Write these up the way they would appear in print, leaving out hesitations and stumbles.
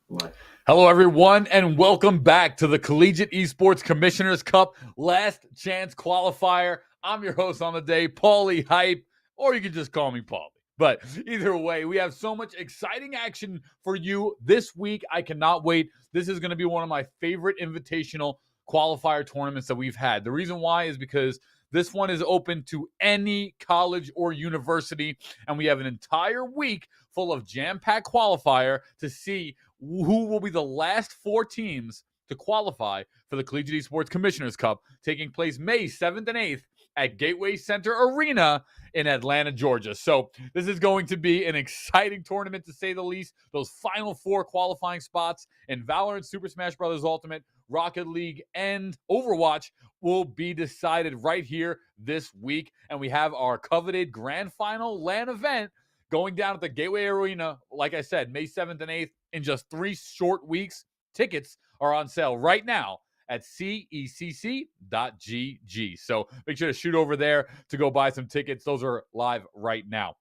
What? Hello, everyone, and welcome back to the Collegiate Esports Commissioners Cup Last Chance Qualifier. I'm your host on the day, Paulie Hype, or you can just call me Paulie. But either way, we have so much exciting action for you this week. I cannot wait. This is going to be one of my favorite invitational qualifier tournaments that we've had. The reason why is because this one is open to any college or university, and we have an entire week full of jam-packed qualifier to see who will be the last four teams to qualify for the Collegiate Esports Commissioners Cup, taking place May 7th and 8th at Gateway Center Arena in Atlanta, Georgia. So this is going to be an exciting tournament, to say the least. Those final four qualifying spots in Valorant, Super Smash Bros. Ultimate, Rocket League, and Overwatch will be decided right here this week. And we have our coveted grand final LAN event going down at the Gateway Arena, like I said, May 7th and 8th, in just 3 short weeks. Tickets are on sale right now at CECC.GG. So make sure to shoot over there to go buy some tickets. Those are live right now.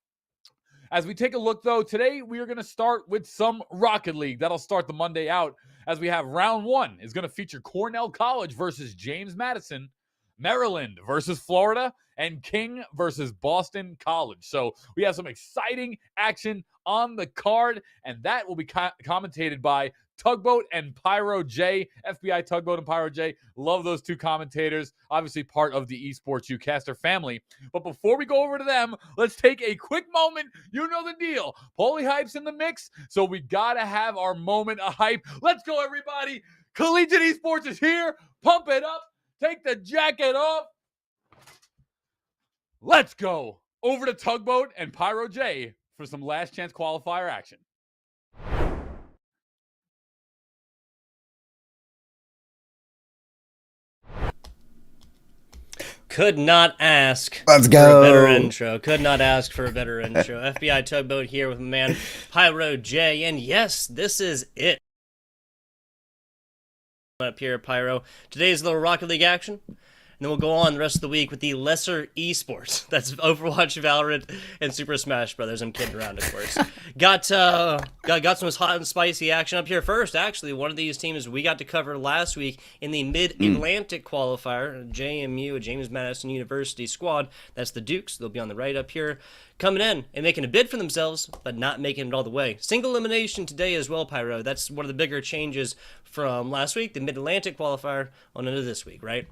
As we take a look, though, today we are going to start with some Rocket League. That'll start the Monday out, as we have round one is going to feature Cornell College versus James Madison, Maryland versus Florida, and King versus Boston College. So we have some exciting action on the card, and that will be commentated by Tugboat and Pyro J. FBI Tugboat and Pyro J. Love those two commentators. Obviously part of the Esports Ucaster family. But before we go over to them, let's take a quick moment. You know the deal. Paulie Hype's in the mix, so we got to have our moment of hype. Let's go, everybody. Collegiate Esports is here. Pump it up. Take the jacket off. Let's go over to Tugboat and Pyro J for some last chance qualifier action. Could not ask Let's for go. a better intro. Could not ask for a better intro. FBI Tugboat here with my man Pyro J. And yes, this is it. Up here, Pyro. Today's a little Rocket League action. And then we'll go on the rest of the week with the lesser esports. That's Overwatch, Valorant, and Super Smash Brothers. I'm kidding around, of course. Got some hot and spicy action up here first. Actually, one of these teams we got to cover last week in the Mid-Atlantic qualifier, JMU, James Madison University squad. That's the Dukes. They'll be on the right up here, coming in and making a bid for themselves, but not making it all the way. Single elimination today as well, Pyro. That's one of the bigger changes from last week, the Mid-Atlantic qualifier, on into this week, right?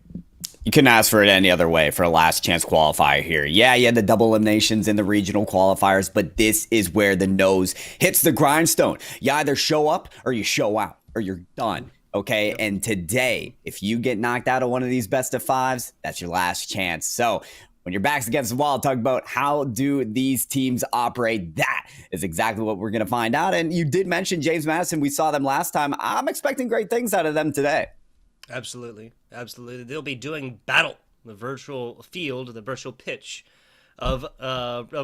You couldn't ask for it any other way for a last chance qualifier here. Yeah, you had the double eliminations in the regional qualifiers, but this is where the nose hits the grindstone. You either show up or you show out or you're done. Okay, and today, if you get knocked out of one of these best of fives, that's your last chance. So when your back's against the wall, Tugboat, how do these teams operate? That is exactly what we're going to find out. And you did mention James Madison. We saw them last time. I'm expecting great things out of them today. Absolutely. Absolutely. They'll be doing Battle, the virtual field, the virtual pitch of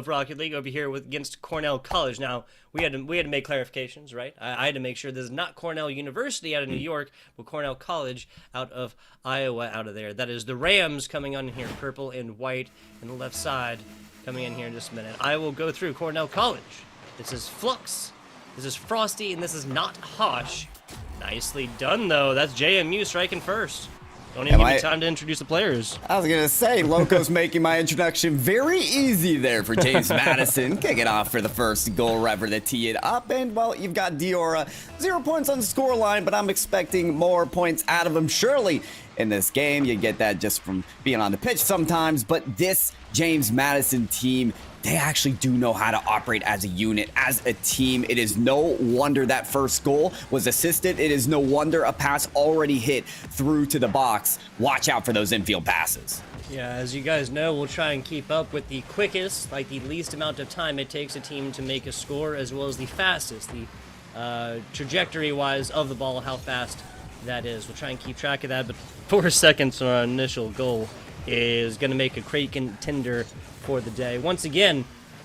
Rocket League over here against Cornell College. Now, we had to make clarifications, right? I had to make sure this is not Cornell University out of New York, but Cornell College out of Iowa out of there. That is the Rams coming on here, purple and white, and the left side coming in here in just a minute. I will go through Cornell College. This is Flux. This is Frosty, and this is not Hosh. Nicely done, though. That's JMU striking first. Don't even give me time to introduce the players. I was going to say, Loco's making my introduction very easy there for James Madison. Kicking off for the first goal right to tee it up. And, well, you've got Diora. 0 points on the scoreline, but I'm expecting more points out of him, surely, in this game. You get that just from being on the pitch sometimes. But this James Madison team, they actually do know how to operate as a unit, as a team. It is no wonder that first goal was assisted. It is no wonder a pass already hit through to the box. Watch out for those infield passes. Yeah, as you guys know, we'll try and keep up with the quickest, like the least amount of time it takes a team to make a score, as well as the fastest, the trajectory-wise of the ball, how fast that is. We'll try and keep track of that, but 4 seconds on our initial goal is going to make a great contender for the day. Once again,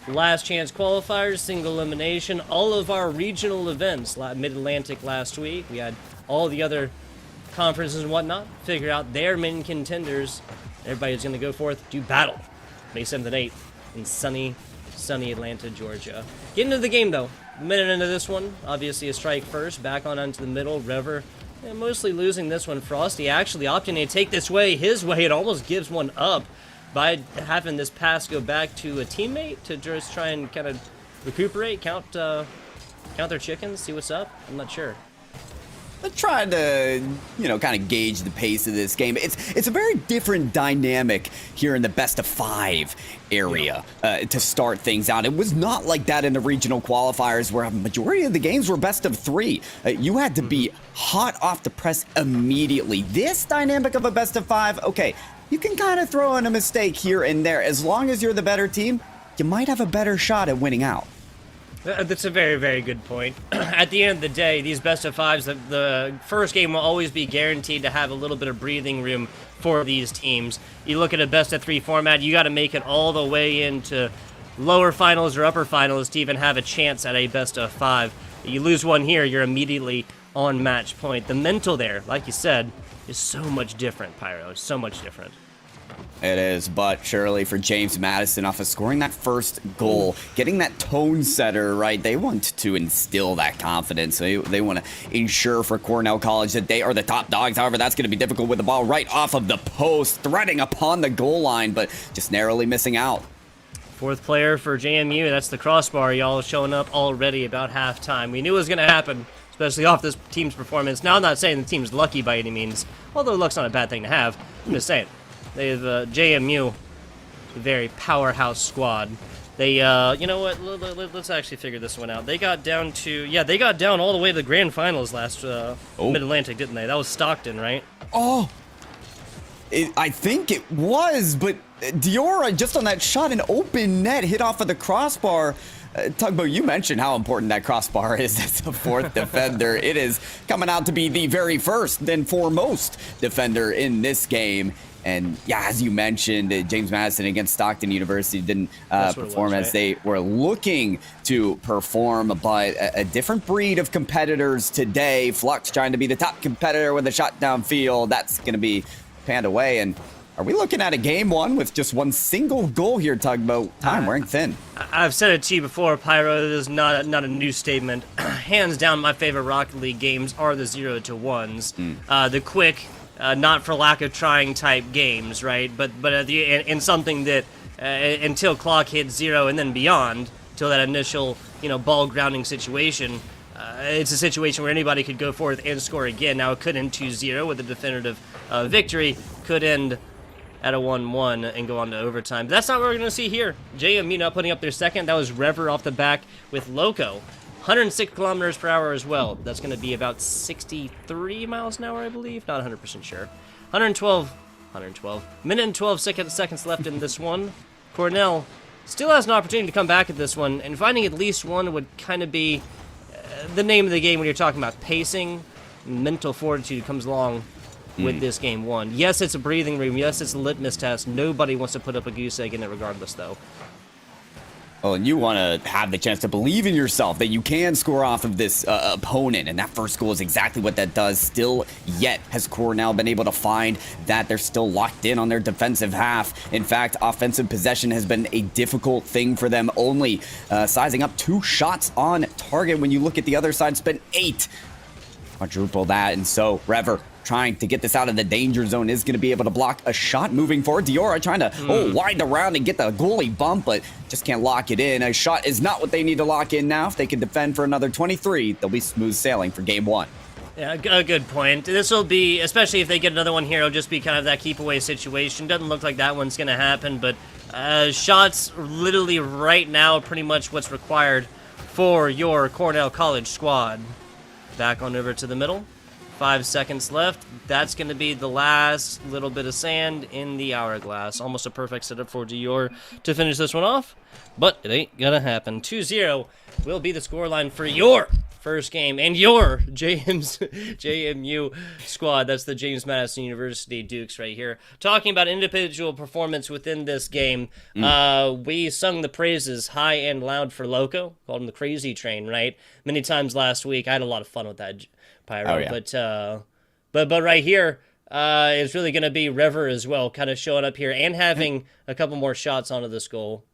last chance qualifiers, single elimination, all of our regional events, Mid-Atlantic last week. We had all the other conferences and whatnot figure out their main contenders. Everybody's going to go forth, do battle May 7th and 8th in sunny sunny Atlanta, Georgia. Getting into the game, though. A minute into this one, obviously a strike first, back on onto the middle. Rever mostly losing this one. Frosty actually opting to take this way, his way. It almost gives one up by having this pass go back to a teammate to just try and kind of recuperate, count their chickens, see what's up. I'm not sure. I'm trying to, kind of gauge the pace of this game. It's a very different dynamic here in the best of 5 area to start things out. It was not like that in the regional qualifiers where a majority of the games were best of 3. You had to be hot off the press immediately. This dynamic of a best of 5, okay, you can kind of throw in a mistake here and there. As long as you're the better team, you might have a better shot at winning out. That's a very, very good point. At the end of the day, these best of 5s, the first game will always be guaranteed to have a little bit of breathing room for these teams. You look at a best of 3 format, you got to make it all the way into lower finals or upper finals to even have a chance at a best of 5. You lose one here, you're immediately on match point. The mental there, like you said, is so much different, Pyro. It's so much different. It is, but surely for James Madison, off of scoring that first goal, getting that tone setter, right, they want to instill that confidence. They want to ensure for Cornell College that they are the top dogs. However, that's going to be difficult with the ball right off of the post, threading upon the goal line, but just narrowly missing out. 4th player for JMU, that's the crossbar. Y'all showing up already about halftime. We knew it was going to happen, especially off this team's performance. Now, I'm not saying the team's lucky by any means, although luck's not a bad thing to have. I'm just saying. They have JMU, a very powerhouse squad. They, you know what? Let's actually figure this one out. They got down to, they got down all the way to the grand finals last Mid-Atlantic, didn't they? That was Stockton, right? Oh, I think it was, but Diora just on that shot, an open net hit off of the crossbar. Tugboat, you mentioned how important that crossbar is as a 4th defender. It is coming out to be the very first and foremost defender in this game. And yeah, as you mentioned, James Madison against Stockton University didn't perform as they were looking to perform, but a different breed of competitors today. Flux trying to be the top competitor with a shot downfield. That's going to be panned away. And are we looking at a game 1 with just one single goal here, Tugboat? Time wearing thin. I've said it to you before, Pyro. It is not a new statement. Hands down, my favorite Rocket League games are the 0-1s. The quick, not for lack of trying type games, right? But in something that until clock hits 0 and then beyond, till that initial ball grounding situation, it's a situation where anybody could go forth and score again. Now it could end 2-0 with a definitive victory. Could end at a 1-1 and go on to overtime. But that's not what we're going to see here. JMU not putting up their second. That was Rever off the back with Loco. 106 kilometers per hour as well. That's going to be about 63 miles an hour, I believe. Not 100% sure. 112. Minute and 12 seconds left in this one. Cornell still has an opportunity to come back at this one, and finding at least one would kind of be the name of the game when you're talking about pacing. Mental fortitude comes along with this game 1. Yes, it's a breathing room. Yes, it's a litmus test. Nobody wants to put up a goose egg in it regardless, though. Oh, and you want to have the chance to believe in yourself that you can score off of this opponent, and that first goal is exactly what that does. Still yet has Cornell been able to find that they're still locked in on their defensive half. In fact, offensive possession has been a difficult thing for them, only sizing up 2 shots on target. When you look at the other side, spent 8. Quadruple that, and so Rever trying to get this out of the danger zone is going to be able to block a shot moving forward. Diora trying to wind around and get the goalie bump, but just can't lock it in. A shot is not what they need to lock in now. If they can defend for another 23, they'll be smooth sailing for game 1. Yeah, a good point. This will be, especially if they get another one here, it'll just be kind of that keep away situation. Doesn't look like that one's going to happen, but shots literally right now pretty much what's required for your Cornell College squad. Back on over to the middle. 5 seconds left. That's going to be the last little bit of sand in the hourglass. Almost a perfect setup for Dior to finish this one off, but it ain't going to happen. 2-0 will be the scoreline for your first game and your JMU squad. That's the James Madison University Dukes right here. Talking about individual performance within this game, we sung the praises high and loud for Loco, called him the Crazy Train, right? Many times last week. I had a lot of fun with that, Pyro. Oh, yeah. But right here, it's really going to be Rever as well, kind of showing up here and having a couple more shots onto this goal.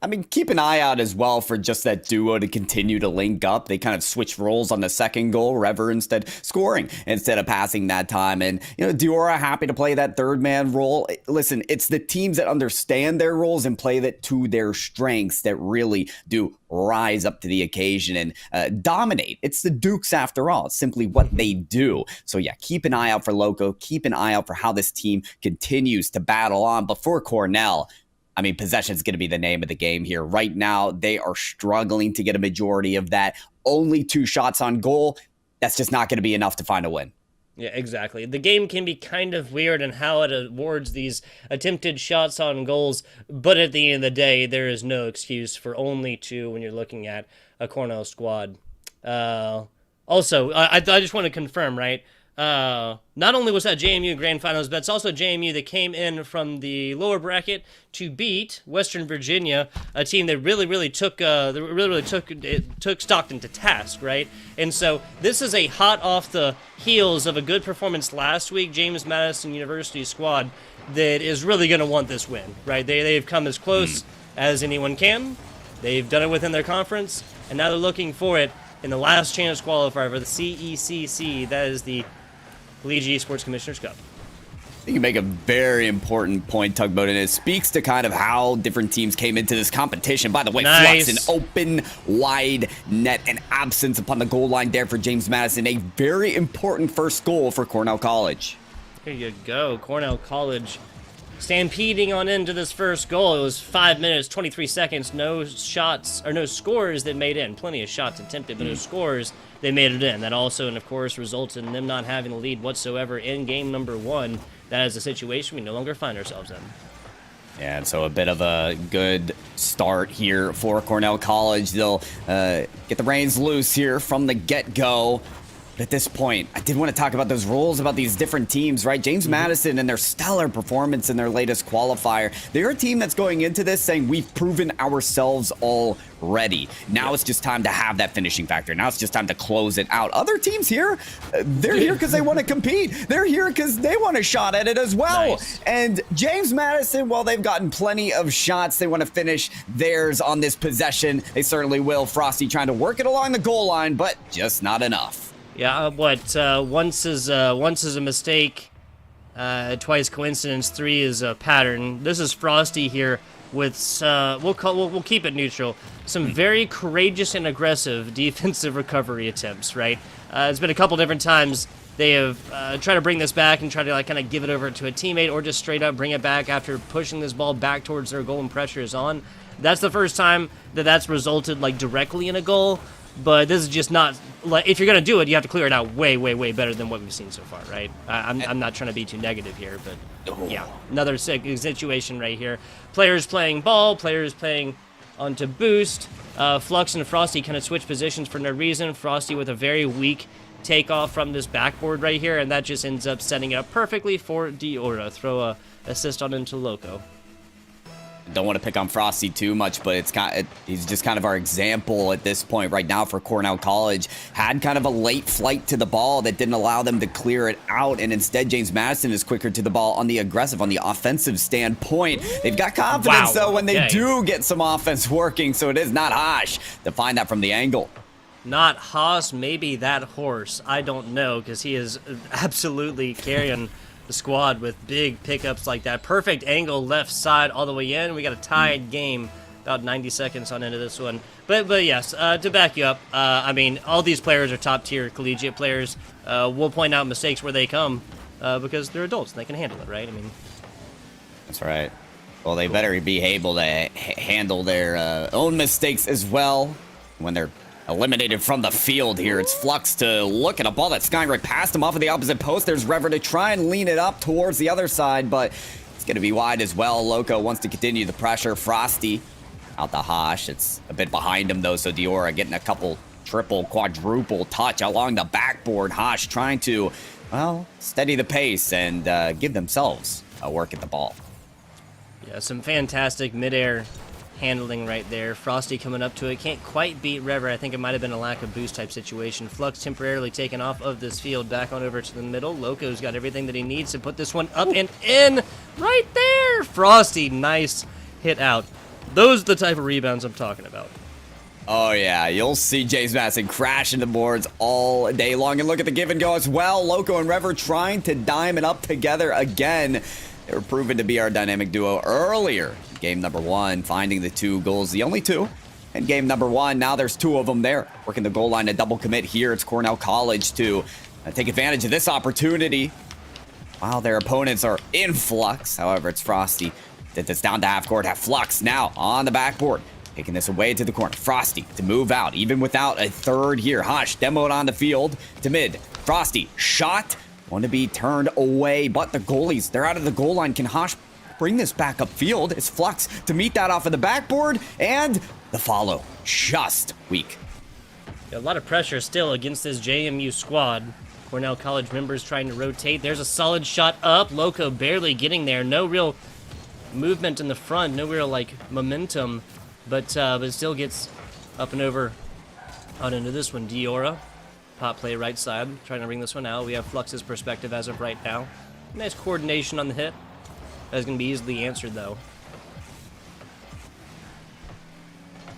I mean, keep an eye out as well for just that duo to continue to link up. They kind of switched roles on the second goal. Rever instead scoring instead of passing that time. And, Diora happy to play that third man role. Listen, it's the teams that understand their roles and play that to their strengths that really do rise up to the occasion and dominate. It's the Dukes after all. It's simply what they do. So yeah, keep an eye out for Loco. Keep an eye out for how this team continues to battle on. But for Cornell, I mean, possession is going to be the name of the game here. Right now, they are struggling to get a majority of that. Only 2 shots on goal. That's just not going to be enough to find a win. Yeah, exactly. The game can be kind of weird in how it awards these attempted shots on goals, but at the end of the day, there is no excuse for only 2 when you're looking at a Cornell squad. Also, I just want to confirm, right? Not only was that JMU Grand Finals, but it's also JMU that came in from the lower bracket to beat Western Virginia, a team that really took Stockton to task, right? And so this is a hot off the heels of a good performance last week, James Madison University squad that is really going to want this win, right? They've come as close as anyone can. They've done it within their conference, and now they're looking for it in the last chance qualifier for the CECC. That is the Collegiate Esports Commissioners Cup. I think you make a very important point, Tugboat, and it speaks to kind of how different teams came into this competition. By the way, nice. Flux, an open, wide net, and absence upon the goal line there for James Madison. A very important first goal for Cornell College. Here you go, Cornell College stampeding on into this first goal. It was 5 minutes, 23 seconds, no shots, or no scores that made in. Plenty of shots attempted, but no scores they made it in. That also, and of course, resulted in them not having a lead whatsoever in game number 1. That is a situation we no longer find ourselves in. Yeah, and so a bit of a good start here for Cornell College. They'll get the reins loose here from the get-go. But at this point, I did want to talk about those rules, about these different teams, right? James Madison and their stellar performance in their latest qualifier. They're a team that's going into this saying, we've proven ourselves already. Now it's just time to have that finishing factor. Now it's just time to close it out. Other teams here, they're here because they want to compete. They're here because they want a shot at it as well. Nice. And James Madison, while they've gotten plenty of shots, they want to finish theirs on this possession. They certainly will. Frosty trying to work it along the goal line, but just not enough. Yeah, once is a mistake, twice coincidence, 3 is a pattern. This is Frosty here with we'll keep it neutral. Some very courageous and aggressive defensive recovery attempts, right? It's been a couple different times they have tried to bring this back and try to kind of give it over to a teammate, or just straight up bring it back after pushing this ball back towards their goal and pressure is on. That's the first time that's resulted directly in a goal. But this is just not, if you're going to do it, you have to clear it out way better than what we've seen so far, right? I'm not trying to be too negative here, but yeah, another situation right here. Players playing ball, players playing onto boost. Flux and Frosty kind of switch positions for no reason. Frosty with a very weak takeoff from this backboard right here, and that just ends up setting it up perfectly for Diora. Throw a assist on into Loco. Don't want to pick on Frosty too much, but he's just kind of our example at this point right now for Cornell College. Had kind of a late flight to the ball that didn't allow them to clear it out, and instead James Madison is quicker to the ball on the aggressive, on the offensive standpoint. They've got confidence though when they do get some offense working, so it is not Hosh to find that from the angle. Not Haas, maybe that horse. I don't know, because he is absolutely carrying the squad with big pickups like that. Perfect angle left side all the way in. We got a tied game about 90 seconds on into this one. But yes, to back you up, I mean, all these players are top tier collegiate players. We'll point out mistakes where they come because they're adults and they can handle it, right? I mean, that's right. Well, they better be able to handle their own mistakes as well when they're eliminated from the field here. It's Flux to look at a ball that's skying right past him off of the opposite post. There's Rever to try and lean it up towards the other side, but it's going to be wide as well. Loco wants to continue the pressure. Frosty out the Hosh. It's a bit behind him, though, so Diora getting a couple triple, quadruple touch along the backboard. Hosh trying to, well, steady the pace and give themselves a work at the ball. Yeah, some fantastic midair handling right there. Frosty coming up to it. Can't quite beat Rever. I think it might have been a lack of boost type situation. Flux temporarily taken off of this field. Back on over to the middle. Loco's got everything that he needs to put this one up and in. Right there! Frosty, nice hit out Those are the type of rebounds I'm talking about. Oh, yeah. You'll see James Madison crash into boards all day long. And look at the give and go as well. Loco and Rever trying to dime it up together again. They were proven to be our dynamic duo earlier. Game number 1, finding the 2 goals, the only 2. And game number 1, now there's 2 of them there. Working the goal line to double commit here. It's Cornell College to take advantage of this opportunity. While their opponents are in flux. However, it's Frosty. Did this down to half court. Have Flux now on the backboard. Taking this away to the corner. Frosty to move out, even without a third here. Hosh demoed on the field to mid. Frosty, shot. Want to be turned away, but the goalies, they're out of the goal line. Can Hosh bring this back upfield? It's Flux to meet that off of the backboard, and the follow. Just weak. A lot of pressure still against this JMU squad. Cornell College members trying to rotate. There's a solid shot up. Loco barely getting there. No real movement in the front. No real, like, momentum. But it still gets up and over out into this one. Diora, pop play right side, trying to bring this one out. We have Flux's perspective as of right now. Nice coordination on the hit. That's going to be easily answered, though.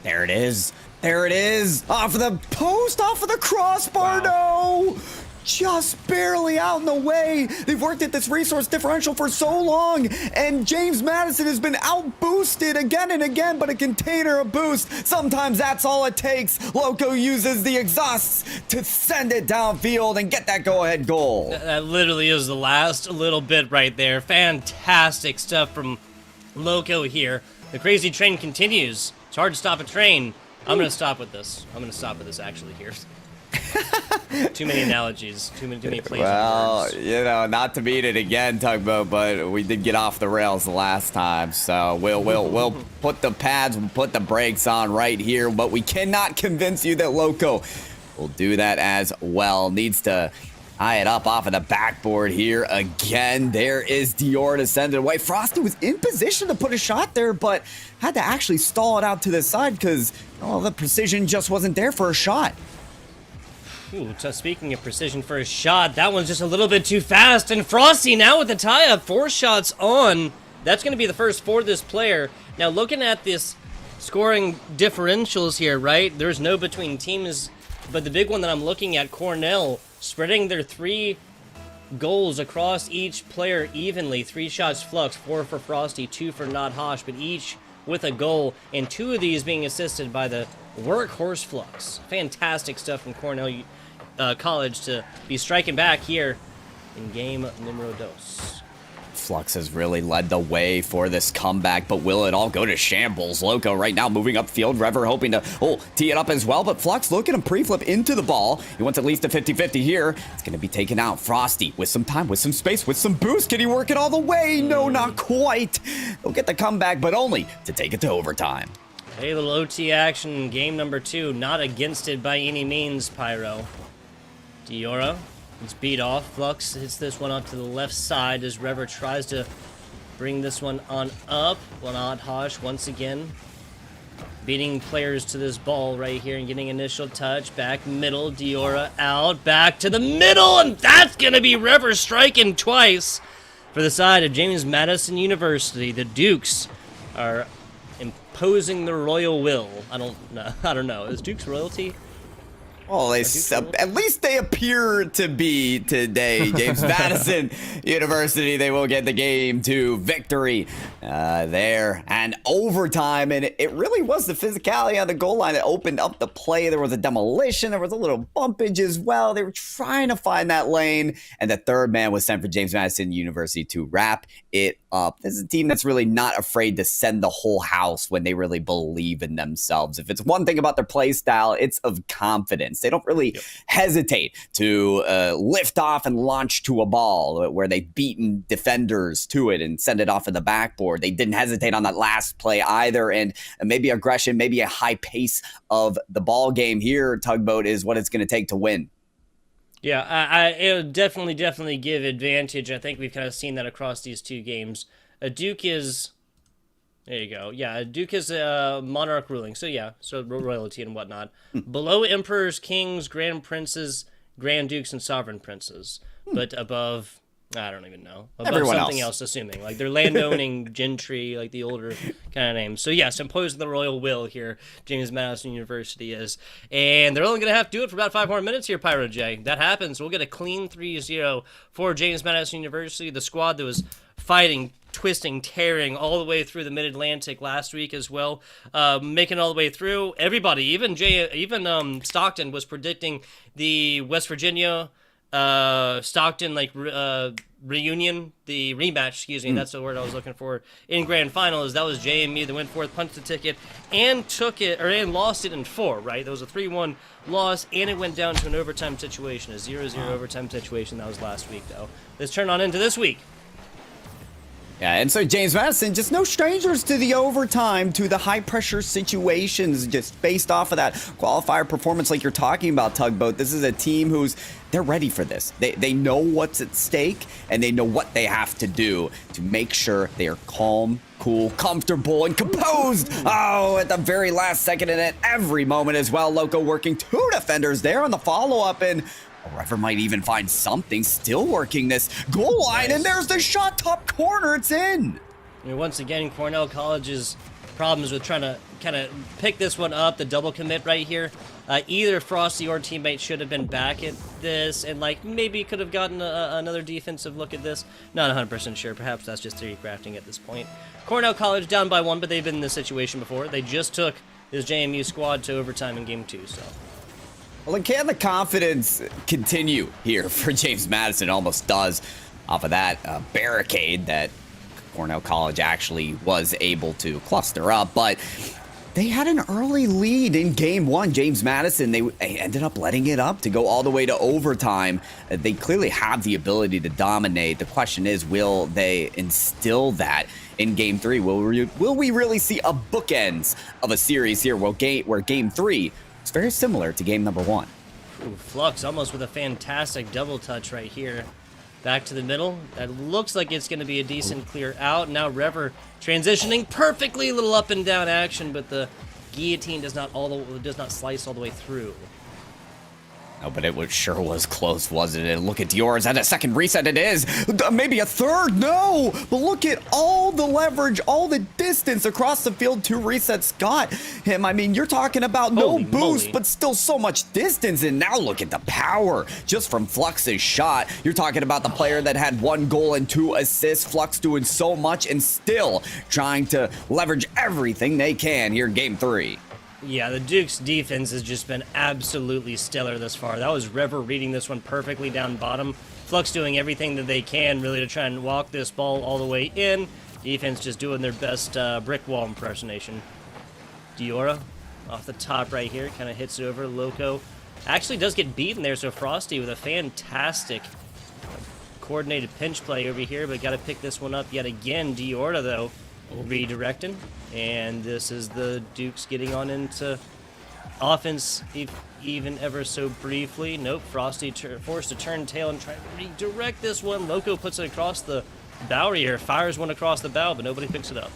There it is. There it is. Off of the post, off of the crossbar. Wow. No. Just barely out in the way. They've worked at this resource differential for so long, and James Madison has been out-boosted again and again, but a container of boost, sometimes that's all it takes. Loco uses the exhausts to send it downfield and get that go-ahead goal. That literally is the last little bit right there. Fantastic stuff from Loco here. The crazy train continues. It's hard to stop a train. I'm going to stop with this. Actually here. Too many analogies, too many plays. Well, you know, not to beat it again, Tugboat, but we did get off the rails the last time, so we'll put the pads, we'll put the brakes on right here, but we cannot convince you that Loco will do that as well. Needs to tie it up off of the backboard here again. There is Dior to send it away. Frosty was in position to put a shot there, but had to actually stall it out to the side because the precision just wasn't there for a shot. Ooh, so speaking of precision for a shot, that one's just a little bit too fast. And Frosty now with the tie-up, 4 shots on. That's going to be the first for this player. Now, looking at this scoring differentials here, right? There's no between teams, but the big one that I'm looking at, Cornell, spreading their 3 goals across each player evenly. 3 shots Flux, 4 for Frosty, 2 for Not Hosh, but each with a goal, and 2 of these being assisted by the workhorse Flux. Fantastic stuff from Cornell College to be striking back here in game numero dos. Flux has really led the way for this comeback, but will it all go to shambles? Loco right now moving upfield. Rever hoping to tee it up as well, but Flux looking to pre-flip into the ball. He wants at least a 50-50 here. It's going to be taken out. Frosty with some time, with some space, with some boost. Can he work it all the way? No, not quite. He'll get the comeback, but only to take it to overtime. Hey, little OT action in game number 2. Not against it by any means, Pyro. Diora is beat off. Flux hits this one up to the left side as Rever tries to bring this one on up. Well, not Hosh once again. Beating players to this ball right here and getting initial touch. Back middle, Diora out. Back to the middle, and that's going to be Rever striking twice for the side of James Madison University. The Dukes are imposing the royal will. I don't know. Is Duke's royalty? Well, at least they appear to be today. James Madison University, they will get the game to victory there and overtime. And it really was the physicality on the goal line that opened up the play. There was a demolition. There was a little bumpage as well. They were trying to find that lane. And the third man was sent for James Madison University to wrap it up. This is a team that's really not afraid to send the whole house when they really believe in themselves. If it's one thing about their play style, it's of confidence. They don't really hesitate to lift off and launch to a ball where they've beaten defenders to it and send it off of the backboard. They didn't hesitate on that last play either. And maybe aggression, maybe a high pace of the ball game here, Tugboat, is what it's going to take to win. Yeah, it would definitely give advantage. I think we've kind of seen that across these 2 games. Duke is... There you go. Yeah, Duke is monarch ruling. So yeah, so royalty and whatnot. Below emperors, kings, grand princes, grand dukes, and sovereign princes. But above I don't even know. Above Everyone something else. assuming. Like they're landowning gentry, like the older kind of names. So yes, imposing the royal will here, James Madison University is. And they're only going to have to do it for about 5 more minutes here, Pyro J. That happens. We'll get a clean 3-0 for James Madison University, the squad that was fighting, twisting, tearing all the way through the Mid-Atlantic last week as well, making it all the way through. Everybody, even Stockton was predicting the West Virginia Stockton reunion, the rematch, excuse me, that's the word I was looking for, in grand finals. That was JMU that went forth, punched the ticket, and lost it in 4, right? There was a 3-1 loss, and it went down to an overtime situation, a 0-0 overtime situation. That was last week, though. Let's turn on into this week. Yeah, and so James Madison, just no strangers to the overtime, to the high-pressure situations, just based off of that qualifier performance like you're talking about, Tugboat. This is a team they're ready for this. They know what's at stake, and they know what they have to do to make sure they are calm, cool, comfortable, and composed. Oh, at the very last second and at every moment as well. Loco working 2 defenders there on the follow-up, and Rever might even find something, still working this goal line, and there's the shot, top corner, it's in. I mean, once again, Cornell College's problems with trying to kind of pick this one up, the double commit right here. Either Frosty or teammate should have been back at this, and maybe could have gotten another defensive look at this. Not 100% sure. Perhaps that's just theory crafting at this point. Cornell College down by 1, but they've been in this situation before. They just took this JMU squad to overtime in Game 2, so... Well, and can the confidence continue here for James Madison? It almost does off of that barricade that Cornell College actually was able to cluster up. But they had an early lead in Game 1. James Madison, they ended up letting it up to go all the way to overtime. They clearly have the ability to dominate. The question is, will they instill that in Game 3? Will we really see a bookends of a series here where Game 3 it's very similar to game number 1. Ooh, Flux almost with a fantastic double touch right here. Back to the middle. That looks like it's going to be a decent clear out. Now Rever transitioning perfectly, a little up and down action, but the guillotine does not slice all the way through. Oh, but it sure was close, wasn't it? Look at Dior's at a second reset. It is. Maybe a third. No. But look at all the leverage, all the distance across the field. 2 resets got him. I mean, you're talking about no boost, but still so much distance. And now look at the power just from Flux's shot. You're talking about the player that had 1 goal and 2 assists. Flux doing so much and still trying to leverage everything they can here in Game 3. Yeah, the Duke's defense has just been absolutely stellar thus far. That was Rever reading this one perfectly down bottom. Flux doing everything that they can really to try and walk this ball all the way in. Defense just doing their best brick wall impersonation. Diora off the top right here, kind of hits it over. Loco actually does get beaten there, so Frosty with a fantastic coordinated pinch play over here, but got to pick this one up yet again. Diora, though, redirecting, and this is the Dukes getting on into offense even ever so briefly. Nope, Frosty forced to turn tail and try to redirect this one. Loco puts it across the bow here, fires one across the bow, but nobody picks it up.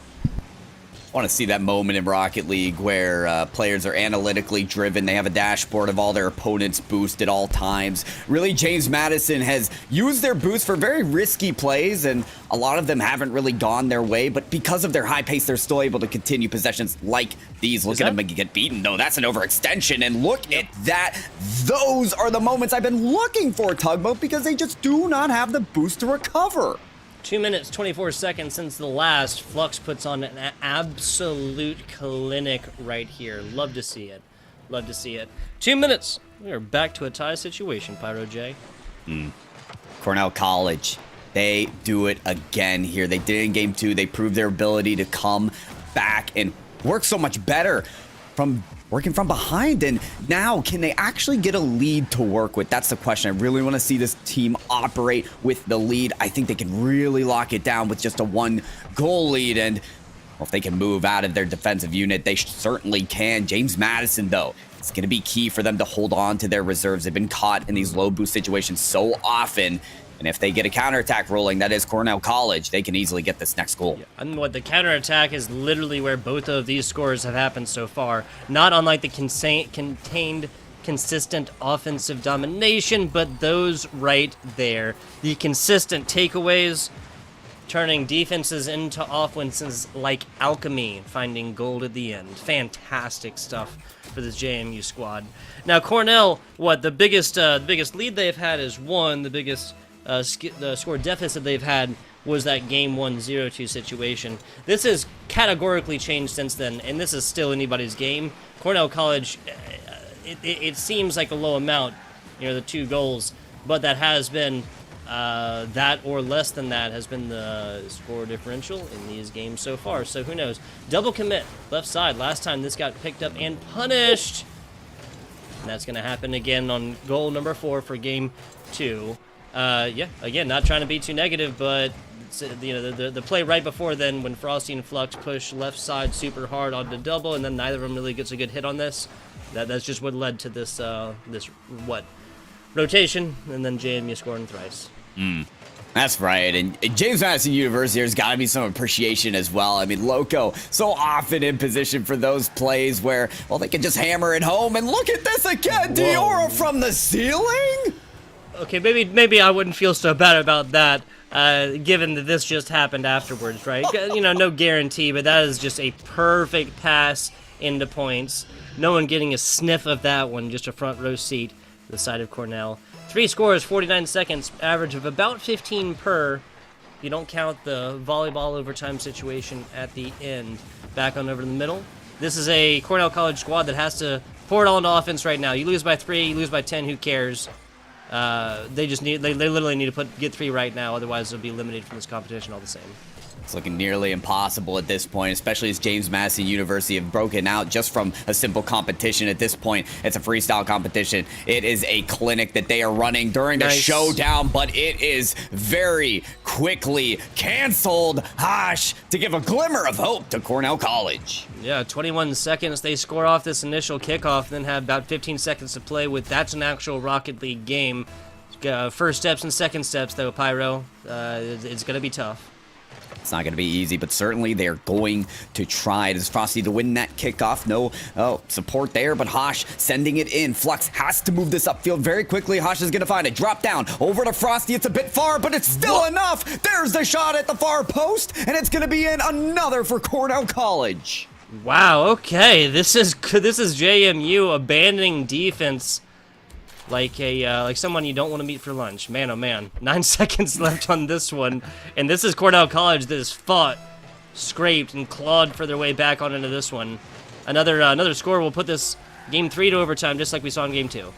I want to see that moment in Rocket League where players are analytically driven. They have a dashboard of all their opponents' boost at all times. Really, James Madison has used their boost for very risky plays, and a lot of them haven't really gone their way. But because of their high pace, they're still able to continue possessions like these. Look at them get beaten. No, that's an overextension. And look at that. Those are the moments I've been looking for, Tugboat, because they just do not have the boost to recover. 2 minutes, 24 seconds since the last. Flux puts on an absolute clinic right here. Love to see it. Love to see it. 2 minutes. We are back to a tie situation, Pyro J. Cornell College, they do it again here. They did it in Game 2. They proved their ability to come back and work so much better from working from behind. And now, can they actually get a lead to work with? That's the question. I really want to see this team operate with the lead. I think they can really lock it down with just a 1-goal lead. And well, if they can move out of their defensive unit, they certainly can. James Madison, though, it's going to be key for them to hold on to their reserves. They've been caught in these low boost situations so often. And if they get a counterattack rolling, that is Cornell College, they can easily get this next goal. Yeah, and what the counterattack is literally where both of these scores have happened so far. Not unlike the contained consistent offensive domination, but those right there, the consistent takeaways, turning defenses into offenses like alchemy, finding gold at the end. Fantastic stuff for this JMU squad. Now Cornell, the biggest lead they've had is 1. The biggest the score deficit they've had was that game 1 0-2 situation. This has categorically changed since then, and this is still anybody's game. Cornell College, it seems like a low amount, the 2 goals, but that has been that or less than that has been the score differential in these games so far. So who knows? Double commit, left side. Last time this got picked up and punished. And that's going to happen again on goal number 4 for game 2. Again, not trying to be too negative, but the play right before then when Frosty and Flux push left side super hard on the double, and then neither of them really gets a good hit on this. That's just what led to this rotation, and then JMU scoring thrice. That's right, and James Madison University, there's got to be some appreciation as well. I mean, Loco so often in position for those plays where, well, they can just hammer it home, and look at this again, Diora from the ceiling? Okay, maybe I wouldn't feel so bad about that, given that this just happened afterwards, right? No guarantee, but that is just a perfect pass into points. No one getting a sniff of that one, just a front row seat to the side of Cornell. 3 scores, 49 seconds, average of about 15 per. If you don't count the volleyball overtime situation at the end. Back on over to the middle. This is a Cornell College squad that has to pour it all into offense right now. You lose by 3, you lose by 10, who cares? They literally need to get 3 right now, otherwise they'll be eliminated from this competition all the same. It's looking nearly impossible at this point, especially as James Madison University have broken out just from a simple competition. At this point, it's a freestyle competition. It is a clinic that they are running during the showdown, but it is very quickly canceled. Hosh to give a glimmer of hope to Cornell College. Yeah, 21 seconds. They score off this initial kickoff, then have about 15 seconds to play with. That's an actual Rocket League game. First steps and second steps, though, Pyro. It's going to be tough. It's not going to be easy, but certainly they're going to try. Does Frosty to win that kickoff? No support there, but Hosh sending it in. Flux has to move this upfield very quickly. Hosh is going to find it. Drop down over to Frosty. It's a bit far, but it's still enough. There's the shot at the far post, and it's going to be in another for Cornell College. Wow, okay. This is JMU abandoning defense like someone you don't want to meet for lunch. Man, oh man. 9 seconds left on this one. And this is Cornell College that has fought, scraped, and clawed for their way back on into this one. Another score will put this game 3 to overtime, just like we saw in game 2.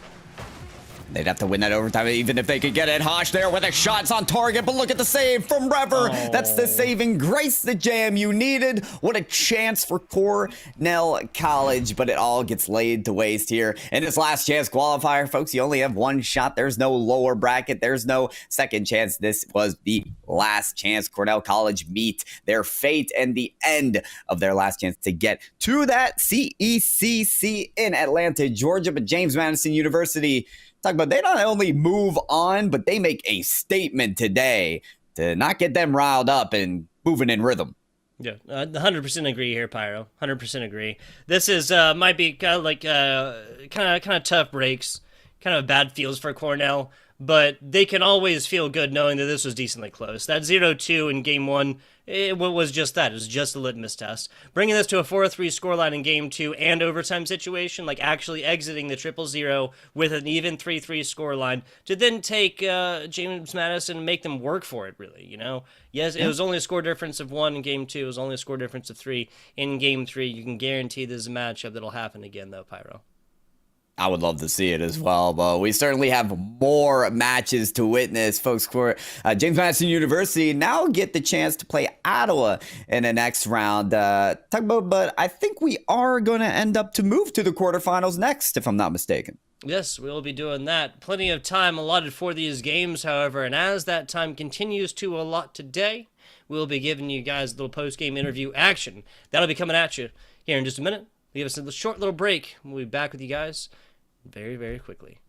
They'd have to win that overtime even if they could get it. Hosh there with a shot's on target, but look at the save from Rever. Oh. That's the saving grace that JMU needed. What a chance for Cornell College, but it all gets laid to waste here. In this last chance qualifier, folks, you only have 1 shot. There's no lower bracket. There's no second chance. This was the last chance. Cornell College meet their fate and the end of their last chance to get to that CECC in Atlanta, Georgia. But James Madison University, talk about, they not only move on, but they make a statement today to not get them riled up and moving in rhythm. Yeah, 100% agree here, Pyro. 100% agree. This is might be kind of tough breaks, kind of bad feels for Cornell, but they can always feel good knowing that this was decently close. That 0-2 in game 1, it was just that. It was just a litmus test. Bringing this to a 4-3 scoreline in game 2 and overtime situation, like actually exiting the 0-0 with an even 3-3 scoreline to then take James Madison and make them work for it, really, Yes, it was only a score difference of 1 in game 2. It was only a score difference of 3 in game 3. You can guarantee this is a matchup that'll happen again, though, Pyro. I would love to see it as well, but we certainly have more matches to witness. Folks, for James Madison University now get the chance to play Ottawa in the next round. But I think we are going to end up to move to the quarterfinals next, if I'm not mistaken. Yes, we'll be doing that. Plenty of time allotted for these games, however, and as that time continues to allot today, we'll be giving you guys a little post-game interview action. That'll be coming at you here in just a minute. Give us a short little break. We'll be back with you guys very, very quickly.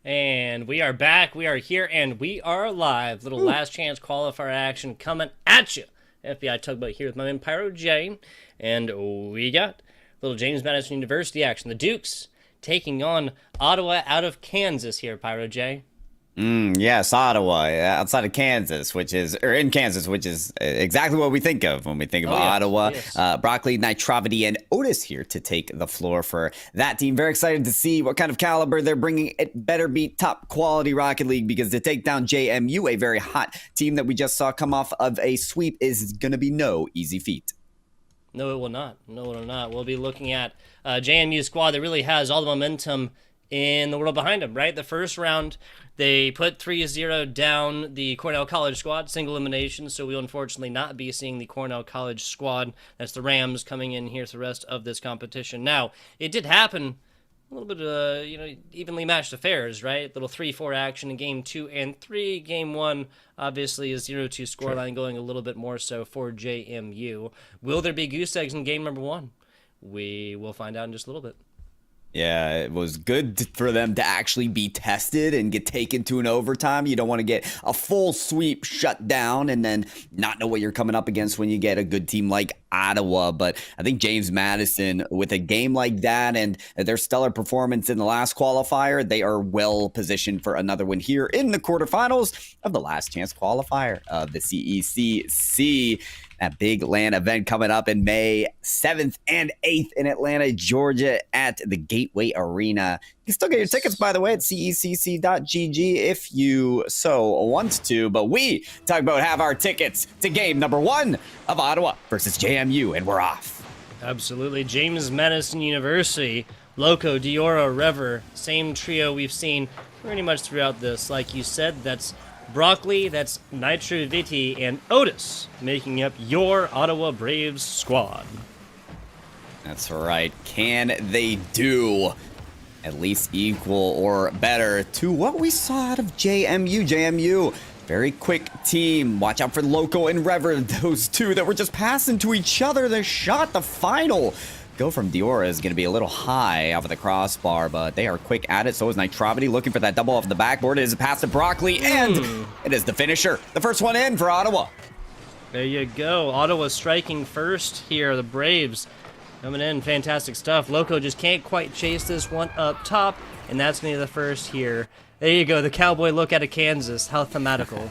And we are back, we are here, and we are live. Little last chance qualifier action coming at you. FBI Tugboat here with my man Pyro J. And we got little James Madison University action. The Dukes taking on Ottawa out of Kansas here, Pyro J. Yes, Ottawa, outside of Kansas, in Kansas, which is exactly what we think of when we think of Ottawa. Yes. Broccoli, Nitrovity, and Otis here to take the floor for that team. Very excited to see what kind of caliber they're bringing. It better be top quality Rocket League, because to take down JMU, a very hot team that we just saw come off of a sweep, is going to be no easy feat. No, it will not. No, it will not. We'll be looking at JMU squad that really has all the momentum in the world behind them, right? The first round, they put 3-0 down the Cornell College squad, single elimination, so we'll unfortunately not be seeing the Cornell College squad. That's the Rams coming in here for the rest of this competition. Now, it did happen a little bit, evenly matched affairs, right? Little 3-4 action in Game 2 and 3. Game 1, obviously, is 0-2 scoreline, going a little bit more so for JMU. Will there be goose eggs in Game number 1? We will find out in just a little bit. Yeah, it was good for them to actually be tested and get taken to an overtime. You don't want to get a full sweep shut down and then not know what you're coming up against when you get a good team like Ottawa. But I think James Madison, with a game like that and their stellar performance in the last qualifier, they are well positioned for another win here in the quarterfinals of the last chance qualifier of the CECC. That big LAN event coming up in May 7th and 8th in Atlanta, Georgia at the Gateway Arena. You can still get your tickets, by the way, at cecc.gg if you so want to. But we, Tugboat, have our tickets to game number 1 of Ottawa versus JMU, and we're off. Absolutely. James Madison University, Loco, Diora, Rever, same trio we've seen pretty much throughout this. Like you said, that's Broccoli, that's Nitrovity, and Otis making up your Ottawa Braves squad. That's right. Can they do at least equal or better to what we saw out of JMU? JMU, very quick team. Watch out for Loco and Rever, those two that were just passing to each other. The shot, the final go from Diora is going to be a little high off of the crossbar, but they are quick at it. So is Nitrovity, looking for that double off the backboard. It is a pass to Broccoli, and it is the finisher. The first one in for Ottawa. There you go. Ottawa striking first here. The Braves coming in. Fantastic stuff. Loco just can't quite chase this one up top, and that's going to be the first here. There you go. The cowboy look out of Kansas. How thematical.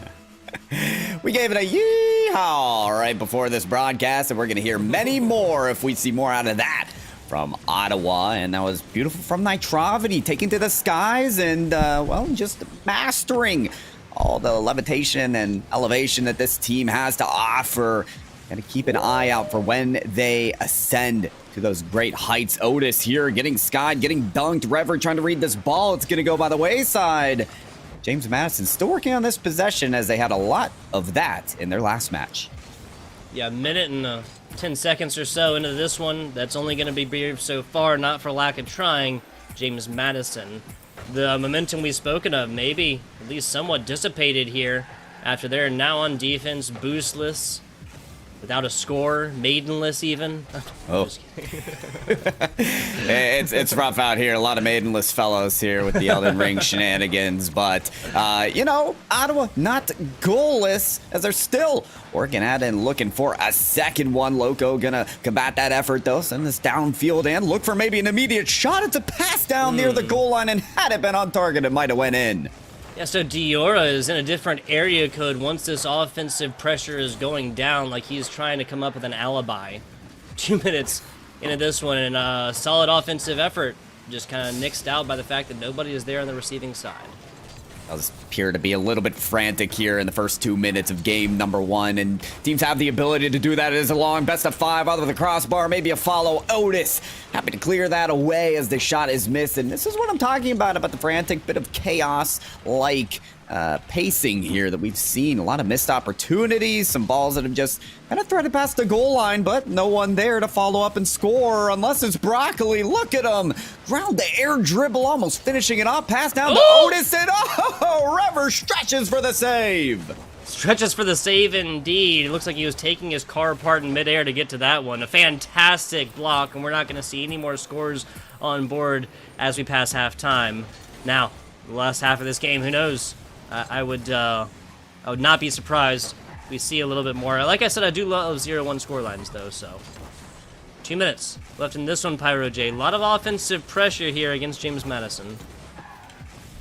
We gave it a yeehaw right before this broadcast, and we're going to hear many more if we see more out of that from Ottawa. And that was beautiful from Nitrovity, taking to the skies and, just mastering all the levitation and elevation that this team has to offer. Got to keep an eye out for when they ascend to those great heights. Otis here getting skied, getting dunked. Rever trying to read this ball. It's going to go by the wayside. James Madison still working on this possession, as they had a lot of that in their last match. Yeah, a minute and 10 seconds or so into this one. That's only going to be brief so far, not for lack of trying. James Madison. The momentum we've spoken of, maybe at least somewhat dissipated here after they're now on defense, boostless, without a score, maidenless even. Oh. It's rough out here. A lot of maidenless fellows here with the Elden Ring shenanigans. But, Ottawa not goalless, as they're still working at it and looking for a second one. Loco gonna combat that effort, though. Send this downfield and look for maybe an immediate shot. It's a pass down near the goal line, and had it been on target, it might have went in. Yeah, so Diora is in a different area code once this offensive pressure is going down, like he's trying to come up with an alibi. 2 minutes into this one, and a solid offensive effort just kind of nixed out by the fact that nobody is there on the receiving side. Does appear to be a little bit frantic here in the first 2 minutes of game number 1, and teams have the ability to do that. It is a long best of 5 out of the crossbar, maybe a follow. Otis happy to clear that away as the shot is missed, and this is what I'm talking about the frantic bit of chaos like pacing here that we've seen. A lot of missed opportunities, some balls that have just kind of threaded past the goal line, but no one there to follow up and score unless it's Broccoli. Look at him. Ground the air dribble, almost finishing it off. Pass down to Otis, and Rever stretches for the save. Stretches for the save indeed. It looks like he was taking his car apart in midair to get to that one. A fantastic block, and we're not going to see any more scores on board as we pass halftime. Now, the last half of this game. Who knows? I would not be surprised if we see a little bit more. Like I said, I do love 0-1 score lines, though, so. 2 minutes left in this one, Pyro J. A lot of offensive pressure here against James Madison.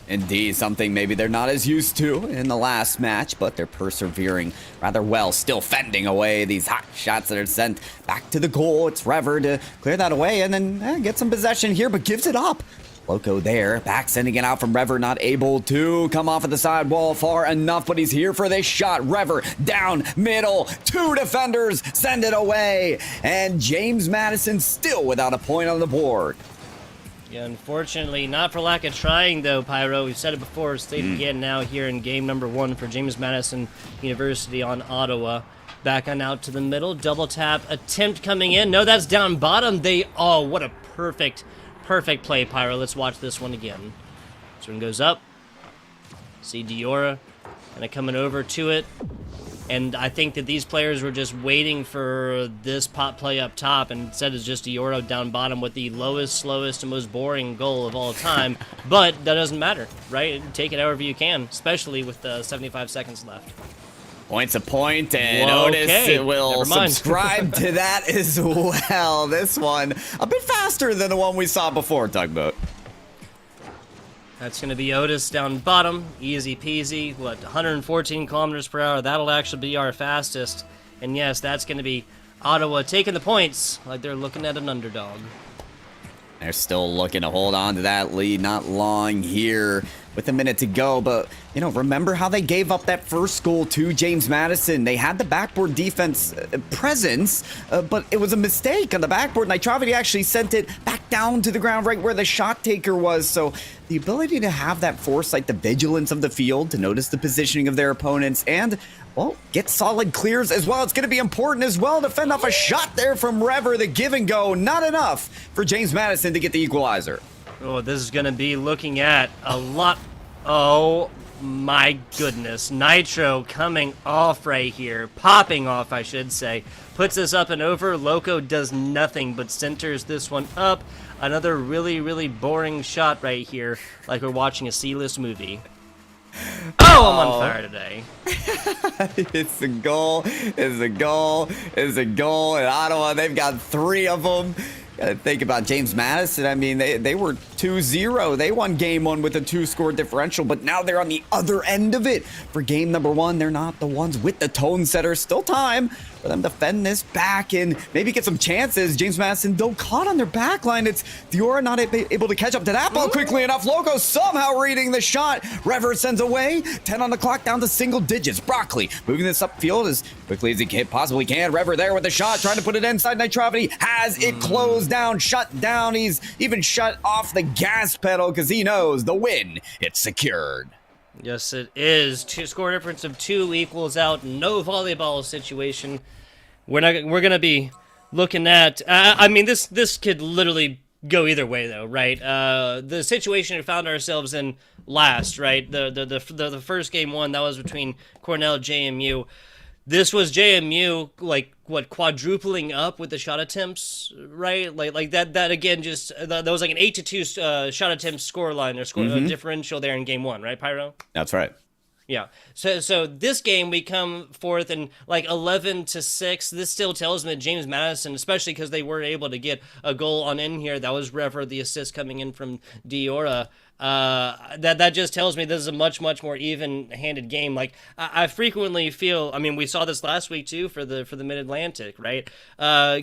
Indeed, something maybe they're not as used to in the last match, but they're persevering rather well, still fending away these hot shots that are sent back to the goal. It's Rever to clear that away and then get some possession here, but gives it up. Loco there, back sending it out from Rever, not able to come off of the side wall far enough, but he's here for this shot. Rever down middle, 2 defenders send it away, and James Madison still without a point on the board. Yeah, unfortunately, not for lack of trying, though, Pyro. We've said it before, state it again now here in game number 1 for James Madison University on Ottawa. Back on out to the middle, double tap attempt coming in. No, that's down bottom. Oh, what a perfect play, Pyro. Let's watch this one again. This one goes up. See Diora kind of coming over to it. And I think that these players were just waiting for this pop play up top, and instead it's just Diora down bottom with the lowest, slowest, and most boring goal of all time. But that doesn't matter, right? Take it however you can, especially with 75 seconds left. Point's a point, and Whoa, Otis okay. will Never mind. subscribe to that as well. This one a bit faster than the one we saw before, Tugboat. That's going to be Otis down bottom, easy peasy. 114 kilometers per hour. That'll actually be our fastest. And yes, that's going to be Ottawa taking the points like they're looking at an underdog. They're still looking to hold on to that lead. Not long here with a minute to go. But, remember how they gave up that first goal to James Madison. They had the backboard defense presence, but it was a mistake on the backboard. Nitravity actually sent it back down to the ground right where the shot taker was. So the ability to have that foresight, the vigilance of the field, to notice the positioning of their opponents, and, get solid clears as well. It's going to be important as well to fend off a shot there from Rever. The give and go, not enough for James Madison to get the equalizer. Oh, this is going to be looking at a lot. Oh, my goodness. Nitro coming off right here. Popping off, I should say. Puts this up and over. Loco does nothing but centers this one up. Another really, really boring shot right here, like we're watching a C-list movie. Oh, I'm on fire today. It's a goal. It's a goal. It's a goal. In Ottawa, they've got 3 of them. Gotta think about James Madison. I mean, they were 2-0. They won game 1 with a 2-score differential, but now they're on the other end of it. For game number 1, they're not the ones with the tone setter. Still time for them to fend this back and maybe get some chances. James Madison, though, caught on their back line. It's Diora not able to catch up to that ball quickly enough. Loco somehow reading the shot. Rever sends away. 10 on the clock, down to single digits. Broccoli moving this upfield as quickly as he possibly can. Rever there with the shot, trying to put it inside. Nitravity has it closed down, shut down. He's even shut off the gas pedal because he knows the win, it's secured. Yes, it is. Score difference of 2 equals out. No volleyball situation. We're gonna be looking at. I mean, this could literally go either way, though, right? The situation we found ourselves in last, right? The first game 1 that was between Cornell and JMU. This was JMU, quadrupling up with the shot attempts, right? Like that again, just that was like an 8-2 shot attempt score line or differential there in game 1, right, Pyro? That's right. Yeah. So this game we come forth in 11-6. This still tells me that James Madison, especially because they were able to get a goal on in here, that was Rever, the assist coming in from Diora. That just tells me this is a much more even-handed game. Like I frequently feel, I mean, we saw this last week too for the Mid-Atlantic, right?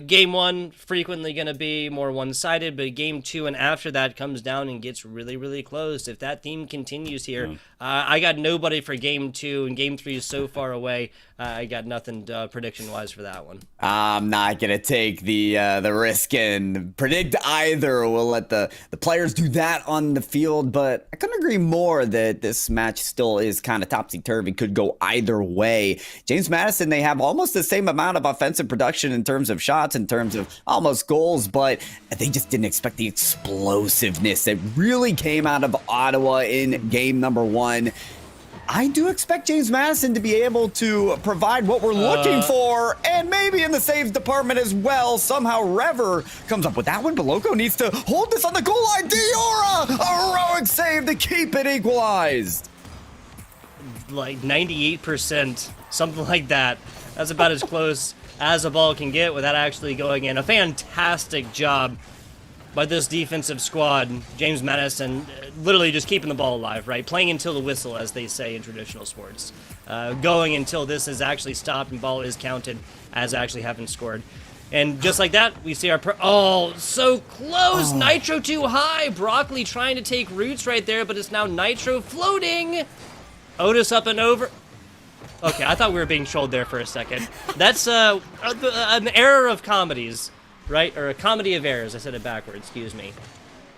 Game 1 frequently going to be more one-sided, but game 2 and after that comes down and gets really close. If that theme continues here, I got nobody for game 2, and game 3 is so far away. I got nothing prediction-wise for that one. I'm not gonna take the risk and predict either. We'll let the players do that on the field, but I couldn't agree more that this match still is kind of topsy-turvy. Could go either way. James Madison, they have almost the same amount of offensive production in terms of shots, in terms of almost goals, but they just didn't expect the explosiveness that really came out of Ottawa in game number 1. I do expect James Madison to be able to provide what we're looking for, and maybe in the saves department as well. Somehow Rever comes up with that one, but Loco needs to hold this on the goal line. Diora, a heroic save to keep it equalized. Like 98%, something like that. That's about as close as a ball can get without actually going in. A fantastic job by this defensive squad. James Madison literally just keeping the ball alive, right? Playing until the whistle, as they say in traditional sports. Going until this is actually stopped and ball is counted as actually having scored. And just like that, we see our... oh, so close! Oh. Nitro too high! Broccoli trying to take roots right there, but it's now Nitro floating! Otis up and over... Okay, I thought we were being trolled there for a second. That's an error of comedies. Right? Or a comedy of errors. I said it backwards. Excuse me.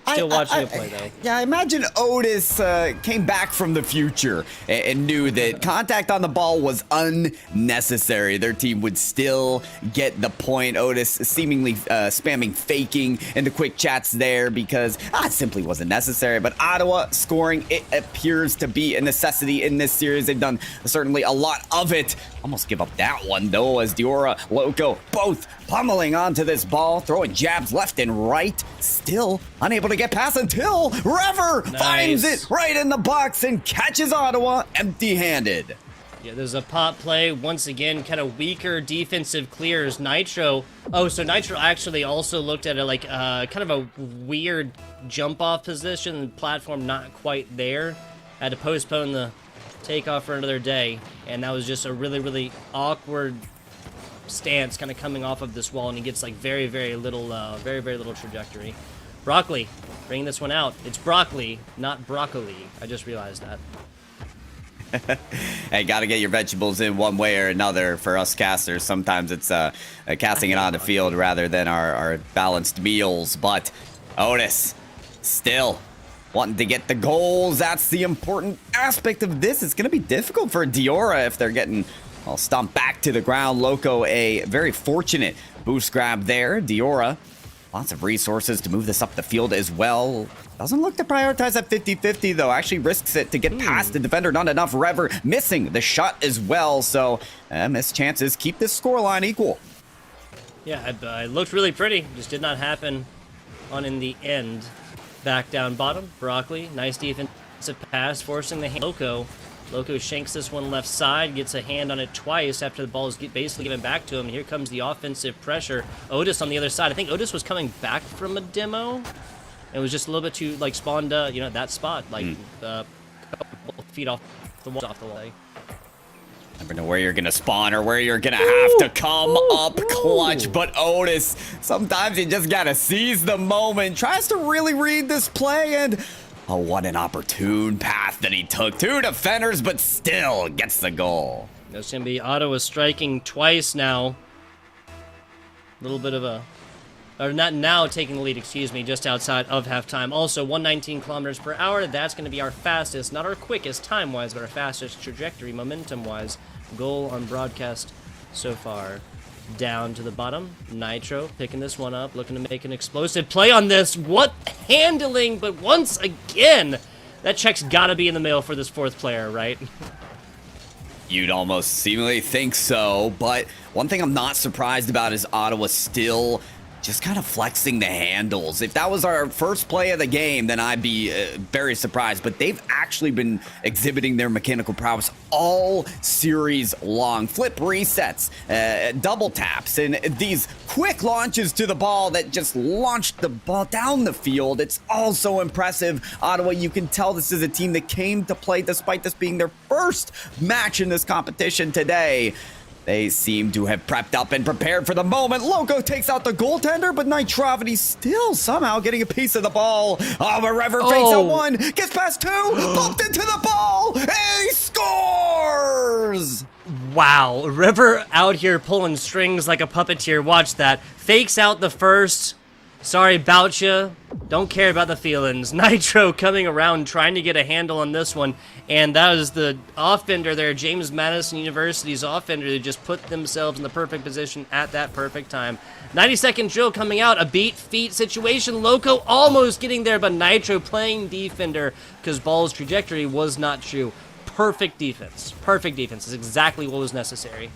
Still watching the play, though. Yeah, I imagine Otis came back from the future and knew that contact on the ball was unnecessary. Their team would still get the point. Otis seemingly spamming faking in the quick chats there because it simply wasn't necessary. But Ottawa scoring, it appears to be a necessity in this series. They've done certainly a lot of it. Almost give up that one, though, as Diora, Loco, both pummeling onto this ball, throwing jabs left and right. Still unable to get past until Rever finds it right in the box and catches Ottawa empty-handed. Yeah, there's a pop play. Once again, kind of weaker defensive clears. Nitro. Oh, so Nitro actually also looked at it like kind of a weird jump-off position. Platform not quite there. Had to postpone the takeoff for another day. And that was just a really, really awkward stance kind of coming off of this wall, and he gets like very, very little trajectory. Broccoli bringing this one out. It's broccoli, not broccoli. I just realized that. Hey, gotta get your vegetables in one way or another for us casters. Sometimes it's casting it on the field rather than our balanced meals. But Otis still wanting to get the goals. That's the important aspect of this. It's gonna be difficult for Diora if they're getting... well, stomped back to the ground. Loco, a very fortunate boost grab there. Diora, lots of resources to move this up the field as well. Doesn't look to prioritize that 50-50, though. Actually risks it to get past the defender. Not enough. Rever missing the shot as well. So, missed chances. Keep this scoreline equal. Yeah, it looked really pretty. Just did not happen on in the end. Back down bottom. Broccoli, nice defensive pass, forcing the hand. Loco shanks this one left side, gets a hand on it twice after the ball is basically given back to him. Here comes the offensive pressure. Otis on the other side. I think Otis was coming back from a demo. It was just a little bit too, like, spawned, that spot, like, a couple feet off the wall. Never know where you're going to spawn or where you're going to have to come up clutch. But Otis, sometimes you just got to seize the moment. Tries to really read this play and... oh, what an opportune path that he took. Two defenders, but still gets the goal. That's going to be Ottawa striking twice now. A little bit of a... or not now taking the lead, excuse me, just outside of halftime. Also, 119 kilometers per hour. That's going to be our fastest, not our quickest time-wise, but our fastest trajectory, momentum-wise, goal on broadcast so far. Down to the bottom. Nitro picking this one up, looking to make an explosive play on this. What handling, but once again, that check's got to be in the mail for this fourth player, right? You'd almost seemingly think so, but one thing I'm not surprised about is Ottawa still just kind of flexing the handles. If that was our first play of the game, then I'd be very surprised. But they've actually been exhibiting their mechanical prowess all series long. Flip resets, double taps, and these quick launches to the ball that just launched the ball down the field. It's all so impressive. Ottawa, you can tell this is a team that came to play despite this being their first match in this competition today. They seem to have prepped up and prepared for the moment. Loco takes out the goaltender, but Nitrovity still somehow getting a piece of the ball. Oh, but Rever fakes out one, gets past two, bumped into the ball, and he scores! Wow, Rever out here pulling strings like a puppeteer. Watch that. Fakes out the first. Sorry about ya. Don't care about the feelings. Nitro coming around trying to get a handle on this one. And that was the offender there, James Madison University's offender, who just put themselves in the perfect position at that perfect time. 90-second drill coming out, a beat feet situation. Loco almost getting there, but Nitro playing defender because ball's trajectory was not true. perfect defense. Perfect defense is exactly what was necessary.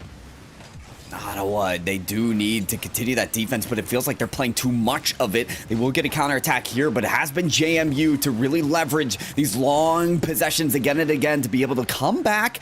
Ottawa, they do need to continue that defense, but it feels like they're playing too much of it. They will get a counterattack here, but it has been JMU to really leverage these long possessions again and again to be able to come back.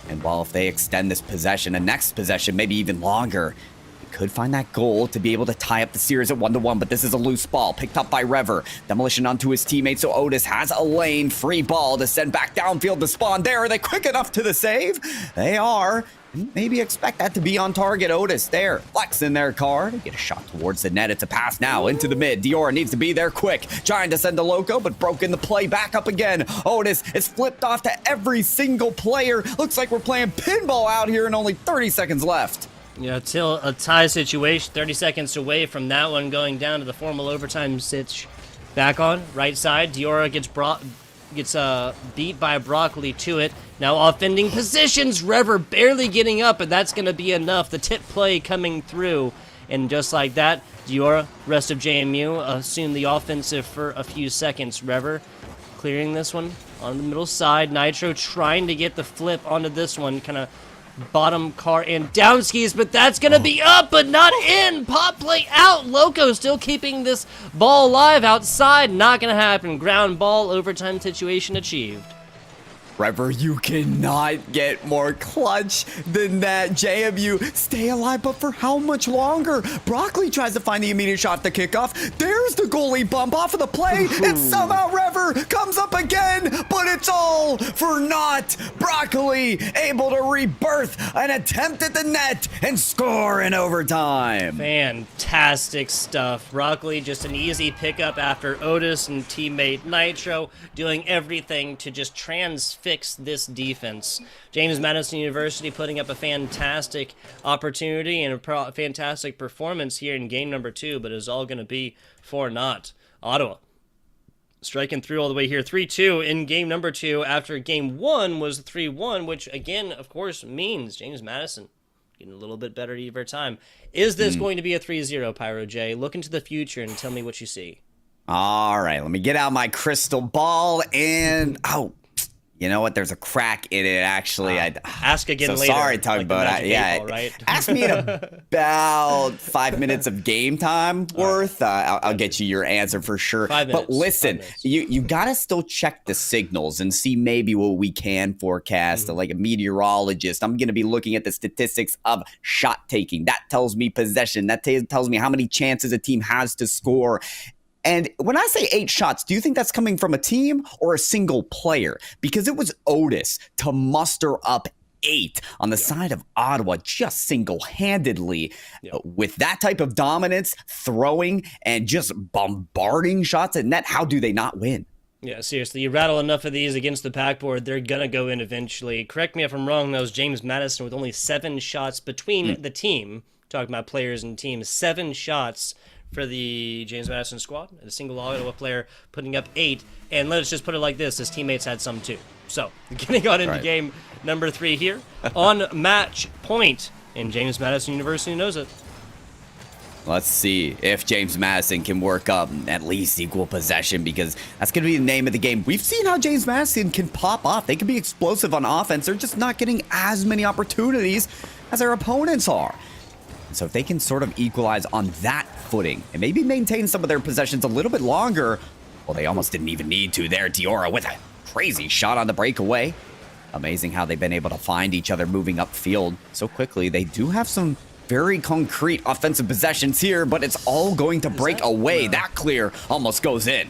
And while if they extend this possession, a next possession, maybe even longer, they could find that goal to be able to tie up the series at 1-1, but this is a loose ball picked up by Rever. Demolition onto his teammate, so Otis has a lane, free ball to send back downfield to Spawn there. Are they quick enough to the save? They are. Maybe expect that to be on target. Otis there, flexing their car to get a shot towards the net. It's a pass now into the mid. Diora needs to be there quick, trying to send a loco, but broken the play back up again. Otis is flipped off to every single player. Looks like we're playing pinball out here and only 30 seconds left. Yeah, till a tie situation, 30 seconds away from that one going down to the formal overtime sitch. Back on, right side, Diora gets beat by Broccoli to it. Now offending positions, Rever barely getting up, and that's going to be enough. The tip play coming through, and just like that, Diora, rest of JMU, assume the offensive for a few seconds. Rever clearing this one on the middle side. Nitro trying to get the flip onto this one, kind of bottom car and down skis, but that's going to be up, but not in. Pop play out. Loco still keeping this ball alive outside. Not going to happen. Ground ball, overtime situation achieved. Rever, you cannot get more clutch than that. JMU, stay alive, but for how much longer? Broccoli tries to find the immediate shot to kick off. There's the goalie bump off of the play, and somehow Rever comes up again, but it's all for naught. Broccoli able to rebirth an attempt at the net and score in overtime. Fantastic stuff. Broccoli, just an easy pickup after Otis and teammate Nitro doing everything to just transfix this defense. James Madison University putting up a fantastic opportunity and a fantastic performance here in game number 2, but it's all going to be for naught. Ottawa striking through all the way here, 3-2 in game number 2 after game 1 was 3-1, which again, of course, means James Madison getting a little bit better over time. Is this going to be a 3-0, Pyro J? Look into the future and tell me what you see. All right, let me get out my crystal ball and you know what? There's a crack in it, actually. Ask again later. Sorry, Tugboat. Yeah, right? Ask me in about 5 minutes of game time worth. I'll get you your answer for sure. 5 minutes. But listen, you got to still check the signals and see maybe what we can forecast. Like a meteorologist, I'm going to be looking at the statistics of shot taking. That tells me possession. That tells me how many chances a team has to score. And when I say 8 shots, do you think that's coming from a team or a single player? Because it was Otis to muster up 8 on the side of Ottawa, just single-handedly. With that type of dominance, throwing, and just bombarding shots at net, how do they not win? Yeah, seriously, you rattle enough of these against the backboard, they're going to go in eventually. Correct me if I'm wrong, that was James Madison with only 7 shots between the team. Talking about players and teams, 7 shots for the James Madison squad, and a single Ottawa player putting up 8. And let's just put it like this, his teammates had some too. So, getting on into game number 3 here, on match point, and James Madison University knows it. Let's see if James Madison can work up at least equal possession, because that's going to be the name of the game. We've seen how James Madison can pop off. They can be explosive on offense. They're just not getting as many opportunities as their opponents are. So if they can sort of equalize on that footing and maybe maintain some of their possessions a little bit longer, well, they almost didn't even need to there. Diora with a crazy shot on the breakaway. Amazing how they've been able to find each other moving upfield so quickly. They do have some very concrete offensive possessions here, but it's all going to break away. That clear almost goes in.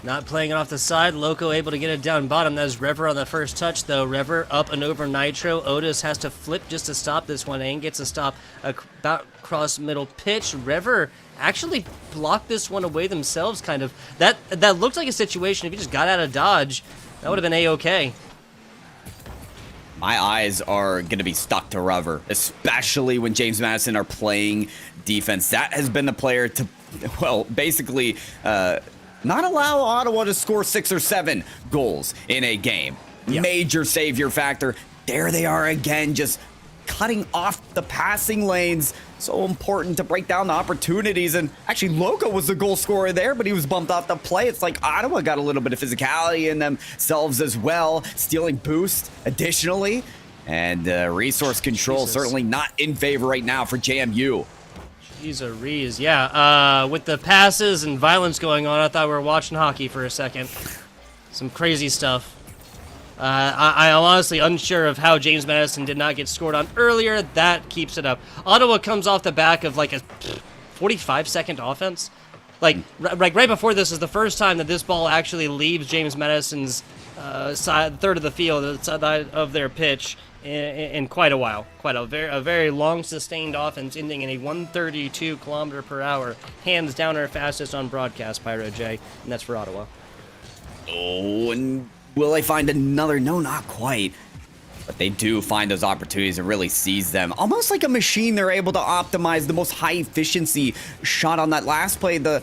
Not playing it off the side. Loco able to get it down bottom. That was Rever on the first touch, though. Rever up and over Nitro. Otis has to flip just to stop this one and gets a stop about cross middle pitch. Rever actually blocked this one away themselves, kind of. That looked like a situation. If you just got out of dodge, that would have been A-okay. My eyes are going to be stuck to Rever, especially when James Madison are playing defense. That has been the player to, well, basically not allow Ottawa to score 6 or 7 goals in a game. Major savior factor. There they are again, just cutting off the passing lanes. So important to break down the opportunities. And actually, Loco was the goal scorer there, but he was bumped off the play. It's like Ottawa got a little bit of physicality in themselves as well, stealing boost additionally. And resource control certainly not in favor right now for JMU. Jeez, a Rees. Yeah, with the passes and violence going on, I thought we were watching hockey for a second. Some crazy stuff. I'm honestly unsure of how James Madison did not get scored on earlier. That keeps it up. Ottawa comes off the back of like a 45-second offense. Like right before this is the first time that this ball actually leaves James Madison's third of the field, the side of their pitch, in quite a while. Quite a very long sustained offense ending in a 132 km/h. Hands down our fastest on broadcast, Pyro J, and that's for Ottawa. Oh, and will they find another? No, not quite. But they do find those opportunities and really seize them. Almost like a machine, they're able to optimize the most high efficiency shot on that last play. The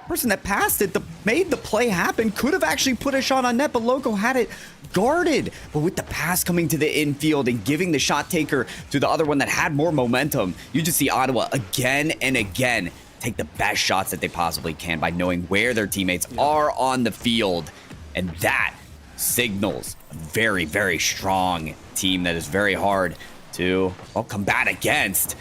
person that passed it, made the play happen, could have actually put a shot on net, but Loco had it guarded. But with the pass coming to the infield and giving the shot taker to the other one that had more momentum, you just see Ottawa again and again take the best shots that they possibly can by knowing where their teammates are on the field. And that signals a very, very strong team that is very hard to combat against.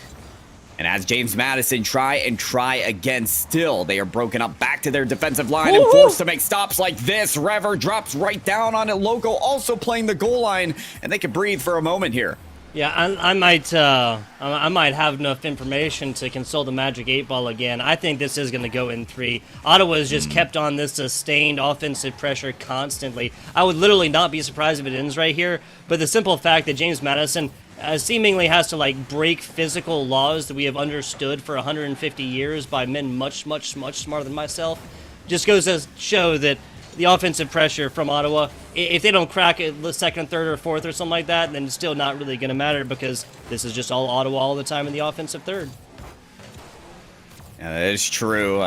And as James Madison try again, still they are broken up back to their defensive line and forced to make stops like this. Rever drops right down on it. Loco also playing the goal line, and they can breathe for a moment here. Yeah, I might have enough information to consult the Magic 8 Ball again. I think this is going to go in 3. Ottawa has just kept on this sustained offensive pressure constantly. I would literally not be surprised if it ends right here, but the simple fact that James Madison seemingly has to like break physical laws that we have understood for 150 years by men much, much, much smarter than myself just goes to show that the offensive pressure from Ottawa, if they don't crack it the second, third, or fourth or something like that, then it's still not really going to matter because this is just all Ottawa all the time in the offensive third. That is true.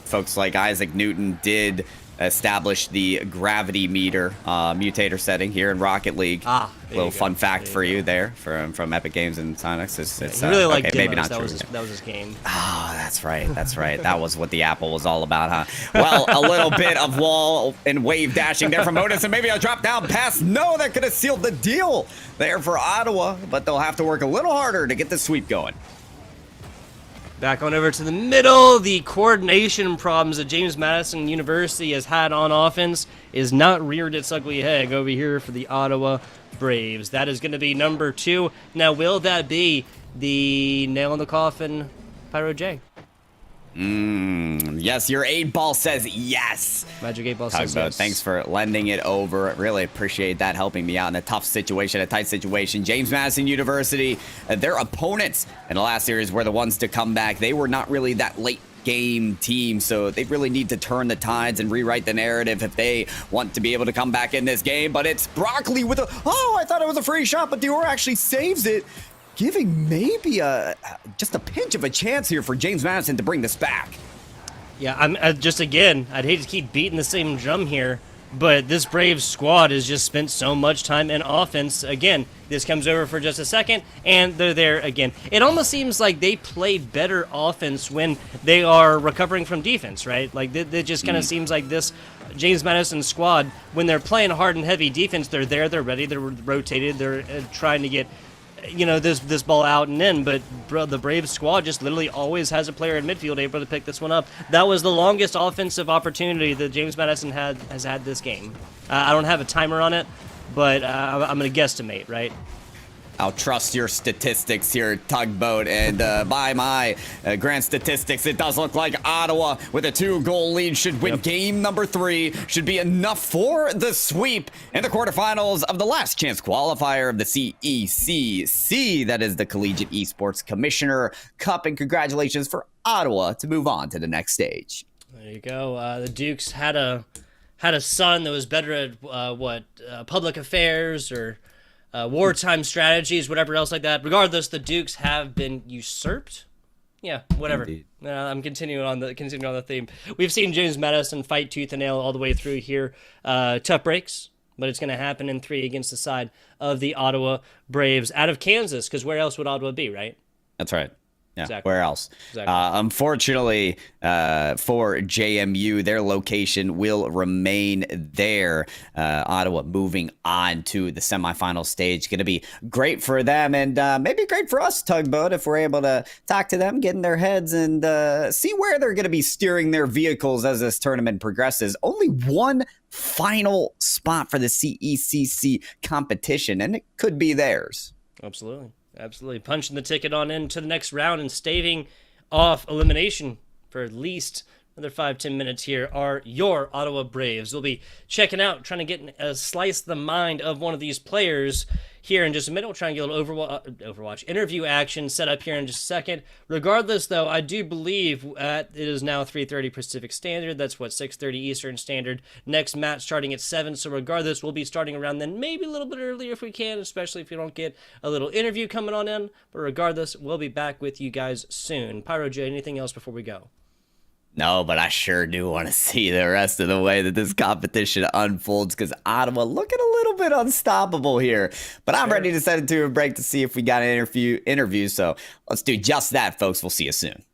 Folks like Isaac Newton did establish the gravity meter mutator setting here in Rocket League. Little fun fact for you there from Epic Games and Sonics. It's really like okay, maybe not that true. That was his game. Oh, that's right. That was what the Apple was all about, huh? Well, a little bit of wall and wave dashing there from Otis, and maybe a drop down pass. No, that could have sealed the deal there for Ottawa, but they'll have to work a little harder to get the sweep going. Back on over to the middle, the coordination problems that James Madison University has had on offense is not reared its ugly head over here for the Ottawa Braves. That is going to be number 2. Now, will that be the nail in the coffin, Pyro J? Yes, your 8 Ball says yes. Magic 8 Ball says yes. Thanks for lending it over. Really appreciate that, helping me out in a tough situation, a tight situation. James Madison University, their opponents in the last series were the ones to come back. They were not really that late game team, so they really need to turn the tides and rewrite the narrative if they want to be able to come back in this game. But it's Broccoli with I thought it was a free shot, but Dior actually saves it, giving maybe just a pinch of a chance here for James Madison to bring this back. Yeah, I'd hate to keep beating the same drum here, but this Braves squad has just spent so much time in offense. Again, this comes over for just a second, and they're there again. It almost seems like they play better offense when they are recovering from defense, right? Like, it just kind of seems like this James Madison squad, when they're playing hard and heavy defense, they're there, they're ready, they're rotated, they're trying to get this ball out and in, but the Braves squad just literally always has a player in midfield able to pick this one up. That was the longest offensive opportunity that James Madison has had this game. I don't have a timer on it, but I'm going to guesstimate, right? I'll trust your statistics here, Tugboat, and by my grand statistics, it does look like Ottawa with a 2-goal lead should win game number 3, should be enough for the sweep in the quarterfinals of the last chance qualifier of the CECC, that is the Collegiate Esports Commissioner Cup, and congratulations for Ottawa to move on to the next stage. There you go. The Dukes had a son that was better at public affairs or wartime strategies, whatever else like that. Regardless, the Dukes have been usurped. Yeah, whatever. I'm continuing on the theme. We've seen James Madison fight tooth and nail all the way through here. Tough breaks, but it's going to happen in 3 against the side of the Ottawa Braves out of Kansas, because where else would Ottawa be, right? That's right. Yeah, Exactly. where else? Exactly. Unfortunately, for JMU, their location will remain there. Ottawa moving on to the semifinal stage. Going to be great for them, and maybe great for us, Tugboat, if we're able to talk to them, get in their heads, and see where they're going to be steering their vehicles as this tournament progresses. Only one final spot for the CECC competition, and it could be theirs. Absolutely. Absolutely. Punching the ticket on into the next round and staving off elimination for at least another 5-10 minutes here are your Ottawa Braves. We'll be checking out, trying to get a slice of the mind of one of these players here in just a minute. We'll try and get a little Overwatch interview action set up here in just a second. Regardless, though, I do believe it is now 3:30 Pacific Standard. That's what, 6:30 Eastern Standard. Next match starting at 7. So regardless, we'll be starting around then, maybe a little bit earlier if we can, especially if we don't get a little interview coming on in. But regardless, we'll be back with you guys soon. Pyro J, anything else before we go? No, but I sure do want to see the rest of the way that this competition unfolds, because Ottawa looking a little bit unstoppable here. But I'm ready to set it to a break to see if we got an interview. So let's do just that, folks. We'll see you soon.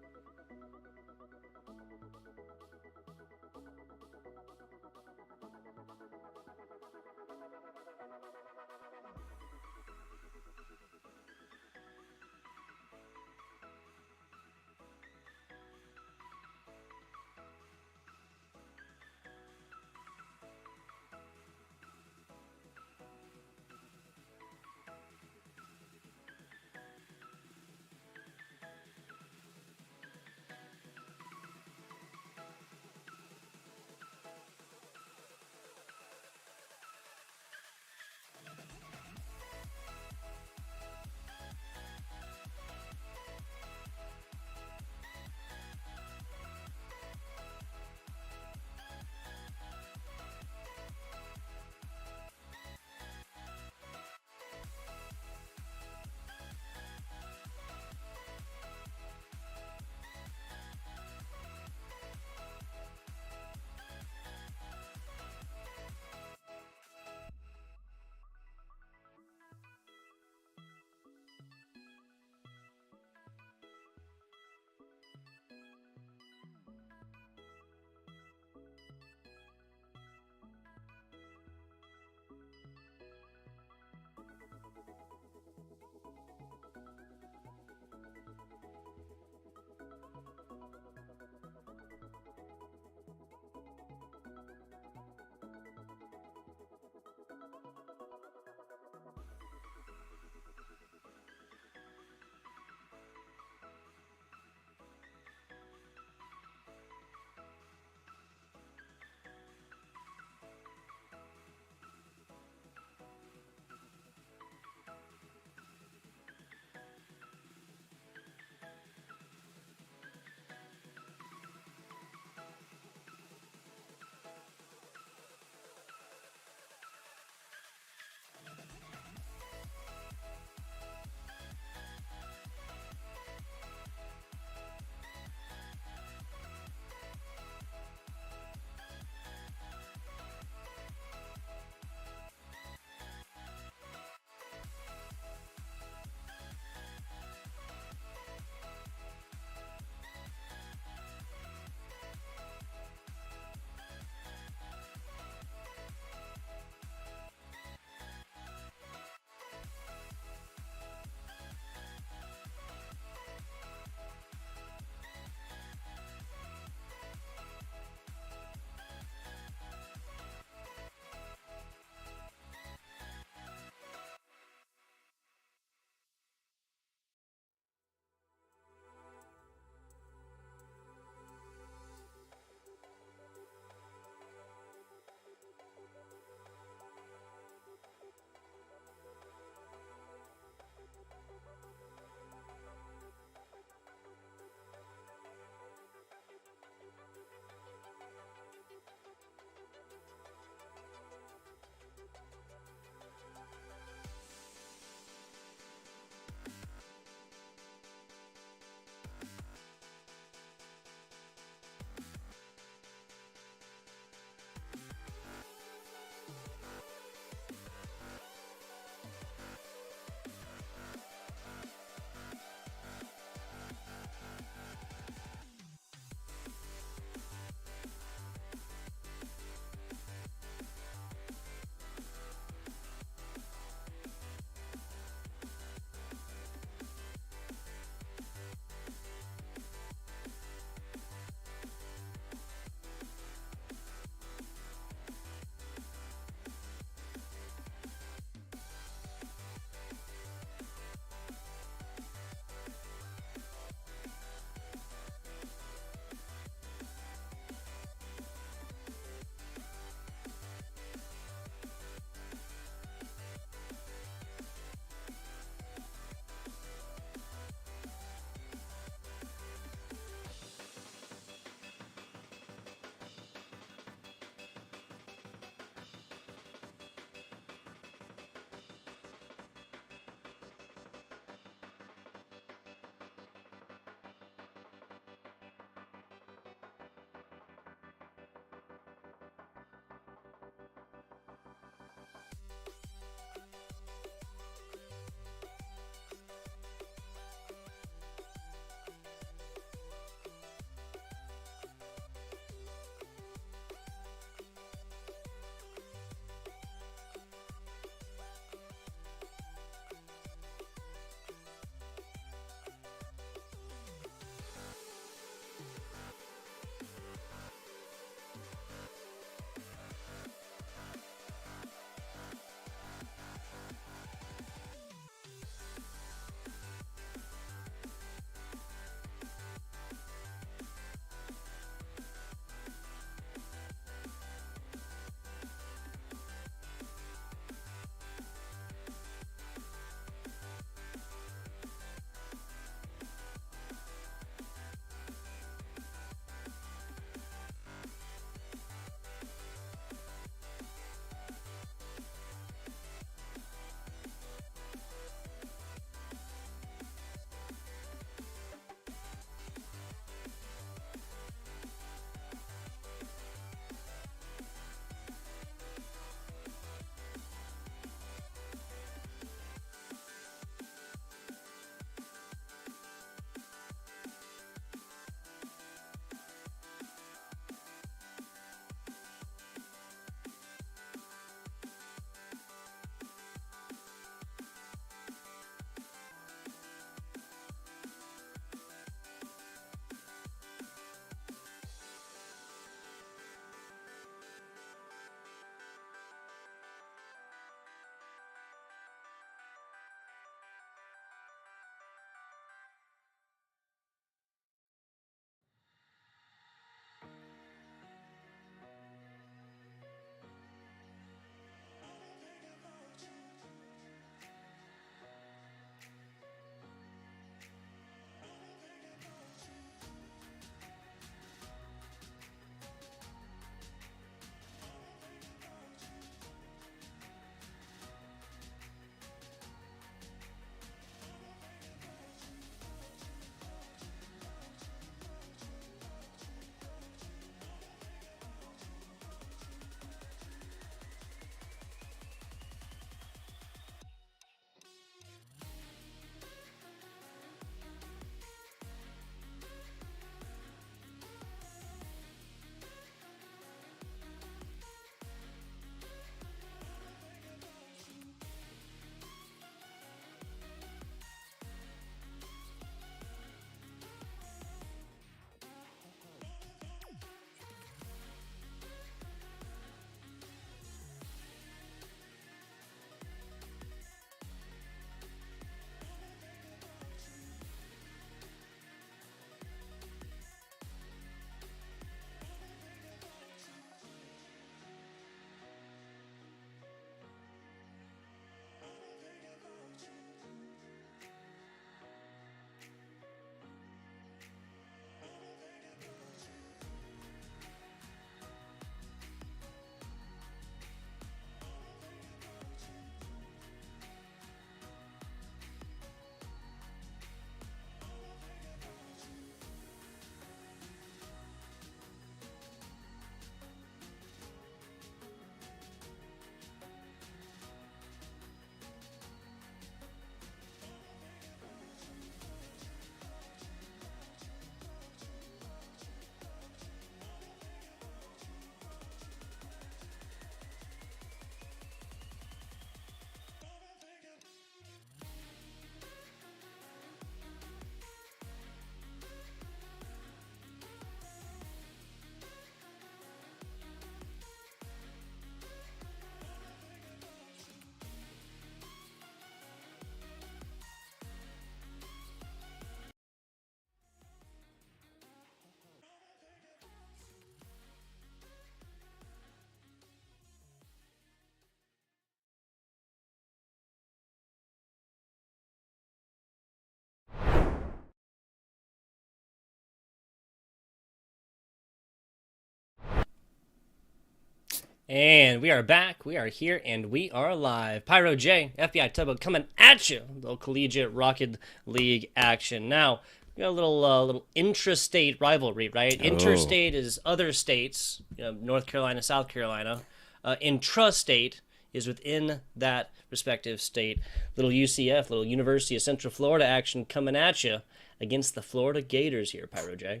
And we are back, we are here, and we are live. Pyro J, FBI Tugboat coming at you. Little collegiate Rocket League action. Now, we got a little intrastate rivalry, right? Oh. Interstate is other states, North Carolina, South Carolina. Intrastate is within that respective state. Little UCF, little University of Central Florida action coming at you against the Florida Gators here, Pyro J.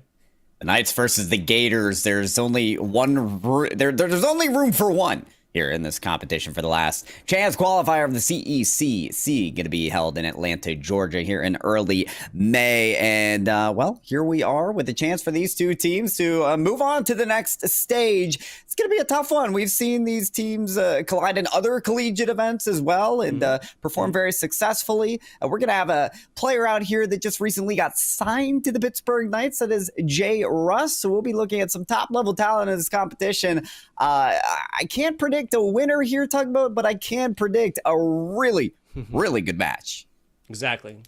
The Knights versus the Gators. There's only there's only room for one here in this competition for the last chance qualifier of the CECC, going to be held in Atlanta, Georgia here in early May. And, well, here we are with a chance for these two teams to move on to the next stage. It's going to be a tough one. We've seen these teams collide in other collegiate events as well and perform very successfully. We're going to have a player out here that just recently got signed to the Pittsburgh Knights. That is Jay Russ. So we'll be looking at some top-level talent in this competition. I can't predict a winner here, Tugboat, but I can predict a really, really good match. Exactly.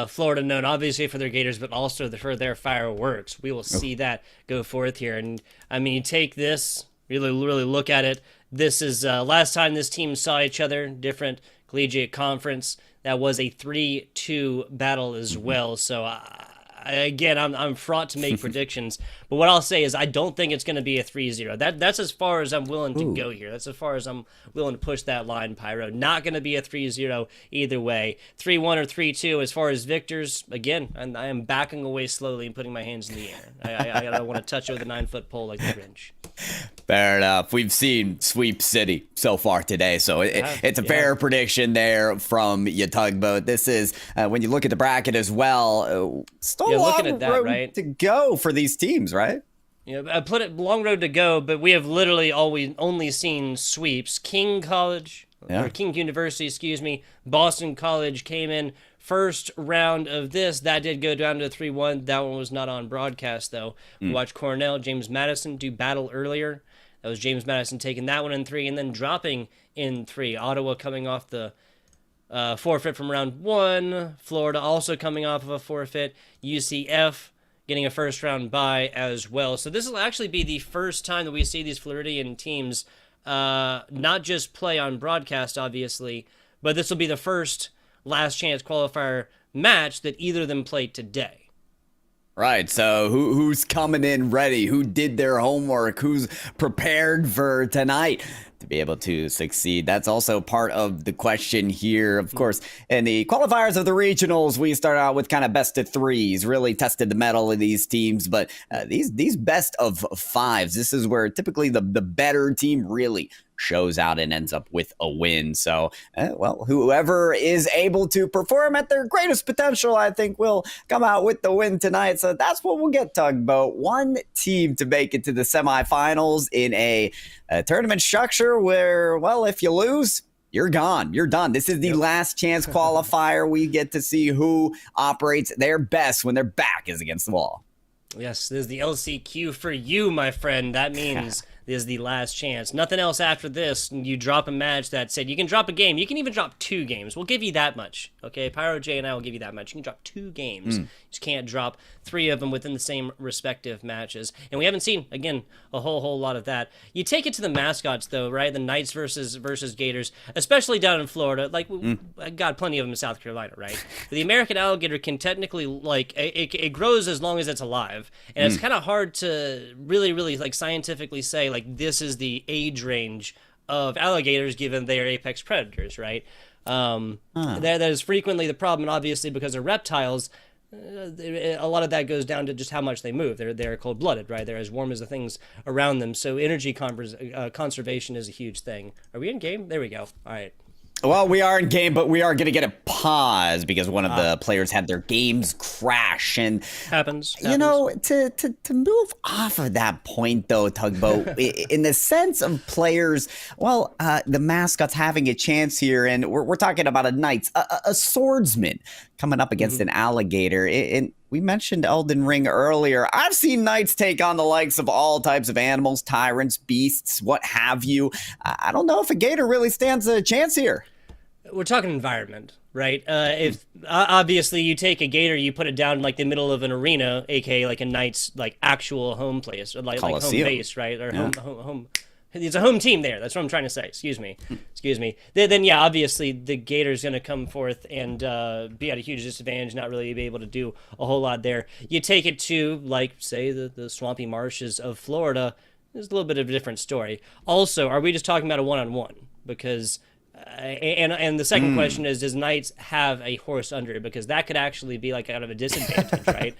Florida known obviously for their Gators, but also for their fireworks. We will see that go forth here. And I mean, you take this, really look at it. This is last time this team saw each other, different collegiate conference. That was a 3-2 battle as well. So again, I'm fraught to make predictions, but what I'll say is I don't think it's going to be a 3-0. That's as far as I'm willing to go here. That's as far as I'm willing to push that line, Pyro. Not going to be a 3-0 either way. 3-1 or 3-2 as far as victors, again, I am backing away slowly and putting my hands in the air. I don't want to touch it with a 9-foot pole like the Grinch. Fair enough. We've seen Sweep City so far today, so it's a fair prediction there from your Tugboat. This is, when you look at the bracket as well, still a long road to go for these teams, right? Yeah, I put it long road to go, but we have literally only seen sweeps. King University, Boston College came in first round of this. That did go down to 3-1. That one was not on broadcast, though. We watched Cornell, James Madison do battle earlier. That was James Madison taking that one in 3 and then dropping in 3. Ottawa coming off the forfeit from round 1. Florida also coming off of a forfeit. UCF getting a first-round bye as well. So this will actually be the first time that we see these Floridian teams not just play on broadcast, obviously, but this will be the first last chance qualifier match that either of them played today. Right, so who's coming in ready? Who did their homework? Who's prepared for tonight to be able to succeed? That's also part of the question here. Of course, in the qualifiers of the regionals, we start out with kind of best of 3s, really tested the mettle of these teams. But these best of 5s, this is where typically the better team really shows out and ends up with a win. So, well, whoever is able to perform at their greatest potential, I think, will come out with the win tonight. So that's what we'll get, Tugboat. One team to make it to the semifinals in a tournament structure where, well, if you lose, you're gone. You're done. This is the last chance qualifier. We get to see who operates their best when their back is against the wall. Yes, this is the LCQ for you, my friend. That means this is the last chance. Nothing else after this. You drop a match that said you can drop a game. You can even drop 2 games. We'll give you that much. Okay, Pyro J and I will give you that much. You can drop 2 games. You just can't drop 3 of them within the same respective matches. And we haven't seen, again, a whole lot of that. You take it to the mascots, though, right? The Knights versus Gators, especially down in Florida. Like, I got plenty of them in South Carolina, right? The American alligator can technically, like, it grows as long as it's alive. And it's kind of hard to really, like, scientifically say, like, this is the age range of alligators given they are apex predators, right? That is frequently the problem, and obviously because they're reptiles, a lot of that goes down to just how much they move. They're cold-blooded, right? They're as warm as the things around them, so energy conservation is a huge thing. Are we in game? There we go. All right. Well, we are in game, but we are going to get a pause because one of the players had their games crash. And happens. You know, to move off of that point, though, Tugboat, in the sense of players, well, the mascots having a chance here, and we're talking about a knight, a swordsman coming up against an alligator. And we mentioned Elden Ring earlier. I've seen knights take on the likes of all types of animals, tyrants, beasts, what have you. I don't know if a gator really stands a chance here. We're talking environment, right? If obviously you take a gator, you put it down like the middle of an arena, aka like a knight's like actual home place, or like home base, right? Or home It's a home team there. That's what I'm trying to say. Excuse me. Then yeah, obviously the Gators going to come forth and be at a huge disadvantage, not really be able to do a whole lot there. You take it to, like, say, the swampy marshes of Florida. There's a little bit of a different story. Also, are we just talking about a one-on-one? Because and the second question is, does Knights have a horse under it? Because that could actually be like out of a disadvantage, right?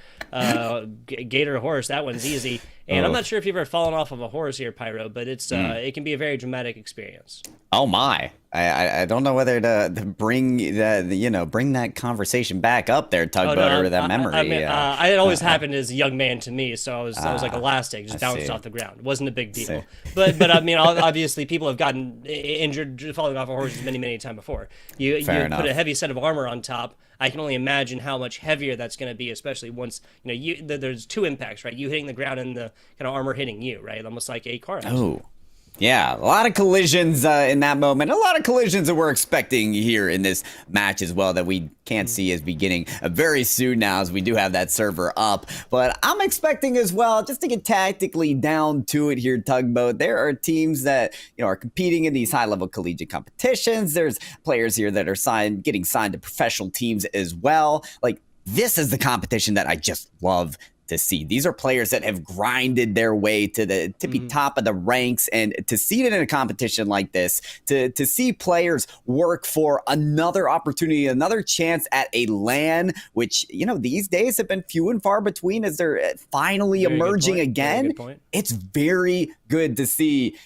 Gator horse, that one's easy. And I'm not sure if you've ever fallen off of a horse here, Pyro, but it's it can be a very dramatic experience. Oh my! I don't know whether to bring bring that conversation back up there, Tugboat, or that memory. I mean, it always happened as a young man to me, so I was like elastic, just bounced off the ground. It wasn't a big deal. But I mean, obviously, people have gotten injured falling off of horses many times before. You put a heavy set of armor on top. I can only imagine how much heavier that's going to be, especially once there's two impacts, right? You hitting the ground and the kind of armor hitting you, right? Almost like a car accident. Oh. Yeah, a lot of collisions in that moment. A lot of collisions that we're expecting here in this match as well that we can't see as beginning very soon now, as we do have that server up. But I'm expecting as well, just to get tactically down to it here, Tugboat, there are teams that are competing in these high-level collegiate competitions. There's players here that are getting signed to professional teams as well. Like, this is the competition that I just love to see. These are players that have grinded their way to the tippy top of the ranks, and to see it in a competition like this, to see players work for another opportunity, another chance at a LAN, which, these days have been few and far between as they're finally emerging again. It's very good to see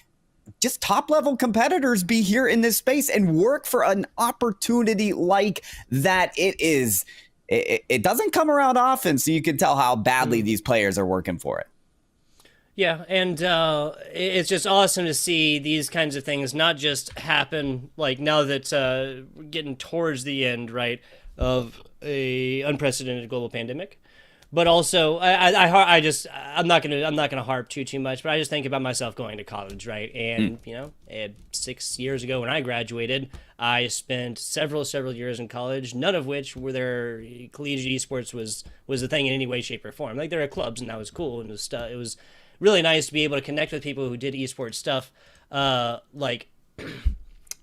just top-level competitors be here in this space and work for an opportunity like that. It doesn't come around often, so you can tell how badly these players are working for it. Yeah, and it's just awesome to see these kinds of things not just happen, like, now that we're getting towards the end, right, of a unprecedented global pandemic. But also, I'm not gonna harp too much. But I just think about myself going to college, right? And 6 years ago when I graduated, I spent several years in college. None of which were there. Collegiate esports was a thing in any way, shape, or form. Like, there are clubs, and that was cool, and it was really nice to be able to connect with people who did esports stuff, like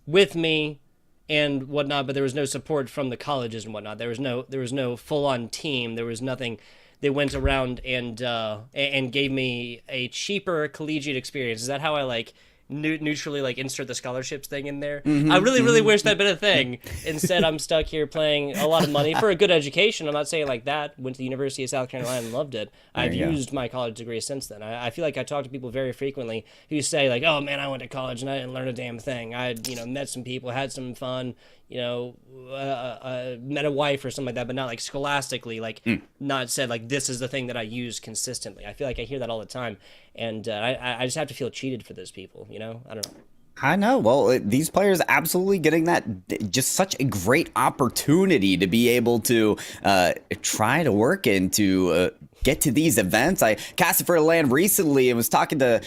with me and whatnot. But there was no support from the colleges and whatnot. There was no full-on team. There was nothing. They went around and gave me a cheaper collegiate experience. Is that how I neutrally insert the scholarships thing in there? I really wish that'd been a thing. Instead, I'm stuck here paying a lot of money for a good education. I'm not saying like that. Went to the University of South Carolina and loved it. I've used my college degree since then. I feel like I talk to people very frequently who say like, "Oh man, I went to college and I didn't learn a damn thing. I met some people, had some fun, met a wife or something like that, but not like scholastically, not said like this is the thing that I use consistently." I feel like I hear that all the time, and I just have to feel cheated for those people. I don't know. I know. Well, these players absolutely getting that, just such a great opportunity to be able to try to work into get to these events. I casted for a LAN recently and was talking to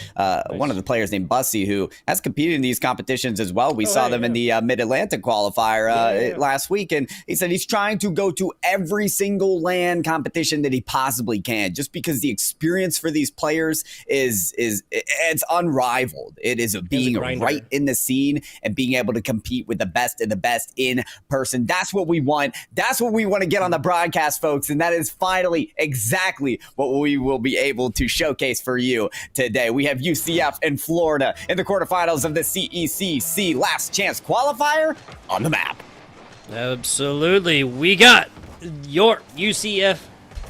one of the players named Bussy, who has competed in these competitions as well. We saw them in the Mid-Atlantic qualifier last week, and he said he's trying to go to every single LAN competition that he possibly can, just because the experience for these players is it's unrivaled. It is being right in the scene and being able to compete with the best of the best in person. That's what we want. That's what we want to get on the broadcast, folks, and that is finally exactly what we will be able to showcase for you today. We have UCF and Florida in the quarterfinals of the CECC Last Chance Qualifier on the map. Absolutely. We got your UCF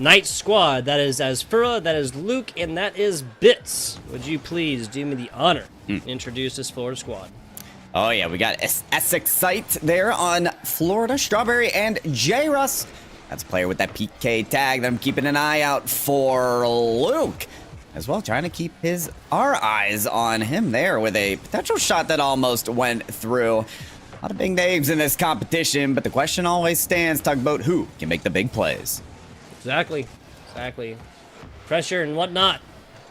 Knights squad. That is Asfura, that is Luke, and that is Bits. Would you please do me the honor and introduce this Florida squad? Oh yeah, we got Essex Sight there on Florida, Strawberry, and J-Russ. That's a player with that PK tag that I'm keeping an eye out for. Luke as well, trying to keep our eyes on him there with a potential shot that almost went through. A lot of big names in this competition, but the question always stands, Tugboat, who can make the big plays? Exactly. Pressure and whatnot.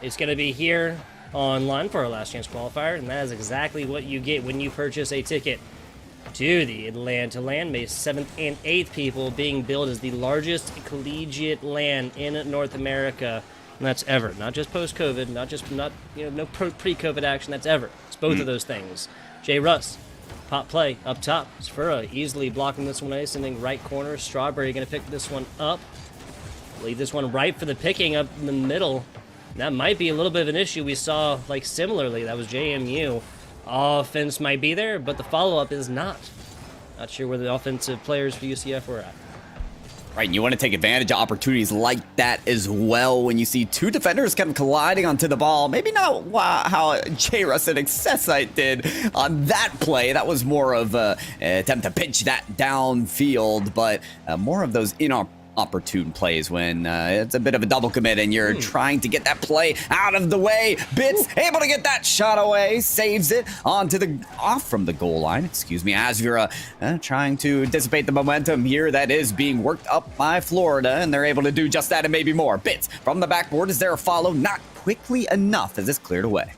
It's going to be here online for our Last Chance Qualifier, and that is exactly what you get when you purchase a ticket to the Atlanta LAN. May 7th and 8th, people, being billed as the largest collegiate LAN in North America. And that's ever, not just post-COVID, no pre-COVID action. That's ever. It's both of those things. Jay Russ, pop play up top. Sfura easily blocking this one away, sending right corner. Strawberry going to pick this one up. Leave this one right for the picking up in the middle. That might be a little bit of an issue we saw, like, similarly. That was JMU. Offense might be there, but the follow-up is not. Not sure where the offensive players for UCF were at. Right, and you want to take advantage of opportunities like that as well when you see two defenders kind of colliding onto the ball. Maybe not how J. Russ and Accessite did on that play. That was more of an attempt to pitch that downfield, but more of those inopportune plays when it's a bit of a double commit and you're trying to get that play out of the way. Bitts able to get that shot away, saves it off from the goal line. Asvira trying to dissipate the momentum here that is being worked up by Florida, and they're able to do just that and maybe more. Bitts from the backboard. Is there a follow? Not quickly enough as it's cleared away.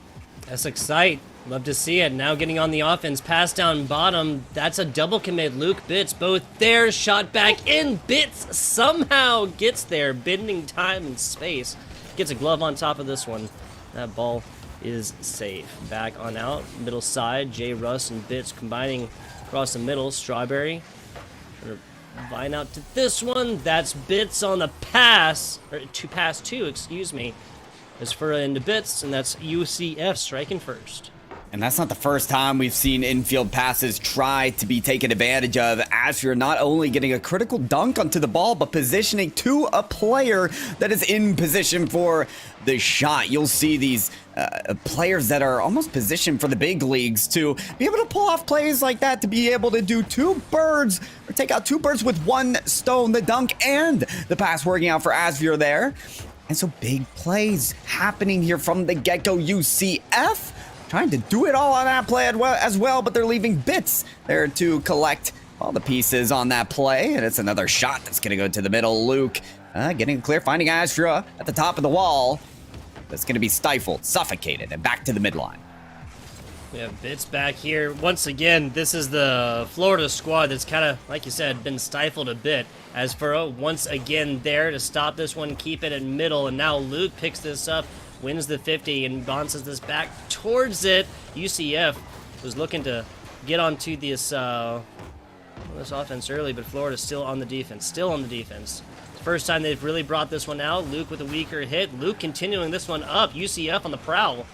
That's Excite. Love to see it. Now getting on the offense. Pass down bottom. That's a double commit. Luke Bitts both there. Shot back in. Bitts somehow gets there. Bending time and space. Gets a glove on top of this one. That ball is safe. Back on out. Middle side. Jay Russ and Bitts combining across the middle. Strawberry. Line out to this one. That's Bitts on the pass. Or to pass two, excuse me. As Furra into Bitts. And that's UCF striking first. And that's not the first time we've seen infield passes try to be taken advantage of, as you're not only getting a critical dunk onto the ball, but positioning to a player that is in position for the shot. You'll see these players that are almost positioned for the big leagues to be able to pull off plays like that, to be able to do take out two birds with one stone, the dunk and the pass working out for Asvir there. And so big plays happening here from the get-go. UCF trying to do it all on that play as well, but they're leaving Bitts there to collect all the pieces on that play. And it's another shot that's going to go to the middle. Luke getting clear, finding Astra at the top of the wall. That's going to be stifled, suffocated, and back to the midline. We have Bitts back here. Once again, this is the Florida squad that's kind of, like you said, been stifled a bit. As Furrow once again there to stop this one, keep it in middle, and now Luke picks this up, wins the 50, and bounces this back towards it. UCF was looking to get onto this offense early, but Florida's still on the defense. First time they've really brought this one out. Luke with a weaker hit. Luke continuing this one up. UCF on the prowl.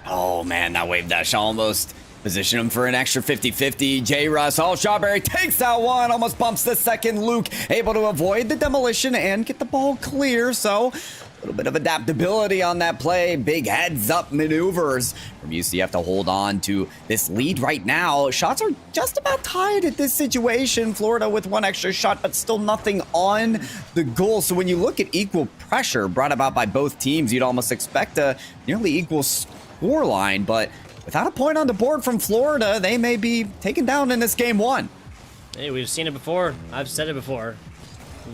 Oh, man, that wave dash almost position him for an extra 50-50. J. Russ, Strawberry takes that one, almost bumps the second. Luke able to avoid the demolition and get the ball clear, so a little bit of adaptability on that play. Big heads-up maneuvers from UCF to hold on to this lead right now. Shots are just about tied at this situation. Florida with one extra shot, but still nothing on the goal. So when you look at equal pressure brought about by both teams, you'd almost expect a nearly equal scoreline, but without a point on the board from Florida, they may be taken down in this game one. Hey, we've seen it before. I've said it before.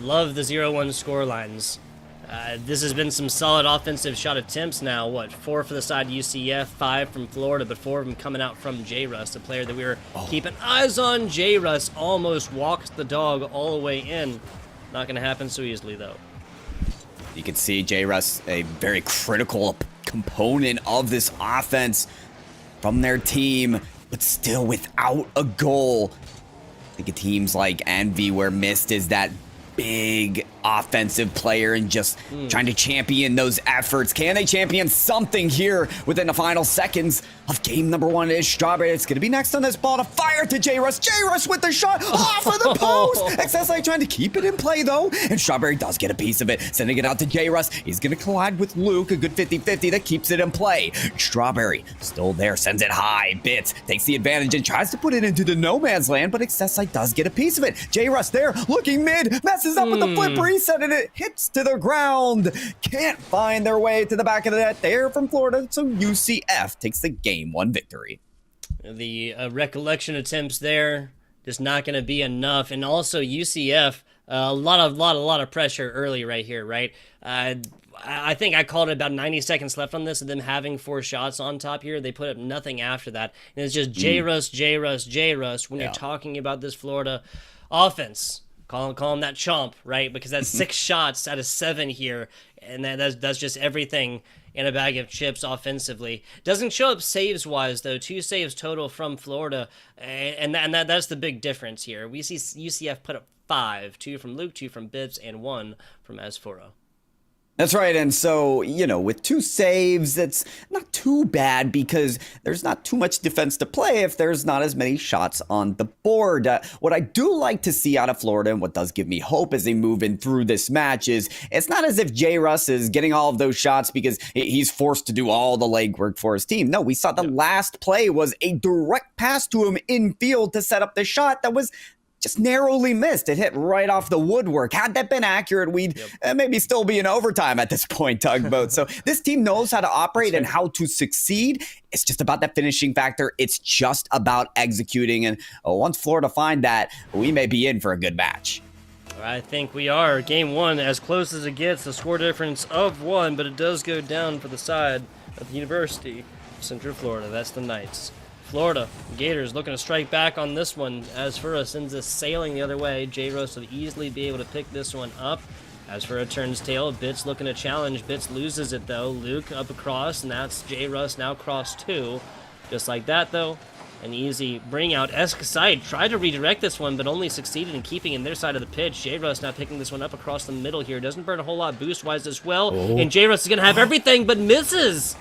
Love the 0-1 score lines. This has been some solid offensive shot attempts now. 4 for the side UCF, 5 from Florida, but 4 of them coming out from J. Russ, the player that we were keeping eyes on. J. Russ almost walks the dog all the way in. Not going to happen so easily, though. You can see J. Russ, a very critical component of this offense from their team, but still without a goal. I think of teams like Envy, where Mist is that big offensive player and just trying to champion those efforts. Can they champion something here within the final seconds of game number one? It is Strawberry. It's going to be next on this ball to fire to J. Russ. J. Russ with the shot off of the post. XSI trying to keep it in play, though, and Strawberry does get a piece of it, sending it out to J. Russ. He's going to collide with Luke, a good 50-50 that keeps it in play. Strawberry still there, sends it high. Bitts takes the advantage and tries to put it into the no man's land, but XSI does get a piece of it. J. Russ there, looking mid, messes up with the flip reset, and it hits to the ground. Can't find their way to the back of the net there from Florida, so UCF takes the game one victory. The recollection attempts there just not going to be enough, and also UCF a lot of pressure early right here, right? I think I called it about 90 seconds left on this, and them having 4 shots on top here. They put up nothing after that, and it's just J. Russ. When you're talking about this Florida offense, Call him that chomp, right? Because that's 6 shots out of 7 here, and that's just everything in a bag of chips offensively. Doesn't show up saves-wise, though. 2 saves total from Florida, and that's the big difference here. We see UCF put up 5, 2 from Luke, 2 from Bibbs, and 1 from Asfura. That's right, and so, you know, with 2 saves, it's not too bad because there's not too much defense to play if there's not as many shots on the board. What I do like to see out of Florida, and what does give me hope as they move in through this match, is it's not as if J. Russ is getting all of those shots because he's forced to do all the legwork for his team. No, we saw the last play was a direct pass to him in field to set up the shot that was just narrowly missed. It hit right off the woodwork. Had that been accurate, we'd maybe still be in overtime at this point, Tugboat. So this team knows how to operate and how to succeed. It's just about that finishing factor. It's just about executing. And once Florida find that, we may be in for a good match. I think we are. Game 1, as close as it gets, a score difference of 1, but it does go down for the side of the University of Central Florida. That's the Knights. Florida Gators looking to strike back on this one. Asfura sends us sailing the other way. J. Rose will easily be able to pick this one up. Asfura turns tail. Bitz looking to challenge. Bitz loses it though. Luke up across, and that's J. Russ now cross 2. Just like that though. An easy bring out. Escaside tried to redirect this one, but only succeeded in keeping in their side of the pitch. J. Russ now picking this one up across the middle here. Doesn't burn a whole lot boost-wise as well. And J. Russ is going to have everything, but misses.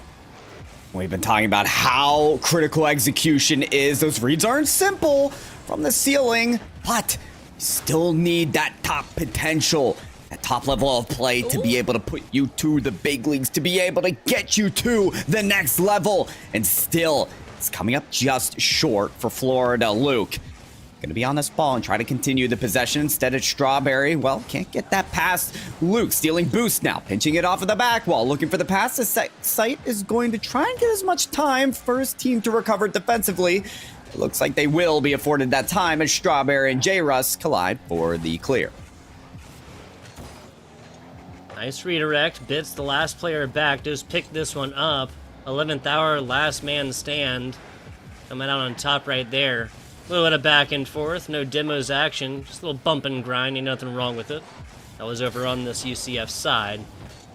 We've been talking about how critical execution is. Those reads aren't simple from the ceiling, but you still need that top potential, that top level of play to be able to put you to the big leagues, to be able to get you to the next level. And still, it's coming up just short for Florida. Luke going to be on this ball and try to continue the possession. Instead, it's Strawberry. Well, can't get that past Luke. Stealing boost now, pinching it off of the back wall, looking for the pass. The site is going to try and get as much time for his team to recover defensively. It looks like they will be afforded that time as Strawberry and J. Russ collide for the clear. Nice redirect. Bitz, the last player back, does pick this one up. 11th hour, last man stand. Coming out on top right there. A little bit of back and forth, no demos action, just a little bump and grind, ain't nothing wrong with it. That was over on this UCF side.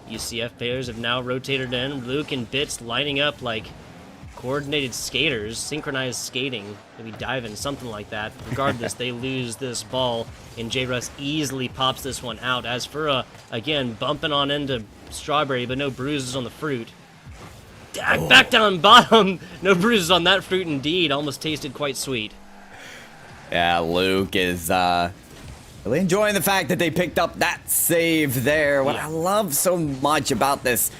UCF players have now rotated in. Luke and Bitz lining up like coordinated skaters, synchronized skating, maybe diving, something like that. Regardless, they lose this ball, and J. Russ easily pops this one out. Asfura, again, bumping on into Strawberry, but no bruises on the fruit. Back down bottom, no bruises on that fruit indeed, almost tasted quite sweet. Yeah, Luke is really enjoying the fact that they picked up that save there. What I love so much about this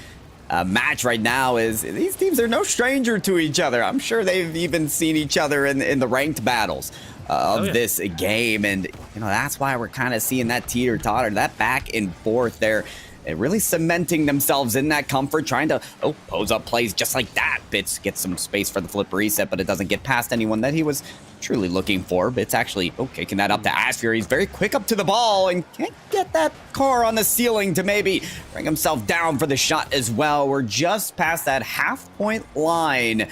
match right now is these teams are no stranger to each other. I'm sure they've even seen each other in the ranked battles of this game. And, you know, that's why we're kind of seeing that teeter-totter, that back and forth there. And really cementing themselves in that comfort, trying to pose up plays just like that. Bitz gets some space for the flip reset, but it doesn't get past anyone that he was truly looking for. Bitz actually kicking that up to Asfura. He's very quick up to the ball and can't get that car on the ceiling to maybe bring himself down for the shot as well. We're just past that half-point line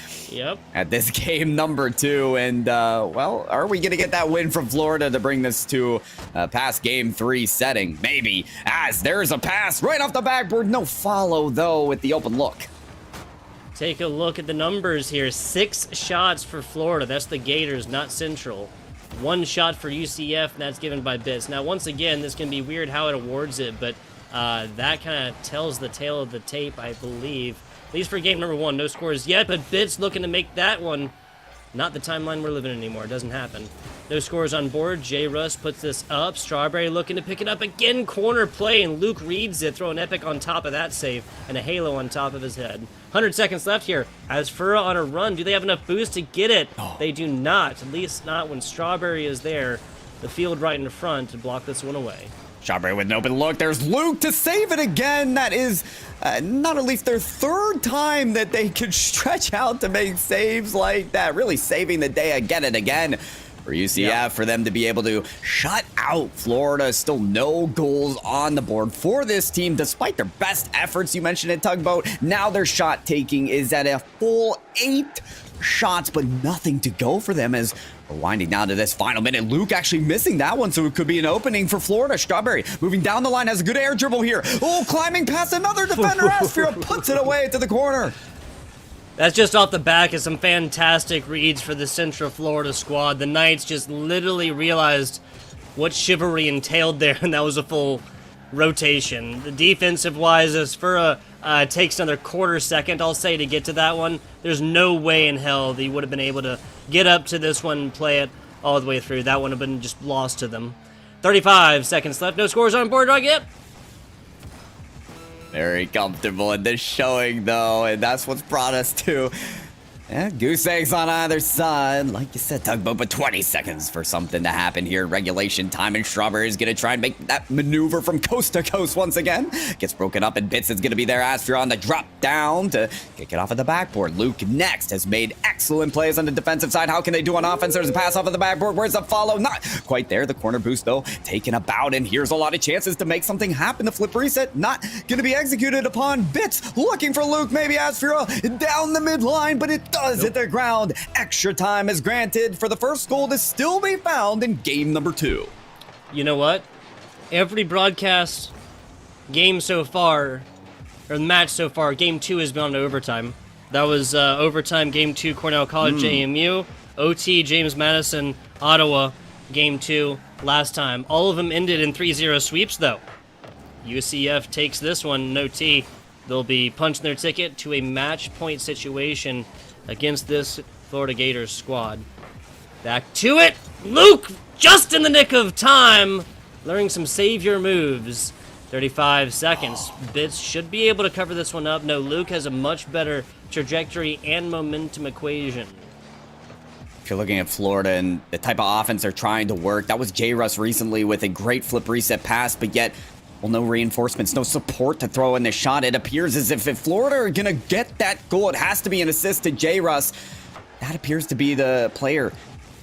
at this game number 2. And, well, are we going to get that win from Florida to bring this to past game 3 setting? Maybe, as there's a pass right off the backboard. No follow, though, with the open look. Take a look at the numbers here. 6 shots for Florida. That's the Gators, not Central. 1 shot for UCF, and that's given by Bitz. Now, once again, this can be weird how it awards it, but that kind of tells the tale of the tape, I believe. At least for game number 1, no scores yet, but Bitz looking to make that one not the timeline we're living in anymore. It doesn't happen. No scores on board. J. Russ puts this up. Strawberry looking to pick it up again. Corner play, and Luke reads it. Throw an epic on top of that save, and a halo on top of his head. 100 seconds left here. Asfura on a run. Do they have enough boost to get it? They do not. At least not when Strawberry is there. The field right in front to block this one away. Strawberry with an open look. There's Luke to save it again. That is not at least their 3rd time that they could stretch out to make saves like that. Really saving the day again and again for UCF, for them to be able to shut out Florida. Still no goals on the board for this team, despite their best efforts. You mentioned it, Tugboat. Now their shot taking is at a full 8. shots, but nothing to go for them as we're winding down to this final minute. Luke actually missing that one, so it could be an opening for Florida. Strawberry moving down the line, has a good air dribble here. Oh, climbing past another defender. Asfira puts it away to the corner. That's just off the back of some fantastic reads for the Central Florida squad. The Knights just literally realized what chivalry entailed there, and that was a full rotation. The defensive-wise, Asfira takes another quarter second, I'll say, to get to that one. There's no way in hell that he would have been able to get up to this one and play it all the way through. That would have been just lost to them. 35 seconds left. No scores on board right yet. Very comfortable in this showing, though, and that's what's brought us to goose eggs on either side. Like you said, Tugboat, but 20 seconds for something to happen here. Regulation time, and Strawberry is going to try and make that maneuver from coast to coast once again. Gets broken up, and Bits is going to be there. Asfira on the drop down to kick it off at the backboard. Luke next has made excellent plays on the defensive side. How can they do on offense? There's a pass off of the backboard. Where's the follow? Not quite there. The corner boost, though, taken about, and here's a lot of chances to make something happen. The flip reset not going to be executed upon. Bits looking for Luke, maybe Asfira down the midline, but it does hit the ground. Extra time is granted for the first goal to still be found in game number 2. You know what? Every broadcast game so far, or match so far, game 2 has gone to overtime. That was overtime game 2, Cornell College, JMU. OT, James Madison, Ottawa, game 2 last time. All of them ended in 3-0 sweeps, though. UCF takes this one in OT. They'll be punching their ticket to a match point situation against this Florida Gators squad. Back to it. Luke, just in the nick of time, learning some savior moves. 35 seconds. Bits should be able to cover this one up. No, Luke has a much better trajectory and momentum equation. If you're looking at Florida and the type of offense they're trying to work, that was J. Russ recently with a great flip reset pass, but yet, well, no reinforcements, no support to throw in the shot. It appears as if Florida are going to get that goal, it has to be an assist to J. Russ. That appears to be the player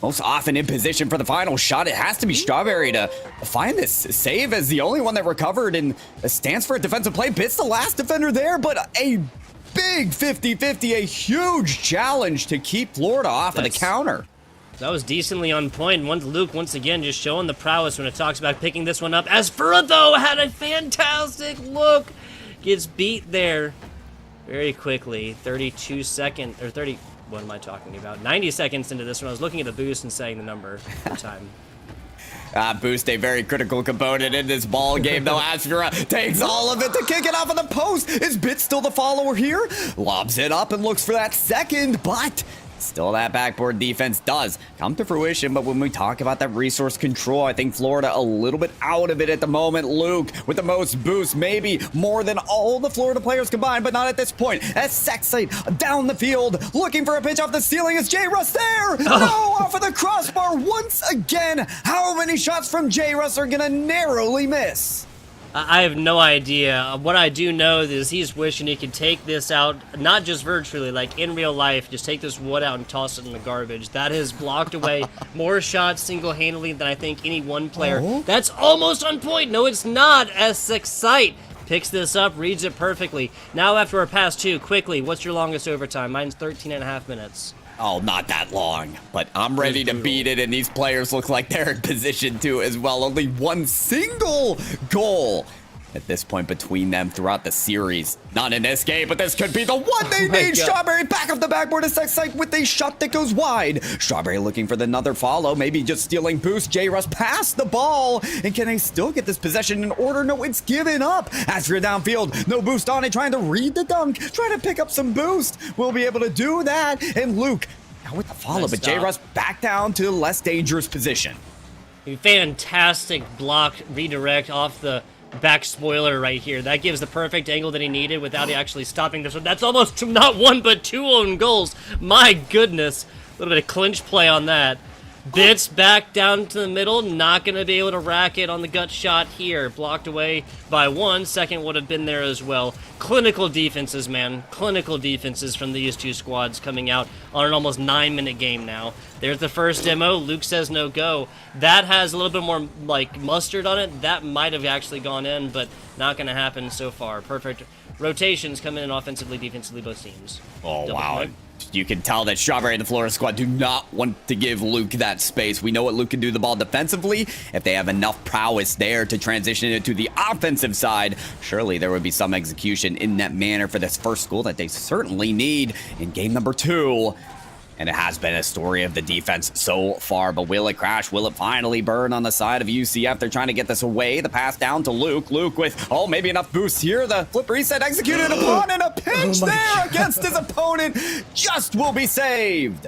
most often in position for the final shot. It has to be Strawberry to find this save as the only one that recovered and stands for a defensive play. Bits the last defender there, but a big 50-50, a huge challenge to keep Florida off of the counter. That was decently on point. Luke, once again, just showing the prowess when it talks about picking this one up. Asfira, though, had a fantastic look. Gets beat there very quickly. 32 seconds, or 30, what am I talking about? 90 seconds into this one. I was looking at the boost and saying the number for time. Boost, a very critical component in this ball game, though. Asfira takes all of it to kick it off of the post. Is Bit still the follower here? Lobs it up and looks for that second, but still that backboard defense does come to fruition. But when we talk about that resource control, I think Florida a little bit out of it at the moment. Luke with the most boost, maybe more than all the Florida players combined, but not at this point. As Sexite down the field, looking for a pitch off the ceiling. Is J. Russ there? No, off of the crossbar once again. How many shots from J. Russ are gonna narrowly miss? I have no idea. What I do know is he's wishing he could take this out, not just virtually, like in real life, just take this wood out and toss it in the garbage. That has blocked away more shots single-handedly than I think any one player. That's almost on point. No, it's not. As Sexite picks this up, reads it perfectly. Now after our pass 2, quickly, what's your longest overtime? Mine's 13.5 minutes. Oh, not that long, but I'm ready to beat it, and these players look like they're in position to as well. Only one single goal at this point between them throughout the series. Not in this game, but this could be the one they need. Strawberry back off the backboard of Sexite with a shot that goes wide. Strawberry looking for another follow, maybe just stealing boost. J. Russ passed the ball, and can they still get this possession in order? No, it's given up. Asfira downfield, no boost on it, trying to read the dunk, trying to pick up some boost. We'll be able to do that, and Luke now with the follow, but J. Russ back down to the less dangerous position. Fantastic block redirect off the back spoiler right here. That gives the perfect angle that he needed without actually stopping this one. That's almost not one but 2 own goals. My goodness. A little bit of clinch play on that. Bits back down to the middle. Not going to be able to rack it on the gut shot here. Blocked away by 1. Second would have been there as well. Clinical defenses, man. Clinical defenses from these two squads coming out on an almost 9-minute game now. There's the first demo. Luke says no go. That has a little bit more like mustard on it. That might have actually gone in, but not going to happen so far. Perfect rotations coming in offensively, defensively, both teams. Oh, wow. You can tell that Strawberry and the Florida squad do not want to give Luke that space. We know what Luke can do the ball defensively. If they have enough prowess there to transition it to the offensive side, surely there would be some execution in that manner for this first goal that they certainly need in game number 2. And it has been a story of the defense so far, but will it crash? Will it finally burn on the side of UCF? They're trying to get this away. The pass down to Luke. Luke with, maybe enough boost here. The flip reset executed upon, and a pinch there against his opponent just will be saved.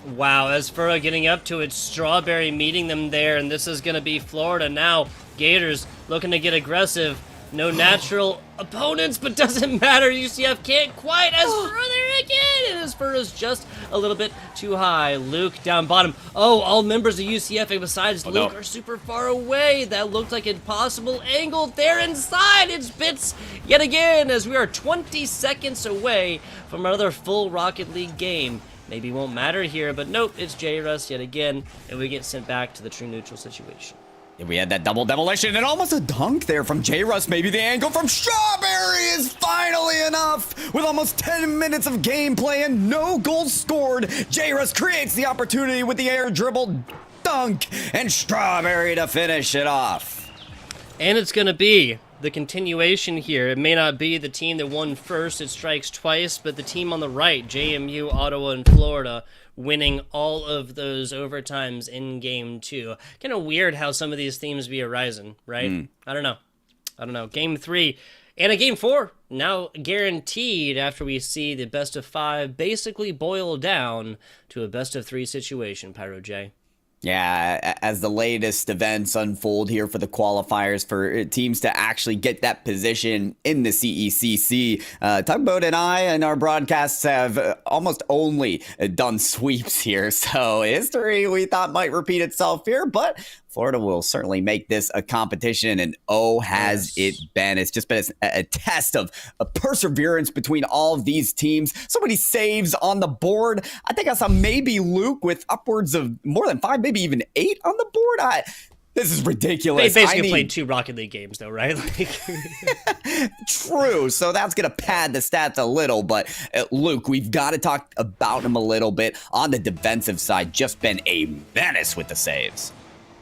Wow, as for getting up to it, Strawberry meeting them there, and this is going to be Florida now. Gators looking to get aggressive. No natural opponents, but doesn't matter. UCF can't quite. As for there again, and as for is just a little bit too high. Luke down bottom. All members of UCF besides Luke are super far away. That looked like an impossible angle there inside. It's Bits yet again, as we are 20 seconds away from another full Rocket League game. Maybe won't matter here, but nope, it's J-Russ yet again, and we get sent back to the true neutral situation. We had that double demolition and almost a dunk there from J-Russ. Maybe the angle from Strawberry is finally enough. With almost 10 minutes of gameplay and no goals scored, J-Russ creates the opportunity with the air dribble dunk and Strawberry to finish it off. And it's going to be the continuation here. It may not be the team that won first, it strikes twice, but the team on the right, JMU, Ottawa, and Florida, winning all of those overtimes in game 2. Kind of weird how some of these themes be arising, right? I don't know. Game 3 and a game 4 now guaranteed after we see the best of 5 basically boil down to a best of 3 situation, Pyro J. Yeah, as the latest events unfold here for the qualifiers for teams to actually get that position in the CECC, Tugboat and I and our broadcasts have almost only done sweeps here. So history we thought might repeat itself here, but Florida will certainly make this a competition, and has it been. It's just been a test of perseverance between all of these teams. So many saves on the board. I think I saw maybe Luke with upwards of more than 5, maybe even 8 on the board. This is ridiculous. They basically played 2 Rocket League games, though, right? True. So that's going to pad the stats a little. But Luke, we've got to talk about him a little bit. On the defensive side, just been a menace with the saves.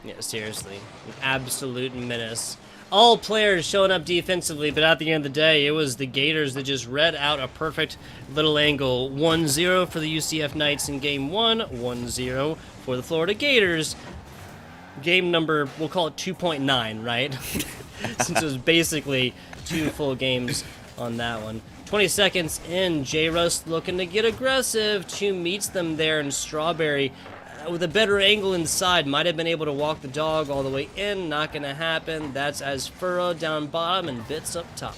Yeah, seriously. An absolute menace. All players showing up defensively, but at the end of the day, it was the Gators that just read out a perfect little angle. 1-0 for the UCF Knights in game 1, 1-0 for the Florida Gators. Game number, we'll call it 2.9, right? Since it was basically 2 full games on that one. 20 seconds in, J-Russ looking to get aggressive. 2 meets them there, and Strawberry with a better angle inside, might have been able to walk the dog all the way in. Not going to happen. That's as Furrow down bottom and Bits up top.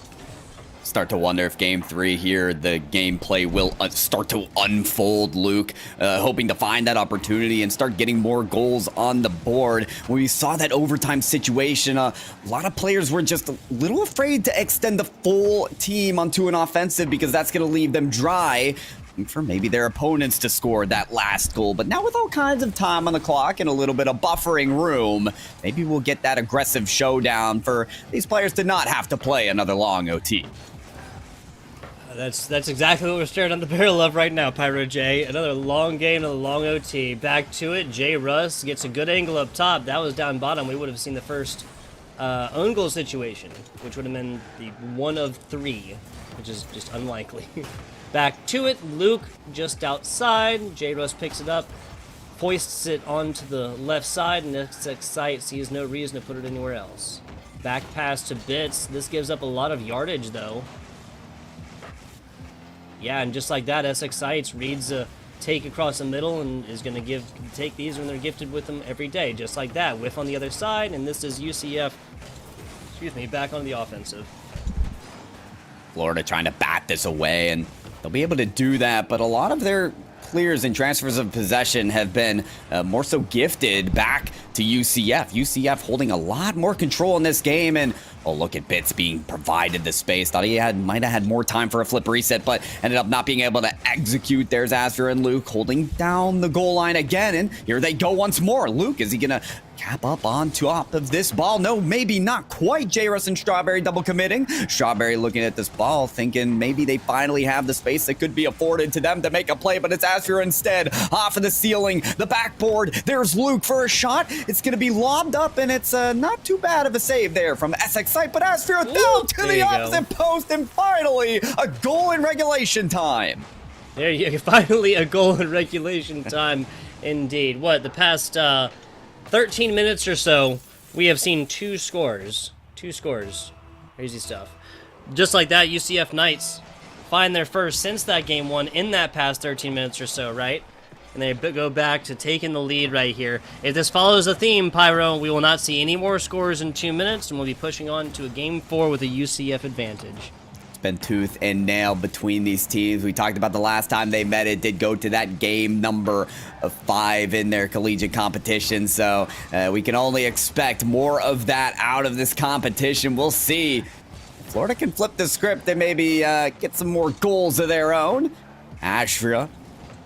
Start to wonder if game 3 here, the gameplay will start to unfold. Luke hoping to find that opportunity and start getting more goals on the board. When we saw that overtime situation, a lot of players were just a little afraid to extend the full team onto an offensive because that's going to leave them dry for maybe their opponents to score that last goal. But now with all kinds of time on the clock and a little bit of buffering room, maybe we'll get that aggressive showdown for these players to not have to play another long OT. That's exactly what we're staring on the barrel of right now, Pyro J. Another long game, another long OT. Back to it. J-Russ gets a good angle up top. That was down bottom. We would have seen the first own goal situation, which would have been the 1 of 3, which is just unlikely. Back to it, Luke just outside. J-Russ picks it up, hoists it onto the left side, and CECC sees no reason to put it anywhere else. Back pass to Bits. This gives up a lot of yardage, though. Yeah, and just like that, CECC reads a take across the middle and is going to take these when they're gifted with them every day. Just like that, whiff on the other side, and this is UCF, back on the offensive. Florida trying to bat this away, and they'll be able to do that, but a lot of their clears and transfers of possession have been more so gifted back to UCF. UCF holding a lot more control in this game, and Oh, look at Bits being provided the space. Thought he might have had more time for a flip reset, but ended up not being able to execute. There's Azra and Luke holding down the goal line again, and here they go once more. Luke, is he gonna cap up on top of this ball? No, maybe not quite. J-Russ and Strawberry double committing. Strawberry looking at this ball, thinking maybe they finally have the space that could be afforded to them to make a play, but it's Azra instead. Off of the ceiling, the backboard. There's Luke for a shot. It's gonna be lobbed up, and it's not too bad of a save there from SX Sight, but Azra down to the opposite post, and finally a goal in regulation time. There you go. Finally a goal in regulation time, indeed. What, the past 13 minutes or so, we have seen two scores. Crazy stuff. Just like that, UCF Knights find their first since that game one in that past 13 minutes or so, right? And they go back to taking the lead right here. If this follows a theme, Pyro, we will not see any more scores in 2 minutes, and we'll be pushing on to a Game 4 with a UCF advantage. It's been tooth and nail between these teams. We talked about the last time they met. It did go to that game number 5 in their collegiate competition, so we can only expect more of that out of this competition. We'll see. If Florida can flip the script and maybe get some more goals of their own. Ashra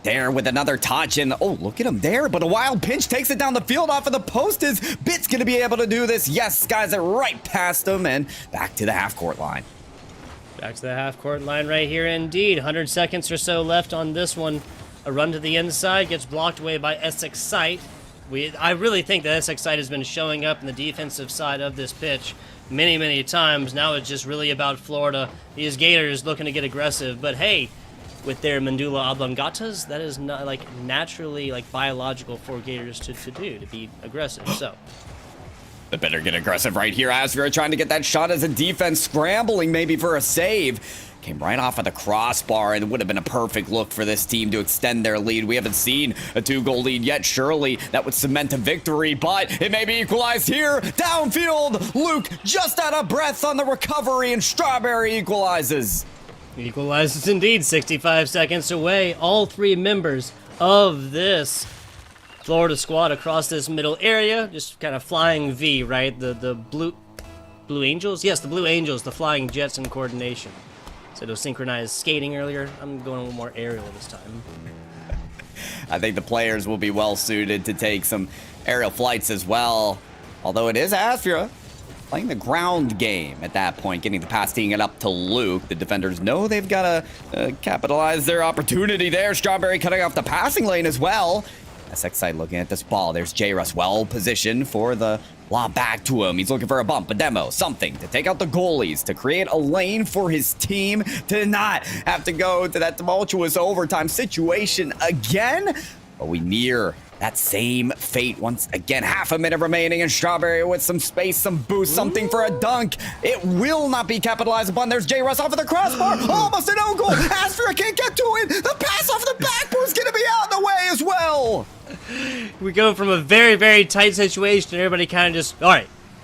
there with another touch, and oh, look at him there, but a wild pinch takes it down the field off of the post. Is Bits gonna be able to do this? Yes, skies it right past him and back to the half-court line. Back to the half-court line right here, indeed. 100 seconds or so left on this one. A run to the inside gets blocked away by Essex Sight. I really think that Essex Sight has been showing up in the defensive side of this pitch many times. Now it's just really about Florida. These Gators looking to get aggressive, but hey, with their medulla oblongatas, that is not naturally biological for Gators to do, to be aggressive. So they better get aggressive right here. Asvira trying to get that shot as a defense, scrambling maybe for a save. Came right off of the crossbar, and it would have been a perfect look for this team to extend their lead. We haven't seen a 2-goal lead yet. Surely that would cement a victory, but it may be equalized here. Downfield, Luke just out of breath on the recovery, and Strawberry equalizes. Equalizes indeed, 65 seconds away. All 3 members of this Florida squad across this middle area, just kind of flying V, right? The Blue Angels? Yes, the Blue Angels, the Flying Jets in coordination. So those synchronized skating earlier. I'm going a little more aerial this time. I think the players will be well suited to take some aerial flights as well. Although it is Astra playing the ground game at that point, getting the pass, teeing it up to Luke. The defenders know they've got to capitalize their opportunity there. Strawberry cutting off the passing lane as well. SX Sight looking at this ball. There's J-Russ well positioned for the lob back to him. He's looking for a bump, a demo, something to take out the goalies, to create a lane for his team, to not have to go to that tumultuous overtime situation again. But we near that same fate once again. Half a minute remaining, and Strawberry with some space, some boost, something for a dunk. It will not be capitalized upon. There's J-Russ off of the crossbar. Almost an own goal. Astra can't get to it. The pass off the backboard's going to be out of the way as well. We go from a very tight situation, and everybody kind of just, all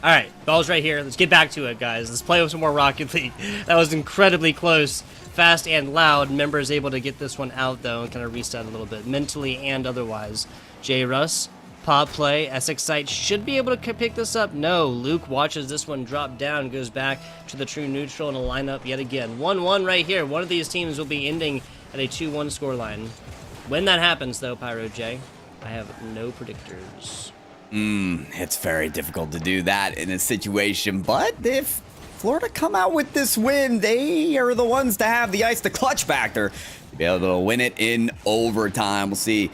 right, ball's right here. Let's get back to it, guys. Let's play with some more Rocket League. That was incredibly close, fast and loud. Members able to get this one out, though, and kind of reset a little bit, mentally and otherwise. J-Russ, pop play. Essex Sight should be able to pick this up. No, Luke watches this one drop down, goes back to the true neutral in a lineup yet again. 1-1 right here. One of these teams will be ending at a 2-1 scoreline. When that happens, though, Pyro J, I have no predictors. It's very difficult to do that in a situation, but if Florida come out with this win, they are the ones to have the ice to clutch factor to be able to win it in overtime. We'll see.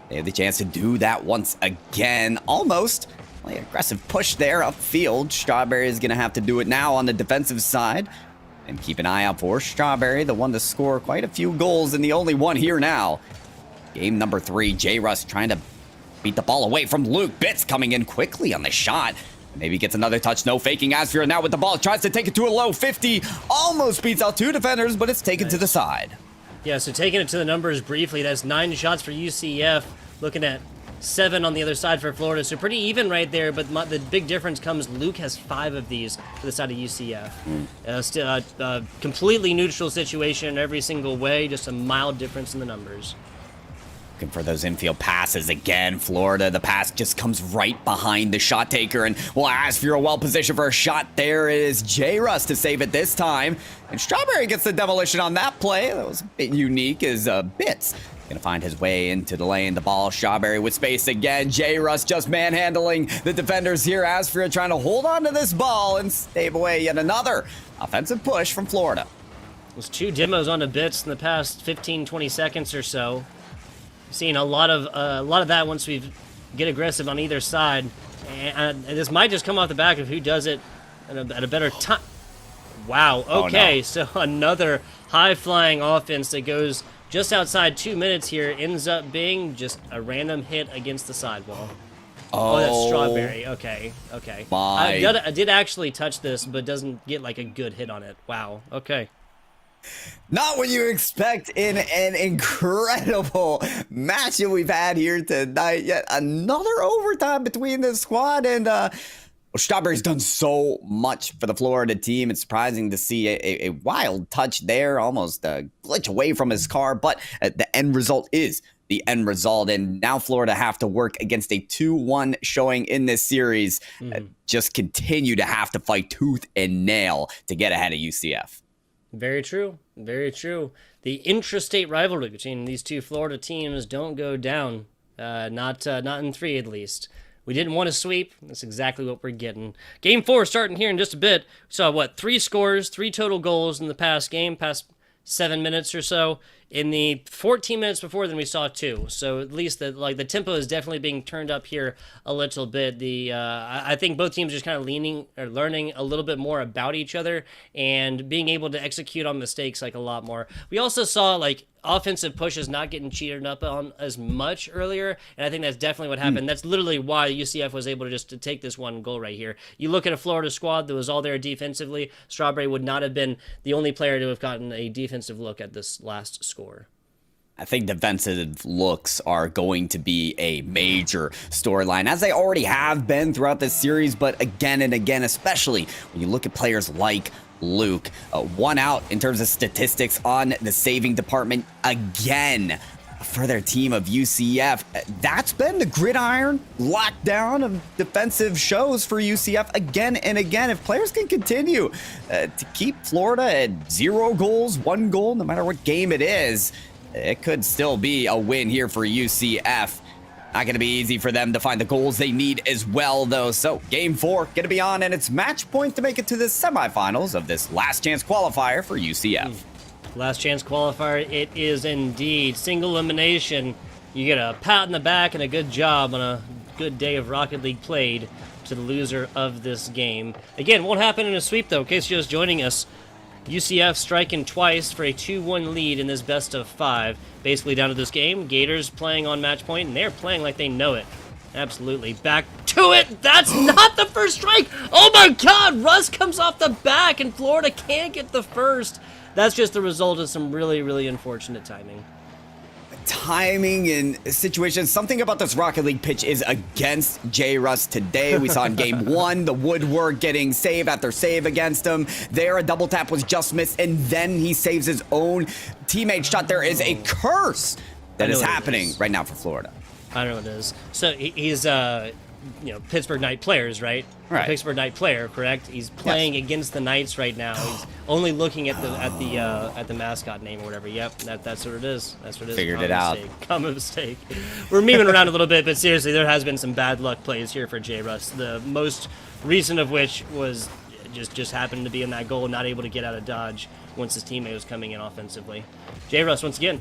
They have the chance to do that once again. Almost. Well, aggressive push there upfield. Strawberry is going to have to do it now on the defensive side. And keep an eye out for Strawberry, the one to score quite a few goals and the only one here now. Game number 3, J-Russ trying to beat the ball away from Luke. Bits coming in quickly on the shot. Maybe gets another touch. No faking. Asvira now with the ball. Tries to take it to a low 50. Almost beats out 2 defenders, but it's taken to the side. Yeah, so taking it to the numbers briefly, that's 9 shots for UCF. Looking at 7 on the other side for Florida. So pretty even right there, but the big difference comes Luke has 5 of these for the side of UCF. Still completely neutral situation in every single way, just a mild difference in the numbers. Looking for those infield passes again. Florida, the pass just comes right behind the shot taker. And well, Asphira well positioned for a shot. There is J. Russ to save it this time. And Strawberry gets the demolition on that play. That was a bit unique as Bits gonna find his way into the lane. The ball, Strawberry with space again. J. Russ just manhandling the defenders here. Asphira trying to hold on to this ball and stave away yet another offensive push from Florida. There's 2 demos on the Bits in the past 15-20 seconds or so. Seen a lot of that once we get aggressive on either side, and this might just come off the back of who does it at a better time. Wow. Okay, so another high-flying offense that goes just outside 2 minutes here ends up being just a random hit against the sidewall. Oh, that's Strawberry. Okay. I did actually touch this, but doesn't get like a good hit on it. Wow. Okay. Not what you expect in an incredible match that we've had here tonight. Yet another overtime between the squad, and Strawberry's done so much for the Florida team. It's surprising to see a wild touch there, almost a glitch away from his car, but the end result is the end result, and now Florida have to work against a 2-1 showing in this series. Just continue to have to fight tooth and nail to get ahead of UCF. Very true. Very true. The intrastate rivalry between these two Florida teams don't go down. Not in 3 at least. We didn't want to sweep. That's exactly what we're getting. Game 4 starting here in just a bit. We saw, 3 scores, 3 total goals in the past 7 minutes or so. In the 14 minutes before, then we saw 2. So at least the tempo is definitely being turned up here a little bit. I think both teams are just kind of learning a little bit more about each other and being able to execute on mistakes a lot more. We also saw offensive pushes not getting cheated up on as much earlier, and I think that's definitely what happened. That's literally why UCF was able to take this 1 goal right here. You look at a Florida squad that was all there defensively. Strawberry would not have been the only player to have gotten a defensive look at this last score. I think defensive looks are going to be a major storyline, as they already have been throughout this series, but again and again, especially when you look at players like Luke. 1 out in terms of statistics on the saving department again for their team of UCF. That's been the gridiron lockdown of defensive shows for UCF again and again. If players can continue to keep Florida at 0 goals, 1 goal, no matter what game it is, it could still be a win here for UCF. Not going to be easy for them to find the goals they need as well, though. So, Game 4 going to be on, and it's match point to make it to the semifinals of this last chance qualifier for UCF. Last chance qualifier, it is indeed. Single elimination. You get a pat on the back and a good job on a good day of Rocket League played to the loser of this game. Again, won't happen in a sweep, though, in case you're just joining us. UCF striking twice for a 2-1 lead in this best of 5. Basically down to this game. Gators playing on match point, and they're playing like they know it. Absolutely. Back to it. That's not the first strike. Oh my God. Russ comes off the back, and Florida can't get the first. That's just the result of some really, really unfortunate timing. Timing and situations. Something about this Rocket League pitch is against J. Russ today. We saw in Game 1 the woodwork getting save after save against him. There, a double tap was just missed, and then he saves his own teammate shot. There is a curse that is happening right now for Florida. I don't know what it is. So he's Pittsburgh Knight players, right? Right. Pittsburgh Knight player, correct? He's playing against the Knights right now. He's only looking at the mascot name or whatever. Yep, that's what it is. That's what it is. Figured it out. Common mistake. We're memeing around a little bit, but seriously, there has been some bad luck plays here for J. Russ. The most recent of which was just happened to be in that goal, not able to get out of dodge once his teammate was coming in offensively. J. Russ once again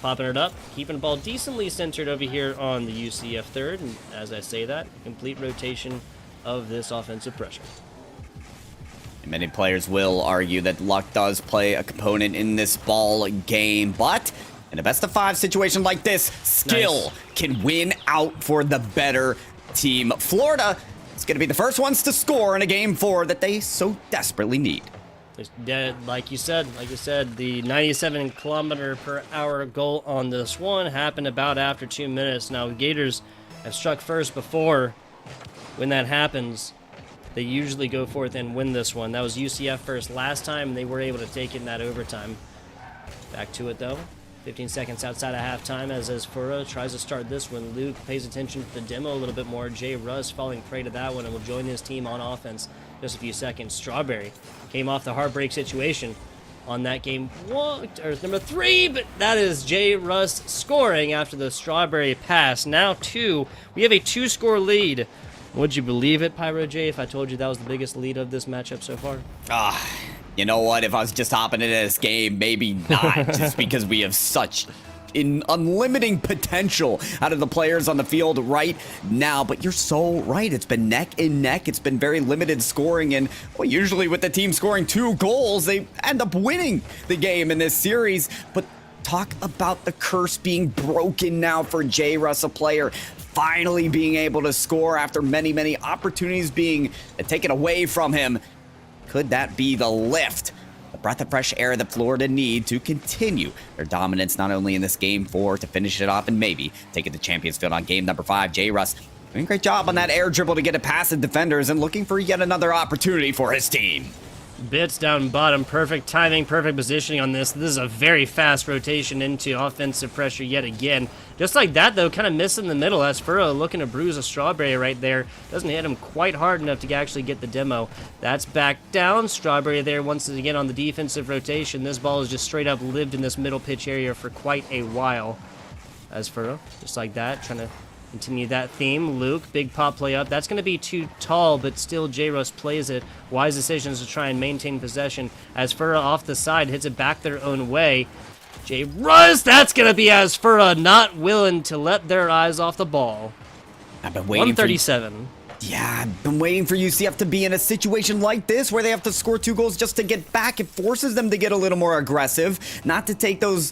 popping it up, keeping the ball decently centered over here on the UCF third, and as I say that, complete rotation of this offensive pressure. Many players will argue that luck does play a component in this ball game, but in a best of 5 situation like this, skill can win out for the better team. Florida is going to be the first ones to score in a Game 4 that they so desperately need. Like you said, the 97-kilometer-per-hour goal on this one happened about after 2 minutes. Now, Gators have struck first before. When that happens, they usually go forth and win this one. That was UCF first last time, and they were able to take it in that overtime. Back to it, though. 15 seconds outside of halftime as Fura tries to start this one. Luke pays attention to the demo a little bit more. Jay Russ falling prey to that one and will join his team on offense just a few seconds. Strawberry came off the heartbreak situation on that game number 3, but that is Jay Russ scoring after the Strawberry pass. Now 2. We have a 2-score lead. Would you believe it, Pyro J, if I told you that was the biggest lead of this matchup so far? You know what? If I was just hopping into this game, maybe not, just because we have such unlimiting potential out of the players on the field right now. But you're so right. It's been neck and neck. It's been very limited scoring. And well, usually with the team scoring 2 goals, they end up winning the game in this series. But talk about the curse being broken now for Jay Russ, a player finally being able to score after many, many opportunities being taken away from him. Could that be the lift, the breath of fresh air that Florida need to continue their dominance not only in this game 4 to finish it off and maybe take it to Champions Field on game number 5? Jay Russ doing a great job on that air dribble to get it past the defenders and looking for yet another opportunity for his team. Bits down bottom, perfect timing, perfect positioning on this. This is a very fast rotation into offensive pressure yet again. Just like that, though, kind of missing the middle. As Furrow looking to bruise a Strawberry right there. Doesn't hit him quite hard enough to actually get the demo. That's back down. Strawberry there once again on the defensive rotation. This ball has just straight up lived in this middle pitch area for quite a while. As Furrow, just like that, trying to continue that theme. Luke, big pop play up. That's going to be too tall, but still J. Russ plays it. Wise decisions to try and maintain possession. As Furra off the side hits it back their own way. J. Russ, that's going to be as Furra not willing to let their eyes off the ball. I've been waiting 137. Yeah, I've been waiting for UCF to be in a situation like this where they have to score 2 goals just to get back. It forces them to get a little more aggressive, not to take those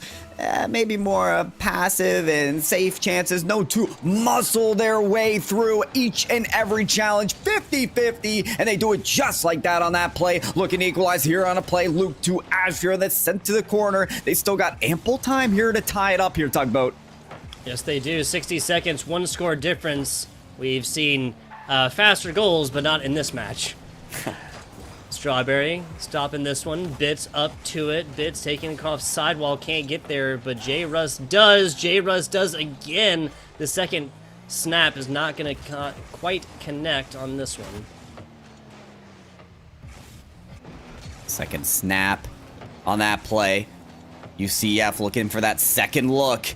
maybe more passive and safe chances. No, to muscle their way through each and every challenge 50-50, and they do it just like that on that play. Looking to equalize here on a play. Luke to Ashford, that's sent to the corner. They still got ample time here to tie it up here, Tugboat. Yes, they do. 60 seconds, 1 score difference. We've seen faster goals, but not in this match. Strawberry stopping this one. Bits up to it. Bits taking it off sidewall. Can't get there, but J. Russ does. J. Russ does again. The second snap is not going to quite connect on this one. Second snap on that play. UCF looking for that second look.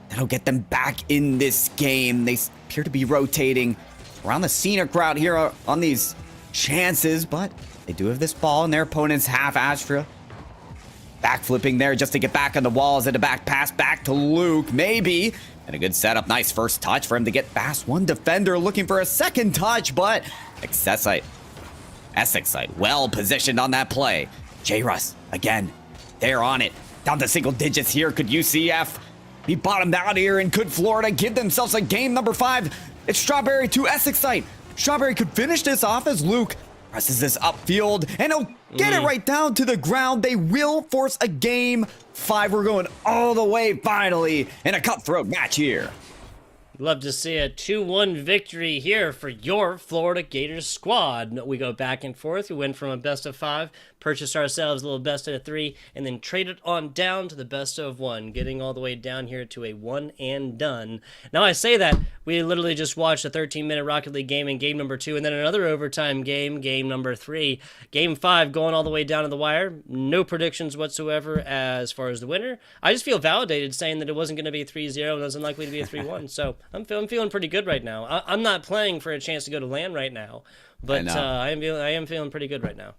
That'll get them back in this game. They appear to be rotating around the scenic route here on these chances, but they do have this ball in their opponent's half. Astra backflipping there just to get back on the walls and a back pass back to Luke, maybe. And a good setup. Nice first touch for him to get past one defender looking for a second touch, but Essexite well positioned on that play. J. Russ again, they're on it. Down to single digits here. Could UCF be bottomed out here, and could Florida give themselves a game number 5? It's Strawberry to Essexite. Strawberry could finish this off as Luke presses this upfield, and he'll get it right down to the ground. They will force a game 5. We're going all the way finally in a cutthroat match here. Love to see a 2-1 victory here for your Florida Gators squad. We go back and forth. We went from a best of 5, purchased ourselves a little best of 3, and then traded on down to the best of 1, getting all the way down here to a 1 and done. Now I say that, we literally just watched a 13-minute Rocket League game in game number 2, and then another overtime game, game number 3. Game 5 going all the way down to the wire. No predictions whatsoever as far as the winner. I just feel validated saying that it wasn't going to be a 3-0 and it was unlikely to be a 3-1. So I'm feeling pretty good right now. I'm not playing for a chance to go to LAN right now, but I am feeling pretty good right now.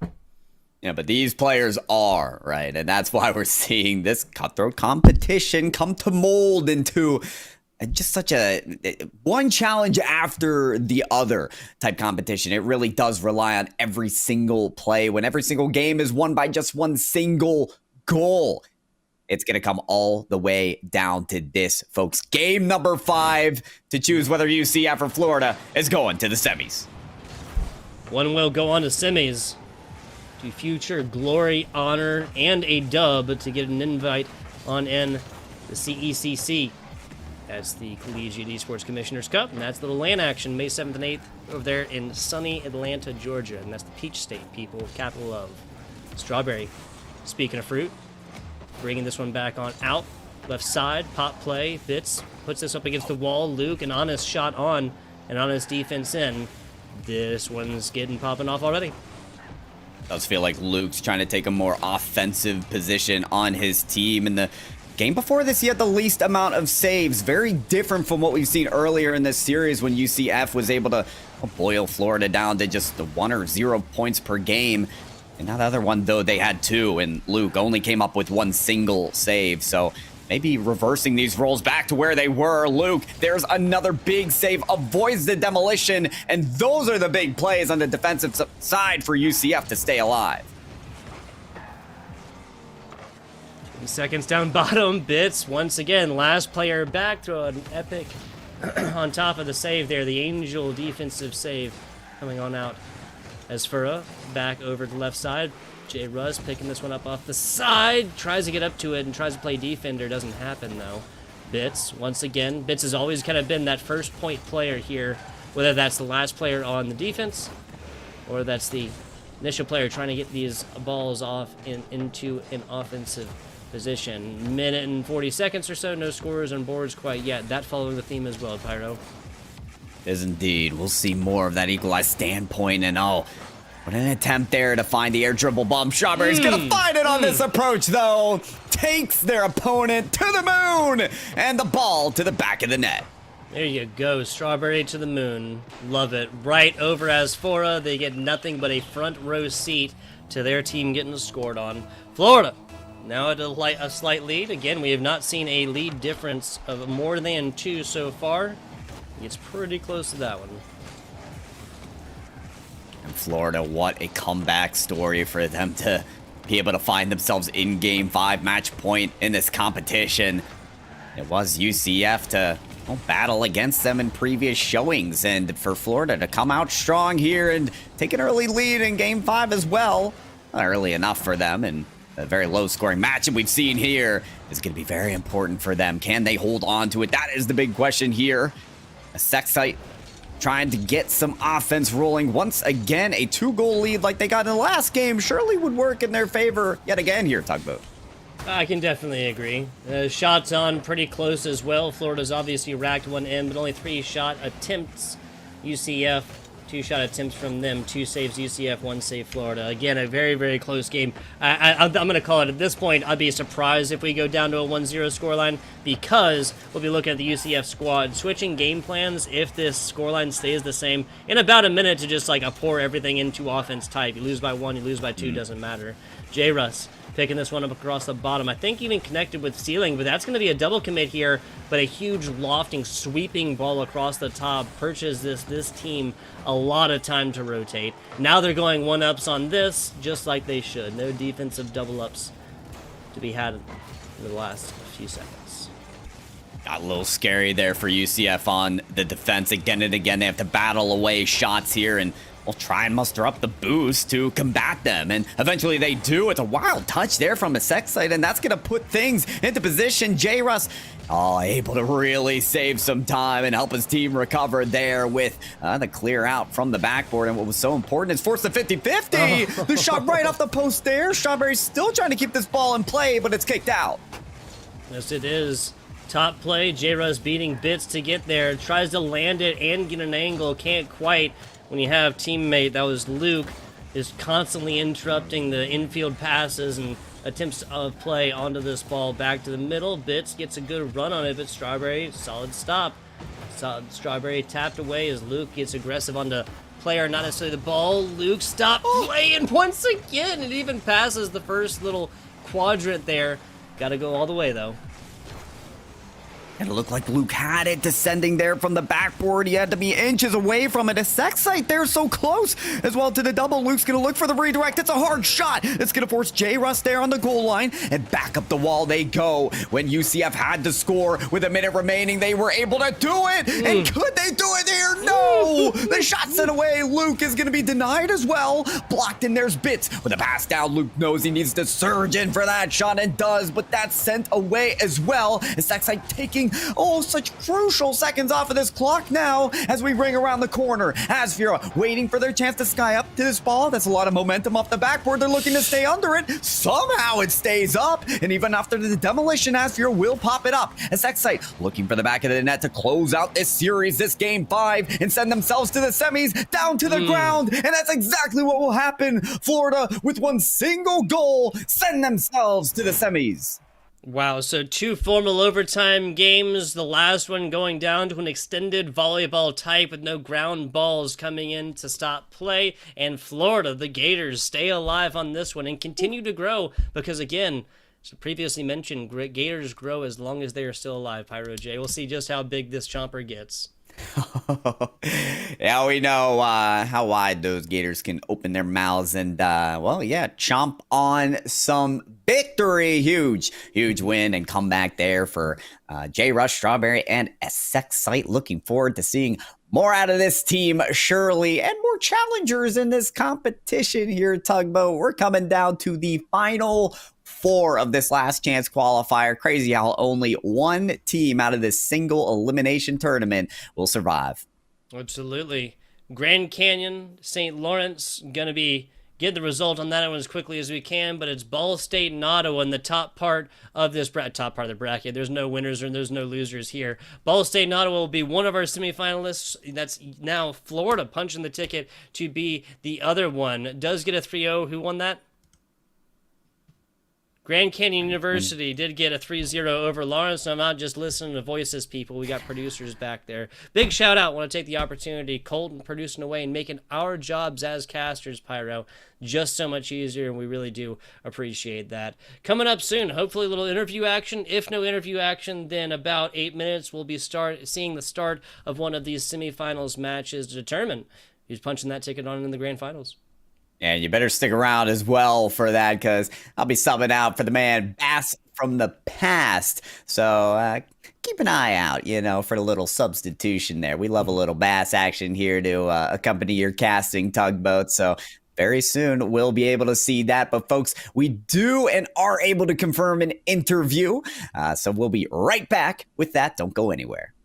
Yeah, but these players are, right? And that's why we're seeing this cutthroat competition come to mold into just such a one challenge after the other type competition. It really does rely on every single play. When every single game is won by just one single goal, it's going to come all the way down to this, folks. Game number 5 to choose whether UCF or Florida is going to the semis. One will go on to semis to future glory, honor, and a dub to get an invite on in the CECC. That's the Collegiate Esports Commissioners Cup, and that's the LAN action May 7th and 8th over there in sunny Atlanta, Georgia. And that's the Peach State, people, capital of Strawberry. Speaking of fruit, bringing this one back on out. Left side, pop play. Bits puts this up against the wall. Luke, an honest shot on, an honest defense in. This one's popping off already. Does feel like Luke's trying to take a more offensive position on his team. In the game before this, he had the least amount of saves. Very different from what we've seen earlier in this series when UCF was able to boil Florida down to just the 1 or 0 points per game. And now the other one, though, they had 2, and Luke only came up with 1 single save. So maybe reversing these roles back to where they were. Luke, there's another big save, avoids the demolition, and those are the big plays on the defensive side for UCF to stay alive. 2 seconds down bottom. Bits, once again, last player back, throw an epic on top of the save there. The Angel defensive save coming on out. As Fura back over to the left side. J. Russ picking this one up off the side. Tries to get up to it and tries to play defender. Doesn't happen, though. Bits, once again. Bits has always kind of been that first point player here. Whether that's the last player on the defense or that's the initial player trying to get these balls off into an offensive position. Minute and 40 seconds or so. No scorers on boards quite yet. That following the theme as well, Pyro. Is indeed. We'll see more of that equalized standpoint, and what an attempt there to find the air dribble bomb. Strawberry's gonna find it on this approach, though. Takes their opponent to the moon, and the ball to the back of the net. There you go, Strawberry to the moon. Love it. Right over Asphora, they get nothing but a front row seat to their team getting scored on. Florida, now at a slight lead. Again, we have not seen a lead difference of more than 2 so far. It's pretty close to that one. And Florida, what a comeback story for them to be able to find themselves in Game 5, match point in this competition. It was UCF to battle against them in previous showings, and for Florida to come out strong here and take an early lead in Game 5 as well. Not early enough for them, and a very low-scoring matchup we've seen here is going to be very important for them. Can they hold on to it? That is the big question here. A CECC trying to get some offense rolling. Once again, a 2-goal lead like they got in the last game surely would work in their favor yet again here, Tugboat. I can definitely agree. Shots on pretty close as well. Florida's obviously racked one in, but only 3 shot attempts. UCF, 2 shot attempts from them. 2 saves UCF, 1 save Florida. Again, a very, very close game. I'm going to call it at this point. I'd be surprised if we go down to a 1-0 scoreline, because we'll be looking at the UCF squad switching game plans if this scoreline stays the same in about a minute to just pour everything into offense type. You lose by 1, you lose by 2, doesn't matter. J. Russ picking this one up across the bottom. I think even connected with ceiling, but that's going to be a double commit here. But a huge lofting, sweeping ball across the top purchases this team a lot of time to rotate. Now they're going 1-ups on this, just like they should. No defensive double-ups to be had in the last few seconds. Got a little scary there for UCF on the defense. Again and again, they have to battle away shots here, and we'll try and muster up the boost to combat them. And eventually they do. It's a wild touch there from the CECC side, and that's going to put things into position. J. Russ, able to really save some time and help his team recover there with the clear out from the backboard. And what was so important is force the 50-50. The shot right off the post there. Strawberry's still trying to keep this ball in play, but it's kicked out. Yes, it is. Top play. J. Russ beating Bits to get there. Tries to land it and get an angle. Can't quite. When you have teammate, that was Luke, is constantly interrupting the infield passes and attempts of play onto this ball back to the middle. Bits gets a good run on it, but Strawberry, solid stop. Strawberry tapped away as Luke gets aggressive on the player, not necessarily the ball. Luke stopped play, and once again, it even passes the first little quadrant there. Got to go all the way, though. And it looked like Luke had it descending there from the backboard. He had to be inches away from it. A CECC site there so close as well to the double. Luke's going to look for the redirect. It's a hard shot. It's going to force J. Russ there on the goal line. And back up the wall they go. When UCF had to score with a minute remaining, they were able to do it. And could they do it here? No! The shot sent away. Luke is going to be denied as well. Blocked in. There's Bits with a pass down. Luke knows he needs to surge in for that shot and does. But that's sent away as well. As CECC site taking taking, such crucial seconds off of this clock now as we ring around the corner. Asfira waiting for their chance to sky up to this ball. That's a lot of momentum off the backboard. They're looking to stay under it. Somehow it stays up, and even after the demolition, Asfira will pop it up. As Excite looking for the back of the net to close out this series, this game 5, and send themselves to the semis, down to the ground, and that's exactly what will happen. Florida, with one single goal, send themselves to the semis. Wow, so 2 formal overtime games, the last one going down to an extended volleyball type with no ground balls coming in to stop play. And Florida, the Gators, stay alive on this one and continue to grow because, again, as previously mentioned, Gators grow as long as they are still alive, Pyro J. We'll see just how big this chomper gets. Yeah, we know how wide those Gators can open their mouths and, chomp on some victory. Huge win and comeback there for J. Rush, Strawberry, and Excite. Looking forward to seeing more out of this team, surely, and more challengers in this competition here at Tugboat. We're coming down to the final 4 of this last chance qualifier. Crazy how only one team out of this single elimination tournament will survive. Absolutely. Grand Canyon, St. Lawrence, going to be getting the result on that one as quickly as we can, but it's Ball State and Ottawa in the top part of this top part of the bracket. There's no winners and there's no losers here. Ball State and Ottawa will be one of our semifinalists. That's now Florida punching the ticket to be the other one. Does get a 3-0. Who won that? Grand Canyon University did get a 3-0 over Lawrence, so I'm not just listening to voices, people. We got producers back there. Big shout out. Want to take the opportunity. Colton producing away and making our jobs as casters, Pyro, just so much easier, and we really do appreciate that. Coming up soon, hopefully a little interview action. If no interview action, then about 8 minutes we'll be seeing the start of one of these semifinals matches to determine who's punching that ticket on in the grand finals. And you better stick around as well for that, because I'll be subbing out for the man Bass from the past. So keep an eye out, for a little substitution there. We love a little Bass action here to accompany your casting, Tugboat. So very soon we'll be able to see that. But folks, we do and are able to confirm an interview. So we'll be right back with that. Don't go anywhere.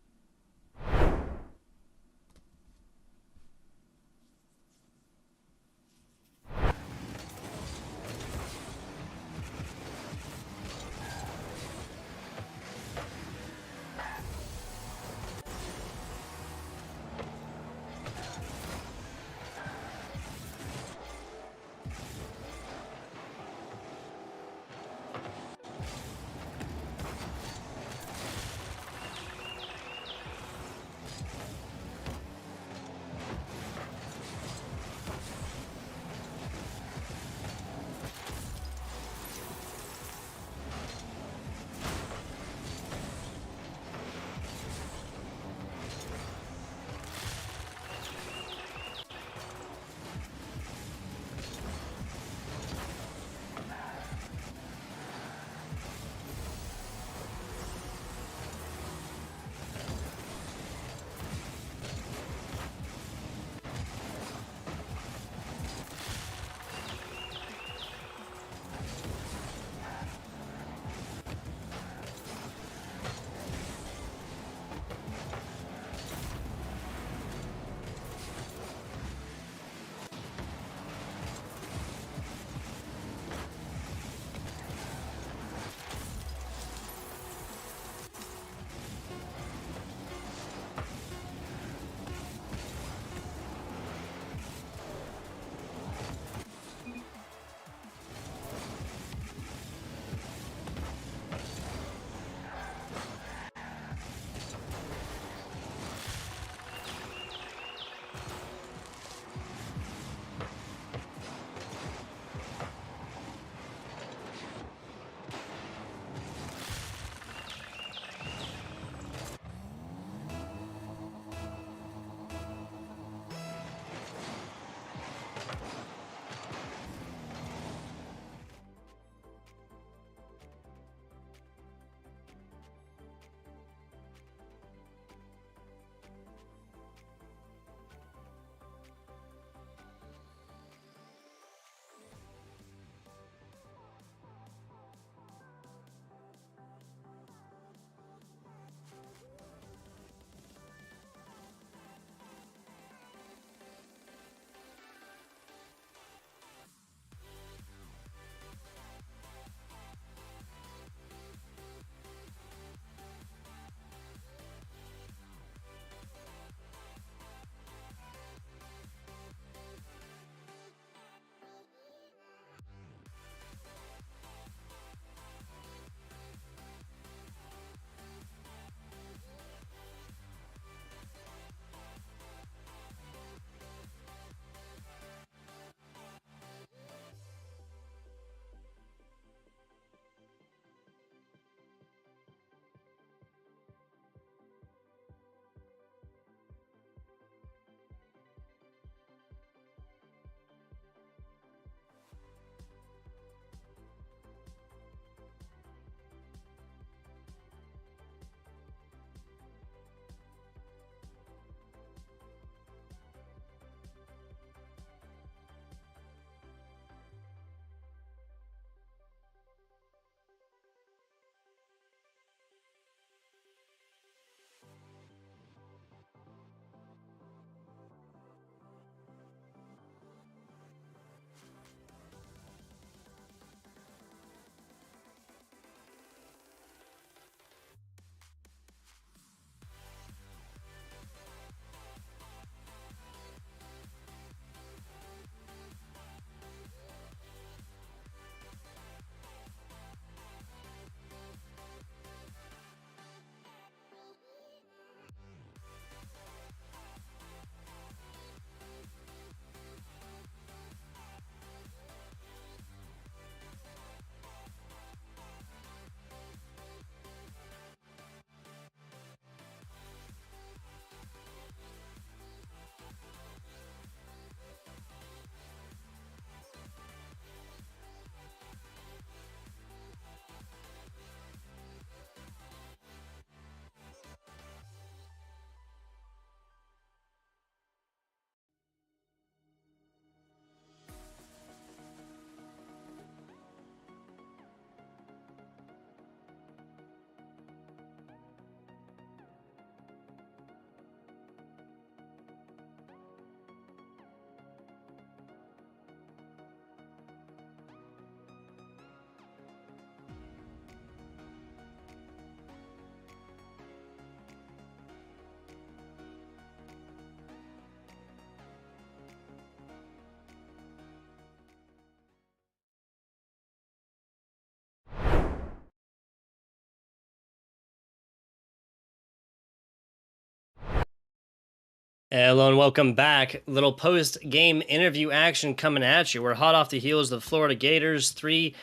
Hello and welcome back. Little post-game interview action coming at you. We're hot off the heels of the Florida Gators 3-2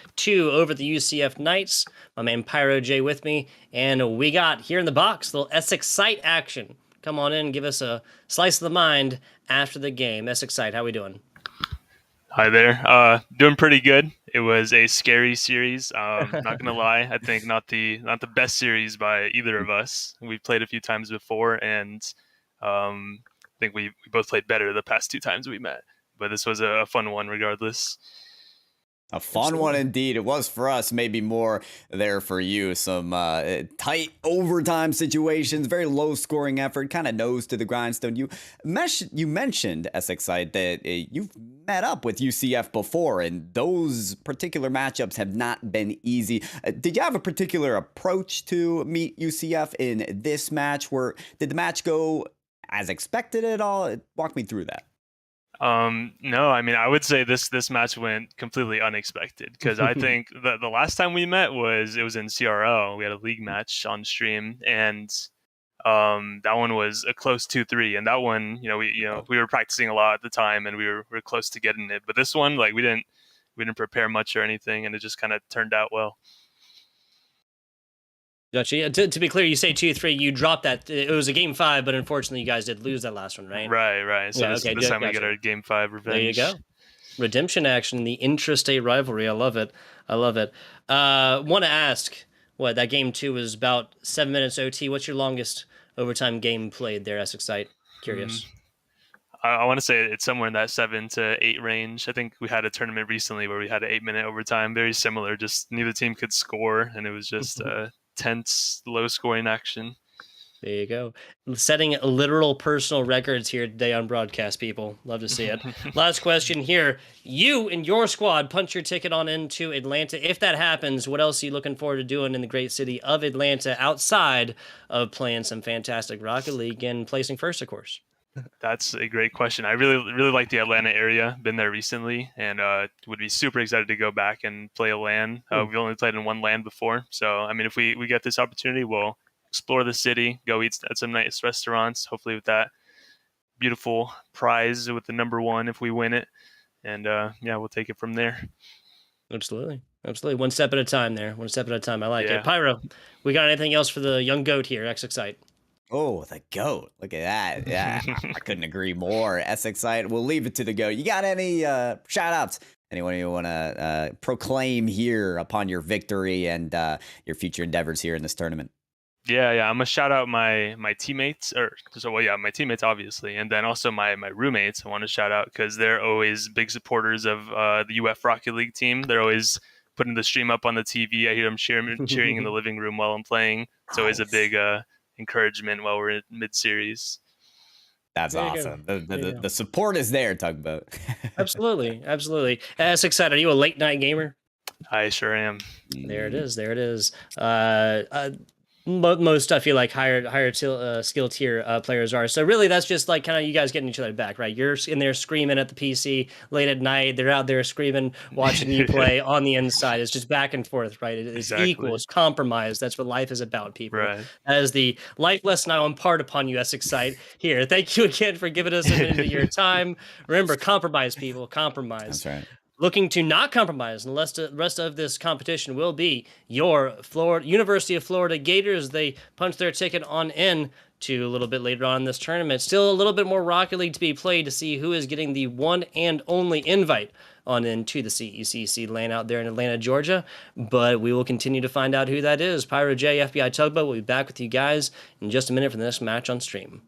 over the UCF Knights. My man Pyro J with me, and we got here in the box little Essex Site action. Come on in, give us a slice of the mind after the game. Essex Site, how we doing? Hi there. Doing pretty good. It was a scary series. Not gonna lie, I think not the best series by either of us. We've played a few times before, and I think we both played better the past two times we met. But this was a fun one regardless. A fun one indeed. It was for us, maybe more there for you. Some tight overtime situations, very low scoring effort, kind of nose to the grindstone. You mentioned, Essex Side, that you've met up with UCF before, and those particular matchups have not been easy. Did you have a particular approach to meet UCF in this match? Did the match go as expected at all? Walk me through that. No, I mean, I would say this match went completely unexpected because I think the last time we met was in CRO. We had a league match on stream, and that one was a close 2-3. And that one, we were practicing a lot at the time, and we were close to getting it. But this one, like we didn't prepare much or anything, and it just kind of turned out well. Gotcha. To be clear, you say 2-3. You dropped that. It was a game 5, but unfortunately, you guys did lose that last one, right? Right. So this time we get our game 5 revenge. There you go. Redemption action, the intrastate rivalry. I love it. Want to ask, that game 2 was about 7 minutes OT. What's your longest overtime game played there, Essex Site? Curious. I want to say it's somewhere in that 7 to 8 range. I think we had a tournament recently where we had an 8-minute overtime, very similar. Just neither team could score, and it was just tense, low-scoring action. There you go. Setting literal personal records here today on broadcast, people. Love to see it. Last question here. You and your squad punch your ticket on into Atlanta. If that happens, what else are you looking forward to doing in the great city of Atlanta outside of playing some fantastic Rocket League and placing first, of course? That's a great question. I really like the Atlanta area. Been there recently, and would be super excited to go back and play a LAN. We've only played in one LAN before, so I mean, if we get this opportunity, we'll explore the city, go eat at some nice restaurants. Hopefully, with that beautiful prize with the number 1 if we win it, and we'll take it from there. Absolutely. One step at a time. There, one step at a time. I like it. Pyro, we got anything else for the young goat here? Essex Site. Oh, the GOAT. Look at that. Yeah, I couldn't agree more. Essex Site, we'll leave it to the GOAT. You got any shout-outs? Anyone you want to proclaim here upon your victory and your future endeavors here in this tournament? Yeah. I'm going to shout out my teammates. My teammates, obviously. And then also my roommates I want to shout out because they're always big supporters of the UF Rocket League team. They're always putting the stream up on the TV. I hear them cheering in the living room while I'm playing. It's always a big encouragement while we're in mid-series. That's awesome. The support is there, Tugboat. Absolutely. Essex Site, are you a late night gamer? I sure am. There it is. Most I feel like higher skill tier players are. So really, that's just like kind of you guys getting each other back, right? You're in there screaming at the PC late at night. They're out there screaming, watching you play on the inside. It's just back and forth, right? It's exactly. Equal. It's compromise. That's what life is about, people. Right. That is the life lesson I impart upon you, Essex Site. Here, thank you again for giving us a minute of your time. Remember, compromise, people. Compromise. That's right. Looking to not compromise, and the rest of this competition will be your University of Florida Gators. They punch their ticket on in to a little bit later on in this tournament. Still a little bit more Rocket League to be played to see who is getting the one and only invite on into the CECC LAN out there in Atlanta, Georgia. But we will continue to find out who that is. Pyro J, FBI Tugboat will be back with you guys in just a minute for the next match on stream.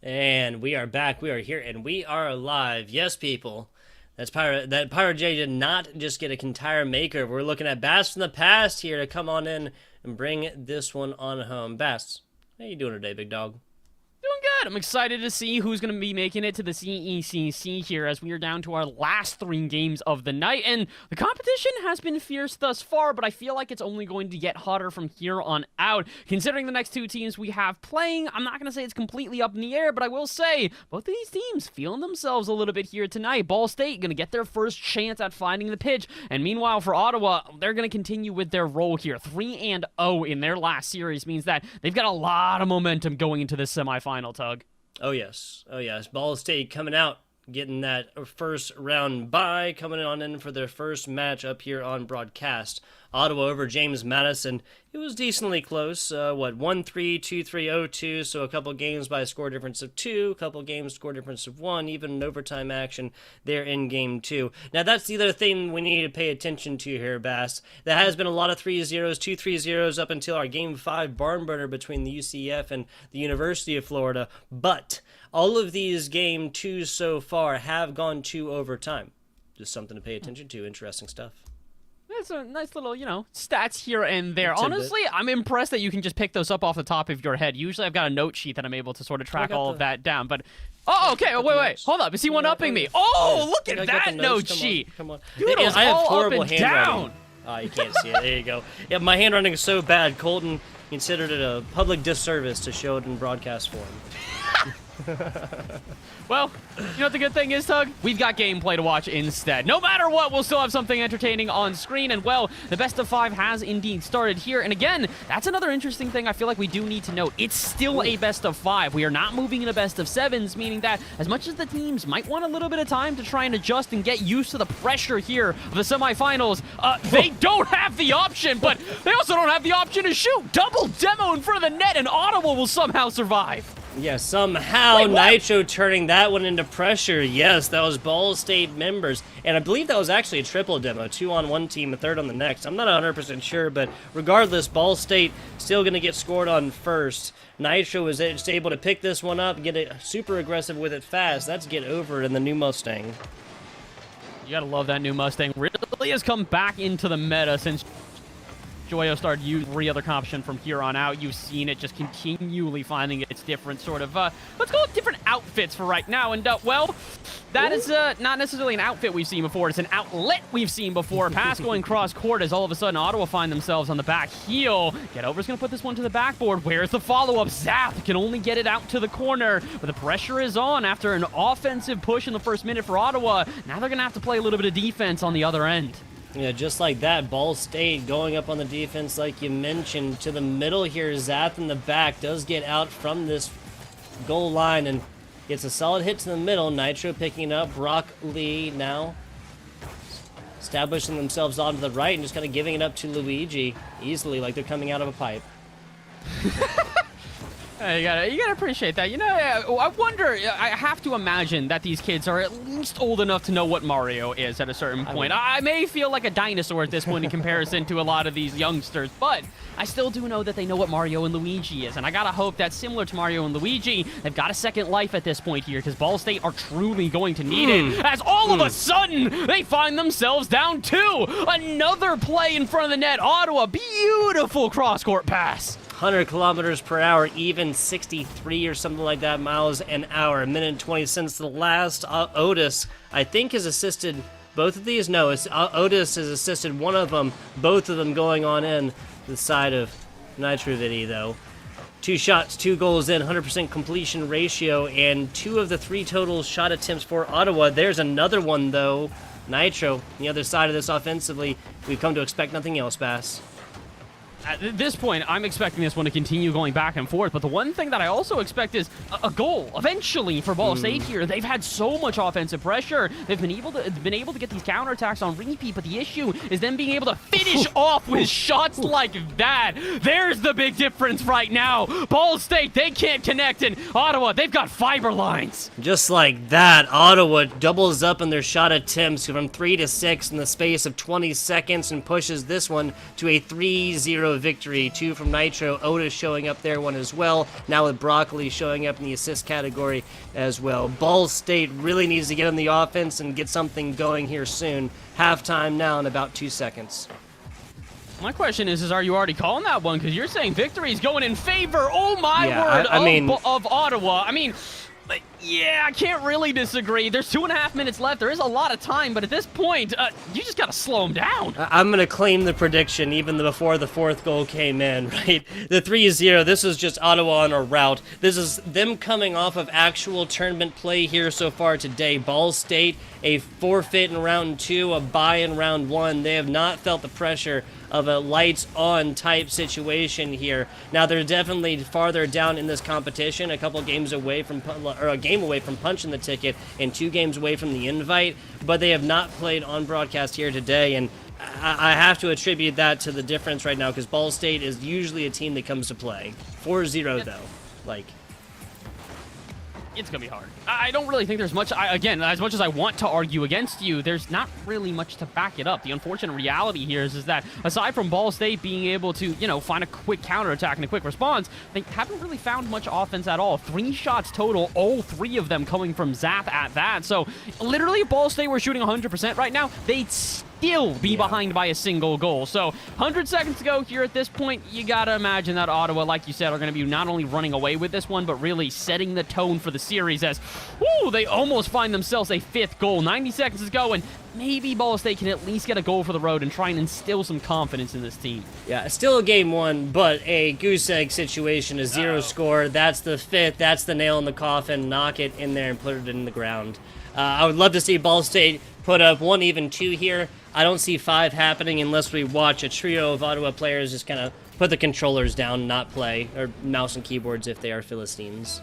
And we are back. We are here, and we are live. Yes, people. That Pyro J did not just get an entire makeover. We're looking at Bass from the past here to come on in and bring this one on home. Bass, how you doing today, big dog? Doing good. I'm excited to see who's going to be making it to the CECC here as we are down to our last 3 games of the night. And the competition has been fierce thus far, but I feel like it's only going to get hotter from here on out. Considering the next 2 teams we have playing, I'm not going to say it's completely up in the air, but I will say both of these teams feeling themselves a little bit here tonight. Ball State going to get their first chance at finding the pitch. And meanwhile, for Ottawa, they're going to continue with their role here. 3-0 in their last series means that they've got a lot of momentum going into this semifinal. Tug. Oh yes. Ball State coming out, getting that first round bye, coming on in for their first match up here on broadcast. Ottawa over James Madison. It was decently close. 1-3, 2-3, 0-2. So a couple games by a score difference of 2, a couple games score difference of 1, even an overtime action there in game 2. Now that's the other thing we need to pay attention to here, Bass. There has been a lot of 3-0s, 2 3-0s up until our game 5 barn burner between the UCF and the University of Florida. But all of these game 2s so far have gone to overtime. Just something to pay attention to. Interesting stuff. It's a nice little, stats here and there. Honestly, I'm impressed that you can just pick those up off the top of your head. Usually I've got a note sheet that I'm able to sort of track all of that down. But, okay, wait. Hold up. Is he one-upping me? Oh, look at that note sheet. Come on. Dude, I have horrible handwriting. Oh, you can't see it. There you go. Yeah, my handwriting is so bad, Colton considered it a public disservice to show it in broadcast form. Well, you know what the good thing is, Tug? We've got gameplay to watch instead. No matter what, we'll still have something entertaining on screen. And, well, the best of 5 has indeed started here. And, again, that's another interesting thing I feel like we do need to note. It's still a best of 5. We are not moving into best of 7s, meaning that as much as the teams might want a little bit of time to try and adjust and get used to the pressure here of the semifinals, they don't have the option, but they also don't have the option to shoot. Double demo in front of the net, and Ottawa will somehow survive. Yeah, somehow Nitro turning that one into pressure. Yes, that was Ball State members. And I believe that was actually a triple demo. 2 on one team, a third on the next. I'm not 100% sure, but regardless, Ball State still going to get scored on first. Nitro was just able to pick this one up, get it super aggressive with it fast. That's get over it in the new Mustang. You gotta love that new Mustang. Really has come back into the meta since Joyo started using every other option from here on out. You've seen it just continually finding its different sort of, let's call it different outfits for right now. And, well, that is not necessarily an outfit we've seen before. It's an outlet we've seen before. Pass going cross court as all of a sudden Ottawa find themselves on the back heel. Getover's going to put this one to the backboard. Where's the follow-up? Zath can only get it out to the corner, but the pressure is on after an offensive push in the first minute for Ottawa. Now they're going to have to play a little bit of defense on the other end. Yeah, just like that, Ball State going up on the defense like you mentioned. To the middle here, Zath in the back does get out from this goal line and gets a solid hit to the middle. Nitro picking up, Brock Lee now establishing themselves onto the right and just kind of giving it up to Luigi easily like they're coming out of a pipe. You gotta appreciate that. I wonder, I have to imagine that these kids are at least old enough to know what Mario is at a certain point. I may feel like a dinosaur at this point in comparison to a lot of these youngsters, but I still do know that they know what Mario and Luigi is, and I gotta hope that similar to Mario and Luigi, they've got a second life at this point here, because Ball State are truly going to need it, as all of a sudden, they find themselves down 2. Another play in front of the net. Ottawa, beautiful cross-court pass. 100 kilometers per hour, even 63 or something like that miles an hour. A minute and 20 since the last. Otis, I think, has assisted both of these. No, Otis has assisted one of them, both of them going on in the side of Nitro Vidi, though. 2 shots, 2 goals in, 100% completion ratio, and 2 of the 3 total shot attempts for Ottawa. There's another one, though. Nitro, the other side of this offensively. We've come to expect nothing else, Bass. At this point, I'm expecting this one to continue going back and forth, but the one thing that I also expect is a goal eventually for Ball State here. They've had so much offensive pressure. They've been able to get these counterattacks on repeat, but the issue is them being able to finish off with shots like that. There's the big difference right now. Ball State, they can't connect, and Ottawa, they've got fiber lines. Just like that, Ottawa doubles up in their shot attempts from 3 to 6 in the space of 20 seconds and pushes this one to a 3-0 3-0 victory. 2 from Nitro. Otis showing up there, one as well. Now with Broccoli showing up in the assist category as well. Ball State really needs to get on the offense and get something going here soon. Halftime now in about 2 seconds. My question is are you already calling that one? Because you're saying victory is going in favor, oh my Yeah, word, of Ottawa. I mean, yeah, I can't really disagree. There's 2.5 minutes left. There is a lot of time, but at this point, you just got to slow them down. I'm going to claim the prediction even before the fourth goal came in, right? The 3-0, this is just Ottawa on a route. This is them coming off of actual tournament play here so far today. Ball State, a forfeit in round 2, a bye in round 1. They have not felt the pressure of a lights-on type situation here. Now, they're definitely farther down in this competition, a couple games away from, or a game away from punching the ticket and 2 games away from the invite, but they have not played on broadcast here today, and I have to attribute that to the difference right now, because Ball State is usually a team that comes to play. 4-0, though. It's going to be hard. I don't really think there's much, again, as much as I want to argue against you, there's not really much to back it up. The unfortunate reality here is that aside from Ball State being able to, find a quick counterattack and a quick response, they haven't really found much offense at all. 3 shots total, all 3 of them coming from Zath at that. So literally if Ball State were shooting 100% right now, they'd still be behind by a single goal. So 100 seconds to go here at this point. You got to imagine that Ottawa, like you said, are going to be not only running away with this one, but really setting the tone for the series as, they almost find themselves a 5th goal. 90 seconds to go, and maybe Ball State can at least get a goal for the road and try and instill some confidence in this team. Yeah, still a game 1, but a goose egg situation, a 0 score. That's the 5th. That's the nail in the coffin. Knock it in there and put it in the ground. I would love to see Ball State put up 1, even 2 here. I don't see 5 happening unless we watch a trio of Ottawa players just kind of put the controllers down, not play, or mouse and keyboards if they are Philistines.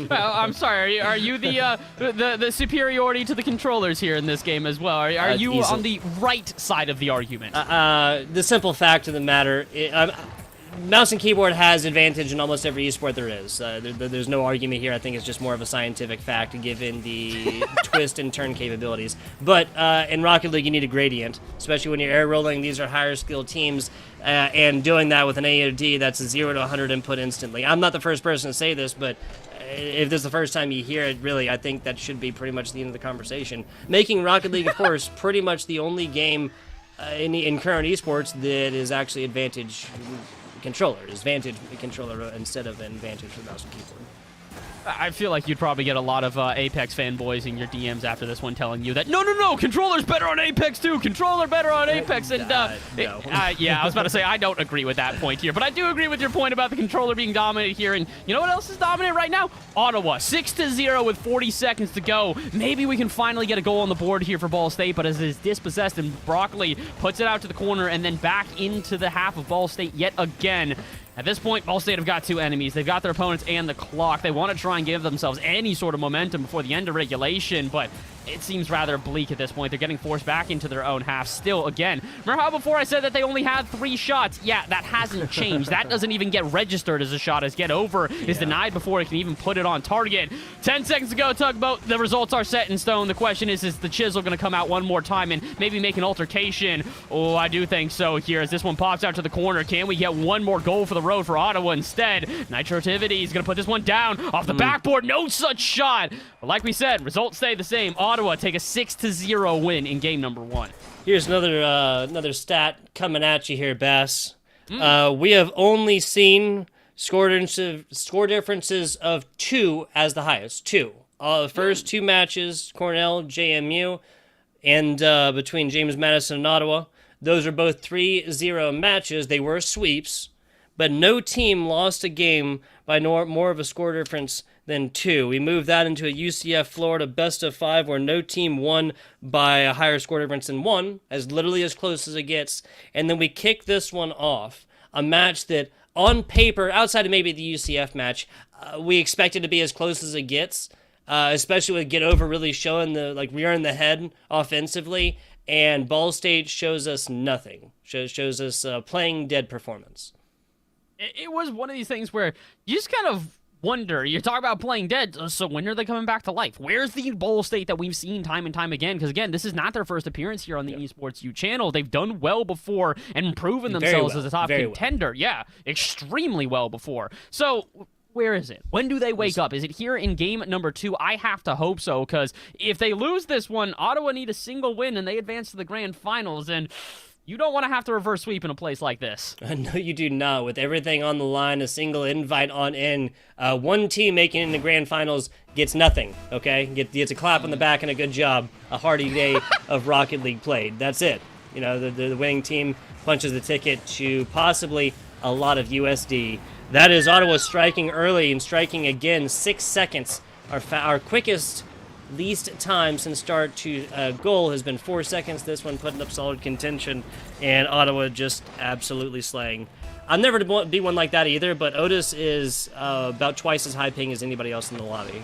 Well, I'm sorry. Are you the superiority to the controllers here in this game as well? Are you easily on the right side of the argument? The simple fact of the matter, mouse and keyboard has advantage in almost every esport there is. There's no argument here. I think it's just more of a scientific fact given the twist and turn capabilities. But in Rocket League, you need a gradient, especially when you're air rolling. These are higher skilled teams, and doing that with an AOD, that's a 0 to 100 input instantly. I'm not the first person to say this, but if this is the first time you hear it, really, I think that should be pretty much the end of the conversation. Making Rocket League, of course, pretty much the only game in current esports that is actually advantage controller, is Vantage controller instead of an Vantage with mouse and keyboard. I feel like you'd probably get a lot of Apex fanboys in your DMs after this one telling you that, no, controller's better on Apex too, controller better on Apex, and no. Yeah, I was about to say, I don't agree with that point here, but I do agree with your point about the controller being dominant here, and you know what else is dominant right now? Ottawa, 6-0 with 40 seconds to go. Maybe we can finally get a goal on the board here for Ball State, but as it is dispossessed, and Broccoli puts it out to the corner and then back into the half of Ball State yet again. At this point, Ball State have got 2 enemies. They've got their opponents and the clock. They want to try and give themselves any sort of momentum before the end of regulation, but it seems rather bleak at this point. They're getting forced back into their own half still again. Remember how before I said that they only had 3 shots? Yeah, that hasn't changed. That doesn't even get registered as a shot, as get over is denied before it can even put it on target. 10 seconds to go, Tugboat. The results are set in stone. The question is the Chisel going to come out one more time and maybe make an altercation? Oh, I do think so here as this one pops out to the corner. Can we get one more goal for the road for Ottawa instead? Nitrotivity is going to put this one down off the backboard. No such shot. But like we said, results stay the same. Ottawa take a 6-0 win in game number 1. Here's another stat coming at you here, Bass. We have only seen score differences of 2 as the highest. 2. The first 2 matches, Cornell, JMU, and between James Madison and Ottawa, those are both 3-0 matches. They were sweeps, but no team lost a game by more of a score difference than 2. We moved that into a UCF Florida best of 5 where no team won by a higher score difference than 1, as literally as close as it gets. And then we kick this one off, a match that on paper, outside of maybe the UCF match, we expected to be as close as it gets, especially with Get Over really showing the rear in the head offensively. And Ball State shows us nothing. Shows us playing dead performance. It was one of these things where you just kind of wonder. You're talking about playing dead, so when are they coming back to life? Where's the Ball State that we've seen time and time again? Because, again, this is not their first appearance here on the Esports U channel. They've done well before and proven themselves as a top contender. Yeah, extremely well before. So where is it? When do they wake up? Is it here in game number 2? I have to hope so, because if they lose this one, Ottawa need a single win and they advance to the grand finals, and you don't want to have to reverse sweep in a place like this. No, you do not. With everything on the line, a single invite on in, one team making it in the grand finals gets nothing, okay? Gets a clap on the back and a good job. A hearty day of Rocket League played. That's it. You know, the winning team punches the ticket to possibly a lot of USD. That is Ottawa striking early and striking again. 6 seconds. Our quickest least time since start to goal has been 4 seconds. This one putting up solid contention, and Ottawa just absolutely slaying. I'll never be one like that either, but Otis is about twice as high ping as anybody else in the lobby.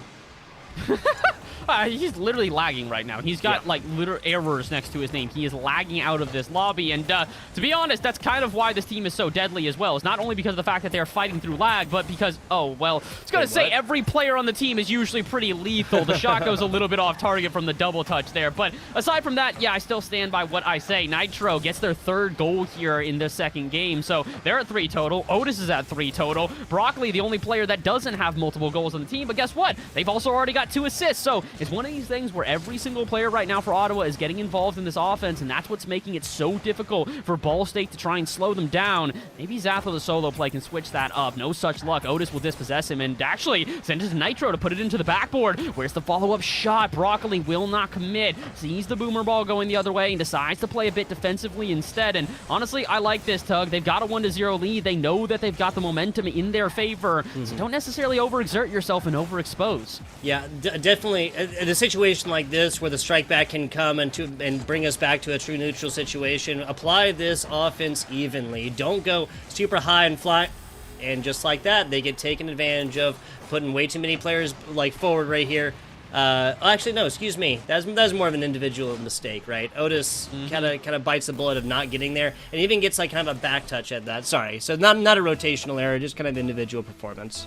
He's literally lagging right now. He's got like literal errors next to his name. He is lagging out of this lobby, and to be honest, that's kind of why this team is so deadly as well. It's not only because of the fact that they're fighting through lag, but because, I was gonna say every player on the team is usually pretty lethal. The shot goes a little bit off target from the double touch there, but aside from that, yeah, I still stand by what I say. Nitro gets their 3rd goal here in this 2nd game, so they're at 3 total. Otis is at 3 total. Broccoli, the only player that doesn't have multiple goals on the team, but guess what? They've also already got 2 assists, so it's one of these things where every single player right now for Ottawa is getting involved in this offense, and that's what's making it so difficult for Ball State to try and slow them down. Maybe Zath with a solo play can switch that up. No such luck. Otis will dispossess him and actually send it to Nitro to put it into the backboard. Where's the follow-up shot? Broccoli will not commit. Sees the boomer ball going the other way and decides to play a bit defensively instead. And honestly, I like this, Tug. They've got a 1-0 lead. They know that they've got the momentum in their favor, so don't necessarily overexert yourself and overexpose. Yeah, definitely. In a situation like this where the strike back can come and bring us back to a true neutral situation, apply this offense evenly. Don't go super high and fly, and just like that, they get taken advantage of, putting way too many players like forward right here. Actually, no, excuse me. That's more of an individual mistake, right? Otis kind of bites the bullet of not getting there, and even gets like kind of a back touch at that. Sorry, so not a rotational error, just kind of individual performance.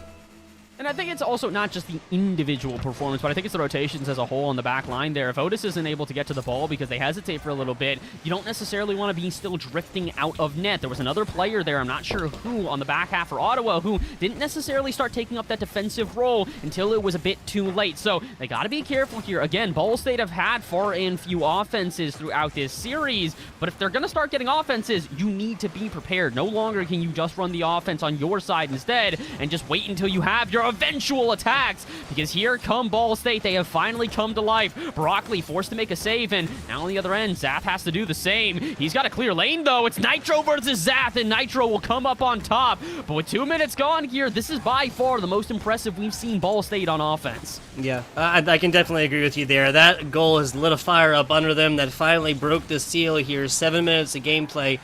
And I think it's also not just the individual performance, but I think it's the rotations as a whole on the back line there. If Otis isn't able to get to the ball because they hesitate for a little bit, you don't necessarily want to be still drifting out of net. There was another player there, I'm not sure who, on the back half for Ottawa, who didn't necessarily start taking up that defensive role until it was a bit too late. So they got to be careful here. Again, Ball State have had far and few offenses throughout this series, but if they're going to start getting offenses, you need to be prepared. No longer can you just run the offense on your side instead and just wait until you have your eventual attacks, because here come Ball State. They have finally come to life. Broccoli forced to make a save, and now on the other end, Zath has to do the same. He's got a clear lane, though. It's Nitro versus Zath, and Nitro will come up on top. But with 2 minutes gone here, this is by far the most impressive we've seen Ball State on offense. Yeah, I can definitely agree with you there. That goal has lit a fire up under them that finally broke the seal here. 7 minutes of gameplay.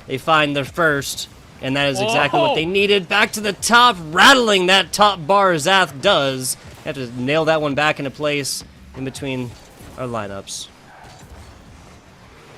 They find their first. And that is exactly what they needed. Back to the top, rattling that top bar Zath does. Have to nail that one back into place in between our lineups.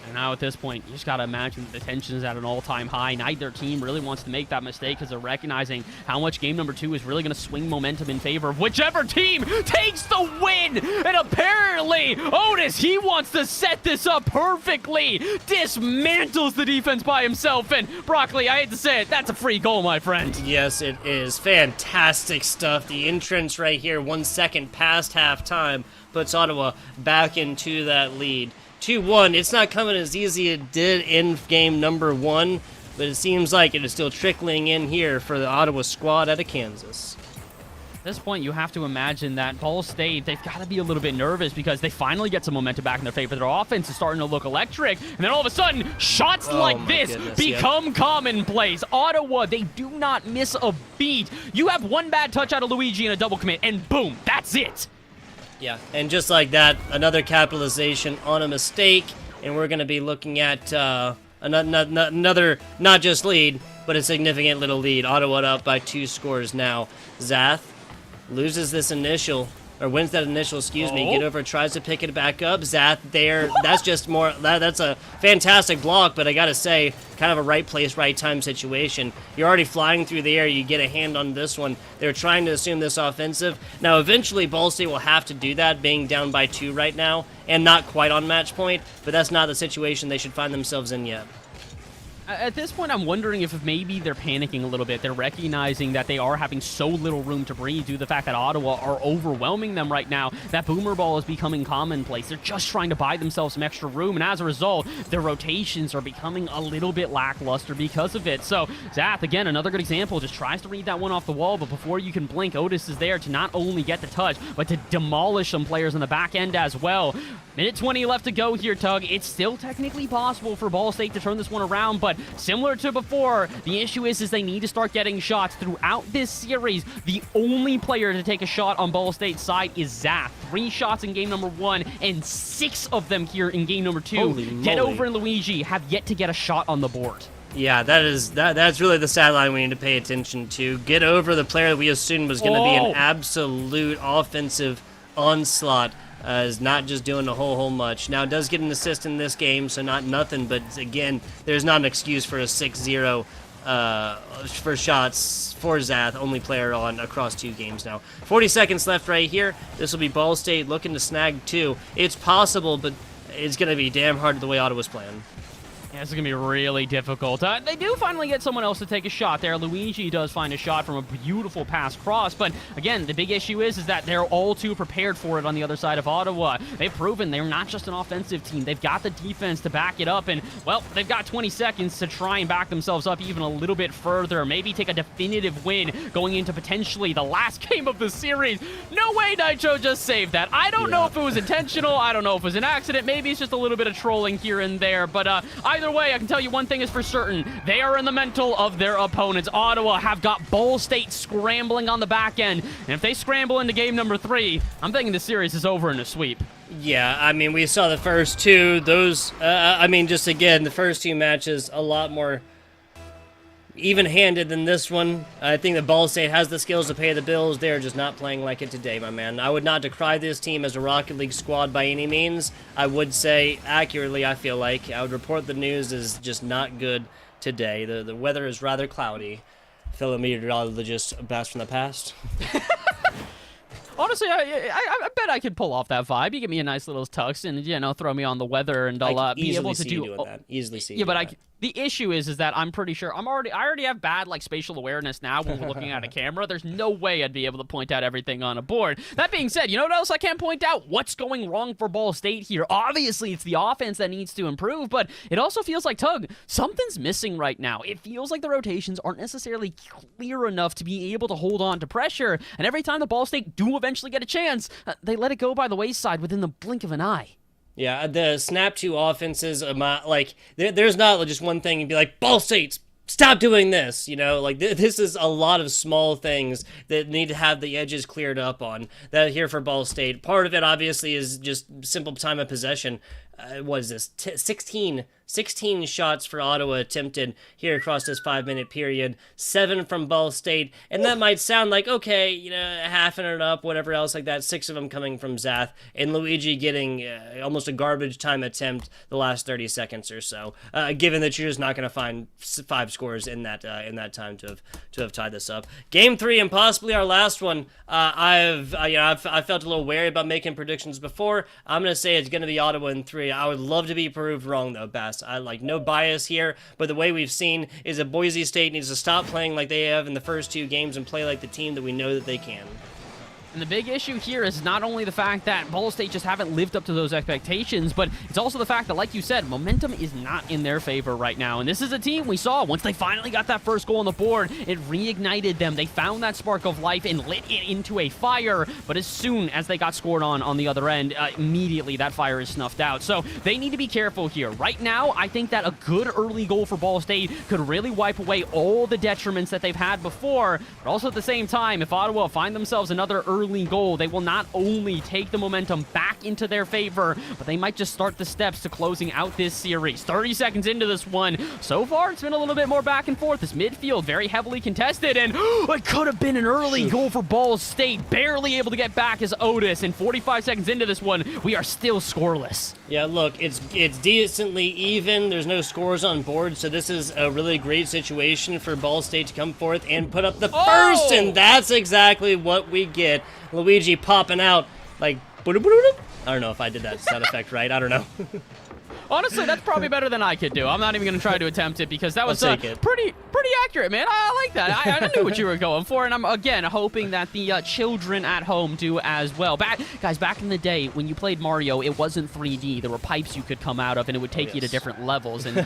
And now at this point, you just got to imagine the tension is at an all-time high. Neither team really wants to make that mistake because they're recognizing how much game number 2 is really going to swing momentum in favor of whichever team takes the win. And apparently, Otis, he wants to set this up perfectly. Dismantles the defense by himself. And Broccoli, I hate to say it, that's a free goal, my friend. Yes, it is. Fantastic stuff. The entrance right here, 1 second past halftime, puts Ottawa back into that lead. 2-1. It's not coming as easy as it did in game number 1, but it seems like it is still trickling in here for the Ottawa squad out of Kansas. At this point, you have to imagine that Ball State, they've got to be a little bit nervous because they finally get some momentum back in their favor. Their offense is starting to look electric, and then all of a sudden, shots like this become commonplace. Ottawa, they do not miss a beat. You have one bad touch out of Luigi and a double commit, and boom, that's it. Yeah, and just like that, another capitalization on a mistake, and we're going to be looking at another, not just lead, but a significant little lead. Ottawa up by 2 scores now. Zath loses this initial, or wins that initial, get over, tries to pick it back up. Zath there, that's just more, that's a fantastic block, but I gotta say, kind of a right place, right time situation. You're already flying through the air, you get a hand on this one. They're trying to assume this offensive. Now, eventually, Ball State will have to do that, being down by 2 right now, and not quite on match point, but that's not the situation they should find themselves in yet. At this point, I'm wondering if maybe they're panicking a little bit. They're recognizing that they are having so little room to breathe due to the fact that Ottawa are overwhelming them right now. That boomer ball is becoming commonplace. They're just trying to buy themselves some extra room, and as a result, their rotations are becoming a little bit lackluster because of it. So, Zath, again, another good example, just tries to read that one off the wall, but before you can blink, Otis is there to not only get the touch, but to demolish some players on the back end as well. Minute 20 left to go here, Tug. It's still technically possible for Ball State to turn this one around, but similar to before, the issue is they need to start getting shots throughout this series. The only player to take a shot on Ball State's side is Zath. 3 shots in game number 1 and 6 of them here in game number 2. Holy moly. Get Over and Luigi have yet to get a shot on the board. Yeah, that's really the sad line we need to pay attention to. Get Over, the player that we assumed was going to be an absolute offensive onslaught. Is not just doing a whole much. Now, it does get an assist in this game, so not nothing, but again, there's not an excuse for a 6-0 for shots for Zath, only player on across 2 games now. 40 seconds left right here. This will be Ball State looking to snag 2. It's possible, but it's going to be damn hard the way Ottawa's playing. Yeah, this is going to be really difficult. They do finally get someone else to take a shot there. Luigi does find a shot from a beautiful pass cross, but again, the big issue is that they're all too prepared for it on the other side of Ottawa. They've proven they're not just an offensive team. They've got the defense to back it up, and, well, they've got 20 seconds to try and back themselves up even a little bit further, maybe take a definitive win going into potentially the last game of the series. No way Nitro just saved that. I don't know if it was intentional. I don't know if it was an accident. Maybe it's just a little bit of trolling here and there, but either way, I can tell you one thing is for certain. They are in the mental of their opponents. Ottawa have got Ball State scrambling on the back end, and if they scramble into game number 3, I'm thinking the series is over in a sweep. Yeah, I mean, we saw the first 2. Those, just again, the first 2 matches, a lot more even-handed than this one. I think that Ball State has the skills to pay the bills. They're just not playing like it today, my man. I would not decry this team as a Rocket League squad by any means. I would say, accurately, I feel like, I would report the news is just not good today. The weather is rather cloudy. Fellow meteorologist, a blast from the past. Honestly, I bet I could pull off that vibe. You give me a nice little tux and, throw me on the weather, and I'll be able to do that. Easily see. Yeah, but the issue is that I'm pretty sure I already have bad spatial awareness now when we're looking at a camera. There's no way I'd be able to point out everything on a board. That being said, you know what else I can't point out? What's going wrong for Ball State here? Obviously, it's the offense that needs to improve, but it also feels like, Tug, something's missing right now. It feels like the rotations aren't necessarily clear enough to be able to hold on to pressure, and every time the Ball State do eventually get a chance, they let it go by the wayside within the blink of an eye. Yeah, the snap 2 offenses, there's not just one thing and be like, Ball State, stop doing this, this is a lot of small things that need to have the edges cleared up on. That here for Ball State. Part of it, obviously, is just simple time of possession. What is this? 16 shots for Ottawa attempted here across this 5-minute period. 7 from Ball State. And that might sound like, okay, halving it up, whatever else like that. 6 of them coming from Zath. And Luigi getting almost a garbage time attempt the last 30 seconds or so. Given that you're just not going to find 5 scores in that time to have tied this up. Game 3 and possibly our last one. I've felt a little wary about making predictions before. I'm going to say it's going to be Ottawa in 3. I would love to be proved wrong, though, Bass. I like no bias here, but the way we've seen is that Boise State needs to stop playing like they have in the first 2 games and play like the team that we know that they can. And the big issue here is not only the fact that Ball State just haven't lived up to those expectations, but it's also the fact that, like you said, momentum is not in their favor right now. And this is a team we saw once they finally got that first goal on the board, it reignited them. They found that spark of life and lit it into a fire. But as soon as they got scored on the other end, immediately that fire is snuffed out. So they need to be careful here. Right now, I think that a good early goal for Ball State could really wipe away all the detriments that they've had before. But also at the same time, if Ottawa find themselves another early early goal, they will not only take the momentum back into their favor, but they might just start the steps to closing out this series. 30 seconds into this one. So far, it's been a little bit more back and forth. This midfield very heavily contested, and it could have been an early goal for Ball State. Barely able to get back as Otis, and 45 seconds into this one, we are still scoreless. Yeah, look, it's decently even. There's no scores on board, so this is a really great situation for Ball State to come forth and put up the first, and that's exactly what we get. Luigi popping out like, I don't know if I did that sound effect right. I don't know. Honestly, that's probably better than I could do. I'm not even going to try to attempt it because that was pretty accurate, man. I like that. I knew what you were going for, and I'm, again, hoping that the children at home do as well. Guys, back in the day, when you played Mario, it wasn't 3D. There were pipes you could come out of, and it would take you to different levels, and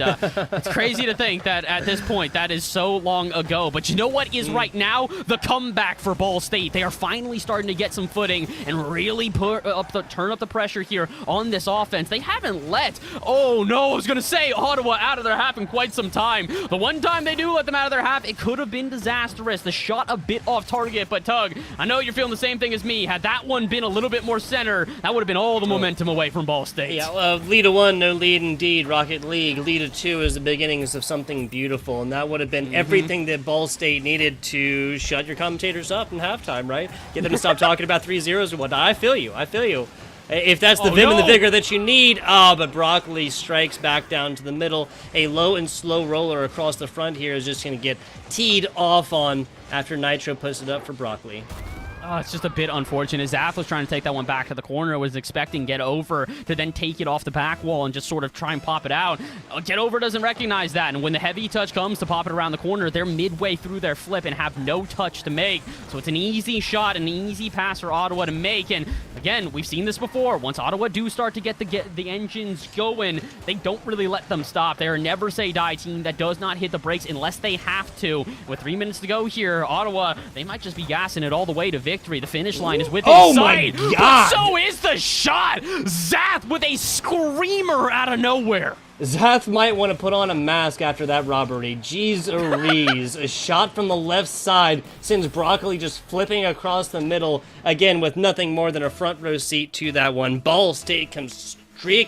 it's crazy to think that at this point, that is so long ago. But you know what is right now? The comeback for Ball State. They are finally starting to get some footing and really turn up the pressure here on this offense. They haven't let... Oh, no, I was going to say Ottawa out of their half in quite some time. The one time they do let them out of their half, it could have been disastrous. The shot a bit off target, but Tug, I know you're feeling the same thing as me. Had that one been a little bit more center, that would have been all the momentum away from Ball State. Yeah, lead of 1, no lead indeed. Rocket League. Lead of 2 is the beginnings of something beautiful, and that would have been everything that Ball State needed to shut your commentators up in halftime, right? Get them to stop talking about 3-0s and whatnot. I feel you. If that's the vim and the vigor that you need. But Broccoli strikes back down to the middle. A low and slow roller across the front here is just going to get teed off on after Nitro puts it up for Broccoli. Oh, it's just a bit unfortunate. Zath was trying to take that one back to the corner, was expecting Get Over to then take it off the back wall and just sort of try and pop it out. Get Over doesn't recognize that, and when the heavy touch comes to pop it around the corner, they're midway through their flip and have no touch to make. So it's an easy shot, an easy pass for Ottawa to make, and again, we've seen this before. Once Ottawa do start to get the engines going, they don't really let them stop. They're a never say die team that does not hit the brakes unless they have to. With 3 minutes to go here, Ottawa, they might just be gassing it all the way to victory. The finish line is within sight. Oh my God! But so is the shot. Zath with a screamer out of nowhere. Zath might want to put on a mask after that robbery. Jeez Louise. A shot from the left side sends Broccoli just flipping across the middle, again with nothing more than a front row seat to that one. Ball State comes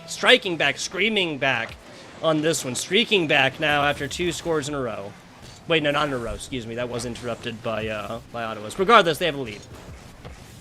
striking back, screaming back on this one. Streaking back now after 2 scores in a row. Wait, no, not in a row. Excuse me. That was interrupted by Ottawa's. Regardless, they have a lead.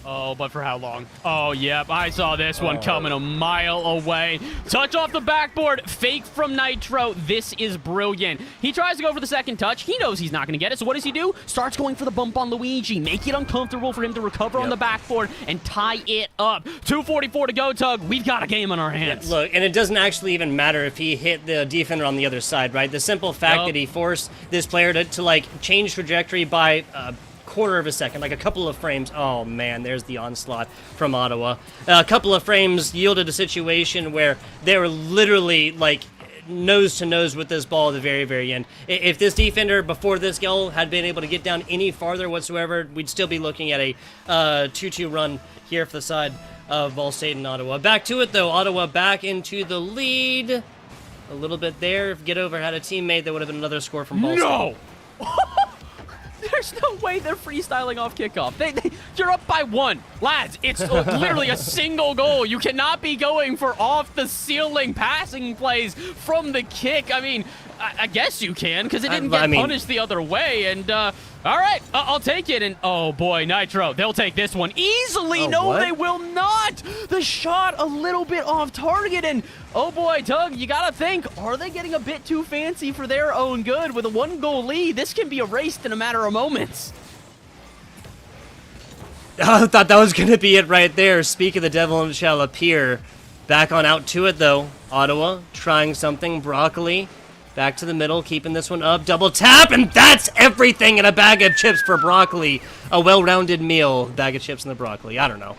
Oh, but for how long? Oh, yep, I saw this one coming a mile away. Touch off the backboard, fake from Nitro. This is brilliant. He tries to go for the second touch. He knows he's not going to get it, so what does he do? Starts going for the bump on Luigi, make it uncomfortable for him to recover on the backboard and tie it up. 2:44 to go, Tug. We've got a game on our hands. Yeah, look, and it doesn't actually even matter if he hit the defender on the other side, right? The simple fact that he forced this player to like, change trajectory by... quarter of a second, like a couple of frames. Oh man, there's the onslaught from Ottawa. A couple of frames yielded a situation where they were literally like nose to nose with this ball at the very, very end. If this defender before this goal had been able to get down any farther whatsoever, we'd still be looking at a 2-2 run here for the side of Ball State and Ottawa. Back to it though. Ottawa back into the lead. A little bit there. If Get Over had a teammate, that would have been another score from Ball State. No! There's no way they're freestyling off kickoff. You're up by 1. Lads, it's literally a single goal. You cannot be going for off-the-ceiling passing plays from the kick. I mean, I guess you can, because it didn't get punished the other way. And, all right, I'll take it. And, oh, boy, Nitro, they'll take this one easily. They will not. The shot a little bit off target. And, oh, boy, Tug, you got to think, are they getting a bit too fancy for their own good? With a 1-goal lead, this can be erased in a matter of moments. I thought that was going to be it right there. Speak of the devil shall appear. Back on out to it, though. Ottawa trying something. Broccoli back to the middle, keeping this one up. Double tap, and that's everything in a bag of chips for Broccoli. A well-rounded meal. Bag of chips and the broccoli. I don't know.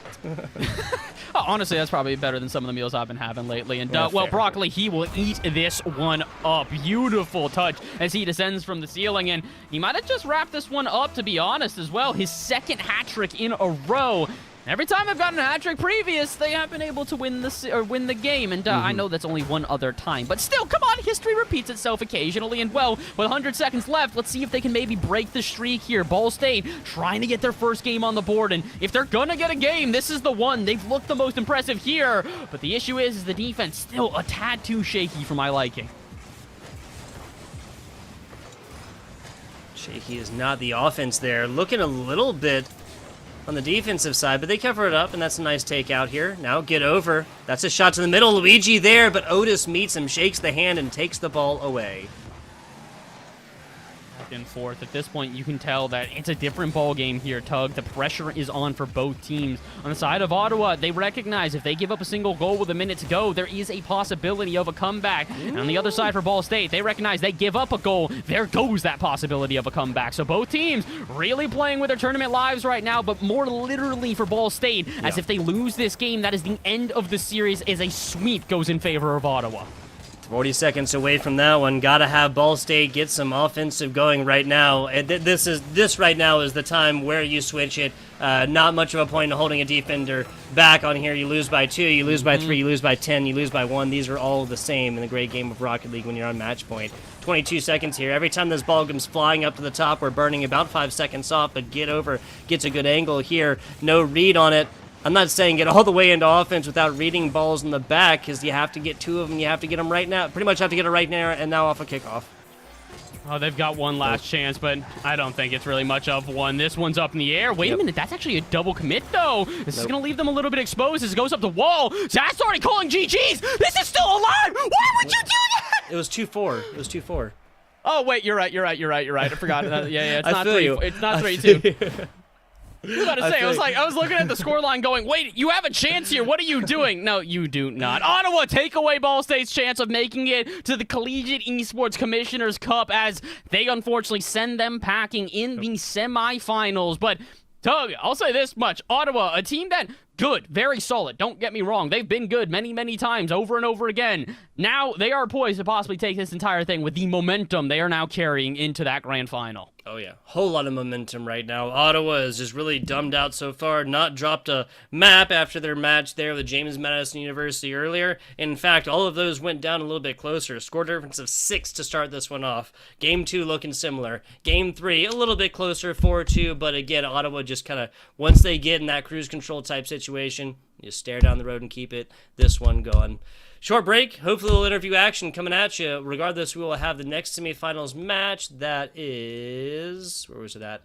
Honestly, that's probably better than some of the meals I've been having lately. And, well, Broccoli, he will eat this one up. Beautiful touch as he descends from the ceiling. And he might have just wrapped this one up, to be honest, as well. His second hat trick in a row. Every time they've gotten a hat trick previous, they have been able to win the game. And I know that's only one other time, but still, come on, history repeats itself occasionally. And well, with 100 seconds left, let's see if they can maybe break the streak here. Ball State trying to get their first game on the board, and if they're gonna get a game, this is the one. They've looked the most impressive here, but the issue is the defense still a tad too shaky for my liking. Shaky is not the offense there. Looking a little bit on the defensive side, but they cover it up, and that's a nice takeout here. Now get over. That's a shot to the middle. Luigi there, but Otis meets him, shakes the hand, and takes the ball away. Back and forth. At this point, you can tell that it's a different ball game here, Tug. The pressure is on for both teams. On the side of Ottawa, they recognize if they give up a single goal with a minute to go, there is a possibility of a comeback. And on the other side for Ball State, they recognize they give up a goal, there goes that possibility of a comeback. So both teams really playing with their tournament lives right now, but more literally for Ball State, as if they lose this game, that is the end of the series, as a sweep goes in favor of Ottawa. 40 seconds away from that one. Gotta have Ball State get some offensive going right now. This right now is the time where you switch it. Not much of a point in holding a defender back on here. You lose by 2, you lose by 3, you lose by 10, you lose by 1. These are all the same in the great game of Rocket League when you're on match point. 22 seconds here. Every time this ball comes flying up to the top, we're burning about 5 seconds off, but Get Over gets a good angle here. No read on it. I'm not saying get all the way into offense without reading balls in the back, because you have to get 2 of them. You have to get them right now. Pretty much have to get it right now, and now off a kickoff. Oh, they've got one last chance, but I don't think it's really much of one. This one's up in the air. Wait a minute, that's actually a double commit, though. This is going to leave them a little bit exposed as it goes up the wall. Zach's already calling GG's. This is still alive. Why would you do that? It was 2-4. It was 2-4. Oh, wait, you're right. I forgot. Yeah, it's I not feel 3. you. It's not 3-2. I was about to say, I was looking at the scoreline going, wait, you have a chance here. What are you doing? No, you do not. Ottawa take away Ball State's chance of making it to the Collegiate Esports Commissioners Cup, as they unfortunately send them packing in the semifinals. But, Doug, I'll say this much. Ottawa, a team that, good, very solid. Don't get me wrong. They've been good many, many times over and over again. Now they are poised to possibly take this entire thing with the momentum they are now carrying into that grand final. Oh, yeah. Whole lot of momentum right now. Ottawa is just really dumbed out so far. Not dropped a map after their match there with James Madison University earlier. In fact, all of those went down a little bit closer. Score difference of 6 to start this one off. Game 2 looking similar. Game 3 a little bit closer, 4-2. But again, Ottawa just kind of, once they get in that cruise control type situation, you stare down the road and keep this one going. Short break. Hopefully, a little interview action coming at you. Regardless, we will have the next semifinals match. That is, where was it at?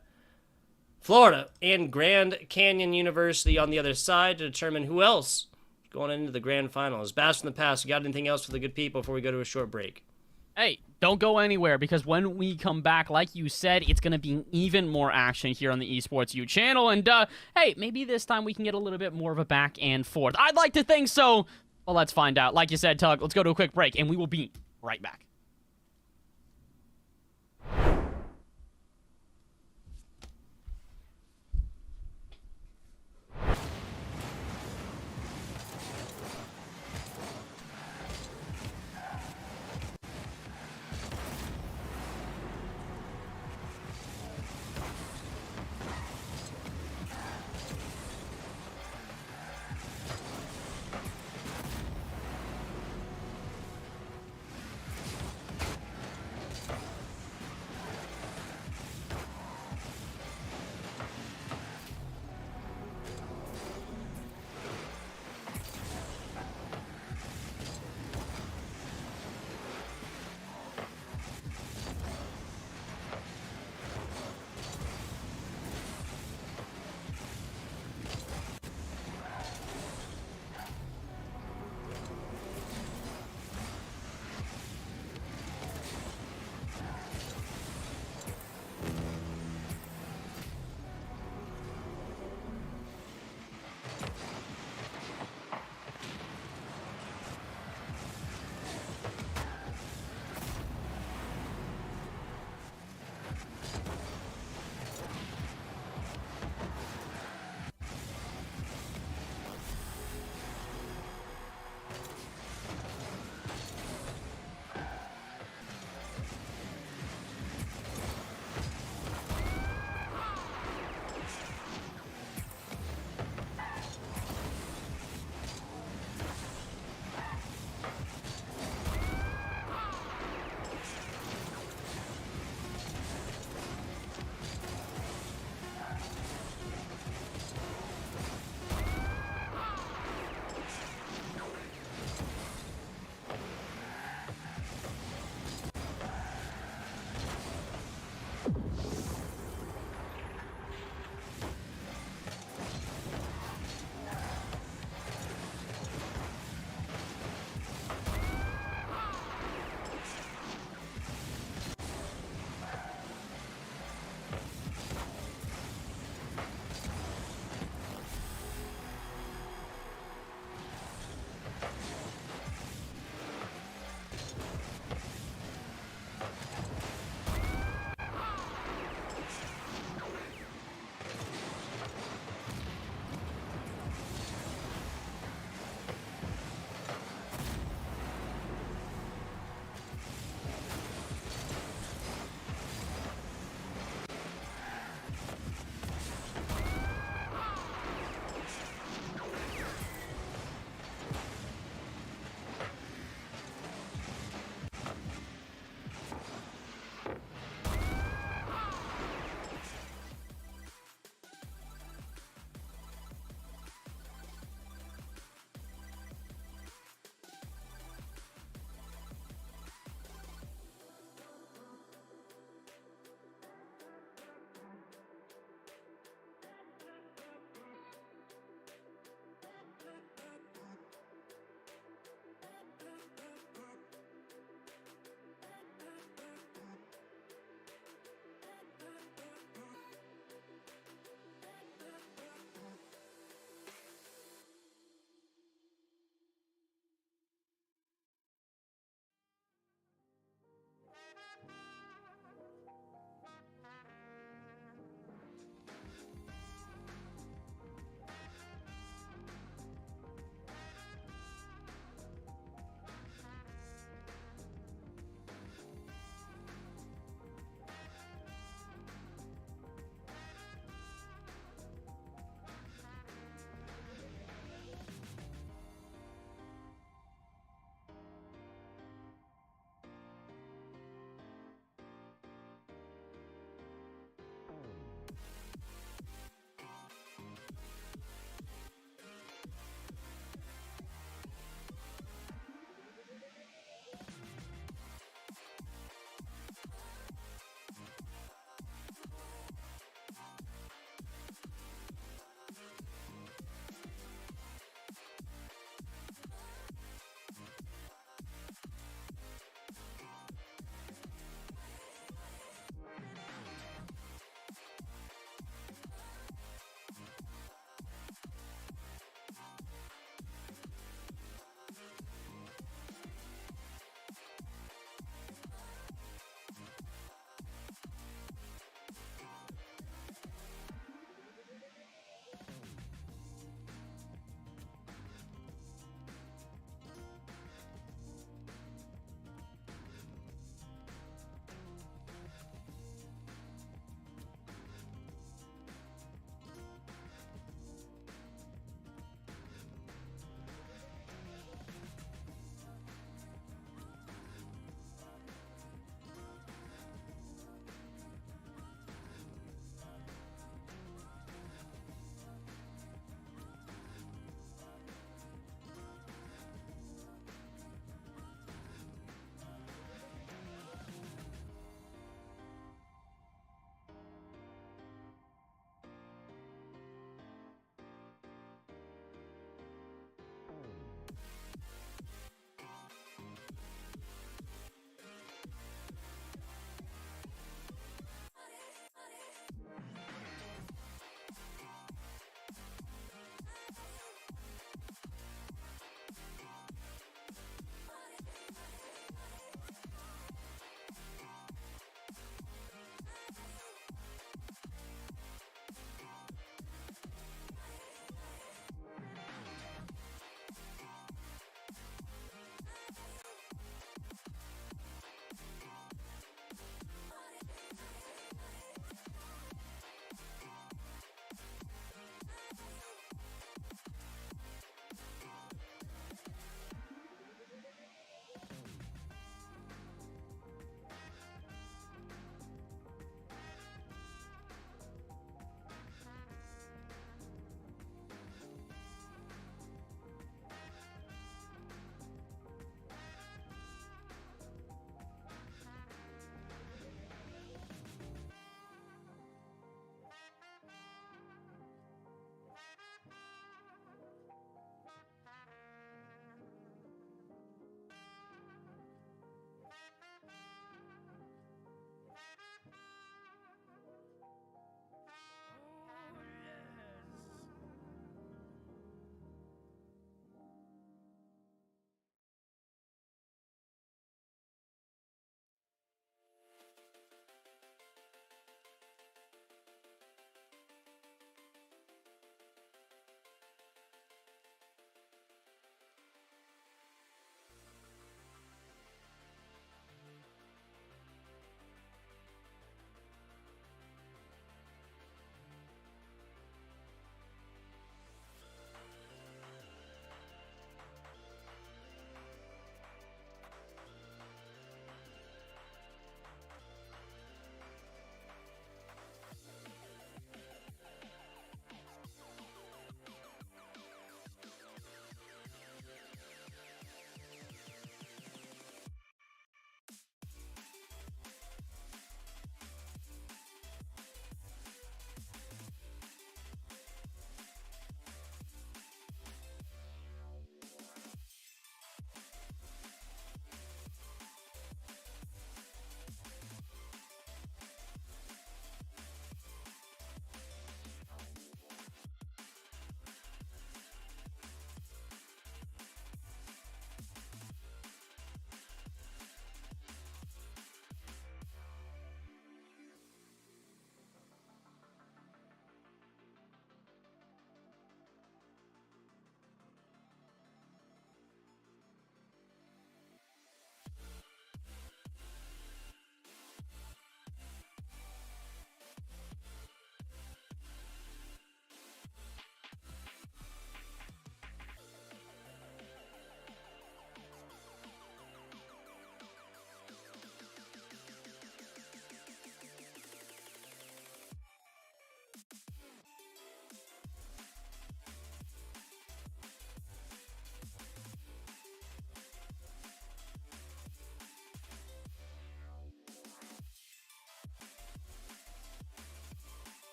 Florida and Grand Canyon University on the other side to determine who else is going into the grand finals. Blast from the past. You got anything else for the good people before we go to a short break? Hey, don't go anywhere, because when we come back, like you said, it's going to be even more action here on the Esports U channel. And, hey, maybe this time we can get a little bit more of a back and forth. I'd like to think so. Well, let's find out. Like you said, Tug, let's go to a quick break, and we will be right back.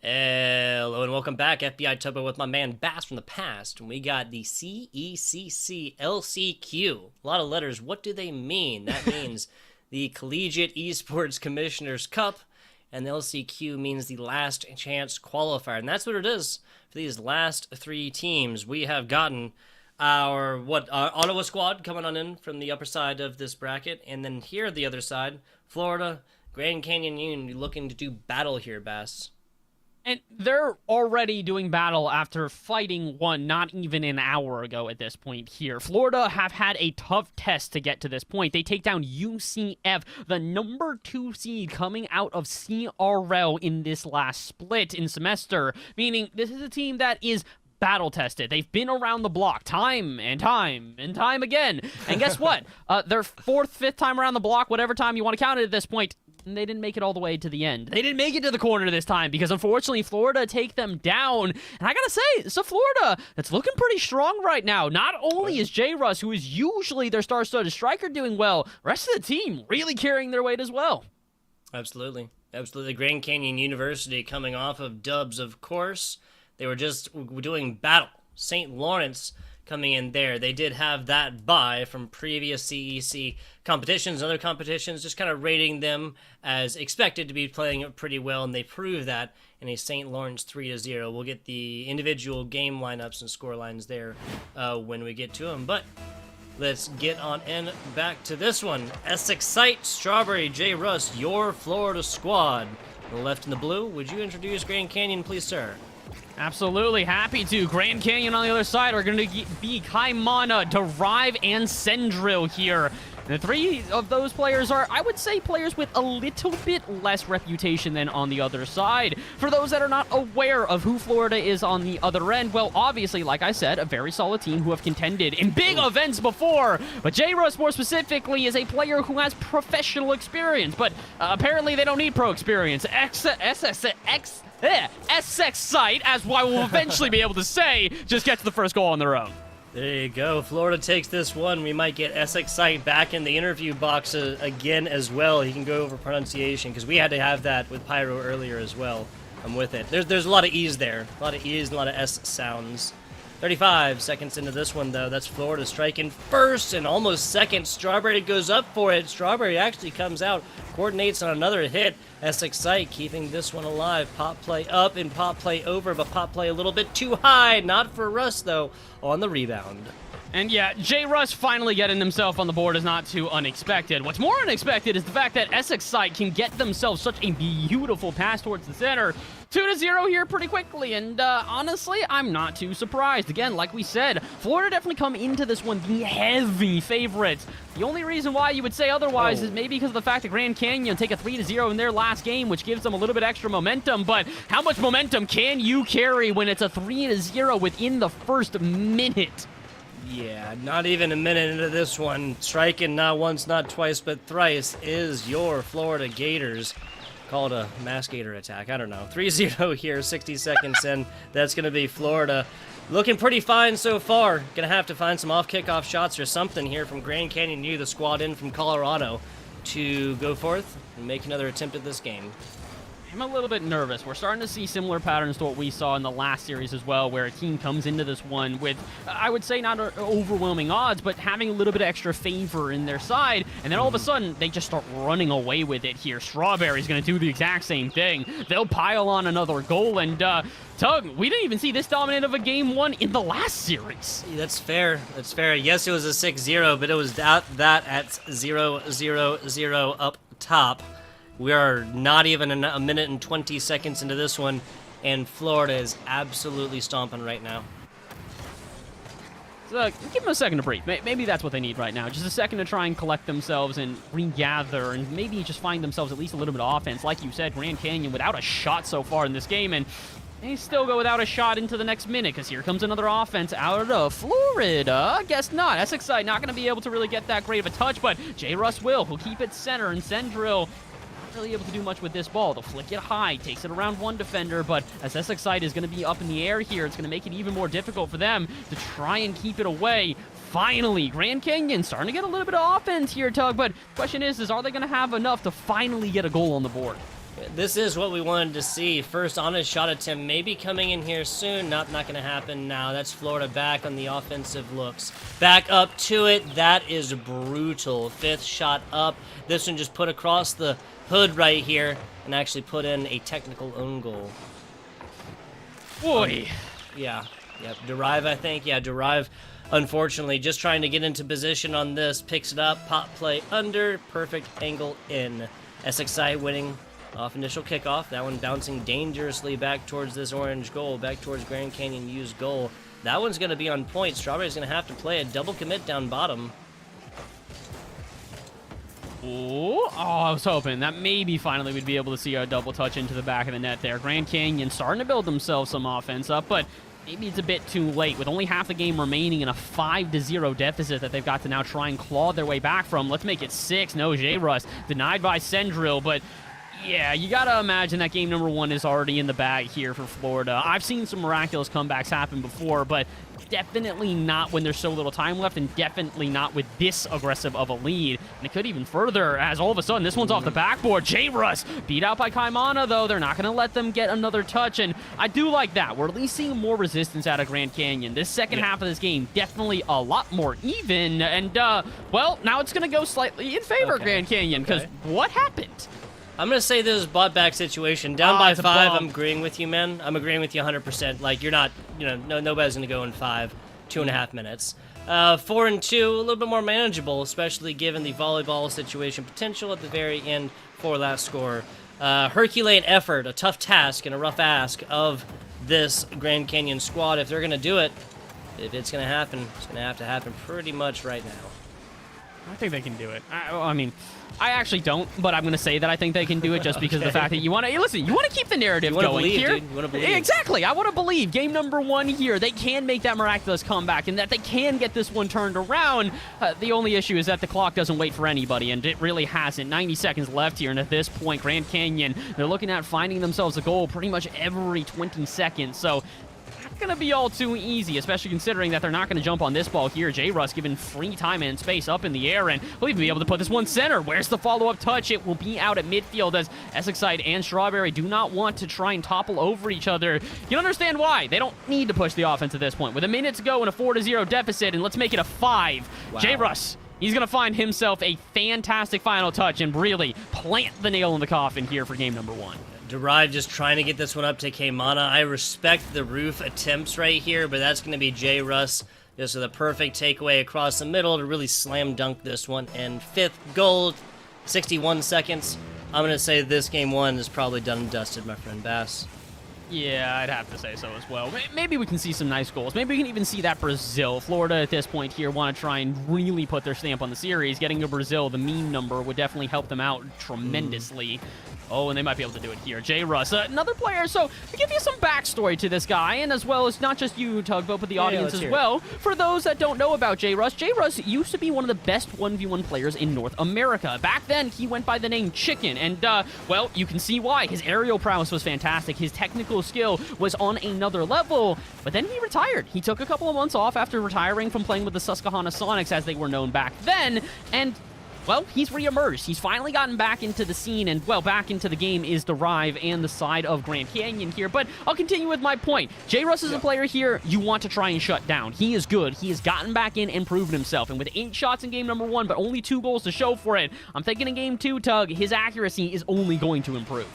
Hello and welcome back, FBI Tubbo with my man Bass from the past. And we got the CECC LCQ. A lot of letters. What do they mean? That means the Collegiate Esports Commissioners Cup, and the LCQ means the Last Chance Qualifier. And that's what it is for these last three teams. We have gotten our Ottawa squad coming on in from the upper side of this bracket, and then here the other side, Florida, Grand Canyon Union looking to do battle here, Bass. And they're already doing battle after fighting one not even an hour ago at this point here. Florida have had a tough test to get to this point. They take down UCF, the number 2 seed coming out of CRL in this last split in semester, meaning this is a team that is battle tested. They've been around the block time and time and time again. And guess what? Their 4th, 5th time around the block, whatever time you want to count it at this point, they didn't make it all the way to the end. They didn't make it to the corner this time because, unfortunately, Florida take them down. And I gotta say, it's a Florida that's looking pretty strong right now. Not only is J. Russ, who is usually their star-studded striker, doing well, the rest of the team really carrying their weight as well. Absolutely. Absolutely. Grand Canyon University coming off of dubs, of course. They were just doing battle. St. Lawrence coming in there. They did have that bye from previous CEC competitions and other competitions, just kind of rating them as expected to be playing pretty well, and they proved that in a St. Lawrence 3-0. We'll get the individual game lineups and score lines there when we get to them, but let's get on in back to this one. CECC Strawberry, J. Russ, your Florida squad. On the left in the blue, would you introduce Grand Canyon, please, sir? Absolutely, happy to. Grand Canyon on the other side are going to be Kaimana, Derive, and Sendril here. The 3 of those players are, I would say, players with a little bit less reputation than on the other side. For those that are not aware of who Florida is on the other end, well, obviously, like I said, a very solid team who have contended in big events before. But J-Russ, more specifically, is a player who has professional experience. But apparently they don't need pro experience. SX site, as I will eventually be able to say, just gets the first goal on their own. There you go. Florida takes this one. We might get SX site back in the interview box again as well. He can go over pronunciation because we had to have that with Pyro earlier as well. I'm with it. There's a lot of E's there. A lot of E's and a lot of S sounds. 35 seconds into this one, though. That's Florida striking first and almost second. Strawberry goes up for it. Strawberry actually comes out, coordinates on another hit. SX site keeping this one alive. Pop play up and pop play over, but pop play a little bit too high. Not for Russ, though, on the rebound. And yeah, J. Russ finally getting himself on the board is not too unexpected. What's more unexpected is the fact that SX site can get themselves such a beautiful pass towards the center. 2-0 here pretty quickly, and honestly, I'm not too surprised. Again, like we said, Florida definitely come into this one the heavy favorites. The only reason why you would say otherwise is maybe because of the fact that Grand Canyon take a 3-0 in their last game, which gives them a little bit extra momentum, but how much momentum can you carry when it's a 3-0 within the first minute? Yeah, not even a minute into this one. Striking not once, not twice, but thrice is your Florida Gators. Called a mass gator attack. I don't know. 3-0 here, 60 seconds in. That's going to be Florida. Looking pretty fine so far. Going to have to find some off-kickoff shots or something here from Grand Canyon U, the squad in from Colorado, to go forth and make another attempt at this game. I'm a little bit nervous. We're starting to see similar patterns to what we saw in the last series as well, where a team comes into this one with, I would say, not overwhelming odds, but having a little bit of extra favor in their side, and then all of a sudden, they just start running away with it here. Strawberry's going to do the exact same thing. They'll pile on another goal, and Tug, we didn't even see this dominant of a game one in the last series. That's fair. That's fair. Yes, it was a 6-0, but it was that at 0-0-0 up top. We are not even a minute and 20 seconds into this one, and Florida is absolutely stomping right now. So, give them a second to breathe. Maybe that's what they need right now. Just a second to try and collect themselves and regather and maybe just find themselves at least a little bit of offense. Like you said, Grand Canyon without a shot so far in this game, and they still go without a shot into the next minute because here comes another offense out of Florida. Guess not. SX side not going to be able to really get that great of a touch, but J. Russ will. He'll keep it center, and Sendril really able to do much with this ball. They'll flick it high, takes it around one defender, but as SX side is going to be up in the air here, it's going to make it even more difficult for them to try and keep it away. Finally, Grand Canyon starting to get a little bit of offense here, Tug, but the question is are they going to have enough to finally get a goal on the board? This is what we wanted to see. First honest shot attempt maybe coming in here soon. Not going to happen now. That's Florida back on the offensive looks. Back up to it. That is brutal. 5th shot up. This one just put across the hood right here and actually put in a technical own goal. Boy. Yeah. Yep. Derive, I think. Yeah, Derive, unfortunately, just trying to get into position on this. Picks it up. Pop play under. Perfect angle in. SXI winning off initial kickoff. That one bouncing dangerously back towards this orange goal, back towards Grand Canyon U's goal. That one's going to be on point. Strawberry's going to have to play a double commit down bottom. Ooh. Oh, I was hoping that maybe finally we'd be able to see a double touch into the back of the net there. Grand Canyon starting to build themselves some offense up, but maybe it's a bit too late. With only half the game remaining and a 5-0 deficit that they've got to now try and claw their way back from. Let's make it 6. No, J-Russ denied by Sendril, but yeah, you got to imagine that game number 1 is already in the bag here for Florida. I've seen some miraculous comebacks happen before, but definitely not when there's so little time left, and definitely not with this aggressive of a lead. And it could even further, as all of a sudden this one's off the backboard. J-Russ beat out by Kaimana, though. They're not going to let them get another touch, and I do like that. We're at least seeing more resistance out of Grand Canyon. This second half of this game, definitely a lot more even, and, well, now it's going to go slightly in favor of Grand Canyon, because what happened? I'm going to say this is bought back situation. Down by 5, bump. I'm agreeing with you, man. I'm agreeing with you 100%. Like, you're not, nobody's going to go in 5, 2.5 minutes. 4 and 2, a little bit more manageable, especially given the volleyball situation potential at the very end for that score. Herculean effort, a tough task, and a rough ask of this Grand Canyon squad. If they're going to do it, if it's going to happen, it's going to have to happen pretty much right now. I think they can do it. I mean, I actually don't, but I'm going to say that I think they can do it just because of the fact that you want to, listen, you want to keep the narrative going believe, here. Dude. You want to believe. Exactly. I want to believe game number 1 here, they can make that miraculous comeback and that they can get this one turned around. The only issue is that the clock doesn't wait for anybody, and it really hasn't. 90 seconds left here, and at this point, Grand Canyon, they're looking at finding themselves a goal pretty much every 20 seconds, so going to be all too easy, especially considering that they're not going to jump on this ball here. J-Russ given free time and space up in the air, and we'll even be able to put this one center. Where's the follow-up touch? It will be out at midfield as Essex and Strawberry do not want to try and topple over each other. You understand why. They don't need to push the offense at this point. With a minute to go and a 4-0 deficit, and let's make it a 5. Wow. J-Russ, he's going to find himself a fantastic final touch and really plant the nail in the coffin here for game number 1. Derive just trying to get this one up to Kaimana. I respect the roof attempts right here, but that's going to be J-Russ just with a perfect takeaway across the middle to really slam dunk this one. And 5th goal, 61 seconds. I'm going to say this game 1 is probably done and dusted, my friend Bass. Yeah, I'd have to say so as well. Maybe we can see some nice goals. Maybe we can even see that Brazil. Florida at this point here want to try and really put their stamp on the series. Getting a Brazil, the mean number, would definitely help them out tremendously. Oh, and they might be able to do it here. J-Russ, another player. So to give you some backstory to this guy, and as well as not just you, Tugboat, but the audience as well. For those that don't know about J-Russ used to be one of the best 1v1 players in North America. Back then, he went by the name Chicken, and, well, you can see why. His aerial prowess was fantastic. His technical skill was on another level, but then he retired. He took a couple of months off after retiring from playing with the Susquehanna Sonics, as they were known back then, and well, he's reemerged. He's finally gotten back into the scene, and, well, back into the game is Derive and the side of Grand Canyon here. But I'll continue with my point. J-Russ is a player here you want to try and shut down. He is good. He has gotten back in and proven himself. And with 8 shots in game number 1, but only 2 goals to show for it, I'm thinking in game 2, Tug, his accuracy is only going to improve.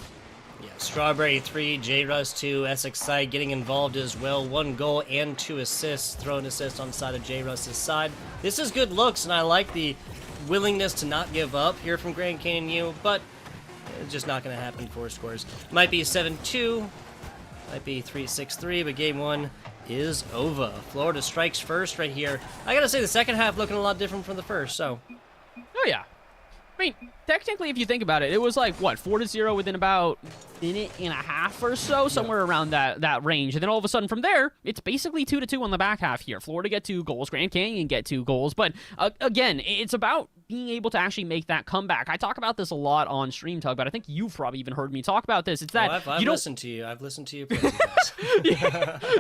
Yeah, Strawberry 3, J-Russ 2, Essex side getting involved as well. 1 goal and 2 assists. Throw an assist on the side of J-Russ's side. This is good looks, and I like the willingness to not give up here from Grand Canyon U, but it's just not going to happen. 4 scores. Might be 7-2, might be 3-6-3, but game 1 is over. Florida strikes first right here. I got to say, the second half looking a lot different from the first, so. Oh, yeah. I mean, technically, if you think about it, it was like, what, 4-0 within about a minute and a half or so, somewhere around that range. And then all of a sudden from there, it's basically 2-2 on the back half here. Florida get 2 goals, Grand Canyon get 2 goals. But again, it's about being able to actually make that comeback. I talk about this a lot on Stream Tug, but I think you've probably even heard me talk about this. It's that I've listened to you. I've listened to you plenty of times.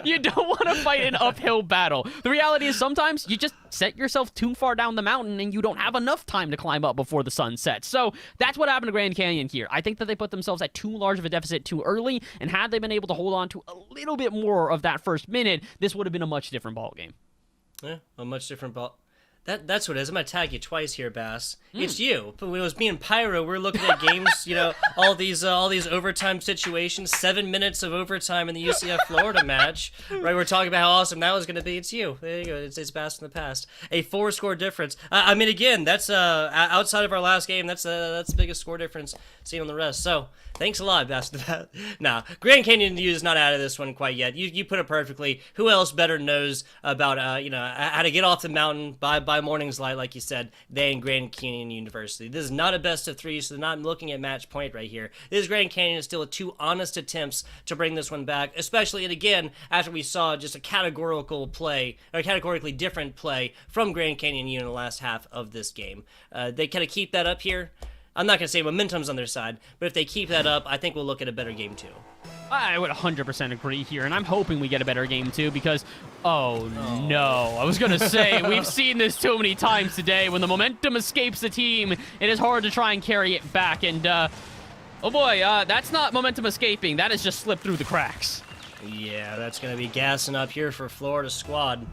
you don't want to fight an uphill battle. The reality is sometimes you just set yourself too far down the mountain and you don't have enough time to climb up before the sun sets. So that's what happened to Grand Canyon here. I think that they put themselves at too large of a deficit too early, and had they been able to hold on to a little bit more of that first minute, this would have been a much different ball game. Yeah, a much different ball. That's what it is. I'm gonna tag you twice here, Bass. It's you. But when it was me and Pyro, we're looking at games. All these overtime situations. 7 minutes of overtime in the UCF Florida match. Right, we're talking about how awesome that was gonna be. It's you. There you go. It's Bass in the past. A 4-score difference. I mean, again, that's outside of our last game. That's the biggest score difference seen on the rest. So thanks a lot, Bass. Nah, Grand Canyon U is not out of this one quite yet. You put it perfectly. Who else better knows about how to get off the mountain by morning's light, like you said, than Grand Canyon University. This is not a best of 3, so they're not looking at match point right here. This Grand Canyon is still 2 honest attempts to bring this one back, especially, and again, after we saw just a categorically different play from Grand Canyon U in the last half of this game. They kind of keep that up here. I'm not going to say momentum's on their side, but if they keep that up, I think we'll look at a better game too. I would 100% agree here, and I'm hoping we get a better game too because, oh no, I was going to say, we've seen this too many times today. When the momentum escapes the team, it is hard to try and carry it back, and oh boy, that's not momentum escaping, that has just slipped through the cracks. Yeah, that's going to be gassing up here for Florida squad.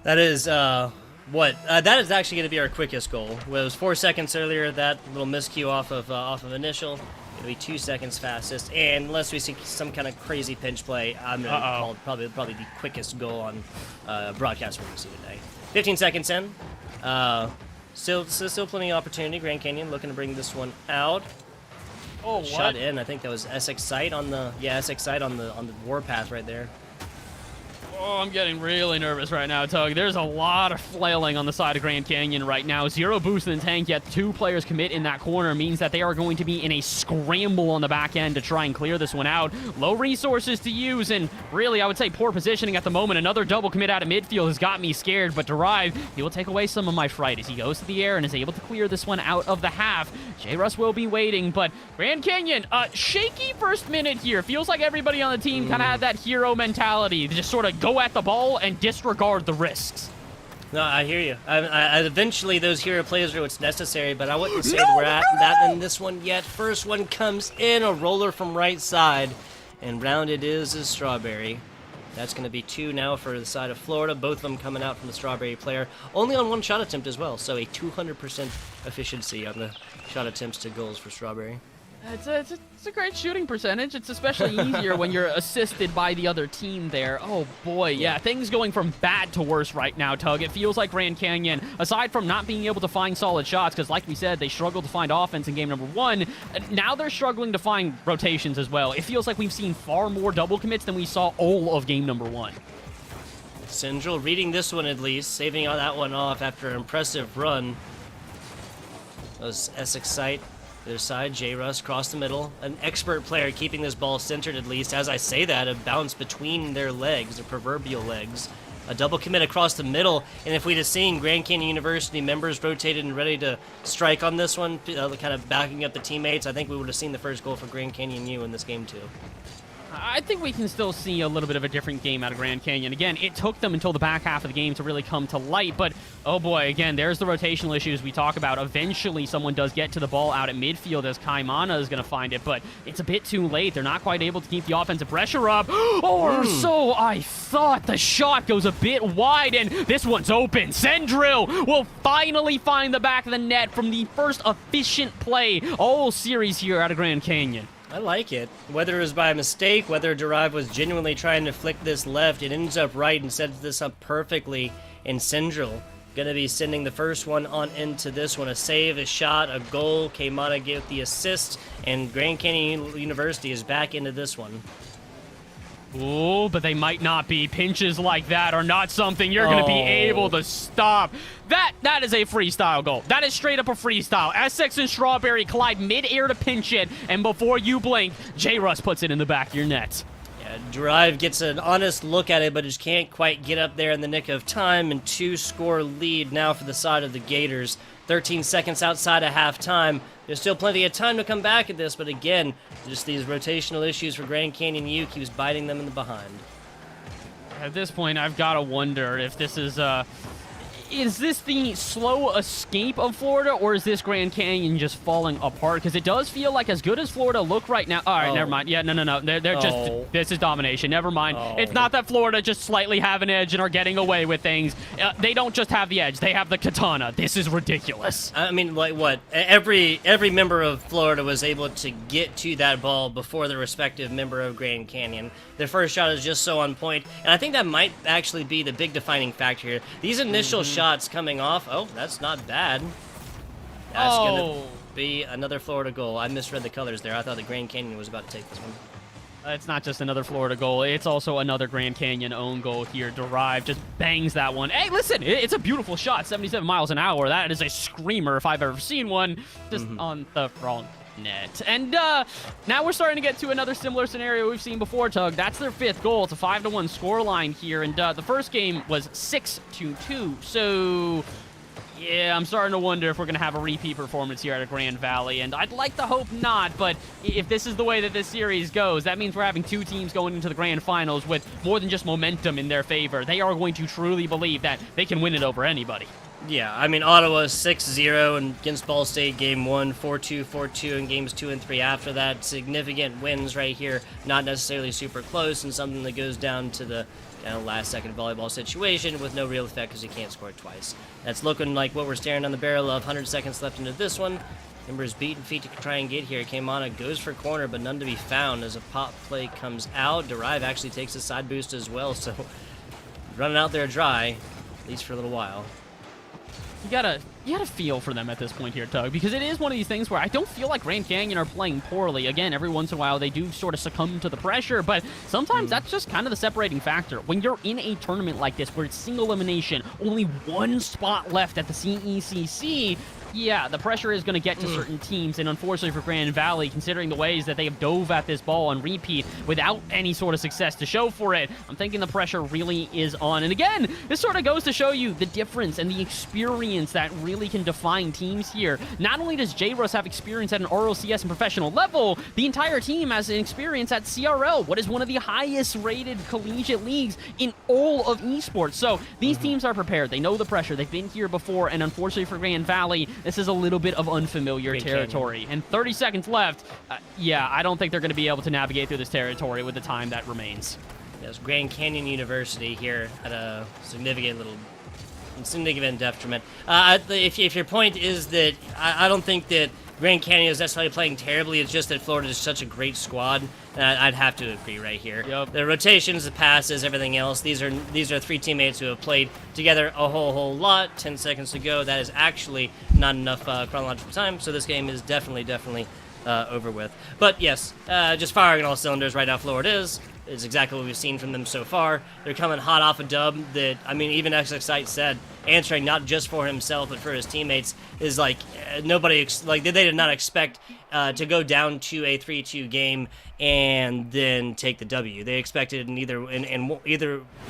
That is, that is actually going to be our quickest goal. It was 4 seconds earlier, that little miscue off of initial. It'll be 2 seconds fastest, and unless we see some kind of crazy pinch play, I'm going to call it probably the quickest goal on broadcast we're going to see today. 15 seconds in. Still plenty of opportunity. Grand Canyon looking to bring this one out. Oh, Shot in. I think that was SX Sight on the warpath right there. Oh, I'm getting really nervous right now, Tug. There's a lot of flailing on the side of Grand Canyon right now. 0 boost in the tank, yet 2 players commit in that corner means that they are going to be in a scramble on the back end to try and clear this one out. Low resources to use, and really, I would say poor positioning at the moment. Another double commit out of midfield has got me scared, but Derive, he will take away some of my fright as he goes to the air and is able to clear this one out of the half. J-Russ will be waiting, but Grand Canyon, shaky first minute here. Feels like everybody on the team kind of had that hero mentality to just sort of go at the ball and disregard the risks. No, I hear you. I eventually, those hero plays are what's necessary, but I wouldn't say we're at that in this one yet. First one comes in, a roller from right side, and round it is Strawberry. That's going to be 2 now for the side of Florida, both of them coming out from the Strawberry player, only on 1 shot attempt as well, so a 200% efficiency on the shot attempts to goals for Strawberry. It's a great shooting percentage. It's especially easier when you're assisted by the other team there. Oh boy, yeah, things going from bad to worse right now, Tug. It feels like Grand Canyon, aside from not being able to find solid shots, because like we said, they struggled to find offense in game number 1, now they're struggling to find rotations as well. It feels like we've seen far more double commits than we saw all of game number 1. Central reading this one at least, saving that one off after an impressive run. That was Essex Sight. Their side, J-Russ across the middle. An expert player keeping this ball centered at least. As I say that, a bounce between their legs, their proverbial legs. A double commit across the middle. And if we'd have seen Grand Canyon University members rotated and ready to strike on this one, kind of backing up the teammates, I think we would have seen the first goal for Grand Canyon U in this game too. I think we can still see a little bit of a different game out of Grand Canyon. Again, it took them until the back half of the game to really come to light, but oh boy, again, there's the rotational issues we talk about. Eventually, someone does get to the ball out at midfield as Kaimana is going to find it, but it's a bit too late. They're not quite able to keep the offensive pressure up, or so I thought. The shot goes a bit wide, and this one's open. Sendril will finally find the back of the net from the first efficient play all series here out of Grand Canyon. I like it. Whether it was by mistake, whether Derive was genuinely trying to flick this left, it ends up right and sets this up perfectly. And Sendril gonna be sending the first one on into this one. A save, a shot, a goal. Kaimana get the assist, and Grand Canyon University is back into this one. Ooh, but they might not be. Pinches like that are not something you're going to be able to stop. That is a freestyle goal. That is straight up a freestyle. Essex and Strawberry collide mid-air to pinch it, and before you blink, J-Russ puts it in the back of your net. Yeah, Drive gets an honest look at it, but just can't quite get up there in the nick of time, and 2-score lead now for the side of the Gators. 13 seconds outside of halftime. There's still plenty of time to come back at this, but again, just these rotational issues for Grand Canyon U keeps biting them in the behind. At this point, I've got to wonder if this is this the slow escape of Florida, or is this Grand Canyon just falling apart? Because it does feel like, as good as Florida look right now. All right, never mind. Yeah, no. They're just, this is domination. Never mind. It's not that Florida just slightly have an edge and are getting away with things. They don't just have the edge. They have the katana. This is ridiculous. I mean, like what? Every member of Florida was able to get to that ball before the respective member of Grand Canyon. Their first shot is just so on point, and I think that might actually be the big defining factor here. These initial shots coming off, that's not bad. That's gonna be another Florida goal. I misread the colors there. I thought the Grand Canyon was about to take this one. It's not just another Florida goal. It's also another Grand Canyon own goal here. Derive just bangs that one. Hey, listen, it's a beautiful shot. 77 miles an hour. That is a screamer if I've ever seen one. Just on the wrong net. And now we're starting to get to another similar scenario we've seen before, Tug. That's their 5th goal. It's a 5-1 scoreline here. And the first game was 6-2. So yeah, I'm starting to wonder if we're going to have a repeat performance here at Grand Valley, and I'd like to hope not, but if this is the way that this series goes, that means we're having 2 teams going into the grand finals with more than just momentum in their favor. They are going to truly believe that they can win it over anybody. Yeah, I mean, Ottawa 6-0 against Ball State game 1, 4-2, 4-2 in games 2 and 3 after that. Significant wins right here, not necessarily super close, and something that goes down to the last-second volleyball situation with no real effect because you can't score it twice. That's looking like what we're staring on the barrel of. 100 seconds left into this one. Ember's beating feet to try and get here. Kaimana goes for corner, but none to be found as a pop play comes out. Derive actually takes a side boost as well, so running out there dry, at least for a little while. You gotta feel for them at this point here, Tug, because it is one of these things where I don't feel like Grand Canyon are playing poorly. Again, every once in a while they do sort of succumb to the pressure, but sometimes that's just kind of the separating factor. When you're in a tournament like this where it's single elimination, only 1 spot left at the CECC, yeah, the pressure is going to get to certain teams, and unfortunately for Grand Valley, considering the ways that they have dove at this ball on repeat without any sort of success to show for it, I'm thinking the pressure really is on. And again, this sort of goes to show you the difference and the experience that really can define teams here. Not only does J-Russ have experience at an RLCS and professional level, the entire team has an experience at CRL, what is one of the highest rated collegiate leagues in all of esports. So these teams are prepared. They know the pressure. They've been here before, and unfortunately for Grand Valley, this is a little bit of unfamiliar territory. And 30 seconds left. Yeah, I don't think they're going to be able to navigate through this territory with the time that remains. Yes, Grand Canyon University here at a significant detriment. If your point is that I don't think that Grand Canyon is necessarily playing terribly, it's just that Florida is such a great squad, I'd have to agree right here. Yep. The rotations, the passes, everything else, these are 3 teammates who have played together a whole lot. 10 seconds to go. That is actually not enough chronological time, so this game is definitely over with. But yes, just firing on all cylinders right now, Florida is exactly what we've seen from them so far. They're coming hot off a dub that, I mean, even XXite said, answering not just for himself but for his teammates, is like nobody, they did not expect to go down to a 3-2 game and then take the W. They expected in either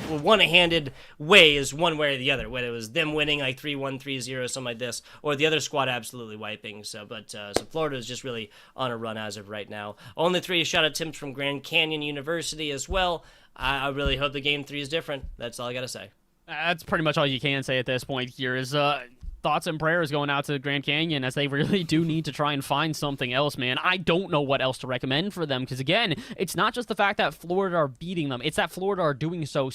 one-handed ways, one way or the other, whether it was them winning like 3-1, 3-0, something like this, or the other squad absolutely wiping. So Florida is just really on a run as of right now. Only 3 shot attempts from Grand Canyon University as well. I really hope the game 3 is different. That's all I gotta say. That's pretty much all you can say at this point here is thoughts and prayers going out to Grand Canyon, as they really do need to try and find something else, man. I don't know what else to recommend for them, because again, it's not just the fact that Florida are beating them, it's that Florida are doing so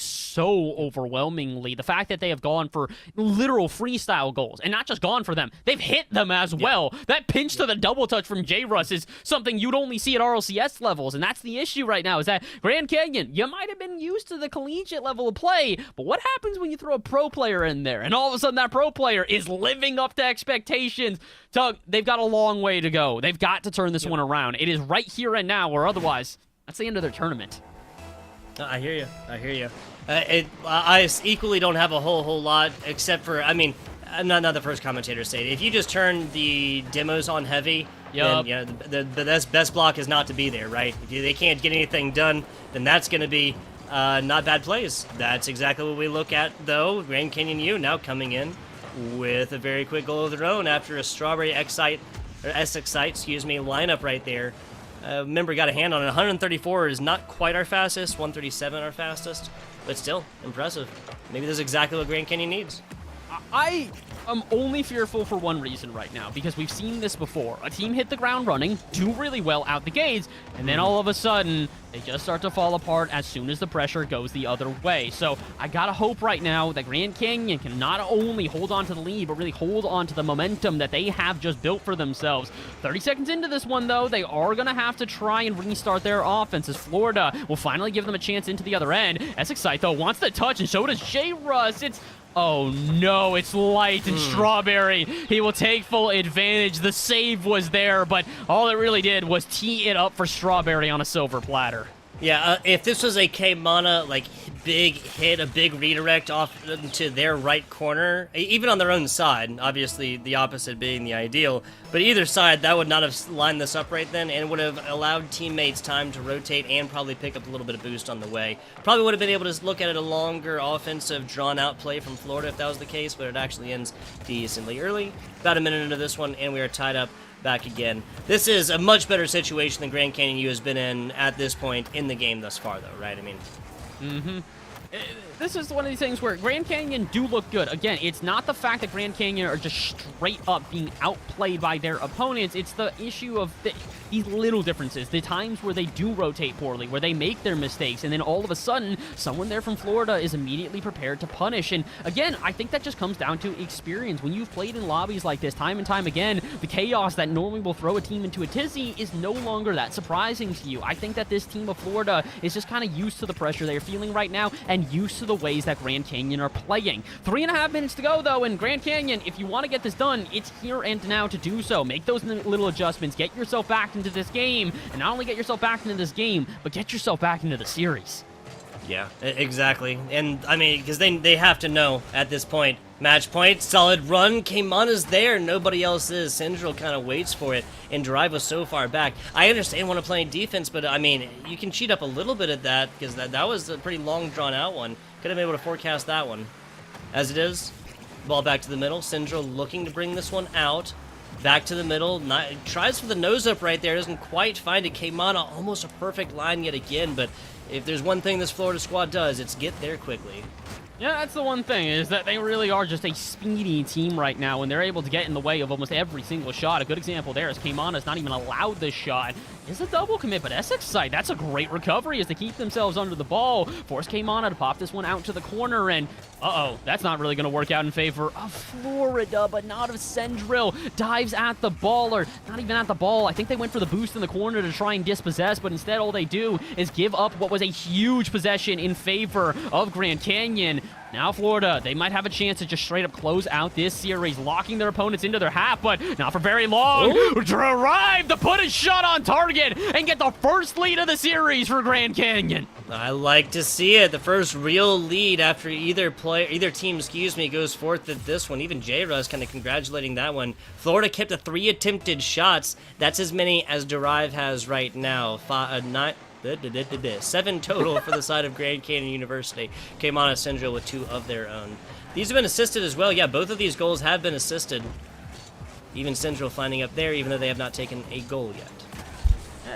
overwhelmingly. The fact that they have gone for literal freestyle goals, and not just gone for them, they've hit them as well. That pinch to the double touch from J-Russ is something you'd only see at RLCS levels, and that's the issue right now, is that Grand Canyon, you might have been used to the collegiate level of play, but what happens when you throw a pro player in there, and all of a sudden that pro player is living up to expectations? Tug, they've got a long way to go. They've got to turn this one around. It is right here and now, or otherwise, that's the end of their tournament. I hear you. I equally don't have a whole lot, except for, I mean, not the first commentator said, if you just turn the demos on heavy, then the best block is not to be there, right? If they can't get anything done, then that's going to be not bad plays. That's exactly what we look at, though. Grand Canyon U now coming in with a very quick goal of their own after a Strawberry Excite, or SXite, lineup right there. Remember, got a hand on it. 134 is not quite our fastest, 137 our fastest, but still impressive. Maybe this is exactly what Grand Canyon needs. I am only fearful for one reason right now, because we've seen this before. A team hit the ground running, do really well out the gates, and then all of a sudden, they just start to fall apart as soon as the pressure goes the other way. So I gotta hope right now that Grand Canyon can not only hold on to the lead, but really hold on to the momentum that they have just built for themselves. 30 seconds into this one, though, they are gonna have to try and restart their offense, as Florida will finally give them a chance into the other end. SXite, though, wants the touch, and so does J-Russ. Oh no, it's Light and Strawberry. He will take full advantage. The save was there, but all it really did was tee it up for Strawberry on a silver platter. Yeah, if this was a K-Mana, like, big hit, a big redirect off to their right corner, even on their own side, obviously the opposite being the ideal, but either side, that would not have lined this up right then, and would have allowed teammates time to rotate and probably pick up a little bit of boost on the way. Probably would have been able to look at it a longer offensive, drawn-out play from Florida if that was the case, but it actually ends decently early. About a minute into this one, and we are tied up back again. This is a much better situation than Grand Canyon U has been in at this point in the game thus far, though, right? I mean... This is one of these things where Grand Canyon do look good. Again, it's not the fact that Grand Canyon are just straight up being outplayed by their opponents. It's the issue of these little differences, the times where they do rotate poorly, where they make their mistakes, and then all of a sudden, someone there from Florida is immediately prepared to punish. And again, I think that just comes down to experience. When you've played in lobbies like this time and time again, the chaos that normally will throw a team into a tizzy is no longer that surprising to you. I think that this team of Florida is just kind of used to the pressure they're feeling right now and used to the ways that Grand Canyon are playing. 3.5 minutes to go, though, and Grand Canyon, if you want to get this done, it's here and now to do so. Make those little adjustments, get yourself back into this game, and not only get yourself back into this game, but get yourself back into the series. Yeah, exactly. And, I mean, because they have to know at this point. Match point, solid run, K-Mana's there, nobody else is. Syndrome kind of waits for it, and Drive was so far back. I understand when I'm playing defense, but, I mean, you can cheat up a little bit at that, because that was a pretty long, drawn-out one. Could have been able to forecast that one. As it is, ball back to the middle. Syndrome looking to bring this one out. Back to the middle, tries for the nose up right there, doesn't quite find it. K-Mana, almost a perfect line yet again, but if there's one thing this Florida squad does, it's get there quickly. Yeah, that's the one thing, is that they really are just a speedy team right now, and they're able to get in the way of almost every single shot. A good example there is K-Mana's not even allowed this shot. It's a double commit, but SXite, that's a great recovery as they keep themselves under the ball. Force K-Mana to pop this one out to the corner, and uh-oh, that's not really going to work out in favor of Florida, but not of Sendril. Dives at the ball, or not even at the ball. I think they went for the boost in the corner to try and dispossess, but instead all they do is give up what was a huge possession in favor of Grand Canyon. Now Florida, they might have a chance to just straight up close out this series, locking their opponents into their half, but not for very long. Drive to put a shot on target and get the first lead of the series for Grand Canyon. I like to see it. The first real lead after either team, goes forth at this one. Even J-Russ kind of congratulating that one. Florida kept to 3 attempted shots. That's as many as Derive has right now. 7 total for the side of Grand Canyon University. K-Mana Syndrome with 2 of their own. These have been assisted as well. Yeah, both of these goals have been assisted. Even Syndrome finding up there, even though they have not taken a goal yet.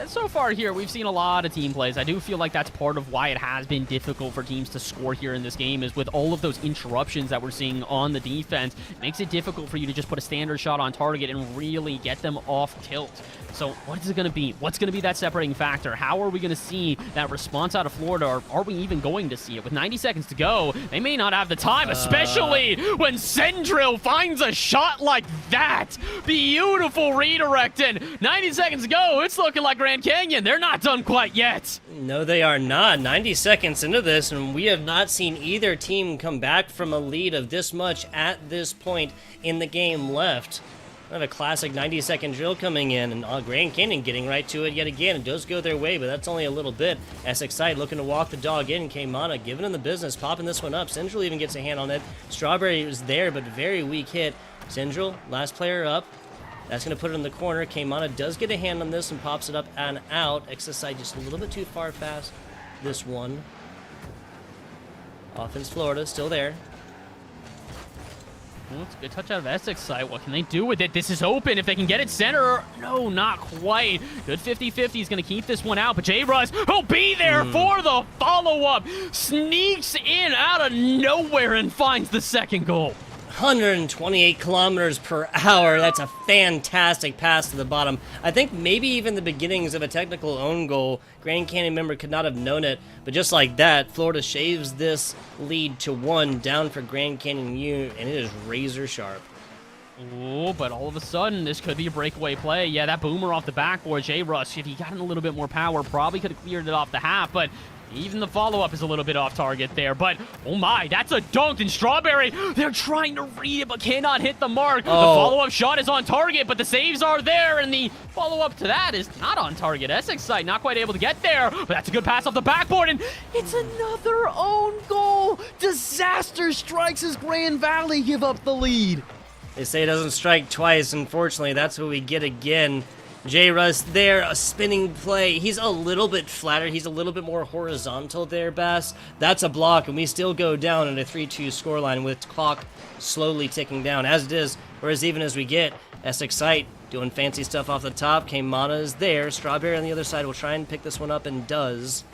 So far here, we've seen a lot of team plays. I do feel like that's part of why it has been difficult for teams to score here in this game, is with all of those interruptions that we're seeing on the defense. It makes it difficult for you to just put a standard shot on target and really get them off tilt. So what is it going to be? What's going to be that separating factor? How are we going to see that response out of Florida, or are we even going to see it? With 90 seconds to go, they may not have the time, especially when Sendril finds a shot like that. Beautiful redirect, and 90 seconds to go, it's looking like Grand Canyon, they're not done quite yet. No, they are not. 90 seconds into this, and we have not seen either team come back from a lead of this much at this point in the game left. I have a classic 90-second drill coming in, and Grand Canyon getting right to it yet again. It does go their way, but that's only a little bit. SXite looking to walk the dog in. K-Mana giving him the business, popping this one up. Syndrome even gets a hand on it. Strawberry was there, but very weak hit. Syndrome, last player up. That's going to put it in the corner. K-Mana does get a hand on this and pops it up and out. SXite just a little bit too far past this one. Offense Florida still there. Ooh, it's a good touch out of Essex side. What can they do with it? This is open. If they can get it center. No, not quite. Good 50-50. He's going to keep this one out. But J-Russ, he'll be there for the follow-up. Sneaks in out of nowhere and finds the second goal. 128 kilometers per hour. That's a fantastic pass to the bottom. I think maybe even the beginnings of a technical own goal. Grand Canyon member could not have known it, but just like that, Florida shaves this lead to 1 down for Grand Canyon U, and it is razor sharp. Oh, but all of a sudden, this could be a breakaway play. Yeah, that boomer off the backboard, J-Russ, if he got in a little bit more power, probably could have cleared it off the half, but even the follow-up is a little bit off target there. But, oh my, that's a dunk, and Strawberry, they're trying to read it, but cannot hit the mark. The follow-up shot is on target, but the saves are there, and the follow-up to that is not on target. Essex side not quite able to get there, but that's a good pass off the backboard, and it's another own goal. Disaster strikes as Grand Valley give up the lead. They say it doesn't strike twice. Unfortunately, that's what we get again. J-Russ there, a spinning play. He's a little bit flatter. He's a little bit more horizontal there, Bass. That's a block, and we still go down in a 3-2 scoreline with clock slowly ticking down, as it is, or as even as we get. Essex site doing fancy stuff off the top. Kaimana is there. Strawberry on the other side will try and pick this one up and does.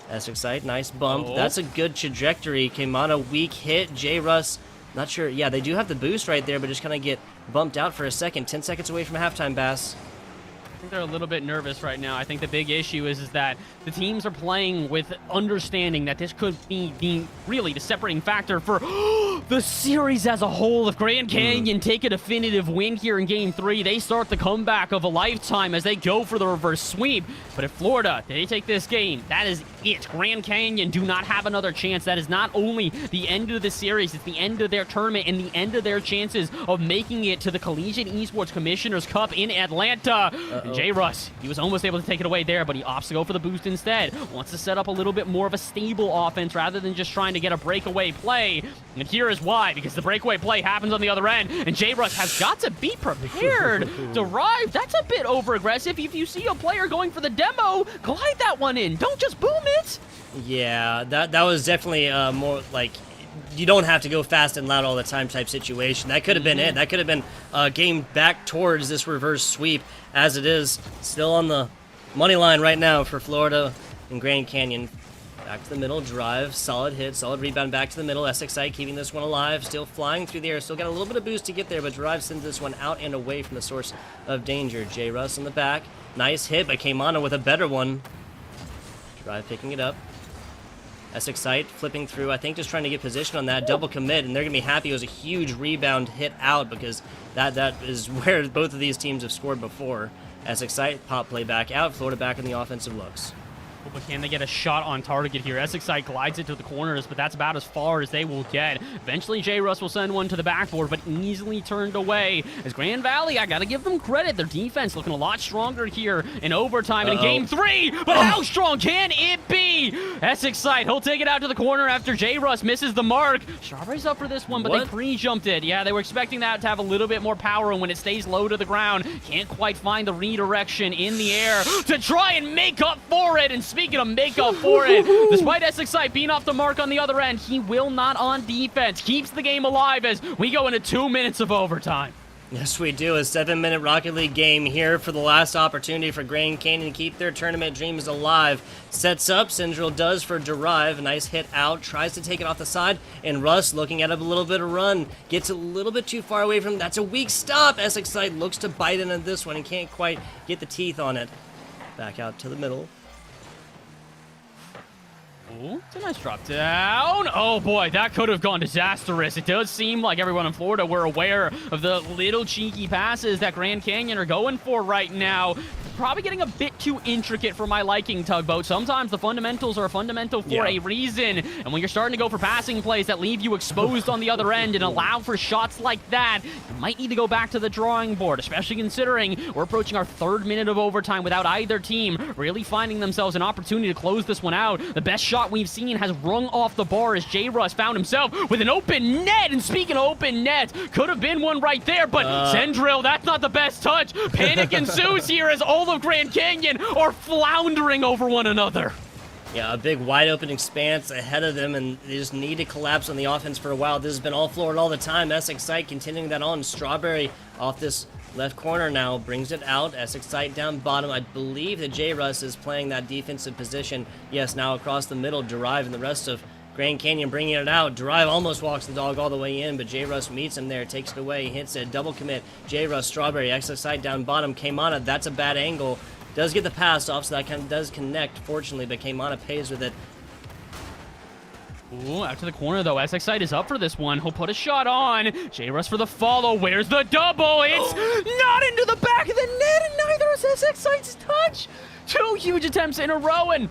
Essex site, nice bump. That's a good trajectory. Kaimana, weak hit. J-Russ, not sure. Yeah, they do have the boost right there, but just kind of get bumped out for a second. 10 seconds away from halftime, Bass. I think they're a little bit nervous right now. I think the big issue is that the teams are playing with understanding that this could be really the separating factor for the series as a whole. If Grand Canyon take a definitive win here in Game 3, they start the comeback of a lifetime as they go for the reverse sweep. But if Florida, they take this game, that is it. Grand Canyon do not have another chance. That is not only the end of the series, it's the end of their tournament and the end of their chances of making it to the Collegiate Esports Commissioner's Cup in Atlanta. J-Russ, he was almost able to take it away there, but he opts to go for the boost instead. Wants to set up a little bit more of a stable offense rather than just trying to get a breakaway play. And here is why, because the breakaway play happens on the other end, and J-Russ has got to be prepared. Derive, that's a bit over-aggressive. If you see a player going for the demo, glide that one in. Don't just boom it. Yeah, that was definitely more like, you don't have to go fast and loud all the time type situation. That could have been it. That could have been a game back towards this reverse sweep. As it is, still on the money line right now for Florida and Grand Canyon. Back to the middle, drive, solid hit, solid rebound back to the middle. Essex side keeping this one alive, still flying through the air. Still got a little bit of boost to get there, but Drive sends this one out and away from the source of danger. J-Russ in the back. Nice hit, but Kaimana with a better one. Drive picking it up. Essex site flipping through, I think just trying to get position on that double commit, and they're going to be happy it was a huge rebound hit out because that is where both of these teams have scored before. Essex site, pop play back out, Florida back in the offensive looks. But can they get a shot on target here? Essex side glides it to the corners, but that's about as far as they will get. Eventually, J-Russ will send one to the backboard, but easily turned away. As Grand Valley, I got to give them credit. Their defense looking a lot stronger here in overtime and in Game 3. But how strong can it be? Essex side, he'll take it out to the corner after J-Russ misses the mark. Strawberry's up for this one, but they pre-jumped it. Yeah, they were expecting that to have a little bit more power, and when it stays low to the ground, can't quite find the redirection in the air to try and make up for it. And speaking of make up for it, despite Essex side being off the mark on the other end, he will not on defense. Keeps the game alive as we go into 2 minutes of overtime. Yes, we do. A 7-minute Rocket League game here for the last opportunity for Grand Canyon to keep their tournament dreams alive. Sets up, Central does for Derive. A nice hit out, tries to take it off the side, and Russ looking at a little bit of run. Gets a little bit too far away from him. That's a weak stop. Essex side looks to bite into this one and can't quite get the teeth on it. Back out to the middle. Ooh, it's a nice drop down. Oh boy, that could have gone disastrous. It does seem like everyone in Florida were aware of the little cheeky passes that Grand Canyon are going for right now. Probably getting a bit too intricate for my liking, Tugboat. Sometimes the fundamentals are fundamental for a reason. And when you're starting to go for passing plays that leave you exposed on the other end and allow for shots like that, you might need to go back to the drawing board, especially considering we're approaching our 3rd minute of overtime without either team really finding themselves an opportunity to close this one out. The best shot we've seen has rung off the bar as J-Russ found himself with an open net. And speaking of open net, could have been one right there, but Sendril, that's not the best touch. Panic ensues here as all of Grand Canyon are floundering over one another. Yeah, a big wide open expanse ahead of them, and they just need to collapse on the offense for a while. This has been all Florida all the time. Essex Sight continuing that on. Strawberry off this left corner now, brings it out. Essex Sight down bottom. I believe that J. Russ is playing that defensive position. Yes, now across the middle, Derive and the rest of Grand Canyon bringing it out. Derive almost walks the dog all the way in, but J. Russ meets him there, takes it away, hits it, double commit. J. Russ, Strawberry, Essex Sight down bottom. Kaimana, that's a bad angle. Does get the pass off, so that kind of does connect, fortunately, but Kaimana pays with it. Ooh, out to the corner, though. Essex Sight is up for this one. He'll put a shot on. J-Russ for the follow. Where's the double? It's not into the back of the net, and neither is Essex Sight's touch. 2 huge attempts in a row, and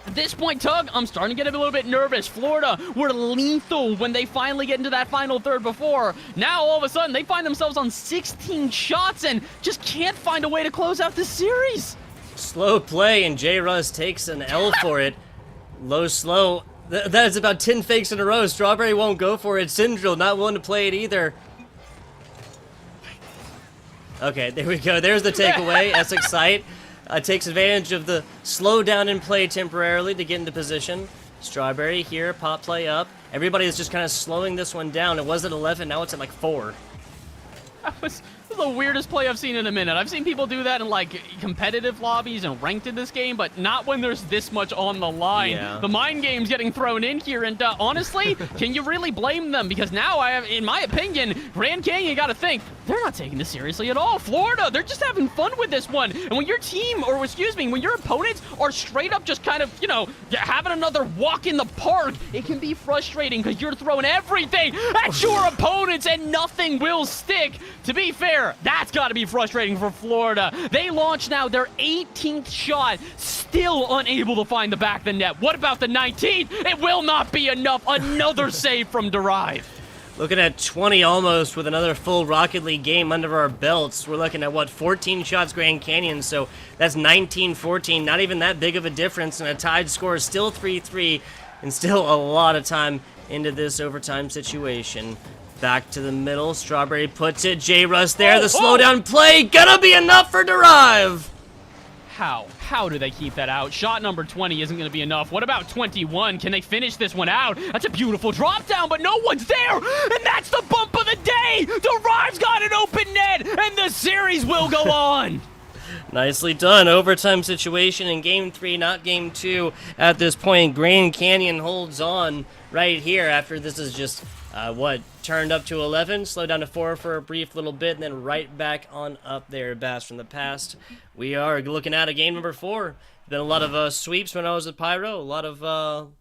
at this point, Tug, I'm starting to get a little bit nervous. Florida were lethal when they finally get into that final third before. Now, all of a sudden, they find themselves on 16 shots and just can't find a way to close out the series. Slow play, and J. Russ takes an L for it. Low, slow. That is about 10 fakes in a row. Strawberry won't go for it. Syndril not willing to play it either. Okay, there we go. There's the takeaway. Essex Sight takes advantage of the slowdown in play temporarily to get into position. Strawberry here, pop play up. Everybody is just kind of slowing this one down. It was at 11, now it's at like 4. That was the weirdest play I've seen in a minute. I've seen people do that in like competitive lobbies and ranked in this game, but not when there's this much on the line. Yeah. The mind game's getting thrown in here, and honestly, can you really blame them? Because now I have, in my opinion, Grand Canyon got to think they're not taking this seriously at all. Florida, they're just having fun with this one. And when your team, or excuse me, when your opponents are straight up just kind of, you know, having another walk in the park, it can be frustrating because you're throwing everything at your opponents and nothing will stick. To be fair, that's got to be frustrating for Florida. They launch now their 18th shot, still unable to find the back of the net. What about the 19th? It will not be enough. Another save from Derive. Looking at 20 almost with another full Rocket League game under our belts. We're looking at, what, 14 shots Grand Canyon, so that's 19-14. Not even that big of a difference, and a tied score is still 3-3, and still a lot of time into this overtime situation. Back to the middle. Strawberry puts it. J. Russ there. The slowdown play. Gonna be enough for Derive. How do they keep that out? Shot number 20 isn't going to be enough. What about 21? Can they finish this one out? That's a beautiful drop down, but no one's there. And that's the bump of the day. Derive's got an open net, and the series will go on. Nicely done. Overtime situation in Game 3, not Game 2 at this point. Grand Canyon holds on right here after this is just, turned up to 11, slowed down to 4 for a brief little bit, and then right back on up there. Bass from the past. We are looking at a game number 4. Been a lot of sweeps when I was at Pyro. A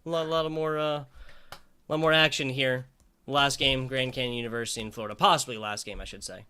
lot more action here. Last game, Grand Canyon University in Florida. Possibly last game, I should say.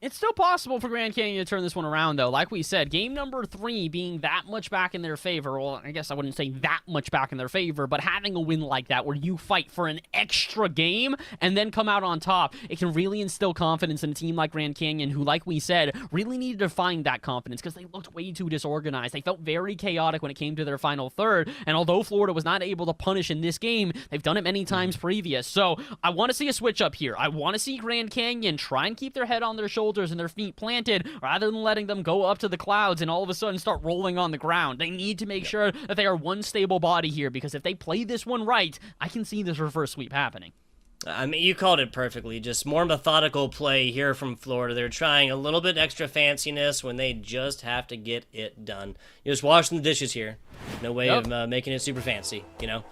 It's still possible for Grand Canyon to turn this one around, though. Like we said, game number 3 being that much back in their favor. Well, I guess I wouldn't say that much back in their favor, but having a win like that where you fight for an extra game and then come out on top, it can really instill confidence in a team like Grand Canyon who, like we said, really needed to find that confidence because they looked way too disorganized. They felt very chaotic when it came to their final third, and although Florida was not able to punish in this game, they've done it many times previous. So I want to see a switch up here. I want to see Grand Canyon try and keep their head on their shoulders and their feet planted rather than letting them go up to the clouds and all of a sudden start rolling on the ground. They need to make sure that they are one stable body here because if they play this one right, I can see this reverse sweep happening. I mean, you called it perfectly. Just more methodical play here from Florida. They're trying a little bit extra fanciness when they just have to get it done. You're just washing the dishes here. No way of making it super fancy, you know.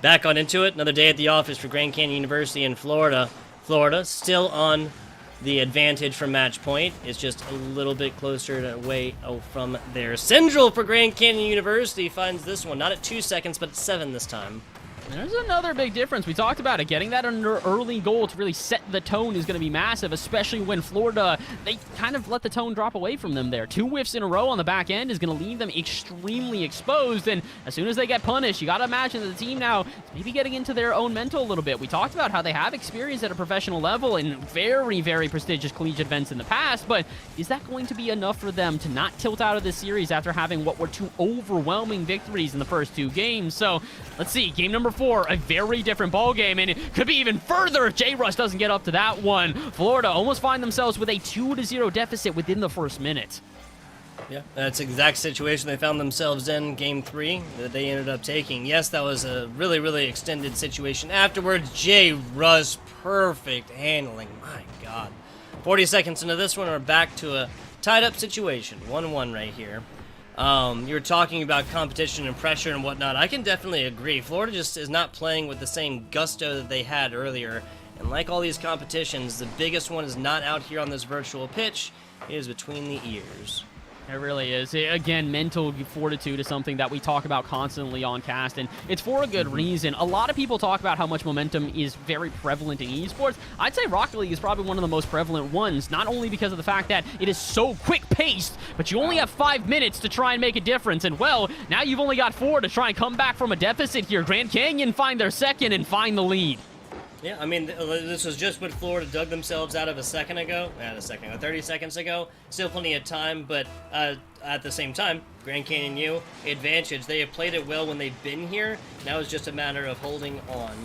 Back on into it. Another day at the office for Grand Canyon University in Florida. Florida still on the advantage from match point. Is just a little bit closer away from there. Syndril for Grand Canyon University finds this one. Not at 2 seconds, but at 7 this time. There's another big difference. We talked about it. Getting that under early goal to really set the tone is going to be massive, especially when Florida, they kind of let the tone drop away from them there. 2 whiffs in a row on the back end is going to leave them extremely exposed, and as soon as they get punished, you got to imagine that the team now is maybe getting into their own mental a little bit. We talked about how they have experience at a professional level in very, very prestigious collegiate events in the past, but is that going to be enough for them to not tilt out of this series after having what were 2 overwhelming victories in the first 2 games? So let's see. Game number 4, a very different ball game, and it could be even further if J-Russ doesn't get up to that one. Florida almost find themselves with a 2-0 deficit within the first minute. Yeah, that's the exact situation they found themselves in Game 3 that they ended up taking. Yes, that was a really, really extended situation. Afterwards, Jay Russ, perfect handling. My God. 40 seconds into this one, we're back to a tied-up situation. 1-1 right here. You were talking about competition and pressure and whatnot. I can definitely agree. Florida just is not playing with the same gusto that they had earlier. And like all these competitions, the biggest one is not out here on this virtual pitch. It is between the ears. It really is. Again, mental fortitude is something that we talk about constantly on cast, and it's for a good reason. A lot of people talk about how much momentum is very prevalent in esports. I'd say Rocket League is probably one of the most prevalent ones, not only because of the fact that it is so quick-paced, but you only have 5 minutes to try and make a difference. And, well, now you've only got 4 to try and come back from a deficit here. Grand Canyon find their second and find the lead. Yeah, I mean, this was just what Florida dug themselves out of 30 seconds ago. Still plenty of time, but at the same time, Grand Canyon U, advantage. They have played it well when they've been here. Now it's just a matter of holding on.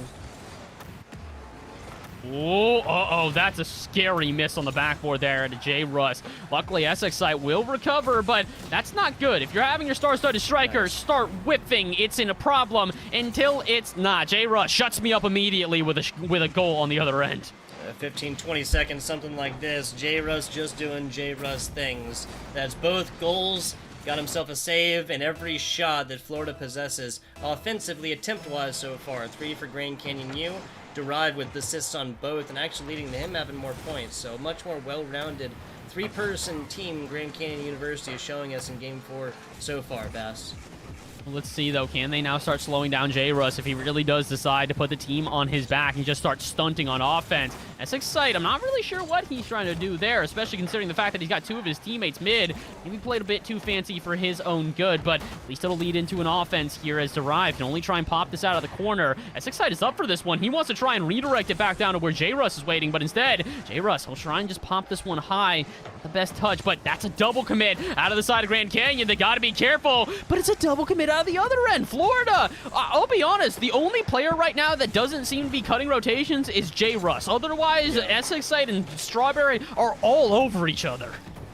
Oh, uh-oh, that's a scary miss on the backboard there to Jay Russ. Luckily, SXI will recover, but that's not good. If you're having your star-studded strikers start whipping, it's in a problem until it's not. Jay Russ shuts me up immediately with a goal on the other end. 15, 20 seconds, something like this. Jay Russ just doing Jay Russ things. That's both goals. Got himself a save in every shot that Florida possesses offensively, attempt-wise so far. 3 for Grand Canyon U. Derived with assists on both and actually leading to him having more points. So much more well-rounded 3-person team Grand Canyon University is showing us in Game 4 so far, Bass. Let's see, though. Can they now start slowing down Jay Russ if he really does decide to put the team on his back and just start stunting on offense? SXI, I'm not really sure what he's trying to do there, especially considering the fact that he's got 2 of his teammates mid. Maybe played a bit too fancy for his own good, but at least it'll lead into an offense here as Derived can only try and pop this out of the corner. SXI is up for this one. He wants to try and redirect it back down to where Jay Russ is waiting, but instead, Jay Russ will try and just pop this one high. Not the best touch, but that's a double commit out of the side of Grand Canyon. They got to be careful, but it's a double commit out of the other end. Florida, I'll be honest, the only player right now that doesn't seem to be cutting rotations is Jay Russ. Otherwise, SXI and Strawberry are all over each other.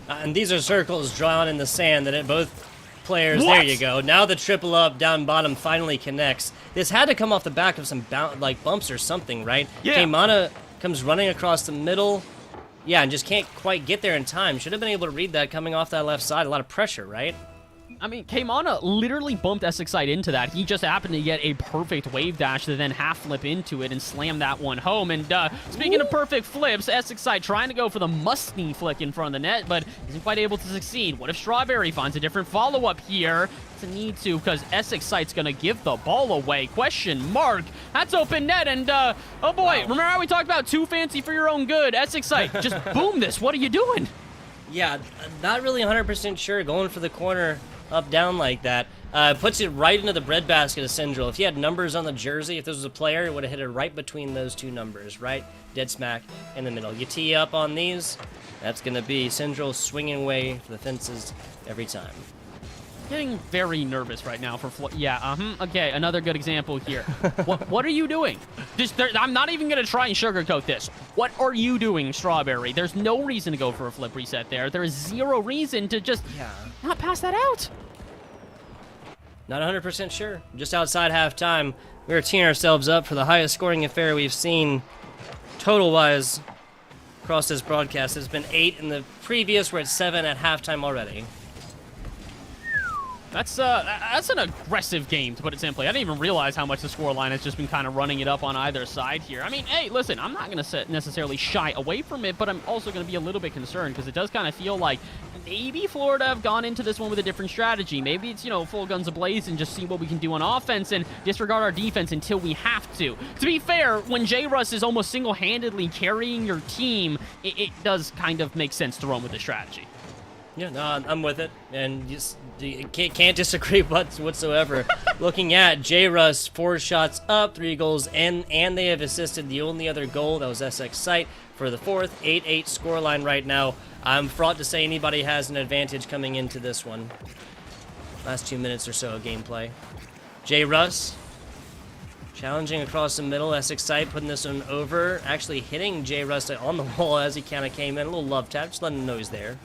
And these are circles drawn in the sand that both players, What? there you go. Now the triple up down bottom finally connects. This had to come off the back of some bumps or something, right? Yeah. Keimana comes running across the middle. Yeah, and just can't quite get there in time. Should have been able to read that coming off that left side. A lot of pressure, right? I mean, Keimana literally bumped SXI into that. He just happened to get a perfect wave dash to then half flip into it and slam that one home. And speaking of perfect flips, SXI trying to go for the musty flick in front of the net, but isn't quite able to succeed. What if Strawberry finds a different follow-up here? It's a need to, because SXI's going to give the ball away. Question mark. That's open net, and oh boy, Wow. Remember how we talked about too fancy for your own good? SXI, just boom this. What are you doing? Yeah, not really 100% sure. Going for the corner up down like that. Puts it right into the breadbasket of Syndrel. If he had numbers on the jersey, if this was a player, it would have hit it right between those 2 numbers, right? Dead smack in the middle. You tee up on these, that's going to be Syndrel swinging away for the fences every time. Getting very nervous right now for okay, another good example here. What are you doing? I'm not even going to try and sugarcoat this. What are you doing, Strawberry? There's no reason to go for a flip reset there. There is 0 reason to just not pass that out. Not 100% sure. Just outside halftime, we were teeing ourselves up for the highest scoring affair we've seen total-wise across this broadcast. It's been 8 in the previous. We're at 7 at halftime already. That's an aggressive game, to put it simply. I didn't even realize how much the scoreline has just been kind of running it up on either side here. I mean, hey, listen, I'm not going to necessarily shy away from it, but I'm also going to be a little bit concerned because it does kind of feel like maybe Florida have gone into this one with a different strategy. Maybe it's, full guns ablaze and just see what we can do on offense and disregard our defense until we have to. To be fair, when Jay Russ is almost single-handedly carrying your team, it does kind of make sense to run with this strategy. Yeah, no, I'm with it, and you can't disagree whatsoever. Looking at Jay Russ, 4 shots up, 3 goals, and they have assisted the only other goal. That was SXI for the 4th. 8-8 scoreline right now. I'm fraught to say anybody has an advantage coming into this one. Last 2 minutes or so of gameplay. Jay Russ challenging across the middle. SXI putting this one over, actually hitting Jay Russ on the wall as he kind of came in. A little love tap, just letting him know he's there.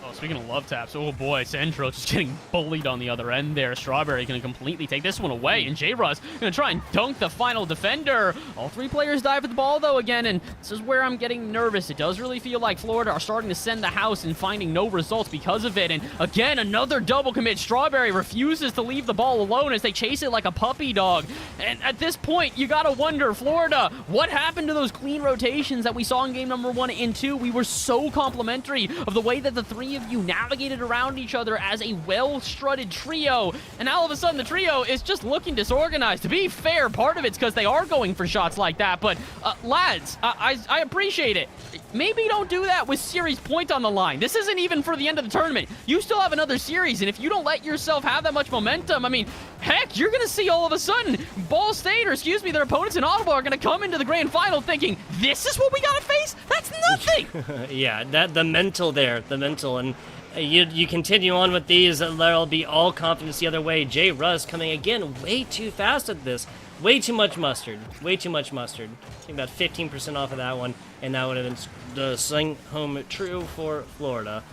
Oh, speaking of love taps, oh boy, Central just getting bullied on the other end there. Strawberry going to completely take this one away, and J-Russ going to try and dunk the final defender. All 3 players dive at the ball, though, again, and this is where I'm getting nervous. It does really feel like Florida are starting to send the house and finding no results because of it, and again, another double commit. Strawberry refuses to leave the ball alone as they chase it like a puppy dog, and at this point, you got to wonder, Florida, what happened to those clean rotations that we saw in game number 1 and 2? We were so complimentary of the way that the 3 of you navigated around each other as a well-strutted trio, and now all of a sudden the trio is just looking disorganized. To be fair, part of it's because they are going for shots like that, but lads, I appreciate it. Maybe don't do that with series point on the line. This isn't even for the end of the tournament. You still have another series, and if you don't let yourself have that much momentum, I mean, heck, you're going to see all of a sudden Ball State, or excuse me, their opponents in Ottawa are going to come into the grand final thinking, this is what we got to face? That's nothing! Yeah, the mental there, and you continue on with these, and there'll be all confidence the other way. Jay Russ coming again way too fast at this. Way too much mustard. Way too much mustard. I think about 15% off of that one, and that would have been the swing home true for Florida.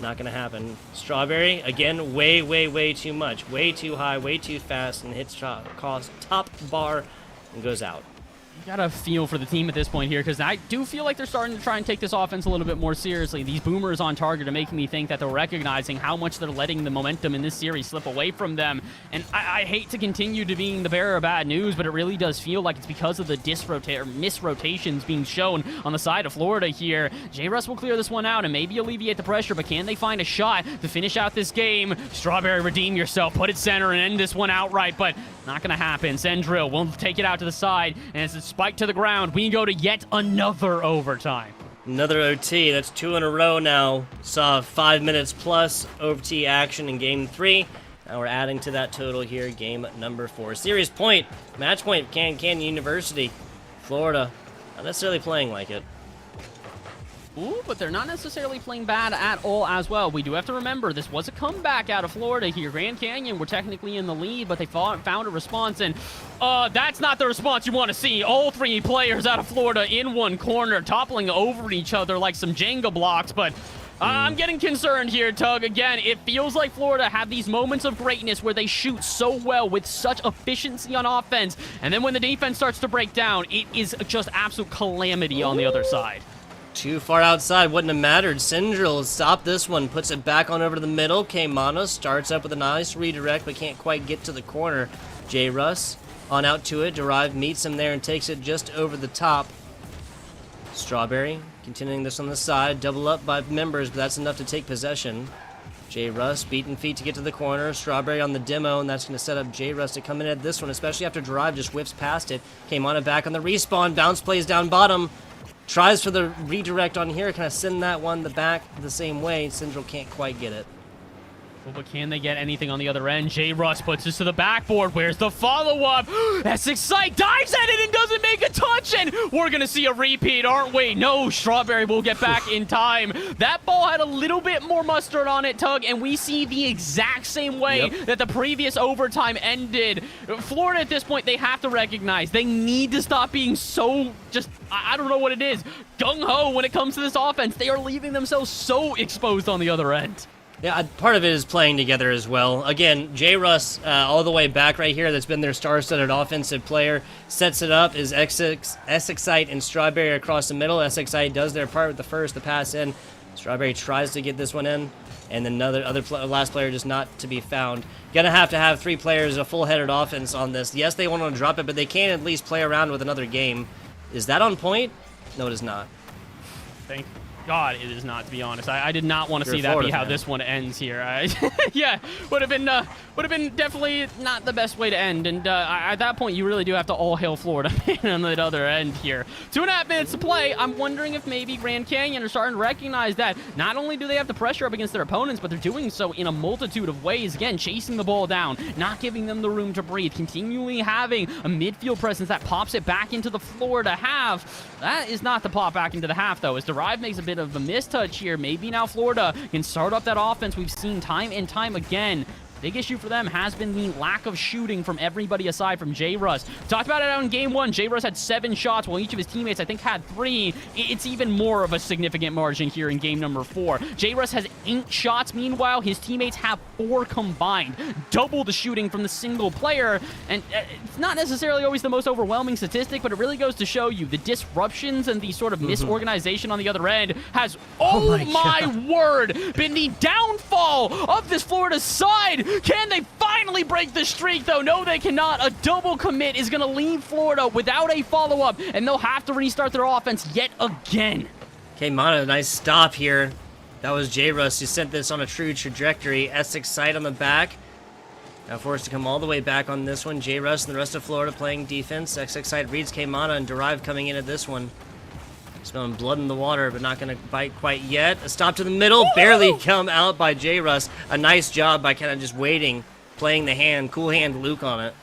Not going to happen. Strawberry, again, way too much. Way too high, way too fast, and hits top bar and goes out. You gotta feel for the team at this point here, because I do feel like they're starting to try and take this offense a little bit more seriously. These boomers on target are making me think that they're recognizing how much they're letting the momentum in this series slip away from them. And I hate to continue to being the bearer of bad news, but it really does feel like it's because of the misrotations being shown on the side of Florida here. J-Russ will clear this one out and maybe alleviate the pressure, but can they find a shot to finish out this game? Strawberry, redeem yourself, put it center and end this one outright, but not gonna happen. Sendrill will take it out to the side, and it's a spike to the ground. We go to yet another overtime. Another OT. That's 2 in a row now. Saw 5 minutes plus OT action in game 3. Now we're adding to that total here, game number 4. Series point, match point, Canyon University, Florida. Not necessarily playing like it. Ooh, but they're not necessarily playing bad at all as well. We do have to remember, this was a comeback out of Florida here. Grand Canyon were technically in the lead, but they found a response, and that's not the response you want to see. All 3 players out of Florida in one corner, toppling over each other like some Jenga blocks, but I'm getting concerned here, Tug. Again, it feels like Florida have these moments of greatness where they shoot so well with such efficiency on offense, and then when the defense starts to break down, it is just absolute calamity on the other side. Too far outside, wouldn't have mattered. Sindril stopped this one, puts it back on over to the middle. K-Mana starts up with a nice redirect, but can't quite get to the corner. J-Russ on out to it. Derive meets him there and takes it just over the top. Strawberry continuing this on the side. Double up by members, but that's enough to take possession. J-Russ beating feet to get to the corner. Strawberry on the demo, and that's going to set up J-Russ to come in at this one, especially after Derive just whips past it. K-Mana back on the respawn. Bounce plays down bottom. Tries for the redirect on here, kind of send that one the back the same way. Central can't quite get it. Well, but can they get anything on the other end? J-Russ puts this to the backboard. Where's the follow-up? CECC dives at it and doesn't make a touch, and we're going to see a repeat, aren't we? No, Strawberry will get back in time. That ball had a little bit more mustard on it, Tug, and we see the exact same way that the previous overtime ended. Florida, at this point, they have to recognize they need to stop being so just, I don't know what it is, gung-ho when it comes to this offense. They are leaving themselves so exposed on the other end. Yeah, part of it is playing together as well. Again, J-Russ all the way back right here, that's been their star-studded offensive player, sets it up, is CECC and Strawberry across the middle. CECC does their part with the first, the pass in. Strawberry tries to get this one in, and then last player just not to be found. Gonna have to have 3 players, a full-headed offense on this. Yes, they want to drop it, but they can at least play around with another game. Is that on point? No, it is not. Thank God it is not, to be honest. I did not want to see that be how this one ends here. Yeah, would have been definitely not the best way to end. And at that point, you really do have to all hail Florida on the other end here. 2.5 minutes to play. I'm wondering if maybe Grand Canyon are starting to recognize that not only do they have the pressure up against their opponents, but they're doing so in a multitude of ways. Again, chasing the ball down, not giving them the room to breathe, continually having a midfield presence that pops it back into the Florida half. That is not the pop back into the half, though, as Derive makes a bit of a mistouch here. Maybe now Florida can start up that offense we've seen time and time again. Big issue for them has been the lack of shooting from everybody aside from J-Russ. Talked about it out in game 1. J-Russ had 7 shots, while each of his teammates, I think, had 3. It's even more of a significant margin here in game number 4. J-Russ has 8 shots. Meanwhile, his teammates have 4 combined. Double the shooting from the single player. And it's not necessarily always the most overwhelming statistic, but it really goes to show you the disruptions and the sort of misorganization on the other end has, oh my word, been the downfall of this Florida side. Can they finally break the streak, though? No, they cannot. A double commit is going to leave Florida without a follow-up, and they'll have to restart their offense yet again. Okay, Mana, nice stop here. That was J-Russ who sent this on a true trajectory. Essex side on the back. Now forced to come all the way back on this one. J-Russ and the rest of Florida playing defense. Essex side reads K-Mana and Derive coming in at this one. Smelling blood in the water, but not going to bite quite yet. A stop to the middle, barely come out by J-Russ. A nice job by kind of just waiting, playing the hand, cool hand Luke on it.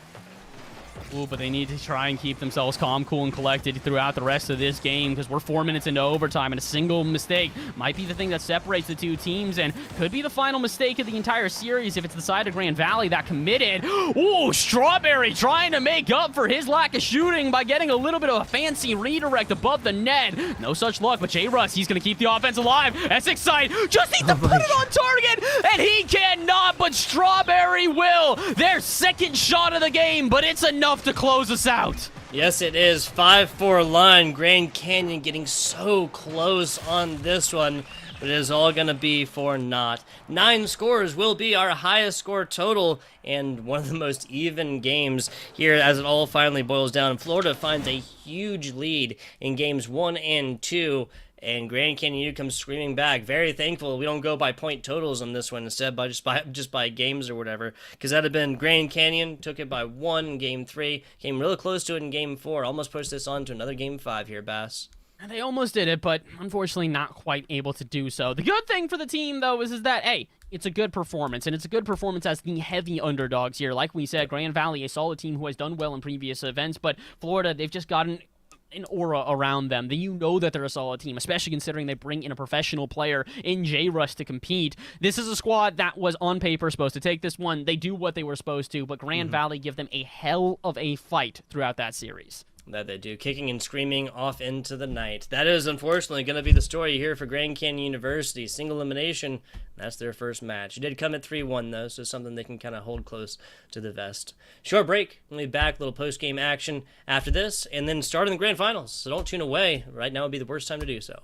Ooh, but they need to try and keep themselves calm, cool, and collected throughout the rest of this game because we're 4 minutes into overtime, and a single mistake might be the thing that separates the two teams and could be the final mistake of the entire series if it's the side of Grand Valley that committed. Ooh, Strawberry trying to make up for his lack of shooting by getting a little bit of a fancy redirect above the net. No such luck, but J-Russ, he's going to keep the offense alive. Essex side just needs to put it on target, and he cannot, but Strawberry will. Their second shot of the game, but it's enough to close us out. Yes, it is. 5-4 line. Grand Canyon getting so close on this one, but it is all going to be for naught. 9 scores will be our highest score total and one of the most even games here as it all finally boils down. Florida finds a huge lead in games 1 and 2. And Grand Canyon U comes screaming back. Very thankful we don't go by point totals on this one instead, by just by games or whatever. Because that'd have been Grand Canyon took it by 1 in game 3, came really close to it in game 4. Almost pushed this on to another game 5 here, Bass. They almost did it, but unfortunately not quite able to do so. The good thing for the team, though, is that, hey, it's a good performance, and it's a good performance as the heavy underdogs here. Like we said, Grand Valley, a solid team who has done well in previous events, but Florida, they've just gotten an aura around them. You know that they're a solid team, especially considering they bring in a professional player in J-Russ to compete. This is a squad that was on paper supposed to take this one. They do what they were supposed to, but Grand Valley give them a hell of a fight throughout that series. That they do, kicking and screaming off into the night. That is unfortunately going to be the story here for Grand Canyon University. Single elimination, that's their first match. It did come at 3-1 though, so something they can kind of hold close to the vest. Short break, we'll be back, little post-game action after this, and then starting the grand finals. So don't tune away. Right now would be the worst time to do so.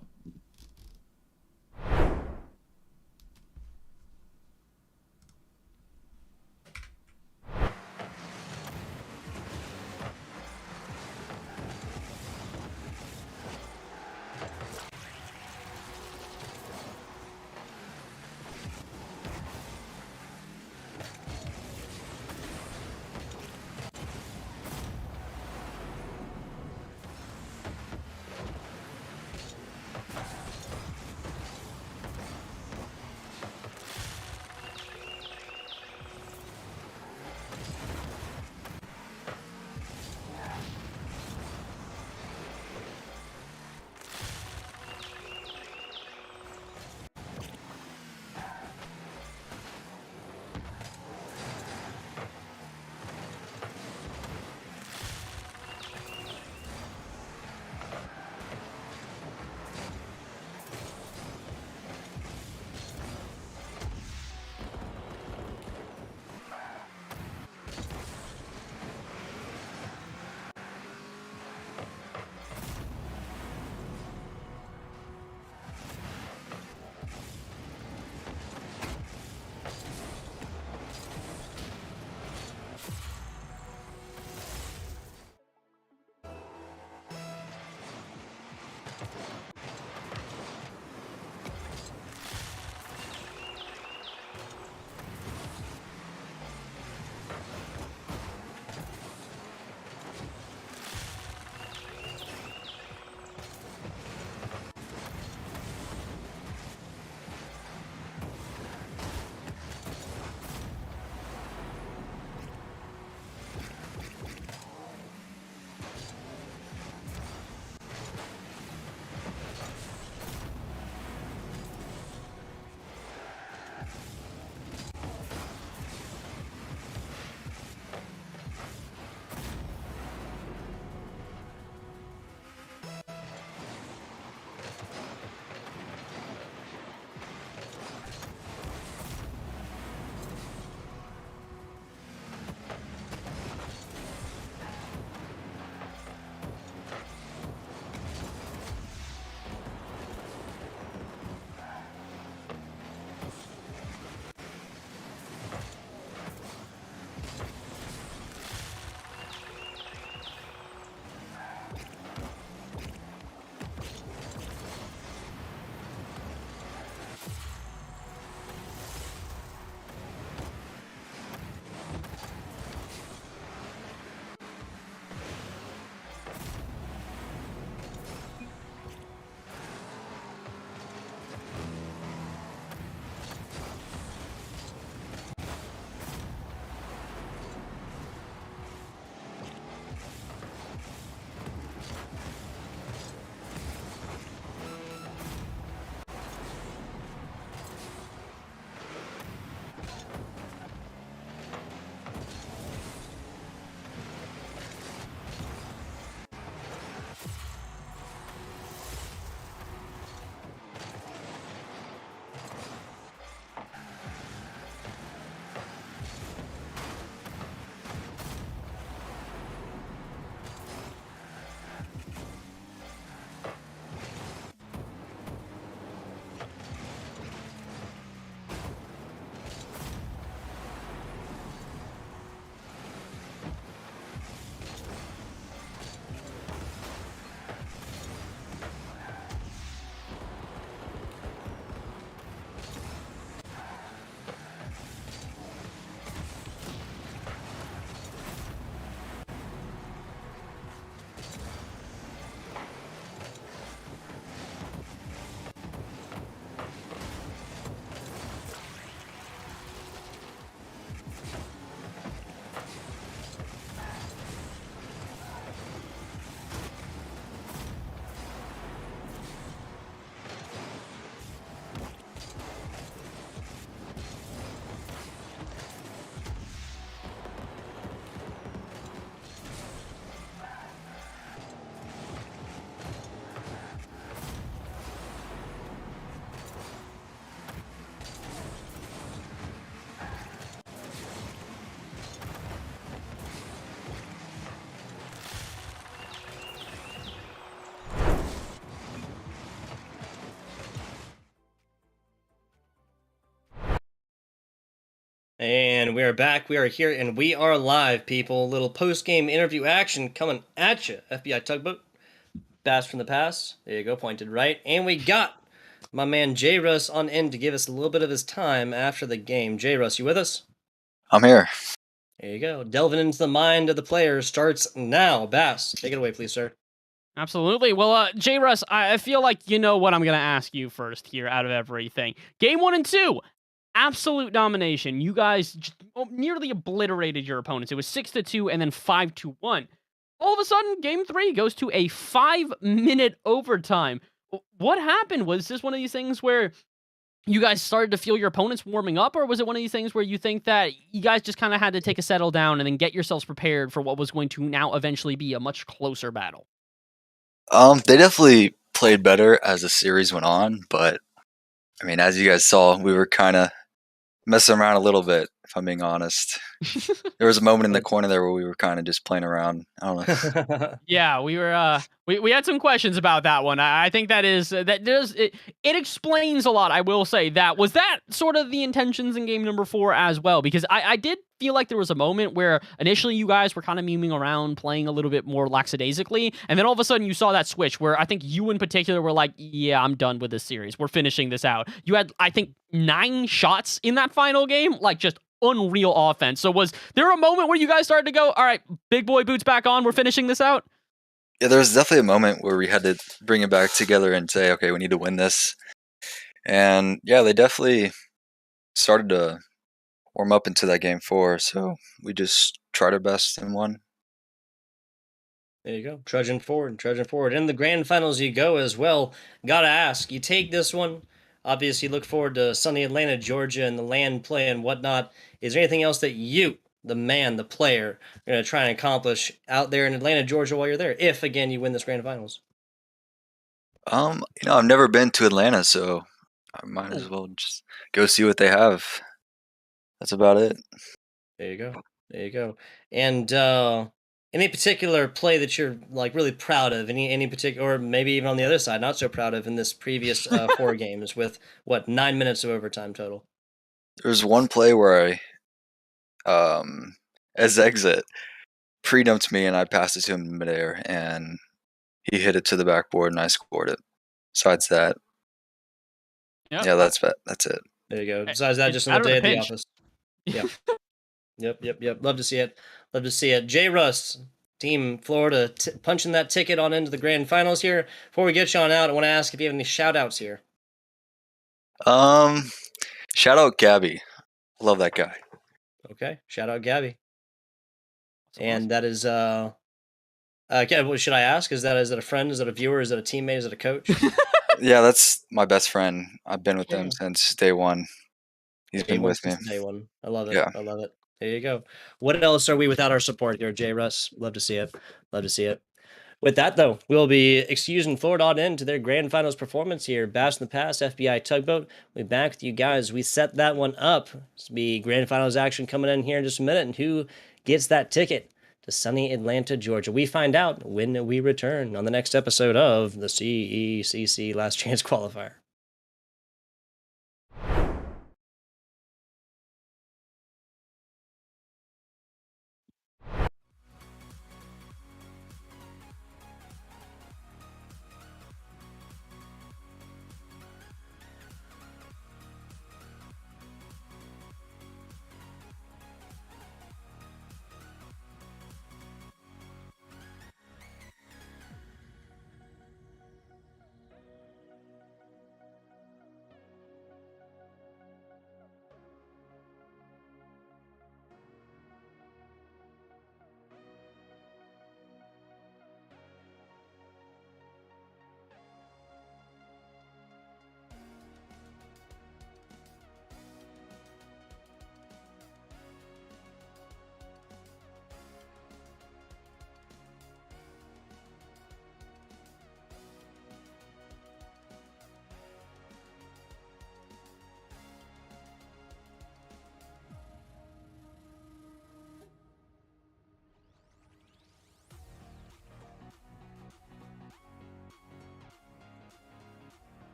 And we are back. We are here, and we are live, people. Little post-game interview action coming at you. FBI Tugboat, Bass from the Past. There you go, pointed right. And we got my man J. Russ on in to give us a little bit of his time after the game. J. Russ, you with us? I'm here. There you go. Delving into the mind of the player starts now. Bass, take it away, please, sir. Absolutely. Well, J. Russ, I feel like you know what I'm going to ask you first here out of everything. Game 1 and 2, absolute domination. You guys nearly obliterated your opponents. It was 6-2 and then 5-1. All of a sudden, Game 3 goes to a 5-minute overtime. What happened? Was this one of these things where you guys started to feel your opponents warming up, or was it one of these things where you think that you guys just kind of had to take a settle down and then get yourselves prepared for what was going to now eventually be a much closer battle? They definitely played better as the series went on, but I mean, as you guys saw, we were kind of messing around a little bit, if I'm being honest. There was a moment in the corner there where we were kind of just playing around. I don't know. Yeah, we were. We had some questions about that one. I think that is that does it explains a lot. I will say that was that sort of the intentions in game number 4 as well, because I did feel like there was a moment where initially you guys were kind of memeing around, playing a little bit more lackadaisically, and then all of a sudden you saw that switch where I think you in particular were like, yeah, I'm done with this series. We're finishing this out. You had, I think, 9 shots in that final game, like just unreal offense. So was there a moment where you guys started to go, all right, big boy boots back on, we're finishing this out? Yeah, there was definitely a moment where we had to bring it back together and say, okay, we need to win this. And yeah, they definitely started to warm up into that game 4, so we just tried our best and won. There you go. Trudging forward, trudging forward. In the grand finals you go as well. Gotta ask, you take this one. Obviously, look forward to sunny Atlanta, Georgia, and the land play and whatnot. Is there anything else that you, the man, the player, are going to try and accomplish out there in Atlanta, Georgia while you're there, if, again, you win this grand finals? I've never been to Atlanta, so I might as well just go see what they have. That's about it. There you go. There you go. And any particular play that you're like really proud of? Any particular, or maybe even on the other side, not so proud of in this previous 4 games with what 9 minutes of overtime total? There's one play where as exit, pre-dumped me and I passed it to him in midair and he hit it to the backboard and I scored it. Besides that, yeah, that's it. There you go. Besides that, just another day at the office. Yep. Yep. Love to see it. Love to see it. J. Russ, Team Florida, punching that ticket on into the grand finals here. Before we get you on out, I want to ask if you have any shout-outs here. Shout out Gabby. Love that guy. Okay. Shout out Gabby. And that is okay, what should I ask? Is that a friend? Is that a viewer? Is that a teammate? Is it a coach? Yeah, that's my best friend. I've been with him since day one. He's been with me. Day one. I love it. Yeah. I love it. There you go. What else are we without our support here, J. Russ? Love to see it. Love to see it. With that, though, we'll be excusing Florida on in to their grand finals performance here. Bass in the Past, FBI Tugboat. We'll be back with you guys. We set that one up. This will be grand finals action coming in here in just a minute. And who gets that ticket to sunny Atlanta, Georgia? We find out when we return on the next episode of the CECC Last Chance Qualifier.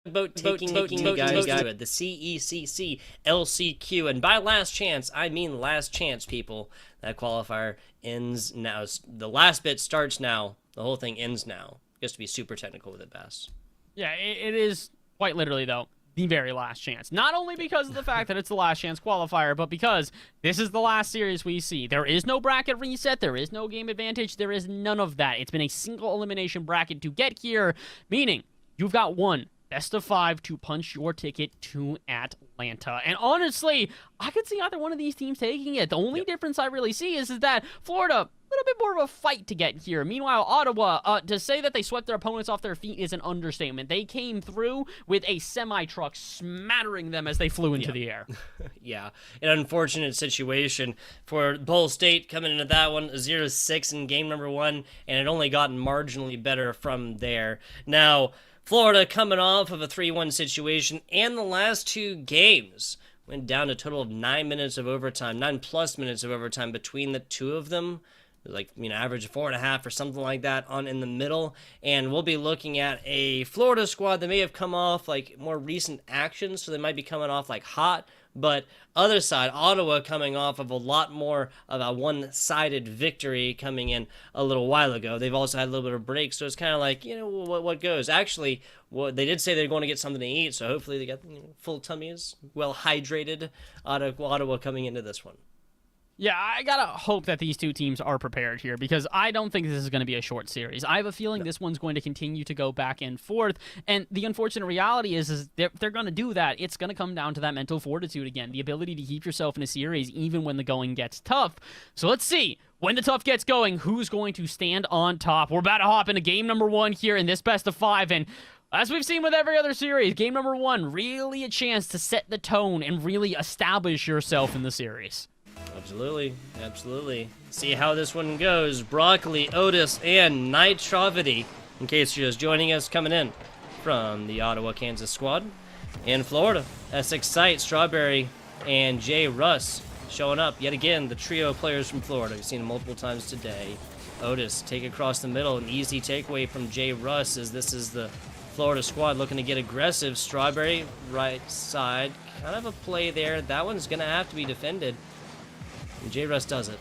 taking you guys to it. The CECC LCQ. And by last chance, I mean last chance, people. That qualifier ends now. The last bit starts now. The whole thing ends now. Just to be super technical with it, Bass. Yeah, it is quite literally, though, the very last chance. Not only because of the fact that it's the last chance qualifier, but because this is the last series we see. There is no bracket reset. There is no game advantage. There is none of that. It's been a single elimination bracket to get here, meaning you've got one best of 5 to punch your ticket to Atlanta. And honestly, I could see either one of these teams taking it. The only difference I really see is that Florida, a little bit more of a fight to get here. Meanwhile, Ottawa, to say that they swept their opponents off their feet is an understatement. They came through with a semi-truck smattering them as they flew into the air. Yeah, an unfortunate situation for Ball State coming into that one, 0-6 in game number 1, and it only gotten marginally better from there. Now, Florida coming off of a 3-1 situation, and the last 2 games went down to a total of 9 minutes of overtime, 9+ minutes of overtime between the two of them. Like, average of 4.5 or something like that on in the middle. And we'll be looking at a Florida squad that may have come off like more recent actions, so they might be coming off like hot. But other side, Ottawa coming off of a lot more of a one-sided victory coming in a little while ago. They've also had a little bit of break, so it's kind of like, what goes. Actually, they did say they're going to get something to eat, so hopefully they got full tummies, well hydrated. Ottawa coming into this one. Yeah, I gotta hope that these two teams are prepared here because I don't think this is going to be a short series. I have a feeling this one's going to continue to go back and forth, and the unfortunate reality is if they're going to do that, it's going to come down to that mental fortitude again, the ability to keep yourself in a series even when the going gets tough. So let's see. When the tough gets going, who's going to stand on top? We're about to hop into game number 1 here in this best of 5, and as we've seen with every other series, game number 1, really a chance to set the tone and really establish yourself in the series. Absolutely. See how this one goes. Broccoli, Otis, and Nitrovity, in case you're just joining us, coming in from the Ottawa, Kansas squad. In Florida, Essex Sight, Strawberry, and Jay Russ showing up. Yet again, the trio of players from Florida. We've seen them multiple times today. Otis, take across the middle. An easy takeaway from Jay Russ as this is the Florida squad looking to get aggressive. Strawberry, right side. Kind of a play there. That one's going to have to be defended. And J. Russ does it.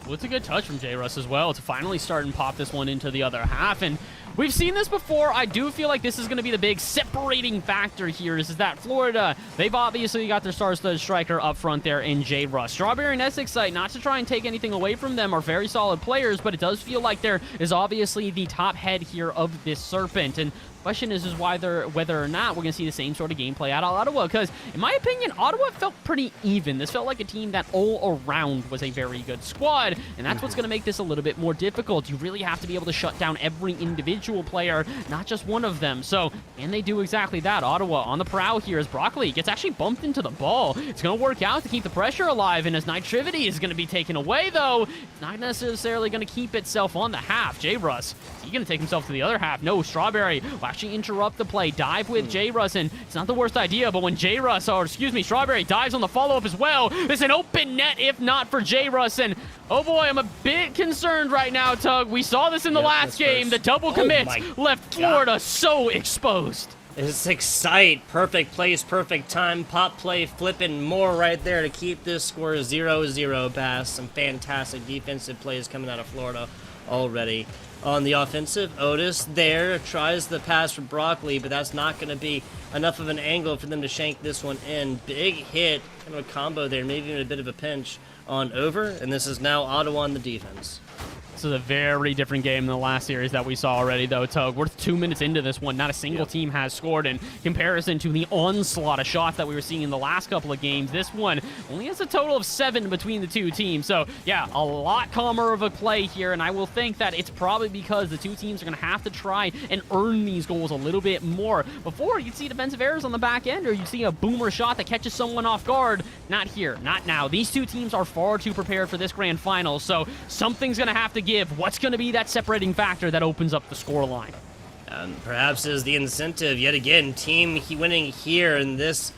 Well, it's a good touch from J. Russ as well to finally start and pop this one into the other half. And we've seen this before. I do feel like this is going to be the big separating factor here is that Florida, they've obviously got their star-studded striker up front there in J. Russ. Strawberry and Essex Sight, not to try and take anything away from them, are very solid players, but it does feel like there is obviously the top head here of this Serpent. And question is whether or not we're going to see the same sort of gameplay out of Ottawa, because in my opinion, Ottawa felt pretty even. This felt like a team that all around was a very good squad, and that's what's going to make this a little bit more difficult. You really have to be able to shut down every individual player, not just one of them. So, and they do exactly that. Ottawa on the prowl here as Broccoli gets actually bumped into the ball. It's going to work out to keep the pressure alive, and as Nitrivity is going to be taken away, though, it's not necessarily going to keep itself on the half. J-Russ, he's going to take himself to the other half. No, Strawberry will actually interrupt the play, dive with J-Russ, and it's not the worst idea, but when Strawberry dives on the follow-up as well, it's an open net if not for J-Russ, and oh boy, I'm a bit concerned right now, Tug. We saw this in the last game. The double commits left Florida so exposed. It's Excite. Perfect place, perfect time. Pop play, flipping more right there to keep this score 0-0 pass. Some fantastic defensive plays coming out of Florida already. On the offensive, Otis there tries the pass for Broccoli, but that's not going to be enough of an angle for them to shank this one in. Big hit, kind of a combo there, maybe even a bit of a pinch on over, and this is now Ottawa on the defense. This is a very different game than the last series that we saw already, though, Tug. We're 2 minutes into this one. Not a single team has scored in comparison to the onslaught of shots that we were seeing in the last couple of games. This one only has a total of 7 between the two teams. So, yeah, a lot calmer of a play here, and I will think that it's probably because the two teams are going to have to try and earn these goals a little bit more. Before, you'd see defensive errors on the back end, or you'd see a boomer shot that catches someone off guard. Not here, not now. These two teams are far too prepared for this grand final, so something's going to have to give. What's going to be that separating factor that opens up the scoreline? Perhaps is the incentive yet again. Team winning here in this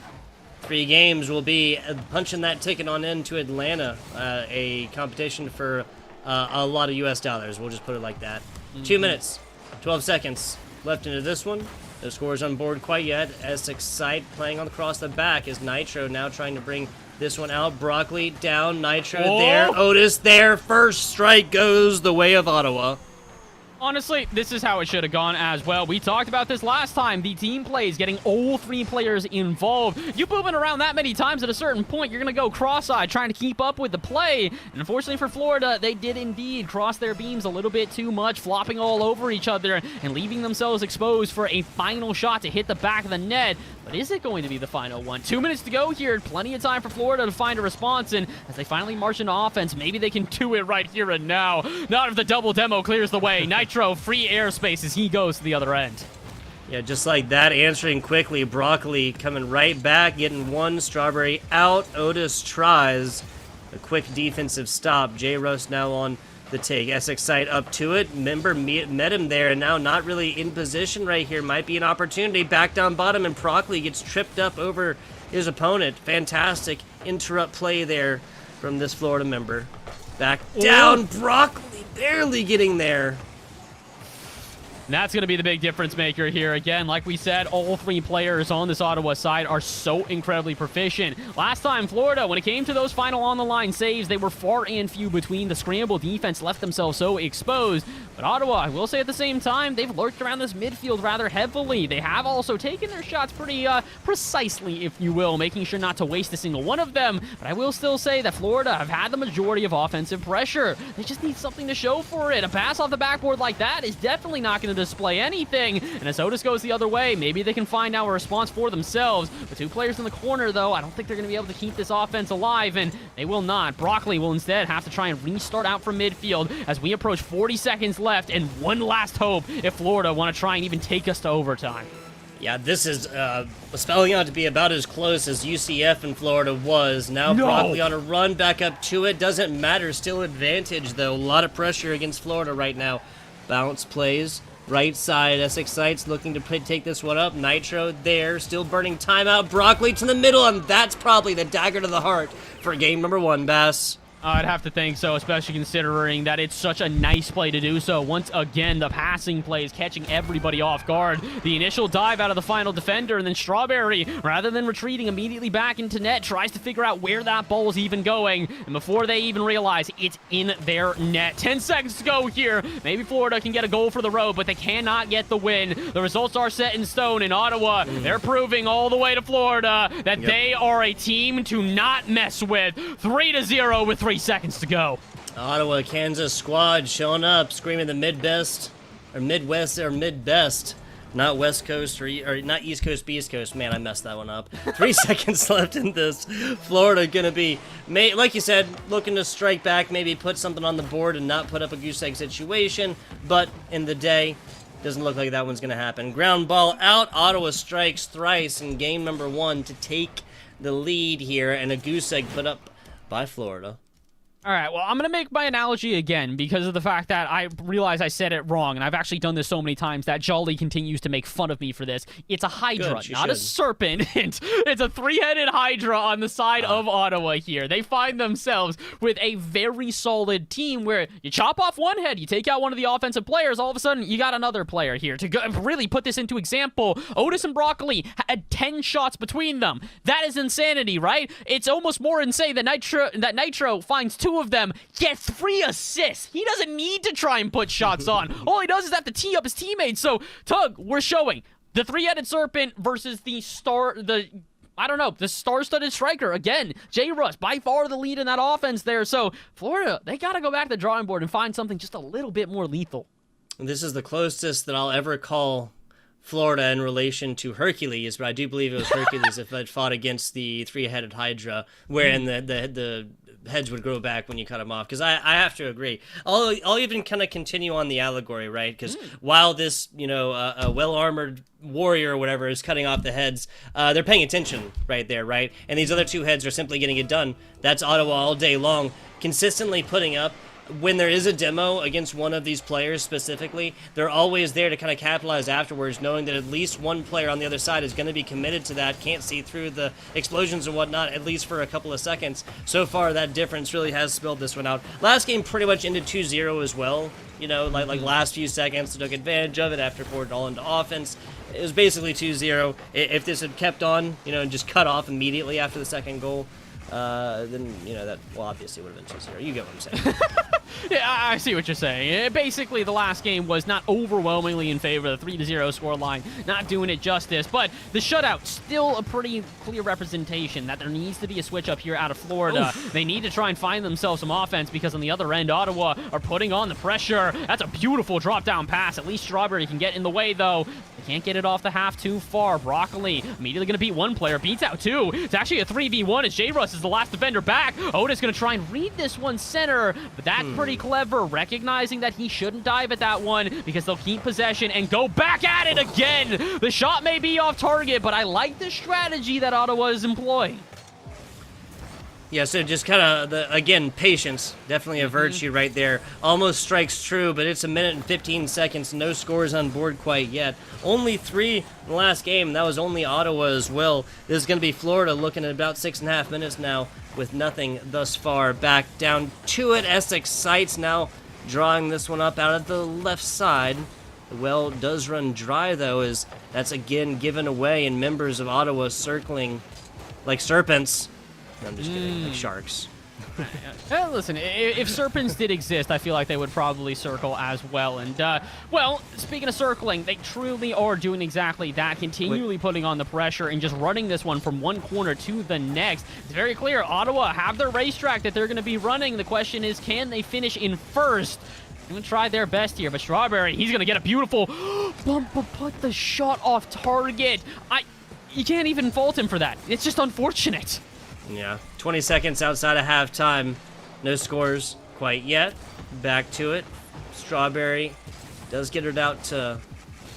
3 games will be punching that ticket on into Atlanta, a competition for a lot of US dollars. We'll just put it like that. 2 minutes, 12 seconds left into this one. No scores on board quite yet. CECC playing on across the back is Nitro now trying to bring this one out. Broccoli down, Nitro there, Otis there. First strike goes the way of Ottawa. Honestly, this is how it should have gone as well. We talked about this last time. The team plays, getting all 3 players involved. You moving around that many times at a certain point, you're going to go cross-eyed trying to keep up with the play. And unfortunately for Florida, they did indeed cross their beams a little bit too much, flopping all over each other and leaving themselves exposed for a final shot to hit the back of the net. But is it going to be the final one? 2 minutes to go here. Plenty of time for Florida to find a response. And as they finally march into offense, maybe they can do it right here and now. Not if the double demo clears the way. Nitro, free airspace as he goes to the other end. Yeah, just like that, answering quickly. Broccoli coming right back, getting one. Strawberry out. Otis tries a quick defensive stop. J. Russ now on the take. CECC up to it. Member met him there, and now not really in position right here. Might be an opportunity. Back down bottom, and Broccoli gets tripped up over his opponent. Fantastic interrupt play there from this Florida member. Back down. Broccoli barely getting there. And that's going to be the big difference maker here. Again, like we said, all 3 players on this Ottawa side are so incredibly proficient. Last time, Florida, when it came to those final on-the-line saves, they were far and few between. The scramble defense left themselves so exposed. But Ottawa, I will say at the same time, they've lurked around this midfield rather heavily. They have also taken their shots pretty precisely, if you will, making sure not to waste a single one of them. But I will still say that Florida have had the majority of offensive pressure. They just need something to show for it. A pass off the backboard like that is definitely not going to display anything. And as Otis goes the other way, maybe they can find now a response for themselves. With 2 players in the corner, though, I don't think they're going to be able to keep this offense alive, and they will not. Broccoli will instead have to try and restart out from midfield as we approach 40 seconds left and one last hope if Florida want to try and even take us to overtime. Yeah, this is spelling out to be about as close as UCF in Florida was. Now Broccoli on a run back up to it. Doesn't matter. Still advantage, though. A lot of pressure against Florida right now. Bounce plays. Right side, CECC's looking to take this one up. Nitro there, still burning timeout. Broccoli to the middle, and that's probably the dagger to the heart for game number 1, Bass. I'd have to think so, especially considering that it's such a nice play to do so. Once again, the passing play is catching everybody off guard. The initial dive out of the final defender, and then Strawberry, rather than retreating immediately back into net, tries to figure out where that ball is even going. And before they even realize, it's in their net. 10 seconds to go here. Maybe Florida can get a goal for the road, but they cannot get the win. The results are set in stone in Ottawa. They're proving all the way to Florida that they are a team to not mess with. 3-0 with 3 seconds to go. Ottawa, Kansas squad showing up, screaming the mid-best, or Midwest, or mid-best. Not West Coast, or not East Coast, East Coast. Man, I messed that one up. 3 seconds left in this. Florida going to be, like you said, looking to strike back, maybe put something on the board and not put up a goose egg situation. But in the day, doesn't look like that one's going to happen. Ground ball out. Ottawa strikes thrice in game number 1 to take the lead here, and a goose egg put up by Florida. All right, well, I'm going to make my analogy again because of the fact that I realize I said it wrong, and I've actually done this so many times that Jolly continues to make fun of me for this. It's a hydra, not a serpent. It's a 3-headed hydra on the side of Ottawa here. They find themselves with a very solid team where you chop off one head, you take out one of the offensive players, all of a sudden you got another player here. To really put this into example, Otis and Broccoli had 10 shots between them. That is insanity, right? It's almost more insane that Nitro finds 2 of them, gets 3 assists. He doesn't need to try and put shots on. All he does is have to tee up his teammates. So, Tug, we're showing the 3-headed serpent versus the star-studded striker. Again, J. Russ, by far the lead in that offense there. So, Florida, they got to go back to the drawing board and find something just a little bit more lethal. This is the closest that I'll ever call Florida in relation to Hercules, but I do believe it was Hercules if it fought against the 3-headed Hydra, wherein the heads would grow back when you cut them off. Because I have to agree. I'll even kind of continue on the allegory, right? Because while this, a well-armored warrior or whatever is cutting off the heads, they're paying attention right there, right? And these other 2 heads are simply getting it done. That's Ottawa all day long, consistently putting up. When there is a demo against one of these players specifically, they're always there to kind of capitalize afterwards, knowing that at least one player on the other side is going to be committed to that, can't see through the explosions and whatnot, at least for a couple of seconds. So far, that difference really has spelled this one out. Last game pretty much ended 2-0 as well. you know, like last few seconds, took advantage of it after poured it all into offense. It was basically 2-0. If this had kept on, you know, and just cut off immediately after the second goal, then, you know, that, well, obviously would have been 2-0. You get what I'm saying. Yeah, I see what you're saying. Basically, the last game was not overwhelmingly in favor of the 3-0 scoreline, not doing it justice, but the shutout, still a pretty clear representation that there needs to be a switch up here out of Florida. Oof. They need to try and find themselves some offense because on the other end, Ottawa are putting on the pressure. That's a beautiful drop-down pass. At least Strawberry can get in the way, though. They can't get it off the half too far. Broccoli immediately going to beat one player, beats out two. It's actually a 3v1 as J-Russ is the last defender back. Otis going to try and read this one center, but that's pretty clever, recognizing that he shouldn't dive at that one because they'll keep possession and go back at it again. The shot may be off target, but I like the strategy that Ottawa is employing. Yeah, so just kind of, again, patience. Definitely a virtue right there. Almost strikes true, but it's 1 minute and 15 seconds. No scores on board quite yet. Only 3 in the last game, and that was only Ottawa as well. This is going to be Florida looking at about 6.5 minutes now with nothing thus far. Back down to it. Essex Sights now drawing this one up out of the left side. The well does run dry, though, as that's again given away, and members of Ottawa circling like serpents. No, I'm just kidding, like sharks. Listen, if serpents did exist, I feel like they would probably circle as well. And, well, speaking of circling, they truly are doing exactly that, continually putting on the pressure and just running this one from one corner to the next. It's very clear, Ottawa have their racetrack that they're going to be running. The question is, can they finish in first? They're going to try their best here, but Strawberry, he's going to get a beautiful bump, but put the shot off target. You can't even fault him for that. It's just unfortunate. Yeah, 20 seconds outside of halftime. No scores quite yet. Back to it. Strawberry does get it out to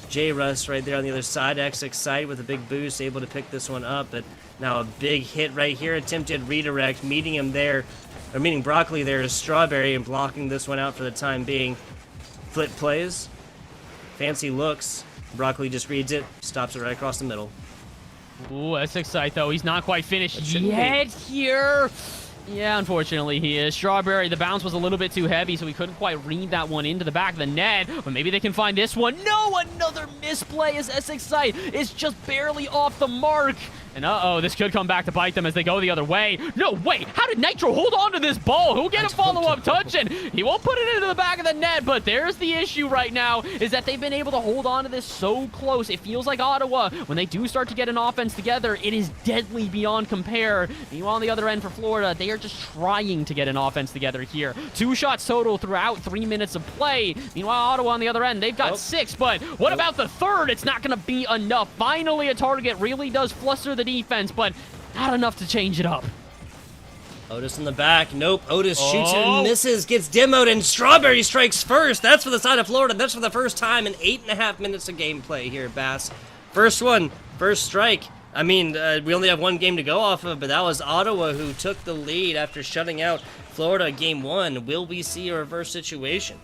J-Russ right there on the other side. Essex Sight with a big boost, able to pick this one up. But now a big hit right here. Attempted redirect, meeting him there, or meeting Broccoli there is Strawberry and blocking this one out for the time being. Flip plays. Fancy looks. Broccoli just reads it, stops it right across the middle. Ooh, Essex Sight, though. He's not quite finished yet here. Yeah, unfortunately he is. Strawberry, the bounce was a little bit too heavy, so he couldn't quite read that one into the back of the net. But maybe they can find this one. No, another misplay as Essex Sight is just barely off the mark. And uh-oh, this could come back to bite them as they go the other way. No, wait, how did Nitro hold on to this ball? He'll get a follow-up touch, and he won't put it into the back of the net, but there's the issue right now, is that they've been able to hold on to this so close. It feels like Ottawa, when they do start to get an offense together, it is deadly beyond compare. Meanwhile, on the other end for Florida, they are just trying to get an offense together here. 2 shots total throughout 3 minutes of play. Meanwhile, Ottawa on the other end, they've got 6, but what about the third? It's not going to be enough. Finally, a target really does fluster the defense, but not enough to change it up. Otis in the back. Nope. Otis shoots it and misses, gets demoed, and Strawberry strikes first. That's for the side of Florida. That's for the first time in 8.5 minutes of gameplay here, Bass. First one, first strike. I mean, we only have one game to go off of, but that was Ottawa who took the lead after shutting out Florida game 1. Will we see a reverse situation?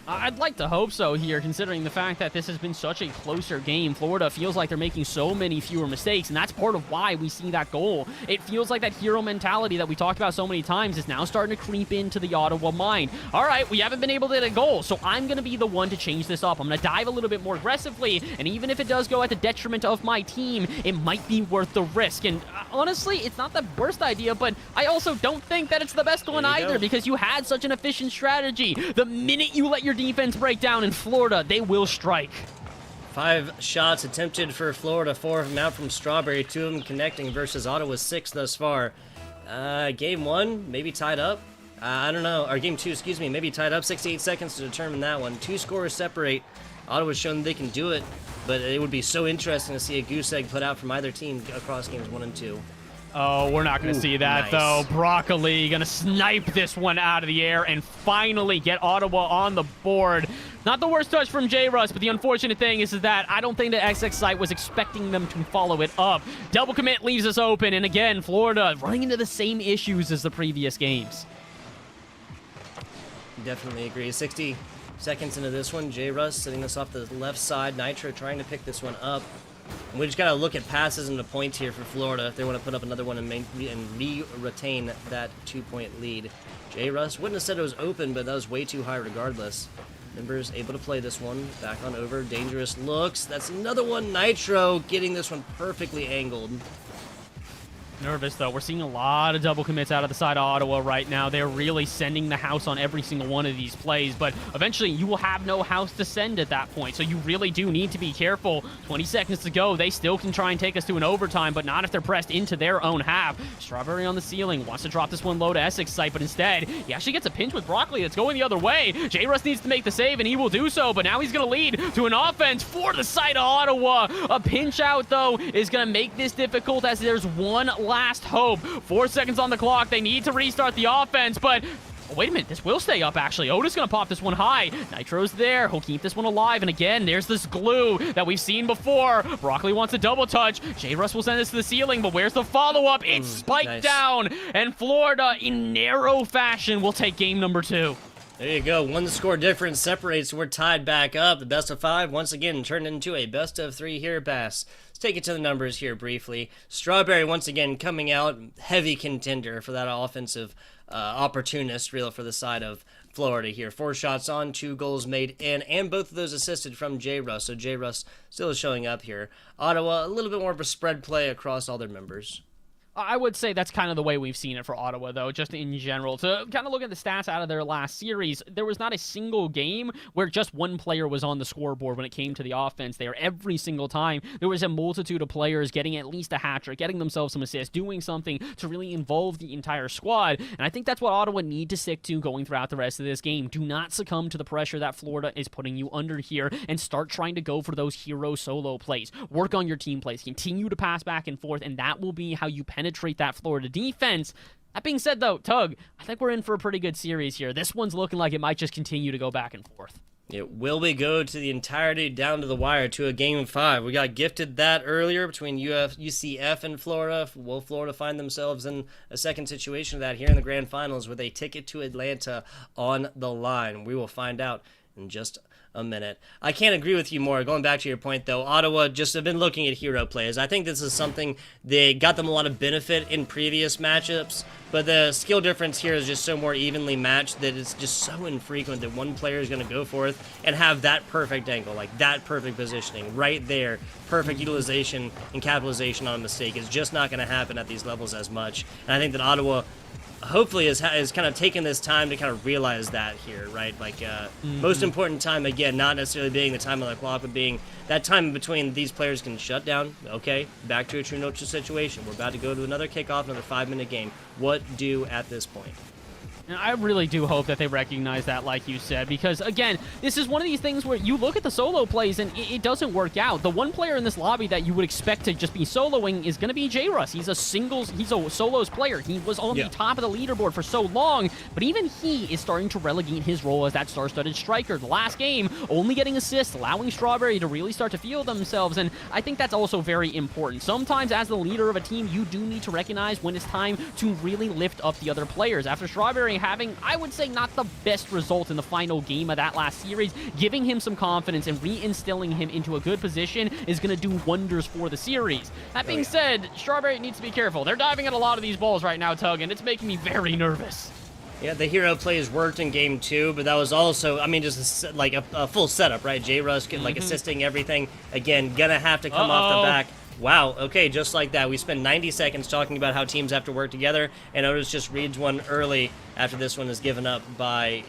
I'd like to hope so here, considering the fact that this has been such a closer game. Florida feels like they're making so many fewer mistakes, and that's part of why we see that goal. It feels like that hero mentality that we talked about so many times is now starting to creep into the Ottawa mind. All right, we haven't been able to get a goal, so I'm going to be the one to change this up. I'm going to dive a little bit more aggressively, and even if it does go at the detriment of my team, it might be worth the risk. And honestly, it's not the worst idea, but I also don't think that it's the best one either, because you had such an efficient strategy. The minute you let your defense break down in Florida, they will strike. 5 shots attempted for Florida, 4 of them out from Strawberry, 2 of them connecting versus Ottawa's 6 thus far. Game 1, maybe tied up. I don't know. Or game 2, excuse me, maybe tied up. 68 seconds to determine that one. 2 scores separate. Ottawa's shown they can do it, but it would be so interesting to see a goose egg put out from either team across games 1 and 2. Oh, we're not going to see that, though. Broccoli going to snipe this one out of the air and finally get Ottawa on the board. Not the worst touch from J-Russ, but the unfortunate thing is that I don't think the Essex Sight was expecting them to follow it up. Double commit leaves us open, and again, Florida running into the same issues as the previous games. Definitely agree. 60 seconds into this one, J-Russ setting this off the left side. Nitro trying to pick this one up. And we just got to look at passes and the points here for Florida if they want to put up another one and retain that 2-point lead. J-Russ wouldn't have said it was open, but that was way too high regardless. Members able to play this one. Back on over. Dangerous looks. That's another one. Nitro getting this one perfectly angled. Nervous, though. We're seeing a lot of double commits out of the side of Ottawa right now. They're really sending the house on every single one of these plays, but eventually you will have no house to send at that point, so you really do need to be careful. 20 seconds to go. They still can try and take us to an overtime, but not if they're pressed into their own half. Strawberry on the ceiling wants to drop this one low to Essex site, but instead, he actually gets a pinch with Broccoli that's going the other way. J-Russ needs to make the save, and he will do so, but now he's going to lead to an offense for the side of Ottawa. A pinch out, though, is going to make this difficult as there's one last hope. 4 seconds on the clock. They need to restart the offense, but oh, wait a minute. This will stay up, actually. Otis going to pop this one high. Nitro's there. He'll keep this one alive. And again, there's this glue that we've seen before. Broccoli wants a double touch. J-Russ will send this to the ceiling, but where's the follow-up? It's spiked nice. down. And Florida, in narrow fashion, will take game number 2. There you go. One score difference separates. We're tied back up. The best of 5 once again turned into a best of 3 here pass. Let's take it to the numbers here briefly. Strawberry once again coming out heavy contender for that offensive opportunist reel for the side of Florida here. 4 shots on, 2 goals made in, and both of those assisted from J-Russ. So J-Russ still is showing up here. Ottawa, a little bit more of a spread play across all their members. I would say that's kind of the way we've seen it for Ottawa, though, just in general. To kind of look at the stats out of their last series, there was not a single game where just one player was on the scoreboard when it came to the offense there. Every single time, there was a multitude of players getting at least a hat trick, getting themselves some assists, doing something to really involve the entire squad. And I think that's what Ottawa need to stick to going throughout the rest of this game. Do not succumb to the pressure that Florida is putting you under here and start trying to go for those hero solo plays. Work on your team plays. Continue to pass back and forth, and that will be how you penetrate that Florida defense. That being said, though, Tug, I think we're in for a pretty good series here. This one's looking like it might just continue to go back and forth. Will we go to the entirety down to the wire to a game 5? We got gifted that earlier between UCF and Florida. Will Florida find themselves in a second situation of that here in the grand finals with a ticket to Atlanta on the line? We will find out in just a minute. I can't agree with you more. Going back to your point, though, Ottawa just have been looking at hero plays. I think this is something they got them a lot of benefit in previous matchups, but the skill difference here is just so more evenly matched that it's just so infrequent that one player is going to go forth and have that perfect angle, like that perfect positioning right there. Perfect utilization and capitalization on a mistake is just not going to happen at these levels as much. And I think that Ottawa hopefully is kind of taking this time to kind of realize that here, right? Like, most important time, again, not necessarily being the time on the clock, but being that time in between these players can shut down. Okay, back to a true neutral situation. We're about to go to another kickoff, another 5-minute game. What do at this point? And I really do hope that they recognize that, like you said, because, again, this is one of these things where you look at the solo plays and it doesn't work out. The one player in this lobby that you would expect to just be soloing is going to be J-Russ. He's a solos player. He was on the top of the leaderboard for so long, but even he is starting to relegate his role as that star-studded striker. The last game, only getting assists, allowing Strawberry to really start to feel themselves, and I think that's also very important. Sometimes, as the leader of a team, you do need to recognize when it's time to really lift up the other players. After Strawberry having, I would say, not the best result in the final game of that last series, giving him some confidence and reinstilling him into a good position is going to do wonders for the series. That being said, Strawberry needs to be careful. They're diving at a lot of these balls right now, Tug, and it's making me very nervous. Yeah, the hero plays worked in game 2, but that was also, I mean, just like a full setup, right? J-Russ like assisting everything. Again, gonna have to come off the back. Wow, okay, just like that. We spent 90 seconds talking about how teams have to work together, and Otis just reads one early after this one is given up by,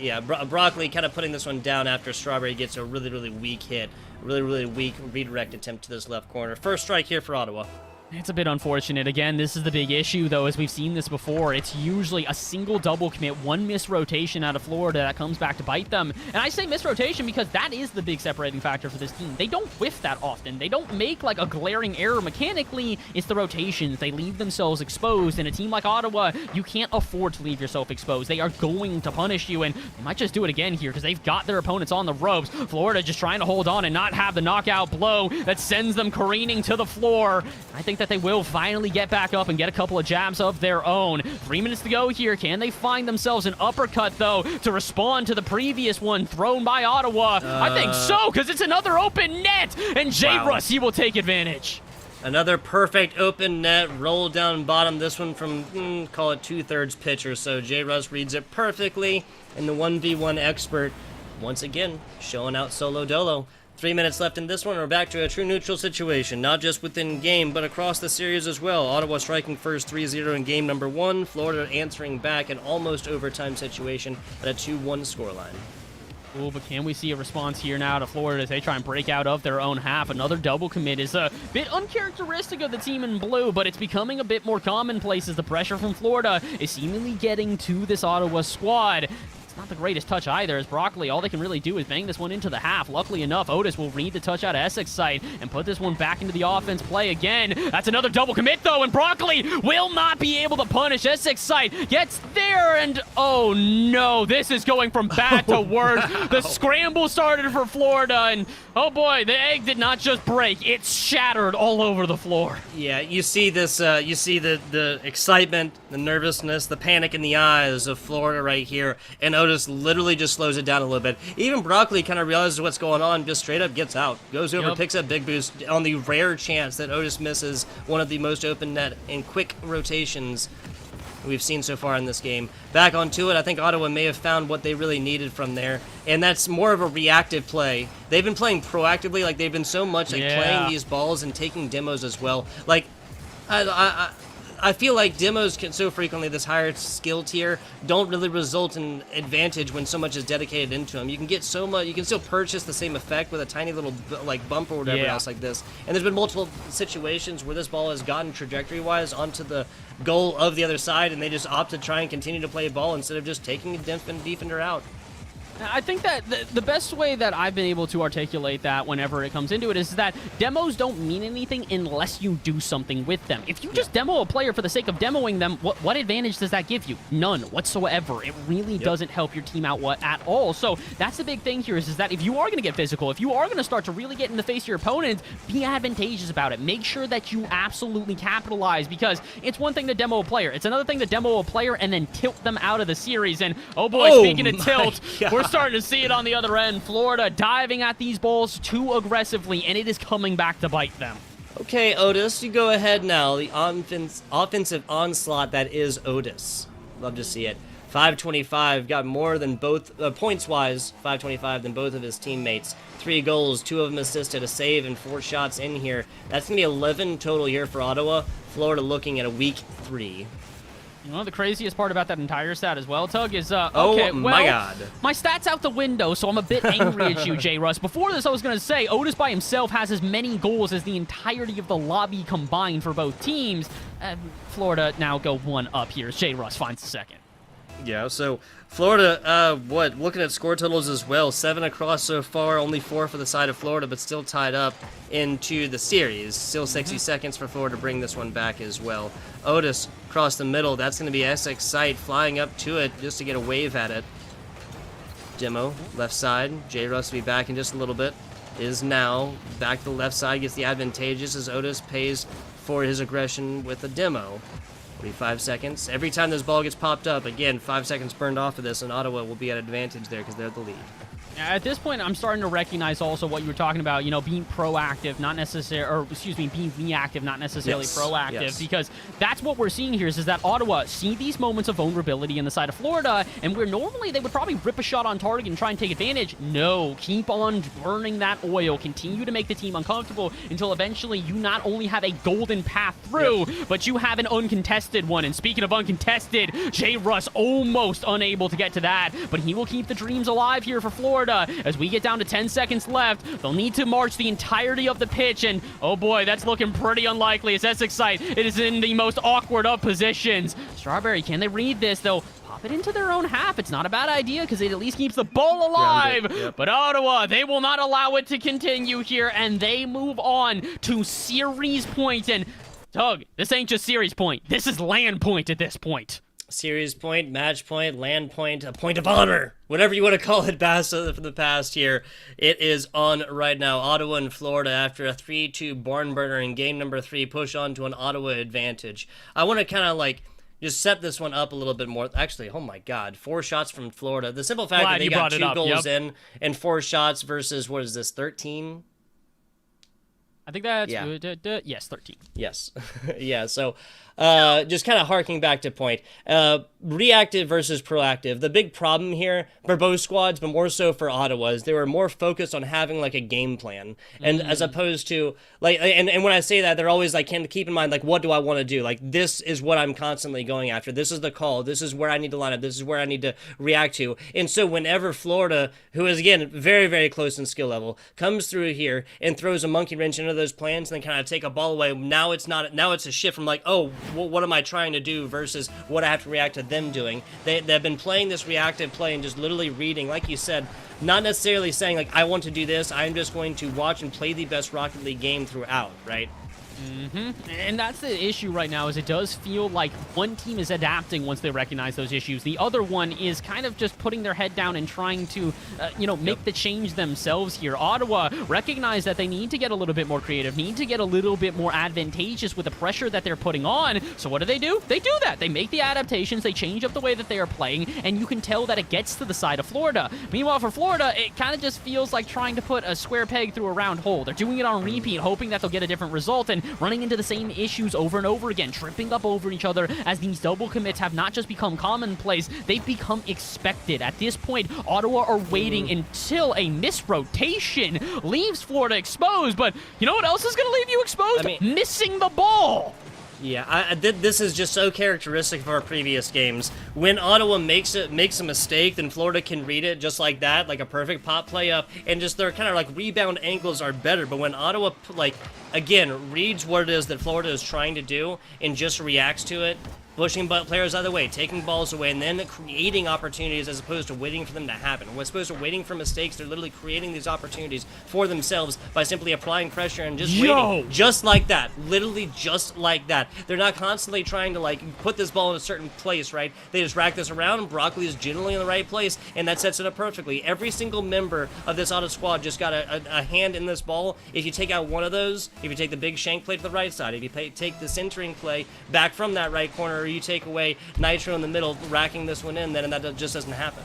Broccoli kind of putting this one down after Strawberry gets a really, really weak hit. Really weak redirect attempt to this left corner. First strike here for Ottawa. It's a bit unfortunate. Again, this is the big issue, though, as we've seen this before. It's usually a single double commit, one misrotation out of Florida that comes back to bite them. And I say misrotation because that is the big separating factor for this team. They don't whiff that often. They don't make, like, a glaring error mechanically. It's the rotations. They leave themselves exposed. And a team like Ottawa, you can't afford to leave yourself exposed. They are going to punish you, and they might just do it again here because they've got their opponents on the ropes. Florida just trying to hold on and not have the knockout blow that sends them careening to the floor. I think that they will finally get back up and get a couple of jabs of their own. 3 minutes to go here. Can they find themselves an uppercut, though, to respond to the previous one thrown by Ottawa? I think so, because it's another open net, and J-Russ, he will take advantage. Another perfect open net, roll down bottom. This one from, call it 2/3 pitch or so. J-Russ reads it perfectly, and the 1v1 expert once again, showing out solo dolo. 3 minutes left in this one. We're back to a true neutral situation, not just within game, but across the series as well. Ottawa striking first 3-0 in game number 1. Florida answering back an almost overtime situation at a 2-1 scoreline. Ooh, but can we see a response here now to Florida as they try and break out of their own half? Another double commit is a bit uncharacteristic of the team in blue, but it's becoming a bit more commonplace as the pressure from Florida is seemingly getting to this Ottawa squad. It's not the greatest touch either, as Broccoli, all they can really do is bang this one into the half. Luckily enough, Otis will read the touch out of Essex side and put this one back into the offense play again. That's another double commit, though, and Broccoli will not be able to punish. Essex side gets there, and oh no, this is going from bad to worse. The scramble started for Florida, and oh boy, the egg did not just break, it shattered all over the floor. Yeah, you see this, you see the excitement, the nervousness, the panic in the eyes of Florida right here, and Otis literally just slows it down a little bit. Even Broccoli kind of realizes what's going on, just straight up gets out, goes over, picks up big boost on the rare chance that Otis misses one of the most open net and quick rotations we've seen so far in this game. Back onto it, I think Ottawa may have found what they really needed from there, and that's more of a reactive play. They've been playing proactively, like they've been so much like playing these balls and taking demos as well. Like, I feel like demos can so frequently, this higher skill tier, don't really result in advantage when so much is dedicated into them. You can get so much, you can still purchase the same effect with a tiny little like bump or whatever else like this. And there's been multiple situations where this ball has gotten trajectory-wise onto the goal of the other side, and they just opt to try and continue to play ball instead of just taking a defender out. I think that the best way that I've been able to articulate that whenever it comes into it is that demos don't mean anything unless you do something with them. If you just demo a player for the sake of demoing them, what advantage does that give you? None whatsoever. It really doesn't help your team out at all. So that's the big thing here is that if you are going to get physical, if you are going to start to really get in the face of your opponent, be advantageous about it. Make sure that you absolutely capitalize, because it's one thing to demo a player. It's another thing to demo a player and then tilt them out of the series. And oh boy, speaking of tilt, we're starting to see it on the other end. Florida diving at these balls too aggressively, and it is coming back to bite them. Okay, Otis, you go ahead now. The offensive onslaught that is Otis. Love to see it. 525, got more than both, points-wise, 525 than both of his teammates. 3 goals, 2 of them assisted, a save, and 4 shots in here. That's going to be 11 total here for Ottawa. Florida looking at a week 3. You know, the craziest part about that entire stat as well, Tug, is, okay, my God. My stat's out the window, so I'm a bit angry at you, J. Russ. Before this, I was going to say, Otis by himself has as many goals as the entirety of the lobby combined for both teams. Florida now go 1 up here as J. Russ finds the second. Yeah, so Florida, looking at score totals as well, 7 across so far, only 4 for the side of Florida, but still tied up into the series. Still 60 seconds for Florida to bring this one back as well. Otis across the middle, that's going to be Essex sight, flying up to it just to get a wave at it. Demo, left side, J. Russ will be back in just a little bit, is now back to the left side, gets the advantageous as Otis pays for his aggression with a demo. 45 seconds. Every time this ball gets popped up, again, 5 seconds burned off of this, and Ottawa will be at advantage there because they're the lead. At this point, I'm starting to recognize also what you were talking about, you know, being proactive, not necessarily, or excuse me, being reactive, not necessarily proactive, because that's what we're seeing here is that Ottawa see these moments of vulnerability in the side of Florida, and where normally they would probably rip a shot on target and try and take advantage. No, keep on burning that oil, continue to make the team uncomfortable until eventually you not only have a golden path through, but you have an uncontested one. And speaking of uncontested, J. Russ almost unable to get to that, but he will keep the dreams alive here for Florida. As we get down to 10 seconds left, they'll need to march the entirety of the pitch, and oh boy, that's looking pretty unlikely as Essex side, it is in the most awkward of positions. Strawberry, can they read this? They'll pop it into their own half. It's not a bad idea because it at least keeps the ball alive. But Ottawa, they will not allow it to continue here, and they move on to series point. And Doug, this ain't just series point. This is land point at this point. Series point, match point, land point, a point of honor, whatever you want to call it, Bassa, for the past year. It is on right now. Ottawa and Florida, after a 3-2 barn burner in game number 3, push on to an Ottawa advantage. I want to kind of like just set this one up a little bit more. Actually, oh my God, 4 shots from Florida. The simple fact that they got 2 goals in and 4 shots versus, what is this, 13? I think that's, yes, 13. Yes. Yeah, so just kind of harking back to point. reactive versus proactive. The big problem here for both squads, but more so for Ottawa, is they were more focused on having like a game plan, and as opposed to like, and when I say that, they're always like, can keep in mind like, what do I want to do? Like, this is what I'm constantly going after. This is the call. This is where I need to line up. This is where I need to react to. And so whenever Florida, who is again very, very close in skill level, comes through here and throws a monkey wrench into those plans and then kind of take a ball away, now it's a shift from like, oh, what am I trying to do versus what I have to react to them doing. They've been playing this reactive play and just literally reading, like you said, not necessarily saying like, I want to do this, I'm just going to watch and play the best Rocket League game throughout, right? And that's the issue right now, is it does feel like one team is adapting once they recognize those issues. The other one is kind of just putting their head down and trying to, make the change themselves here. Ottawa recognize that they need to get a little bit more creative, need to get a little bit more advantageous with the pressure that they're putting on. So what do? They do that. They make the adaptations, they change up the way that they are playing, and you can tell that it gets to the side of Florida. Meanwhile, for Florida, it kind of just feels like trying to put a square peg through a round hole. They're doing it on repeat, hoping that they'll get a different result, and running into the same issues over and over again, tripping up over each other as these double commits have not just become commonplace, they've become expected. At this point, Ottawa are waiting until a misrotation leaves Florida exposed, but you know what else is going to leave you exposed? Missing the ball! Yeah, this is just so characteristic of our previous games. When Ottawa makes a mistake, then Florida can read it just like that, like a perfect pop play up, and just their kind of like rebound angles are better. But when Ottawa, like, again, reads what it is that Florida is trying to do and just reacts to it, pushing players out of the way, taking balls away, and then creating opportunities as opposed to waiting for them to happen. As opposed to waiting for mistakes, they're literally creating these opportunities for themselves by simply applying pressure and just waiting. Just like that. Literally just like that. They're not constantly trying to, like, put this ball in a certain place, right? They just rack this around, and Broccoli is generally in the right place, and that sets it up perfectly. Every single member of this auto squad just got a hand in this ball. If you take out one of those, if you take the big shank play to the right side, if you take the centering play back from that right corner, or you take away Nitro in the middle, racking this one in, then that just doesn't happen.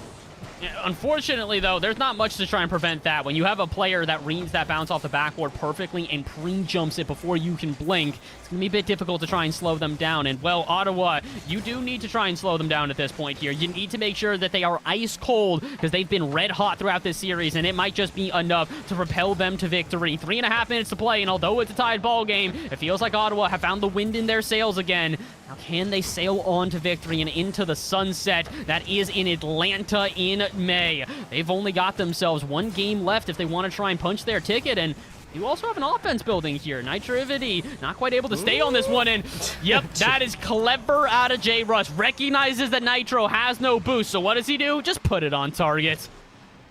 Unfortunately, though, there's not much to try and prevent that. When you have a player that reads that bounce off the backboard perfectly and pre-jumps it before you can blink, it's going to be a bit difficult to try and slow them down. And, well, Ottawa, you do need to try and slow them down at this point here. You need to make sure that they are ice cold, because they've been red hot throughout this series, and it might just be enough to propel them to victory. 3.5 minutes to play, and although it's a tied ball game, it feels like Ottawa have found the wind in their sails again. Now, can they sail on to victory and into the sunset that is in Atlanta in May? They've only got themselves one game left if they want to try and punch their ticket, and you also have an offense building here. Nitrivity not quite able to stay on this one, and yep, that is clever out of J-Russ. Recognizes that Nitro has no boost, so what does he do? Just put it on target.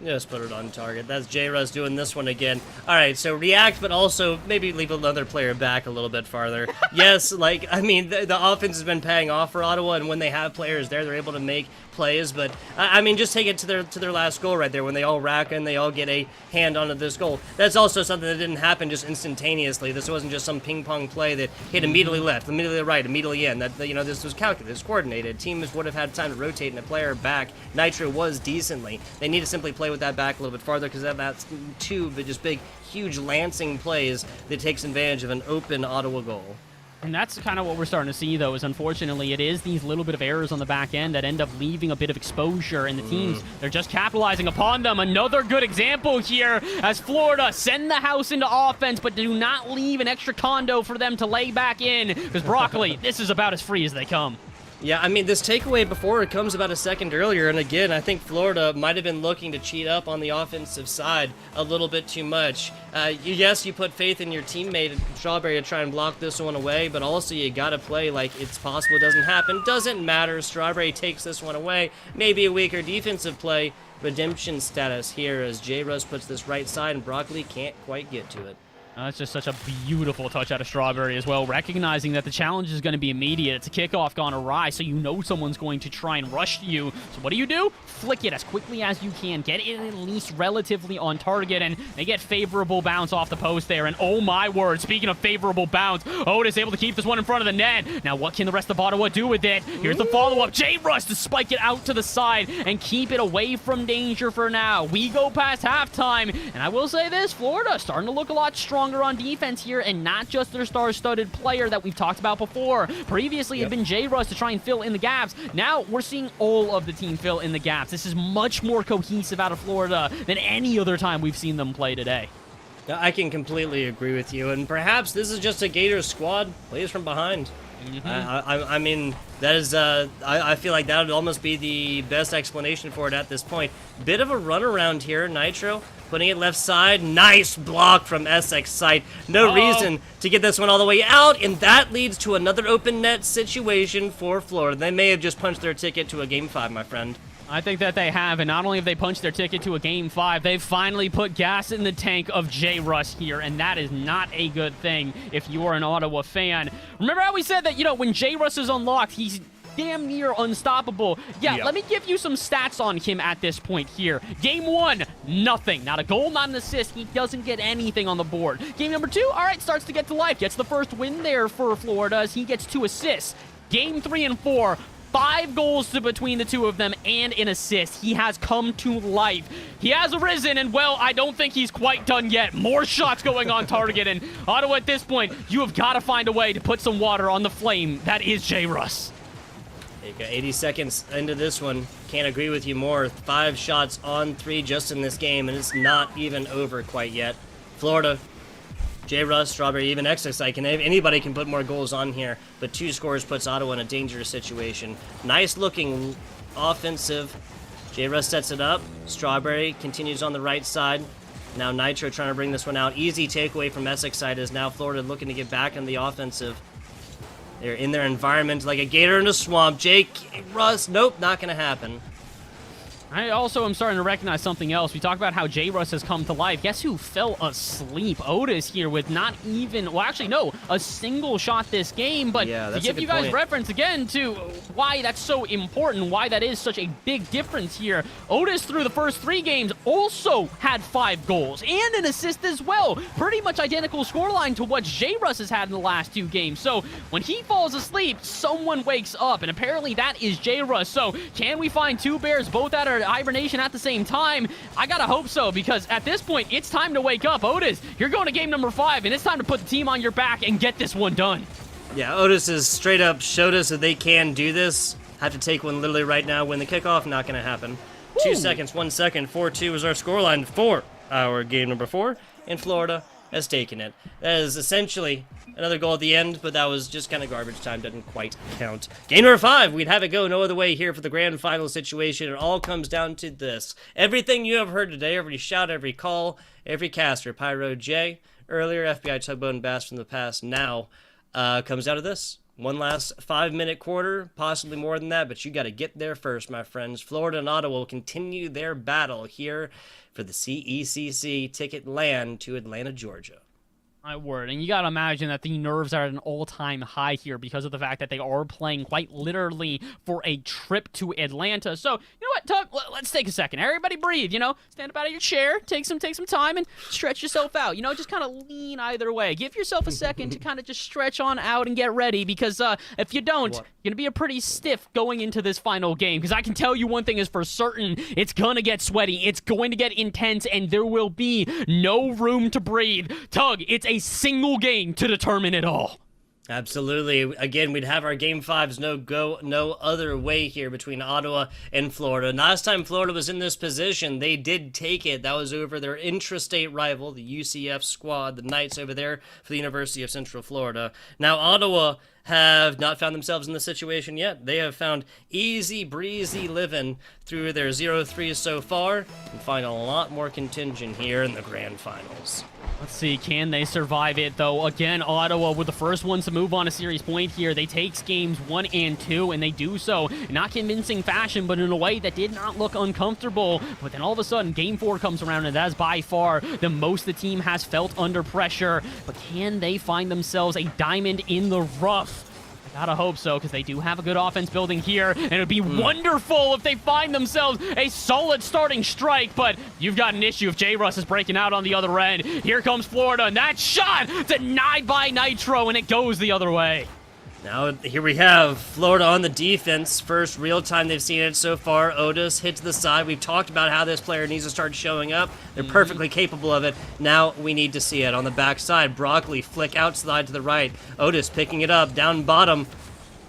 Just put it on target. That's J-Ruz doing this one again. All right, so react, but also maybe leave another player back a little bit farther. Yes, like, I mean, the offense has been paying off for Ottawa, and when they have players there, they're able to make plays. But, I mean, just take it to their last goal right there, when they all rack and they all get a hand onto this goal. That's also something that didn't happen just instantaneously. This wasn't just some ping-pong play that hit immediately left, immediately right, immediately in. That, this was calculated, this was coordinated. Teams would have had time to rotate and a player back. Nitro was decently. They need to simply play with that back a little bit farther, because that's two but just big, huge lancing plays that takes advantage of an open Ottawa goal. And that's kind of what we're starting to see, though, is unfortunately it is these little bit of errors on the back end that end up leaving a bit of exposure, and the teams, they're just capitalizing upon them. Another good example here as Florida send the house into offense, but do not leave an extra condo for them to lay back in, because Broccoli, this is about as free as they come. Yeah, I mean, this takeaway before it comes about a second earlier, and again, I think Florida might have been looking to cheat up on the offensive side a little bit too much. Yes, you put faith in your teammate Strawberry to try and block this one away, but also you gotta play like it's possible it doesn't happen. Doesn't matter, Strawberry takes this one away. Maybe a weaker defensive play. Redemption status here as J-Ruz puts this right side and Broccoli can't quite get to it. That's just such a beautiful touch out of Strawberry as well, recognizing that the challenge is going to be immediate. It's a kickoff gone awry, so you know someone's going to try and rush you. So what do? Flick it as quickly as you can. Get it at least relatively on target, and they get favorable bounce off the post there. And oh my word, speaking of favorable bounce, Otis able to keep this one in front of the net. Now what can the rest of Ottawa do with it? Here's the follow-up. J-Russ to spike it out to the side and keep it away from danger for now. We go past halftime, and I will say this, Florida starting to look a lot stronger stronger on defense here, and not just their star-studded player that we've talked about before. Previously, it had been J-Russ to try and fill in the gaps. Now, we're seeing all of the team fill in the gaps. This is much more cohesive out of Florida than any other time we've seen them play today. I can completely agree with you, and perhaps this is just a Gators squad plays from behind. I mean, that is, I feel like that would almost be the best explanation for it at this point. Bit of a runaround here, Nitro, putting it left side. Nice block from SX site. No reason to get this one all the way out, and that leads to another open net situation for Florida. They may have just punched their ticket to a Game 5, my friend. I think that they have, and not only have they punched their ticket to a Game 5, they've finally put gas in the tank of J-Russ here, and that is not a good thing if you are an Ottawa fan. Remember how we said that, you know, when J-Russ is unlocked, he's damn near unstoppable. Yeah, let me give you some stats on him at this point here. Game 1, nothing. Not a goal, not an assist. He doesn't get anything on the board. Game number 2, all right, starts to get to life. Gets the first win there for Florida as he gets 2 assists. Game 3 and 4, 5 goals between the two of them and an assist. He has come to life. He has arisen, and, well, I don't think he's quite done yet. More shots going on target, and Ottawa at this point, you have got to find a way to put some water on the flame. That is J-Russ. You got 80 seconds into this one. Can't agree with you more. 5 shots on 3 just in this game, and it's not even over quite yet. Florida, J-Russ, Strawberry, even XXI, anybody can put more goals on here, but 2 scores puts Ottawa in a dangerous situation. Nice looking offensive. J-Russ sets it up. Strawberry continues on the right side. Now Nitro trying to bring this one out. Easy takeaway from Essex side is now Florida looking to get back in the offensive. They're in their environment like a gator in a swamp. J-Russ, nope, not going to happen. I also am starting to recognize something else. We talked about how J-Russ has come to life. Guess who fell asleep? Otis here with not even, well, actually, no, a single shot this game. But to give you guys reference again to why that's so important, why that is such a big difference here, Otis through the first 3 games also had 5 goals and an assist as well. Pretty much identical scoreline to what J-Russ has had in the last 2 games. So when he falls asleep, someone wakes up, and apparently that is J-Russ. So can we find 2 Bears both at our hibernation at the same time? I gotta hope so, because at this point, it's time to wake up. Otis, you're going to game number 5, and it's time to put the team on your back and get this one done. Yeah, Otis has straight up showed us that they can do this. Have to take one literally right now. Win the kickoff, not going to happen. 2 seconds, 1 second, 4-2 is our scoreline for our game number 4, and Florida has taken it. That is essentially another goal at the end, but that was just kind of garbage time. Doesn't quite count. Game number 5, we'd have it go no other way here for the grand final situation. It all comes down to this. Everything you have heard today, every shout, every call, every caster, Pyro J, earlier, FBI Tugboat and Bass from the past, now comes out of this. One last 5-minute quarter, possibly more than that, but you got to get there first, my friends. Florida and Ottawa will continue their battle here for the CECC ticket land to Atlanta, Georgia. My word. And you got to imagine that the nerves are at an all-time high here because of the fact that they are playing quite literally for a trip to Atlanta. So, you know what, Tug? Let's take a second. Everybody breathe, you know? Stand up out of your chair, take some time, and stretch yourself out. You know, just kind of lean either way. Give yourself a second to kind of just stretch on out and get ready, because if you don't, you're going to be a pretty stiff going into this final game, because I can tell you one thing is for certain. It's going to get sweaty. It's going to get intense, and there will be no room to breathe. Tug, it's a single game to determine it all. Absolutely. Again, we'd have our Game 5s no other way here between Ottawa and Florida. Last time Florida was in this position, they did take it. That was over their intrastate rival, the UCF squad, the Knights over there for the University of Central Florida. Now, Ottawa have not found themselves in this situation yet. They have found easy breezy living through their 0-3 so far, and find a lot more contingent here in the grand finals. Let's see, can they survive it, though? Again, Ottawa were the first ones to move on a series point here. They take games 1 and 2, and they do so in not convincing fashion, but in a way that did not look uncomfortable. But then all of a sudden, Game 4 comes around, and that's by far the most the team has felt under pressure. But can they find themselves a diamond in the rough? I gotta hope so, because they do have a good offense building here, and it would be wonderful if they find themselves a solid starting strike, but you've got an issue if J-Russ is breaking out on the other end. Here comes Florida, and that shot denied by Nitro, and it goes the other way. Now, here we have Florida on the defense. First real time they've seen it so far. Otis hit to the side. We've talked about how this player needs to start showing up. They're perfectly capable of it. Now we need to see it. On the backside, Broccoli flick outside to the right. Otis picking it up, down bottom.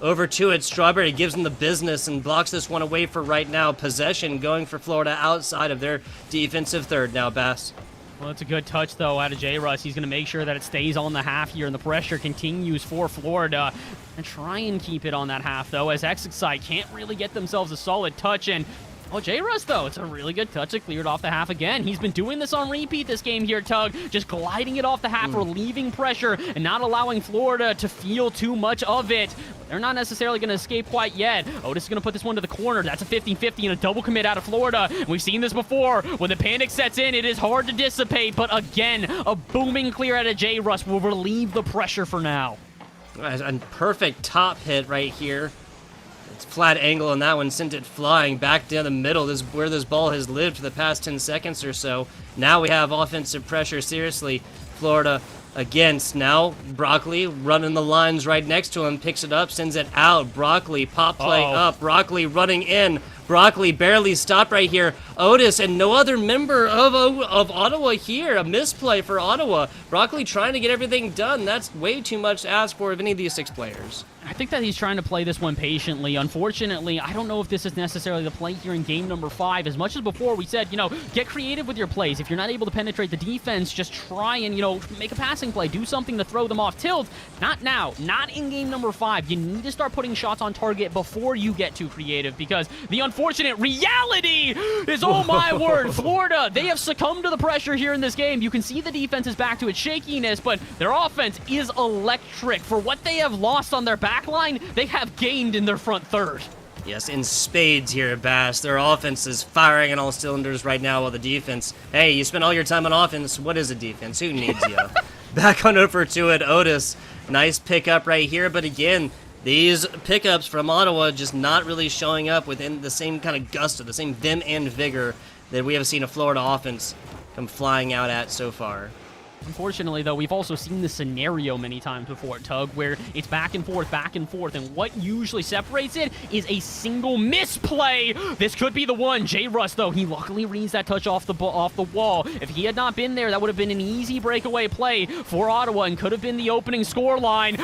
Over to it. Strawberry gives him the business and blocks this one away for right now. Possession going for Florida outside of their defensive third now, Bass. Well, it's a good touch, though, out of J-Russ. He's going to make sure that it stays on the half here, and the pressure continues for Florida. And try and keep it on that half, though, as XXI can't really get themselves a solid touch. And, oh, J-Russ, though, it's a really good touch that cleared off the half again. He's been doing this on repeat this game here, Tug. Just gliding it off the half, relieving pressure, and not allowing Florida to feel too much of it. They're not necessarily going to escape quite yet. Otis is going to put this one to the corner. That's a 50-50 and a double commit out of Florida. We've seen this before. When the panic sets in, it is hard to dissipate. But again, a booming clear out of J-Russ will relieve the pressure for now. A perfect top hit right here. It's flat angle on that one, sent it flying back down the middle. This is where this ball has lived for the past 10 seconds or so. Now we have offensive pressure, seriously. Florida against now. Broccoli running the lines right next to him, picks it up, sends it out. Broccoli, pop play up. Broccoli running in. Broccoli barely stopped right here. Otis and no other member of Ottawa here. A misplay for Ottawa. Broccoli trying to get everything done. That's way too much to ask for of any of these 6 players. I think that he's trying to play this one patiently. Unfortunately, I don't know if this is necessarily the play here in game number 5. As much as before we said, get creative with your plays. If you're not able to penetrate the defense, just try and, make a passing play. Do something to throw them off tilt. Not now. Not in game number 5. You need to start putting shots on target before you get too creative, because the unfortunate reality is, oh my word, Florida, they have succumbed to the pressure here in this game. You can see the defense is back to its shakiness, but their offense is electric. For what they have lost on their back line, they have gained in their front third. Yes, in spades here at Bass. Their offense is firing on all cylinders right now, while the defense, hey, you spend all your time on offense, what is a defense? Who needs you? Back on over to it, Otis. Nice pickup right here, but again, these pickups from Ottawa just not really showing up within the same kind of gusto, the same vim and vigor that we have seen a Florida offense come flying out at so far. Unfortunately, though, we've also seen this scenario many times before, Tug, where it's back and forth, and what usually separates it is a single misplay. This could be the one. J-Russ, though, he luckily reads that touch off the wall. If he had not been there, that would have been an easy breakaway play for Ottawa and could have been the opening scoreline.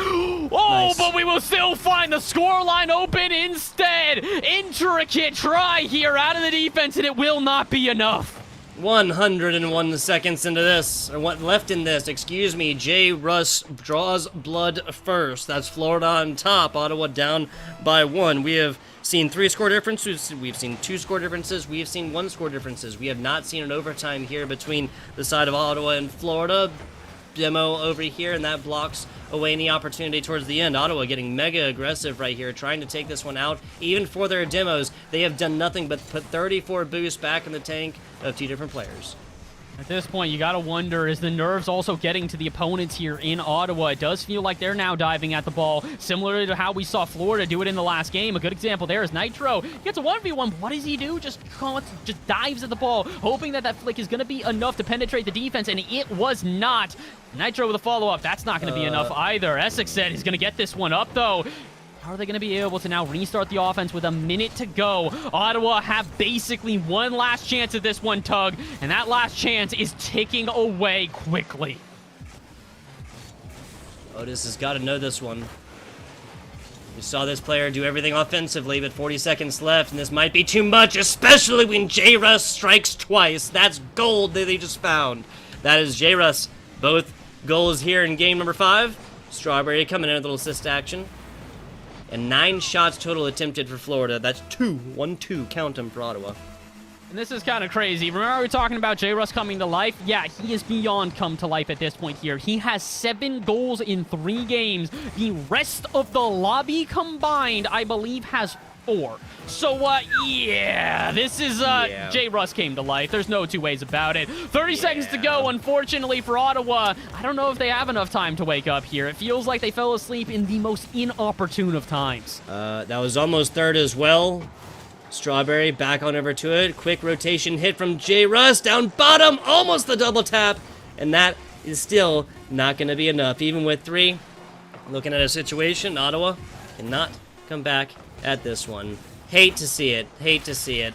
Nice. But we will still find the scoreline open instead. Intricate try here out of the defense, and it will not be enough. 101 seconds into this, or what left in this, excuse me. J-Russ draws blood first. That's Florida on top, Ottawa down by 1. We have seen 3 score differences, we've seen 2 score differences, we have seen 1 score differences. We have not seen an overtime here between the side of Ottawa and Florida. Demo over here, and that blocks away any opportunity towards the end. Ottawa getting mega aggressive right here, trying to take this one out. Even for their demos, they have done nothing but put 34 boosts back in the tank of 2 different players. At this point, you gotta wonder, is the nerves also getting to the opponents here in Ottawa? It does feel like they're now diving at the ball, similar to how we saw Florida do it in the last game. A good example there is Nitro. He gets a 1v1. What does he do? Just dives at the ball, hoping that flick is gonna be enough to penetrate the defense, and it was not. Nitro with a follow-up. That's not gonna be enough either. Essex said he's gonna get this one up, though. How are they going to be able to now restart the offense with a minute to go? Ottawa have basically one last chance at this one, Tug, and that last chance is ticking away quickly. Otis has got to know this one. We saw this player do everything offensively, but 40 seconds left, and this might be too much, especially when J-Russ strikes twice. That's gold that they just found. That is J-Russ. Both goals here in game number 5. Strawberry coming in a little assist action. And 9 shots total attempted for Florida. That's 1-2, count them for Ottawa. And this is kind of crazy. Remember we were talking about J-Russ coming to life? Yeah, he is beyond come to life at this point here. He has 7 goals in 3 games. The rest of the lobby combined, I believe, has 4. So, yeah, this is, J-Russ came to life. There's no 2 ways about it. 30 seconds to go, unfortunately, for Ottawa. I don't know if they have enough time to wake up here. It feels like they fell asleep in the most inopportune of times. That was almost third as well. Strawberry back on over to it. Quick rotation hit from J-Russ. Down bottom, almost the double tap. And that is still not going to be enough. Even with 3, Looking at a situation, Ottawa cannot come back at this one. Hate to see it. Hate to see it.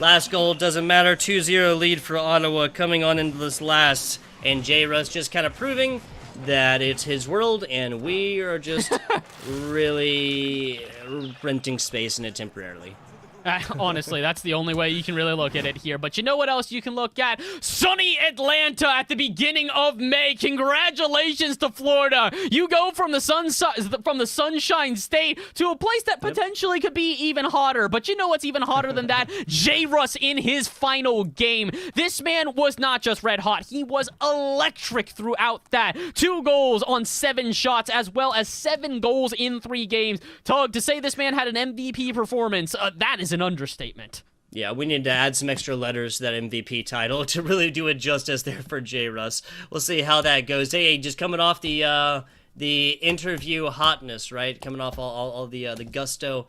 Last goal doesn't matter. 2-0 lead for Ottawa coming on into this last. And J. Russ just kind of proving that it's his world and we are just really renting space in it temporarily. Honestly, that's the only way you can really look at it here. But you know what else you can look at? Sunny Atlanta at the beginning of May. Congratulations to Florida. You go from the Sunshine State to a place that potentially could be even hotter. But you know what's even hotter than that? J. Russ in his final game. This man was not just red hot. He was electric throughout that. 2 goals on 7 shots, as well as 7 goals in 3 games. Tug, to say this man had an MVP performance, that is an understatement. Yeah, we need to add some extra letters to that MVP title to really do it justice there for J. Russ. We'll see how that goes. Hey, just coming off the interview hotness, right? Coming off all the gusto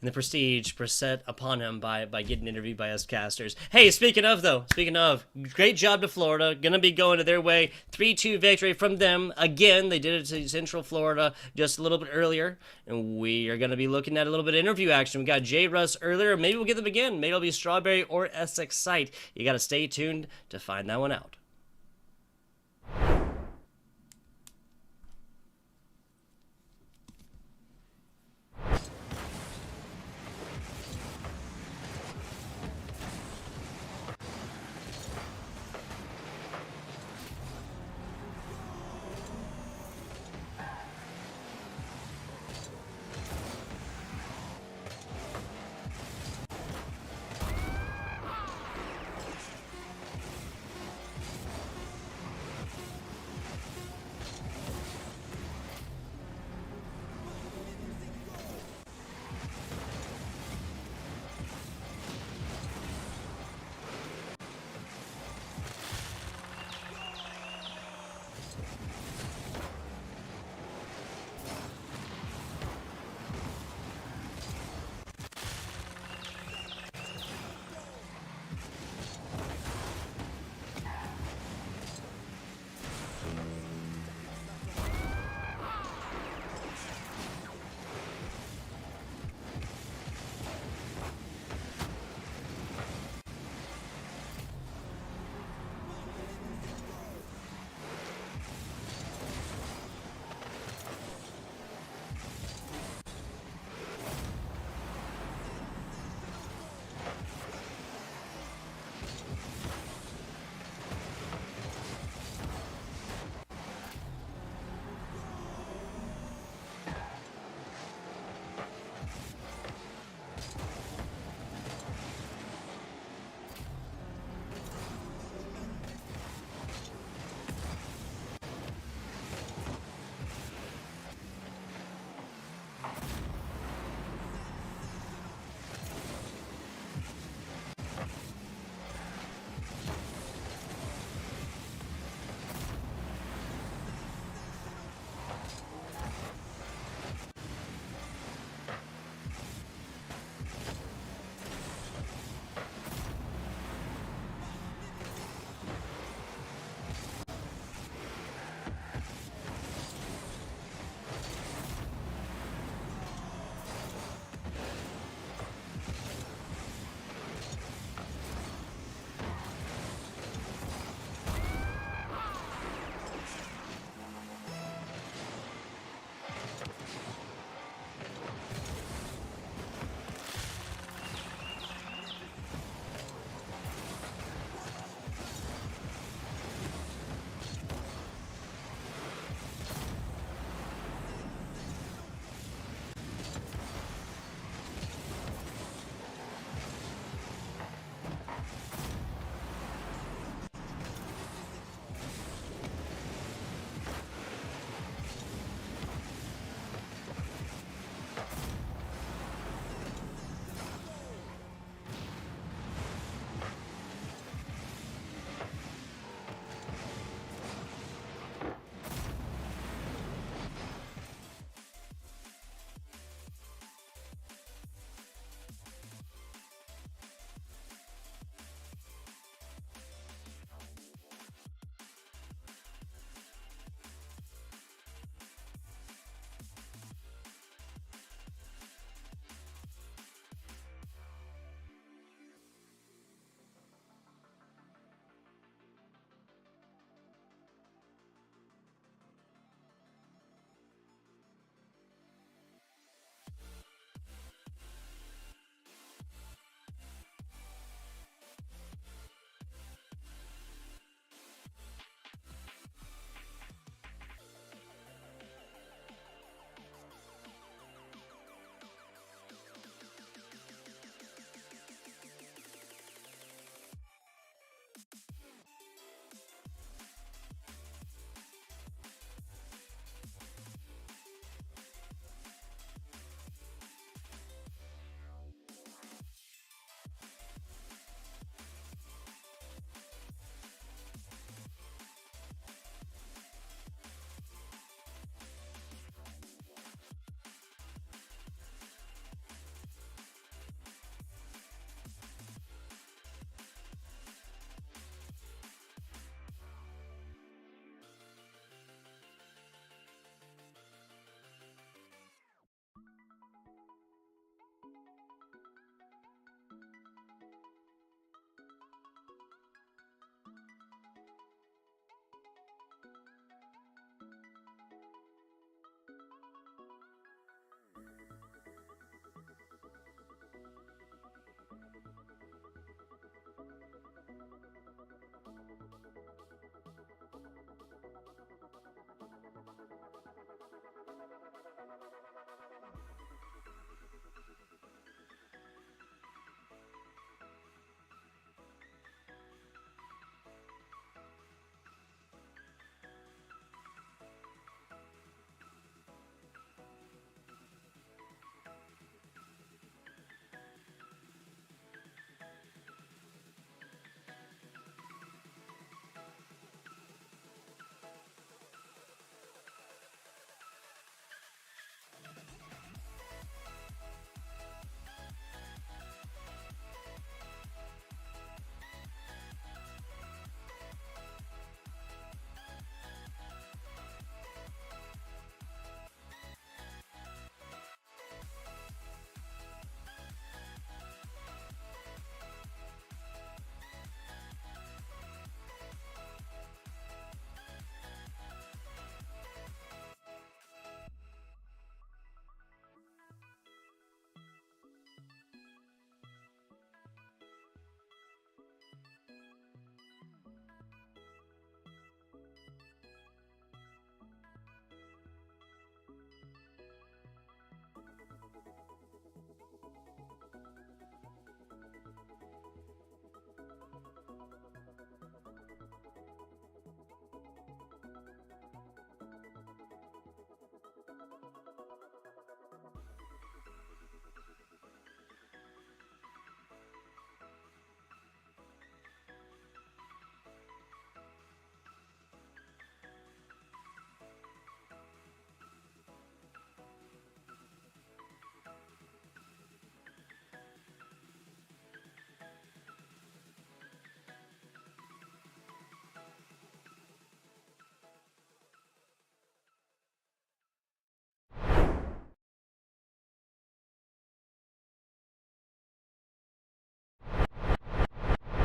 and the prestige set upon him by getting interviewed by us casters. Hey, speaking of, great job to Florida. Gonna be going to their way. 3-2 victory from them. Again, they did it to Central Florida just a little bit earlier. And we are gonna be looking at a little bit of interview action. We got J. Russ earlier. Maybe we'll get them again. Maybe it'll be Strawberry or Essex site. You gotta stay tuned to find that one out.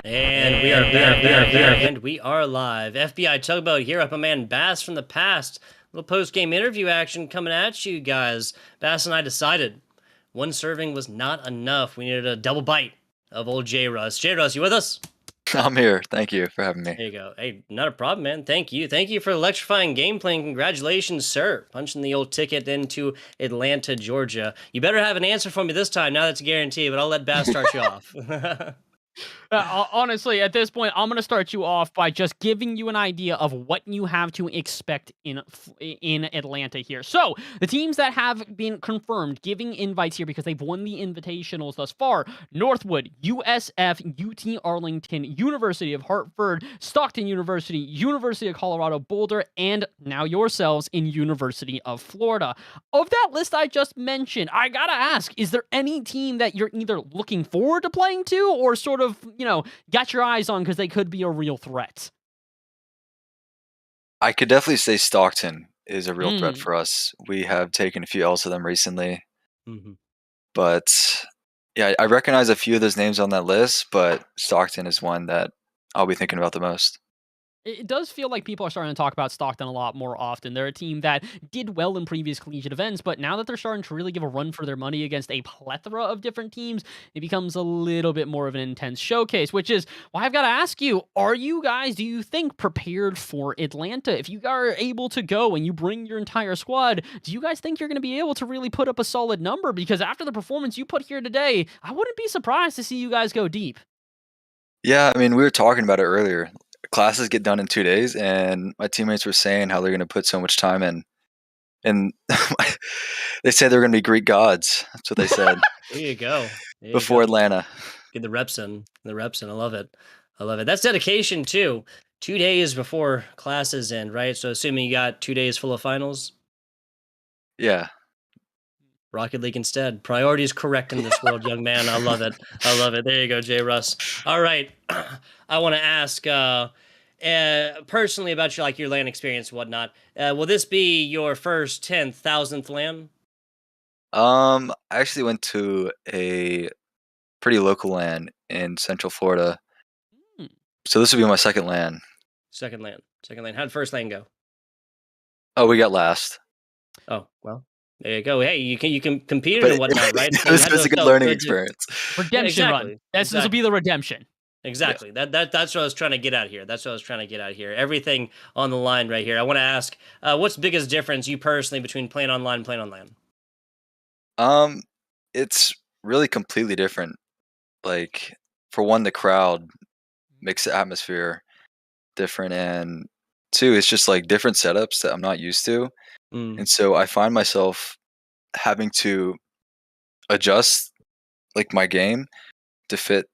And we are back, and we are live. FBI Tugboat here with my man Bass from the past. Little post-game interview action coming at you guys. Bass and I decided one serving was not enough. We needed a double bite of old J-Russ. J-Russ, you with us? I'm here. Thank you for having me. There you go. Hey, not a problem, man. Thank you. Thank you for electrifying gameplay. Congratulations, sir. Punching the old ticket into Atlanta, Georgia. You better have an answer for me this time. Now that's a guarantee, but I'll let Bass start you off. Honestly, at this point, I'm going to start you off by just giving you an idea of what you have to expect in Atlanta here. So, the teams that have been confirmed giving invites here because they've won the invitationals thus far: Northwood, USF, UT Arlington, University of Hartford, Stockton University, University of Colorado Boulder, and now yourselves in University of Florida. Of that list I just mentioned, I gotta ask, is there any team that you're either looking forward to playing to or sort of, got your eyes on because they could be a real threat? I could definitely say Stockton is a real threat for us. We have taken a few L's to them recently. Mm-hmm. But yeah, I recognize a few of those names on that list, but Stockton is one that I'll be thinking about the most. It does feel like people are starting to talk about Stockton a lot more often. They're a team that did well in previous collegiate events, but now that they're starting to really give a run for their money against a plethora of different teams, it becomes a little bit more of an intense showcase, which is why I've got to ask you, are you guys, do you think, prepared for Atlanta? If you are able to go and you bring your entire squad, do you guys think you're going to be able to really put up a solid number? Because after the performance you put here today, I wouldn't be surprised to see you guys go deep. Yeah, I mean, we were talking about it earlier. Classes get done in 2 days, and my teammates were saying how they're going to put so much time in. And they said they're going to be Greek gods. That's what they said. There you go. Before Atlanta. Get the reps in. I love it. That's dedication, too. 2 days before classes end, right? So assuming you got 2 days full of finals? Yeah. Rocket League instead. Priorities correct in this world, young man. I love it. There you go, Jay Russ. All right. I want to ask personally about your LAN experience and whatnot. Will this be your first 10th, 1000th LAN? I actually went to a pretty local LAN in Central Florida. So this would be my second LAN. Second LAN. How'd first LAN go? Oh, we got last. Oh, well. There you go. Hey, you can compete and whatnot, right? It was a good learning experience. Redemption run. This will be the redemption. Exactly. Yeah. That's what I was trying to get out here. Everything on the line right here. I want to ask, what's the biggest difference you personally between playing online and playing on LAN? It's really completely different. Like, for one, the crowd makes the atmosphere different, and two, it's just like different setups that I'm not used to. And so I find myself having to adjust like my game to fit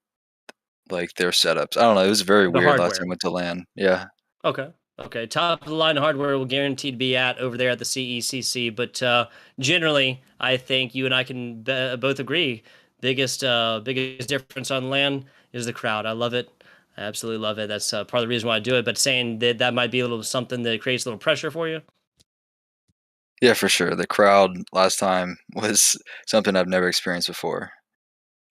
like their setups. I don't know. It was very weird hardware. Last time I went to LAN. Yeah. Okay. Top of the line hardware will guaranteed to be at over there at the CECC. But generally, I think you and I can both agree. Biggest difference on LAN is the crowd. I love it. I absolutely love it. That's part of the reason why I do it. But saying that might be a little something that creates a little pressure for you. Yeah, for sure. The crowd last time was something I've never experienced before.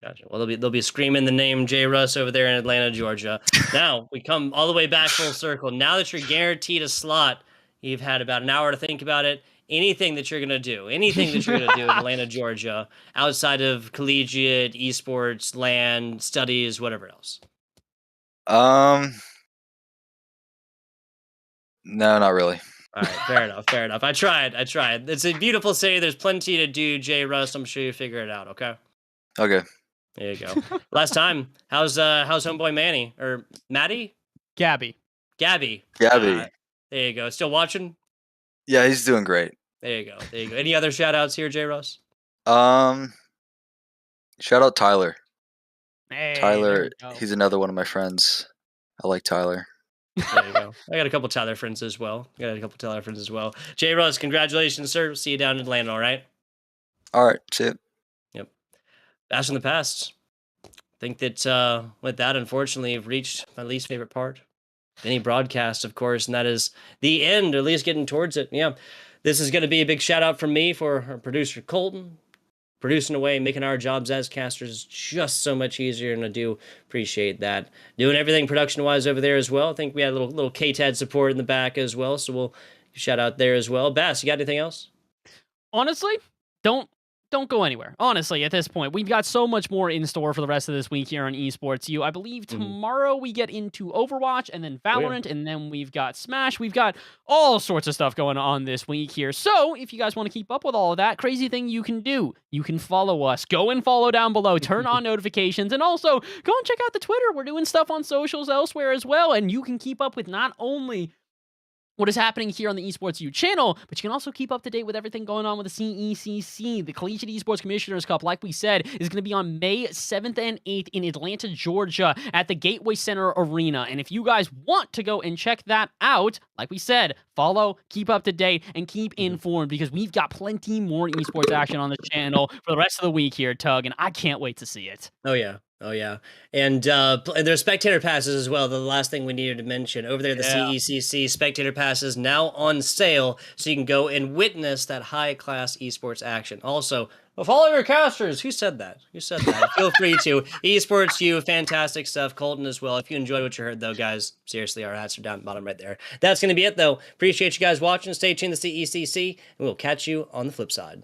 Gotcha. Well, they'll be screaming the name Jay Russ over there in Atlanta, Georgia. Now we come all the way back full circle. Now that you're guaranteed a slot, you've had about an hour to think about it. Anything that you're gonna do in Atlanta, Georgia, outside of collegiate, esports, LAN, studies, whatever else. No, not really. All right, fair enough. I tried. It's a beautiful city. There's plenty to do, Jay Russ. I'm sure you figure it out. Okay. Okay. There you go. Last time, how's homeboy Manny or Maddie? Gabby. There you go. Still watching? Yeah, he's doing great. There you go. Any other shout outs here, Jay Russ? Shout out Tyler. Hey, Tyler, he's another one of my friends. I like Tyler. There you go. I got a couple Tyler friends as well. Jay Russ, congratulations, sir. See you down in Atlanta, all right? All right, see you. Yep. Bash in the past. I think that with that, unfortunately, I've reached my least favorite part. Any broadcast, of course, and that is the end, or at least getting towards it. Yeah. This is going to be a big shout out from me for our producer, Colton, producing away, making our jobs as casters just so much easier, and I do appreciate that. Doing everything production-wise over there as well. I think we had a little KTAD support in the back as well, so we'll shout out there as well. Bass, you got anything else? Honestly, don't go anywhere. Honestly, at this point, we've got so much more in store for the rest of this week here on Esports U. I believe tomorrow we get into Overwatch and then Valorant, and then we've got Smash. We've got all sorts of stuff going on this week here. So if you guys want to keep up with all of that, crazy thing you can do, you can follow us. Go and follow down below. Turn on notifications, and also go and check out the Twitter. We're doing stuff on socials elsewhere as well, and you can keep up with not only what is happening here on the Esports U channel, but you can also keep up to date with everything going on with the CECC. The Collegiate Esports Commissioners Cup, like we said, is going to be on May 7th and 8th in Atlanta, Georgia at the Gateway Center Arena. And if you guys want to go and check that out, like we said, follow, keep up to date, and keep informed, because we've got plenty more esports action on the channel for the rest of the week here, Tug, and I can't wait to see it. Oh, yeah. Oh, yeah. And there's spectator passes as well. The last thing we needed to mention. Over there, the CECC spectator passes now on sale, so you can go and witness that high-class esports action. Also, follow your casters. Who said that? Who said that? Feel free to. Esports U, fantastic stuff. Colton as well. If you enjoyed what you heard, though, guys, seriously, our hats are down the bottom right there. That's going to be it, though. Appreciate you guys watching. Stay tuned to CECC, and we'll catch you on the flip side.